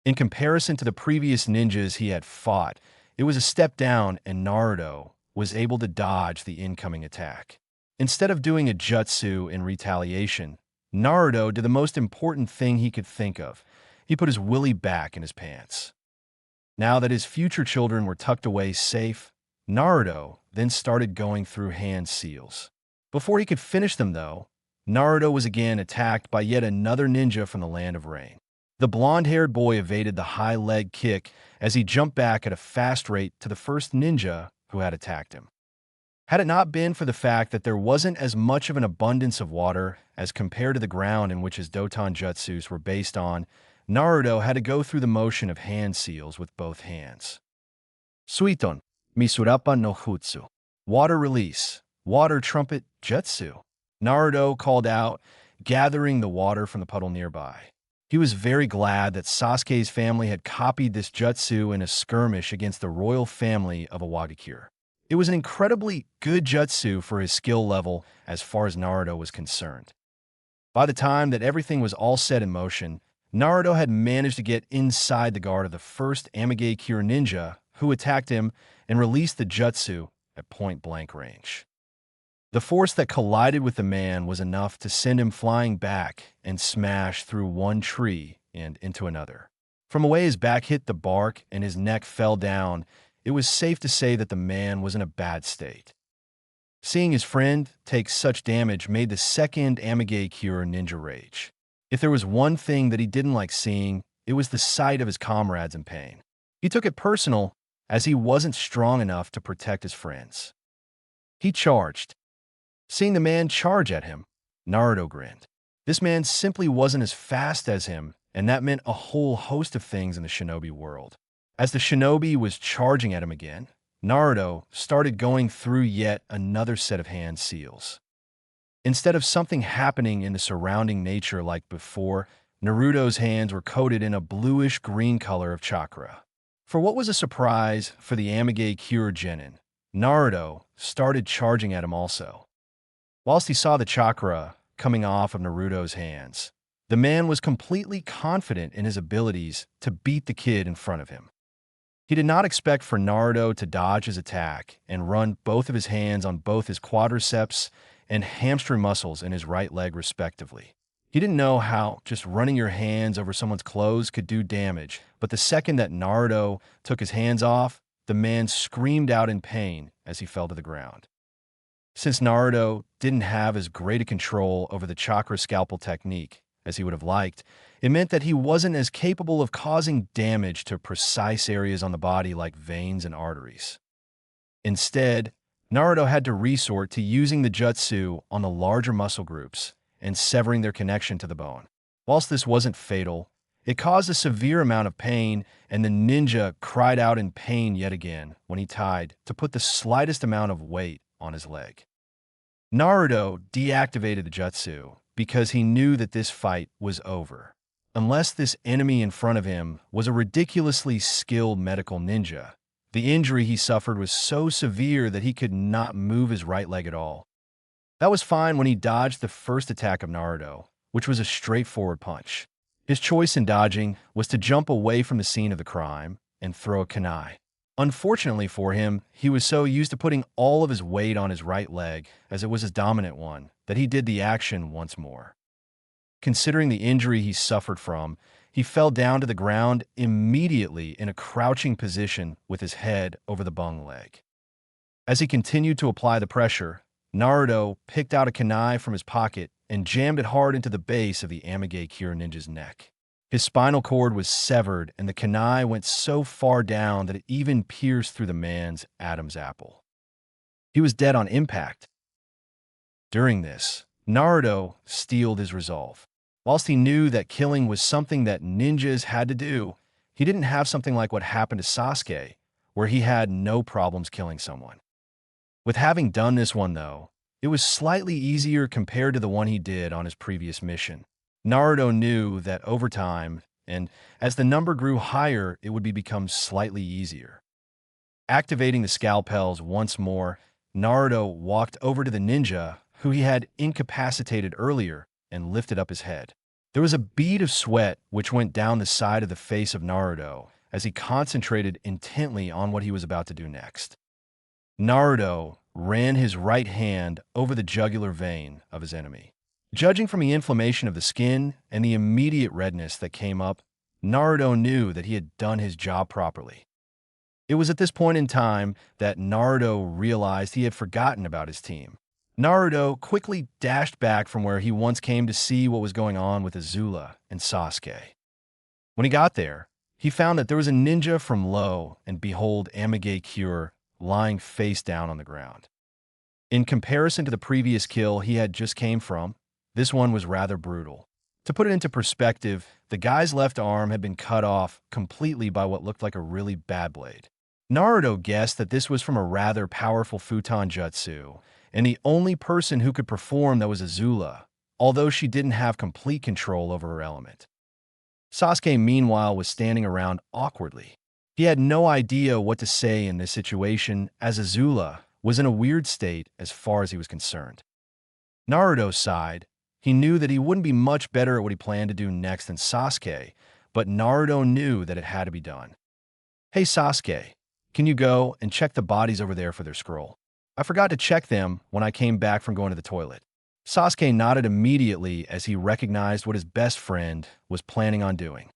In comparison to the previous ninjas he had fought, it was a step down, and Naruto was able to dodge the incoming attack. Instead of doing a jutsu in retaliation, Naruto did the most important thing he could think of. He put his willy back in his pants. Now that his future children were tucked away safe, Naruto then started going through hand seals. Before he could finish them, though, Naruto was again attacked by yet another ninja from the Land of Rain. The blonde-haired boy evaded the high leg kick as he jumped back at a fast rate to the first ninja who had attacked him. Had it not been for the fact that there wasn't as much of an abundance of water as compared to the ground in which his Doton jutsus were based on, Naruto had to go through the motion of hand seals with both hands. Suiton, Misurapa no Jutsu. Water release, water trumpet jutsu. Naruto called out, gathering the water from the puddle nearby. He was very glad that Sasuke's family had copied this jutsu in a skirmish against the royal family of Awagakure. It was an incredibly good jutsu for his skill level as far as Naruto was concerned. By the time that everything was all set in motion, Naruto had managed to get inside the guard of the first Amigakure ninja who attacked him and released the jutsu at point-blank range. The force that collided with the man was enough to send him flying back and smash through one tree and into another. From the way his back hit the bark and his neck fell down, it was safe to say that the man was in a bad state. Seeing his friend take such damage made the second Amigakure ninja rage. If there was one thing that he didn't like seeing, it was the sight of his comrades in pain. He took it personal, as he wasn't strong enough to protect his friends. He charged. Seeing the man charge at him, Naruto grinned. This man simply wasn't as fast as him, and that meant a whole host of things in the shinobi world. As the shinobi was charging at him again, Naruto started going through yet another set of hand seals. Instead of something happening in the surrounding nature like before, Naruto's hands were coated in a bluish-green color of chakra. For what was a surprise for the Amigakure genin, Naruto started charging at him also. Whilst he saw the chakra coming off of Naruto's hands, the man was completely confident in his abilities to beat the kid in front of him. He did not expect for Naruto to dodge his attack and run both of his hands on both his quadriceps and hamstring muscles in his right leg respectively. He didn't know how just running your hands over someone's clothes could do damage, but the second that Naruto took his hands off, the man screamed out in pain as he fell to the ground. Since Naruto didn't have as great a control over the chakra scalpel technique as he would have liked, it meant that he wasn't as capable of causing damage to precise areas on the body like veins and arteries. Instead, Naruto had to resort to using the jutsu on the larger muscle groups and severing their connection to the bone. Whilst this wasn't fatal, it caused a severe amount of pain, and the ninja cried out in pain yet again when he tried to put the slightest amount of weight on his leg. Naruto deactivated the jutsu because he knew that this fight was over. Unless this enemy in front of him was a ridiculously skilled medical ninja, the injury he suffered was so severe that he could not move his right leg at all. That was fine when he dodged the first attack of Naruto, which was a straightforward punch. His choice in dodging was to jump away from the scene of the crime and throw a kunai. Unfortunately for him, he was so used to putting all of his weight on his right leg, as it was his dominant one, that he did the action once more. Considering the injury he suffered from, he fell down to the ground immediately in a crouching position with his head over the bung leg. As he continued to apply the pressure, Naruto picked out a kunai from his pocket and jammed it hard into the base of the Amigakure ninja's neck. His spinal cord was severed, and the kunai went so far down that it even pierced through the man's Adam's apple. He was dead on impact. During this, Naruto steeled his resolve. Whilst he knew that killing was something that ninjas had to do, he didn't have something like what happened to Sasuke, where he had no problems killing someone. With having done this one, though, it was slightly easier compared to the one he did on his previous mission. Naruto knew that over time, and as the number grew higher, it would become slightly easier. Activating the scalpels once more, Naruto walked over to the ninja who he had incapacitated earlier and lifted up his head. There was a bead of sweat which went down the side of the face of Naruto as he concentrated intently on what he was about to do next. Naruto ran his right hand over the jugular vein of his enemy. Judging from the inflammation of the skin and the immediate redness that came up, Naruto knew that he had done his job properly. It was at this point in time that Naruto realized he had forgotten about his team. Naruto quickly dashed back from where he once came to see what was going on with Azula and Sasuke. When he got there, he found that there was a ninja from Low and behold Amage Cure lying face down on the ground. In comparison to the previous kill he had just came from, this one was rather brutal. To put it into perspective, the guy's left arm had been cut off completely by what looked like a really bad blade. Naruto guessed that this was from a rather powerful futon jutsu, and the only person who could perform that was Azula, although she didn't have complete control over her element. Sasuke, meanwhile, was standing around awkwardly. He had no idea what to say in this situation, as Azula was in a weird state as far as he was concerned. Naruto sighed. He knew that he wouldn't be much better at what he planned to do next than Sasuke, but Naruto knew that it had to be done. "Hey Sasuke, can you go and check the bodies over there for their scroll? I forgot to check them when I came back from going to the toilet." Sasuke nodded immediately as he recognized what his best friend was planning on doing.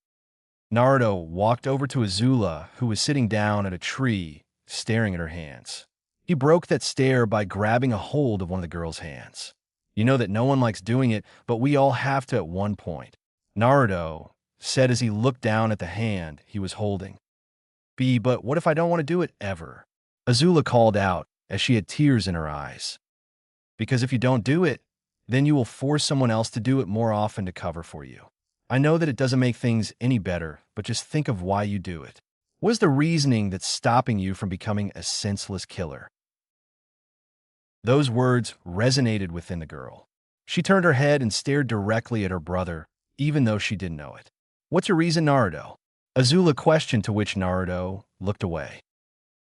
Naruto walked over to Azula, who was sitting down at a tree, staring at her hands. He broke that stare by grabbing a hold of one of the girl's hands. "You know that no one likes doing it, but we all have to at one point," Naruto said as he looked down at the hand he was holding. But what if I don't want to do it ever?" Azula called out as she had tears in her eyes. "Because if you don't do it, then you will force someone else to do it more often to cover for you. I know that it doesn't make things any better, but just think of why you do it. What is the reasoning that's stopping you from becoming a senseless killer?" Those words resonated within the girl. She turned her head and stared directly at her brother, even though she didn't know it. "What's your reason, Naruto?" Azula questioned, to which Naruto looked away.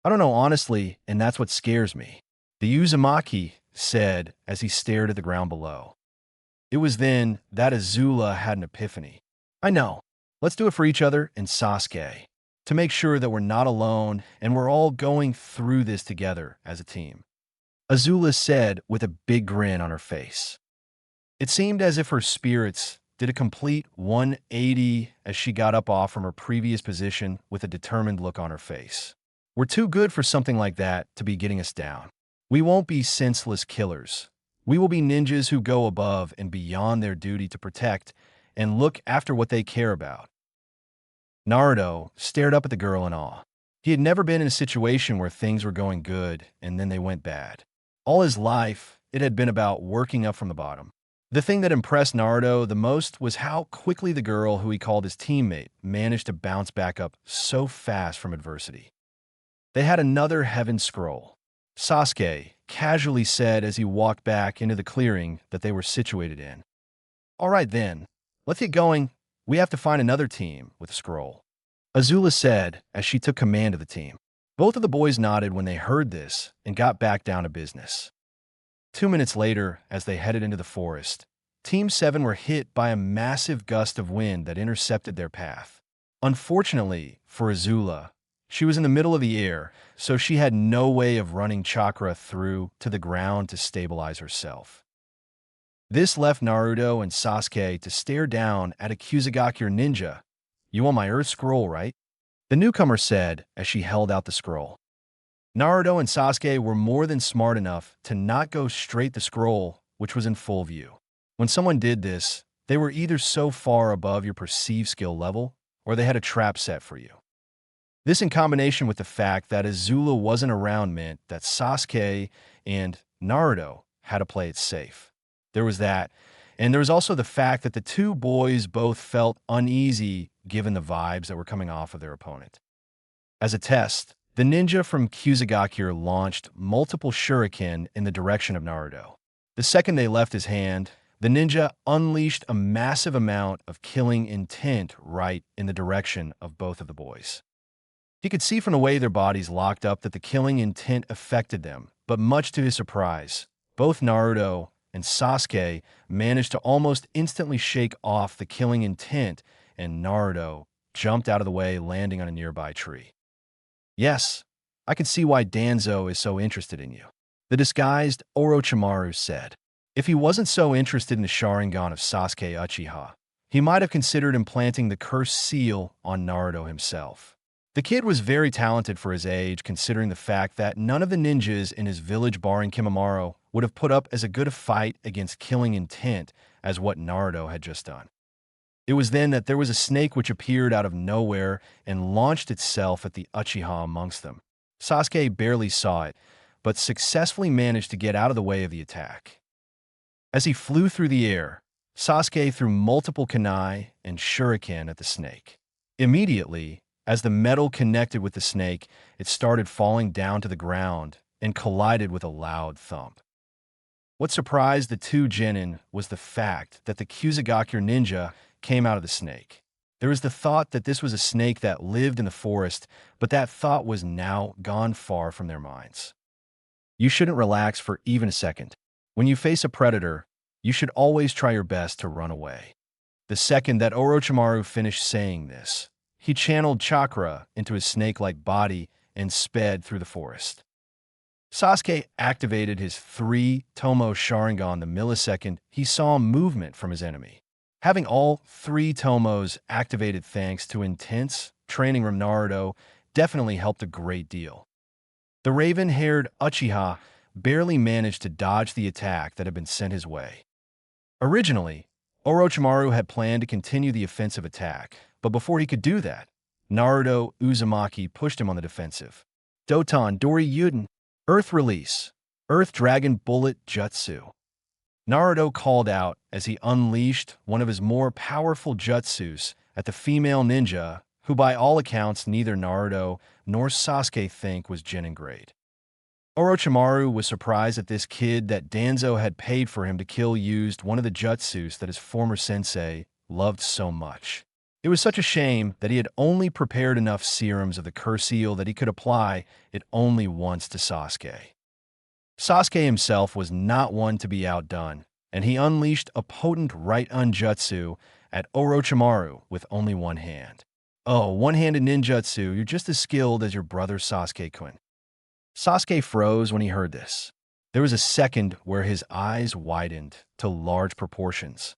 "I don't know honestly, and that's what scares me," the Uzumaki said as he stared at the ground below. It was then that Azula had an epiphany. "I know. Let's do it for each other and Sasuke, to make sure that we're not alone and we're all going through this together as a team," Azula said with a big grin on her face. It seemed as if her spirits did a complete 180 as she got up off from her previous position with a determined look on her face. "We're too good for something like that to be getting us down. We won't be senseless killers. We will be ninjas who go above and beyond their duty to protect and look after what they care about." Naruto stared up at the girl in awe. He had never been in a situation where things were going good and then they went bad. All his life, it had been about working up from the bottom. The thing that impressed Naruto the most was how quickly the girl, who he called his teammate, managed to bounce back up so fast from adversity. They had another heaven scroll, Sasuke casually said as he walked back into the clearing that they were situated in. "All right then, let's get going. We have to find another team with a scroll," Azula said as she took command of the team. Both of the boys nodded when they heard this and got back down to business. 2 minutes later, as they headed into the forest, Team 7 were hit by a massive gust of wind that intercepted their path. Unfortunately for Azula, she was in the middle of the air, so she had no way of running chakra through to the ground to stabilize herself. This left Naruto and Sasuke to stare down at a Kusagakure ninja. "You want my Earth Scroll, right?" the newcomer said as she held out the scroll. Naruto and Sasuke were more than smart enough to not go straight the scroll, which was in full view. When someone did this, they were either so far above your perceived skill level, or they had a trap set for you. This, in combination with the fact that Azula wasn't around, meant that Sasuke and Naruto had to play it safe. There was that, and there was also the fact that the two boys both felt uneasy given the vibes that were coming off of their opponent. As a test, the ninja from Kusagakure launched multiple shuriken in the direction of Naruto. The second they left his hand, the ninja unleashed a massive amount of killing intent right in the direction of both of the boys. He could see from the way their bodies locked up that the killing intent affected them, but much to his surprise, both Naruto and Sasuke managed to almost instantly shake off the killing intent, and Naruto jumped out of the way, landing on a nearby tree. "Yes, I can see why Danzo is so interested in you," the disguised Orochimaru said. If he wasn't so interested in the Sharingan of Sasuke Uchiha, he might have considered implanting the cursed seal on Naruto himself. The kid was very talented for his age, considering the fact that none of the ninjas in his village barring Kimimaro would have put up as a good a fight against killing intent as what Naruto had just done. It was then that there was a snake which appeared out of nowhere and launched itself at the Uchiha amongst them. Sasuke barely saw it, but successfully managed to get out of the way of the attack. As he flew through the air, Sasuke threw multiple kunai and shuriken at the snake. Immediately, as the metal connected with the snake, it started falling down to the ground and collided with a loud thump. What surprised the two genin was the fact that the Kusagakure ninja came out of the snake. There was the thought that this was a snake that lived in the forest, but that thought was now gone far from their minds. You shouldn't relax for even a second. When you face a predator, you should always try your best to run away. The second that Orochimaru finished saying this, he channeled chakra into his snake-like body and sped through the forest. Sasuke activated his 3 Tomo Sharingan the millisecond he saw movement from his enemy. Having all 3 Tomos activated thanks to intense training from Naruto definitely helped a great deal. The raven-haired Uchiha barely managed to dodge the attack that had been sent his way. Originally, Orochimaru had planned to continue the offensive attack, but before he could do that, Naruto Uzumaki pushed him on the defensive. Doton Dori Yuden, Earth Release, Earth Dragon Bullet Jutsu. Naruto called out as he unleashed one of his more powerful jutsus at the female ninja, who by all accounts neither Naruto nor Sasuke think was genin grade. Orochimaru was surprised that this kid that Danzo had paid for him to kill used one of the jutsus that his former sensei loved so much. It was such a shame that he had only prepared enough serums of the curse eel that he could apply it only once to Sasuke. Sasuke himself was not one to be outdone, and he unleashed a potent right unjutsu at Orochimaru with only one hand. Oh, one-handed ninjutsu, you're just as skilled as your brother Sasuke-kun. Sasuke froze when he heard this. There was a second where his eyes widened to large proportions.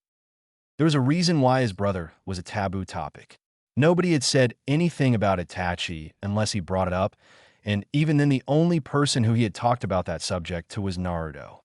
There was a reason why his brother was a taboo topic. Nobody had said anything about Itachi unless he brought it up, and even then the only person who he had talked about that subject to was Naruto.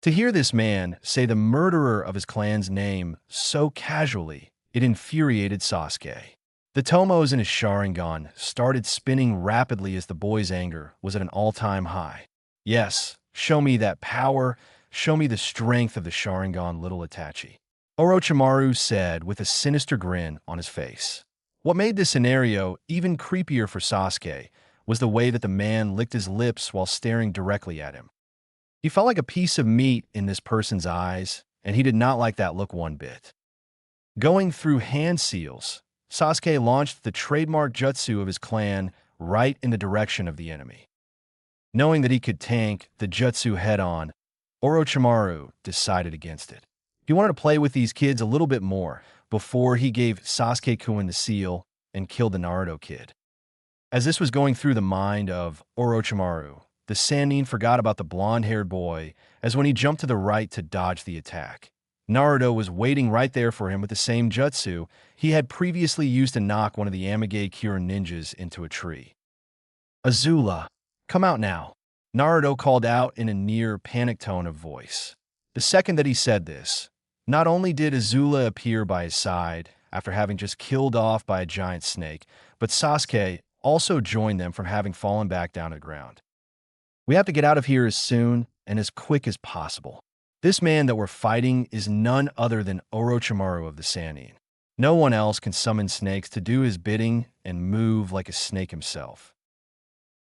To hear this man say the murderer of his clan's name so casually, it infuriated Sasuke. The Tomos in his Sharingan started spinning rapidly as the boy's anger was at an all-time high. Yes, show me that power, show me the strength of the Sharingan, little Itachi. Orochimaru said with a sinister grin on his face. What made this scenario even creepier for Sasuke was the way that the man licked his lips while staring directly at him. He felt like a piece of meat in this person's eyes, and he did not like that look one bit. Going through hand seals, Sasuke launched the trademark jutsu of his clan right in the direction of the enemy. Knowing that he could tank the jutsu head-on, Orochimaru decided against it. He wanted to play with these kids a little bit more before he gave Sasuke-kun the seal and killed the Naruto kid. As this was going through the mind of Orochimaru, the Sannin forgot about the blonde-haired boy as when he jumped to the right to dodge the attack. Naruto was waiting right there for him with the same jutsu he had previously used to knock one of the Amage Cure ninjas into a tree. Azula, come out now, Naruto called out in a near panic tone of voice. The second that he said this, not only did Azula appear by his side after having just killed off by a giant snake, but Sasuke also joined them from having fallen back down to the ground. We have to get out of here as soon and as quick as possible. This man that we're fighting is none other than Orochimaru of the Sannin. No one else can summon snakes to do his bidding and move like a snake himself.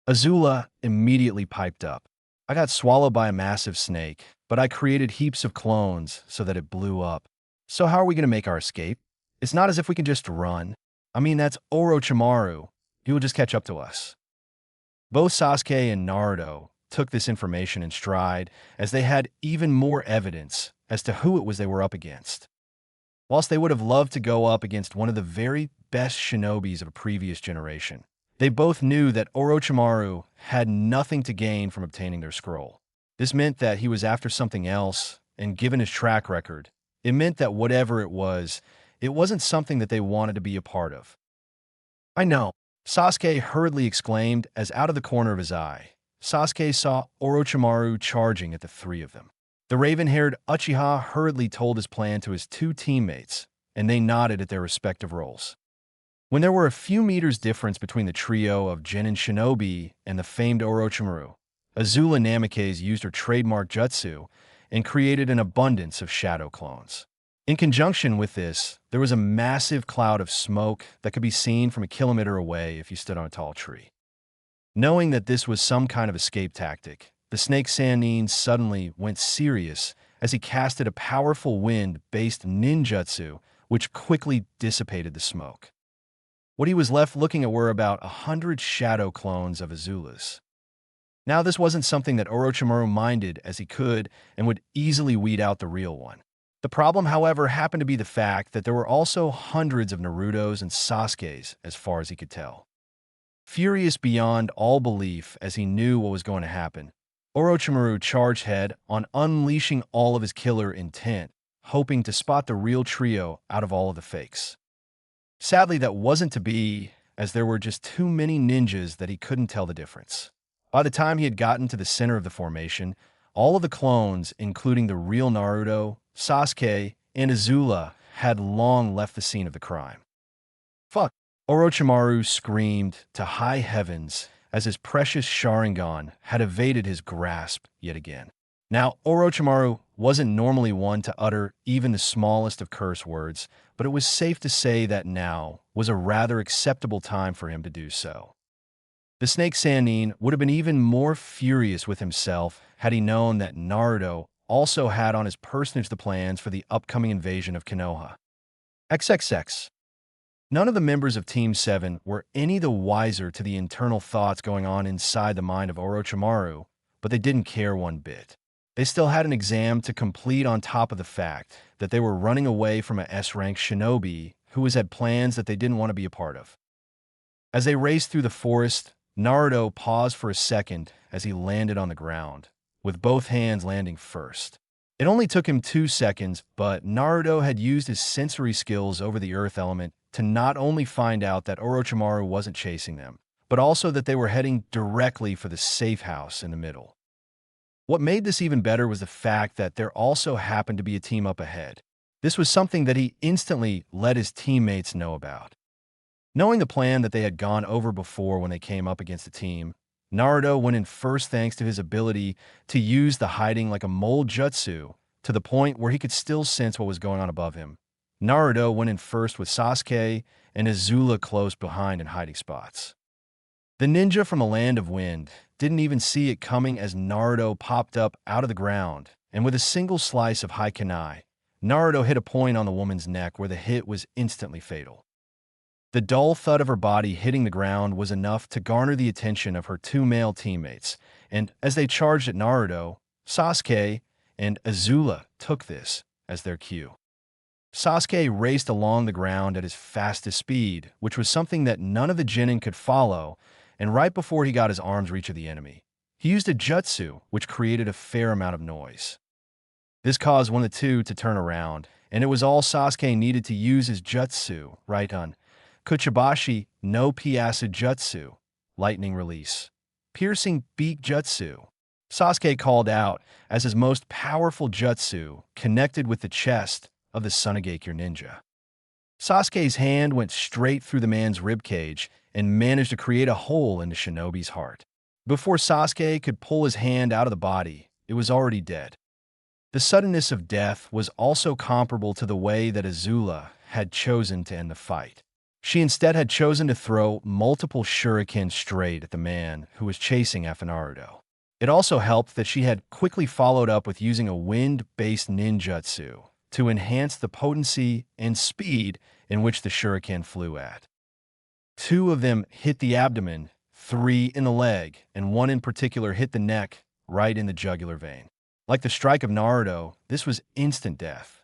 Azula immediately piped up. I got swallowed by a massive snake, but I created heaps of clones so that it blew up. So how are we going to make our escape? It's not as if we can just run. I mean, that's Orochimaru. He will just catch up to us. Both Sasuke and Naruto took this information in stride as they had even more evidence as to who it was they were up against. Whilst they would have loved to go up against one of the very best shinobis of a previous generation, they both knew that Orochimaru had nothing to gain from obtaining their scroll. This meant that he was after something else, and given his track record, it meant that whatever it wasn't something that they wanted to be a part of. I know, Sasuke hurriedly exclaimed as out of the corner of his eye, Sasuke saw Orochimaru charging at the three of them. The raven-haired Uchiha hurriedly told his plan to his two teammates, and they nodded at their respective roles. When there were a few meters difference between the trio of Genin Shinobi and the famed Orochimaru, Azula Namikaze used her trademark jutsu and created an abundance of shadow clones. In conjunction with this, there was a massive cloud of smoke that could be seen from a kilometer away if you stood on a tall tree. Knowing that this was some kind of escape tactic, the Snake Sannin suddenly went serious as he casted a powerful wind-based ninjutsu which quickly dissipated the smoke. What he was left looking at were about 100 shadow clones of Azula's. Now this wasn't something that Orochimaru minded, as he could and would easily weed out the real one. The problem, however, happened to be the fact that there were also hundreds of Narutos and Sasukes as far as he could tell. Furious beyond all belief as he knew what was going to happen, Orochimaru charged head on, unleashing all of his killer intent, hoping to spot the real trio out of all of the fakes. Sadly, that wasn't to be, as there were just too many ninjas that he couldn't tell the difference. By the time he had gotten to the center of the formation, all of the clones, including the real Naruto, Sasuke, and Azula, had long left the scene of the crime. Fuck! Orochimaru screamed to high heavens as his precious Sharingan had evaded his grasp yet again. Now, Orochimaru wasn't normally one to utter even the smallest of curse words, but it was safe to say that now was a rather acceptable time for him to do so. The Snake Sannin would have been even more furious with himself had he known that Naruto also had on his personage the plans for the upcoming invasion of Konoha. XXX. None of the members of Team 7 were any the wiser to the internal thoughts going on inside the mind of Orochimaru, but they didn't care one bit. They still had an exam to complete on top of the fact that they were running away from a S-rank shinobi who had plans that they didn't want to be a part of. As they raced through the forest, Naruto paused for a second as he landed on the ground, with both hands landing first. It only took him 2 seconds, but Naruto had used his sensory skills over the earth element to not only find out that Orochimaru wasn't chasing them, but also that they were heading directly for the safe house in the middle. What made this even better was the fact that there also happened to be a team up ahead. This was something that he instantly let his teammates know about. Knowing the plan that they had gone over before when they came up against the team, Naruto went in first thanks to his ability to use the hiding like a mole jutsu to the point where he could still sense what was going on above him. Naruto went in first with Sasuke and Azula close behind in hiding spots. The ninja from the Land of Wind didn't even see it coming as Naruto popped up out of the ground, and with a single slice of Haikanai, Naruto hit a point on the woman's neck where the hit was instantly fatal. The dull thud of her body hitting the ground was enough to garner the attention of her 2 male teammates, and as they charged at Naruto, Sasuke and Azula took this as their cue. Sasuke raced along the ground at his fastest speed, which was something that none of the Genin could follow, and right before he got his arm's reach of the enemy, he used a jutsu which created a fair amount of noise. This caused one of the two to turn around, and it was all Sasuke needed to use his jutsu, right on Kuchibashi no Piacid Jutsu, lightning release, piercing beak jutsu. Sasuke called out as his most powerful jutsu connected with the chest of the Sunagakure ninja. Sasuke's hand went straight through the man's ribcage and managed to create a hole in the shinobi's heart. Before Sasuke could pull his hand out of the body, it was already dead. The suddenness of death was also comparable to the way that Azula had chosen to end the fight. She instead had chosen to throw multiple shurikens straight at the man who was chasing after Naruto. It also helped that she had quickly followed up with using a wind-based ninjutsu to enhance the potency and speed in which the shuriken flew at. 2 of them hit the abdomen, 3 in the leg, and 1 in particular hit the neck, right in the jugular vein. Like the strike of Naruto, this was instant death.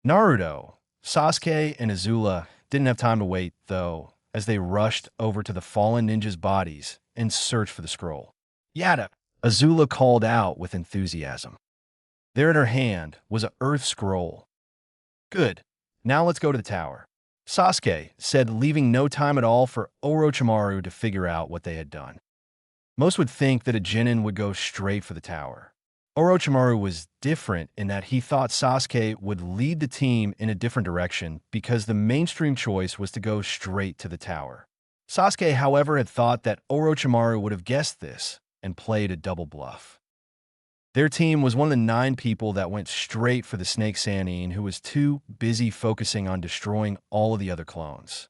Naruto, Sasuke, and Azula didn't have time to wait, though, as they rushed over to the fallen ninjas' bodies and searched for the scroll. Yada! Azula called out with enthusiasm. There in her hand was a earth scroll. Good. Now let's go to the tower. Sasuke said, leaving no time at all for Orochimaru to figure out what they had done. Most would think that a genin would go straight for the tower. Orochimaru was different in that he thought Sasuke would lead the team in a different direction because the mainstream choice was to go straight to the tower. Sasuke, however, had thought that Orochimaru would have guessed this and played a double bluff. Their team was one of the 9 people that went straight for the Snake Sannin, who was too busy focusing on destroying all of the other clones.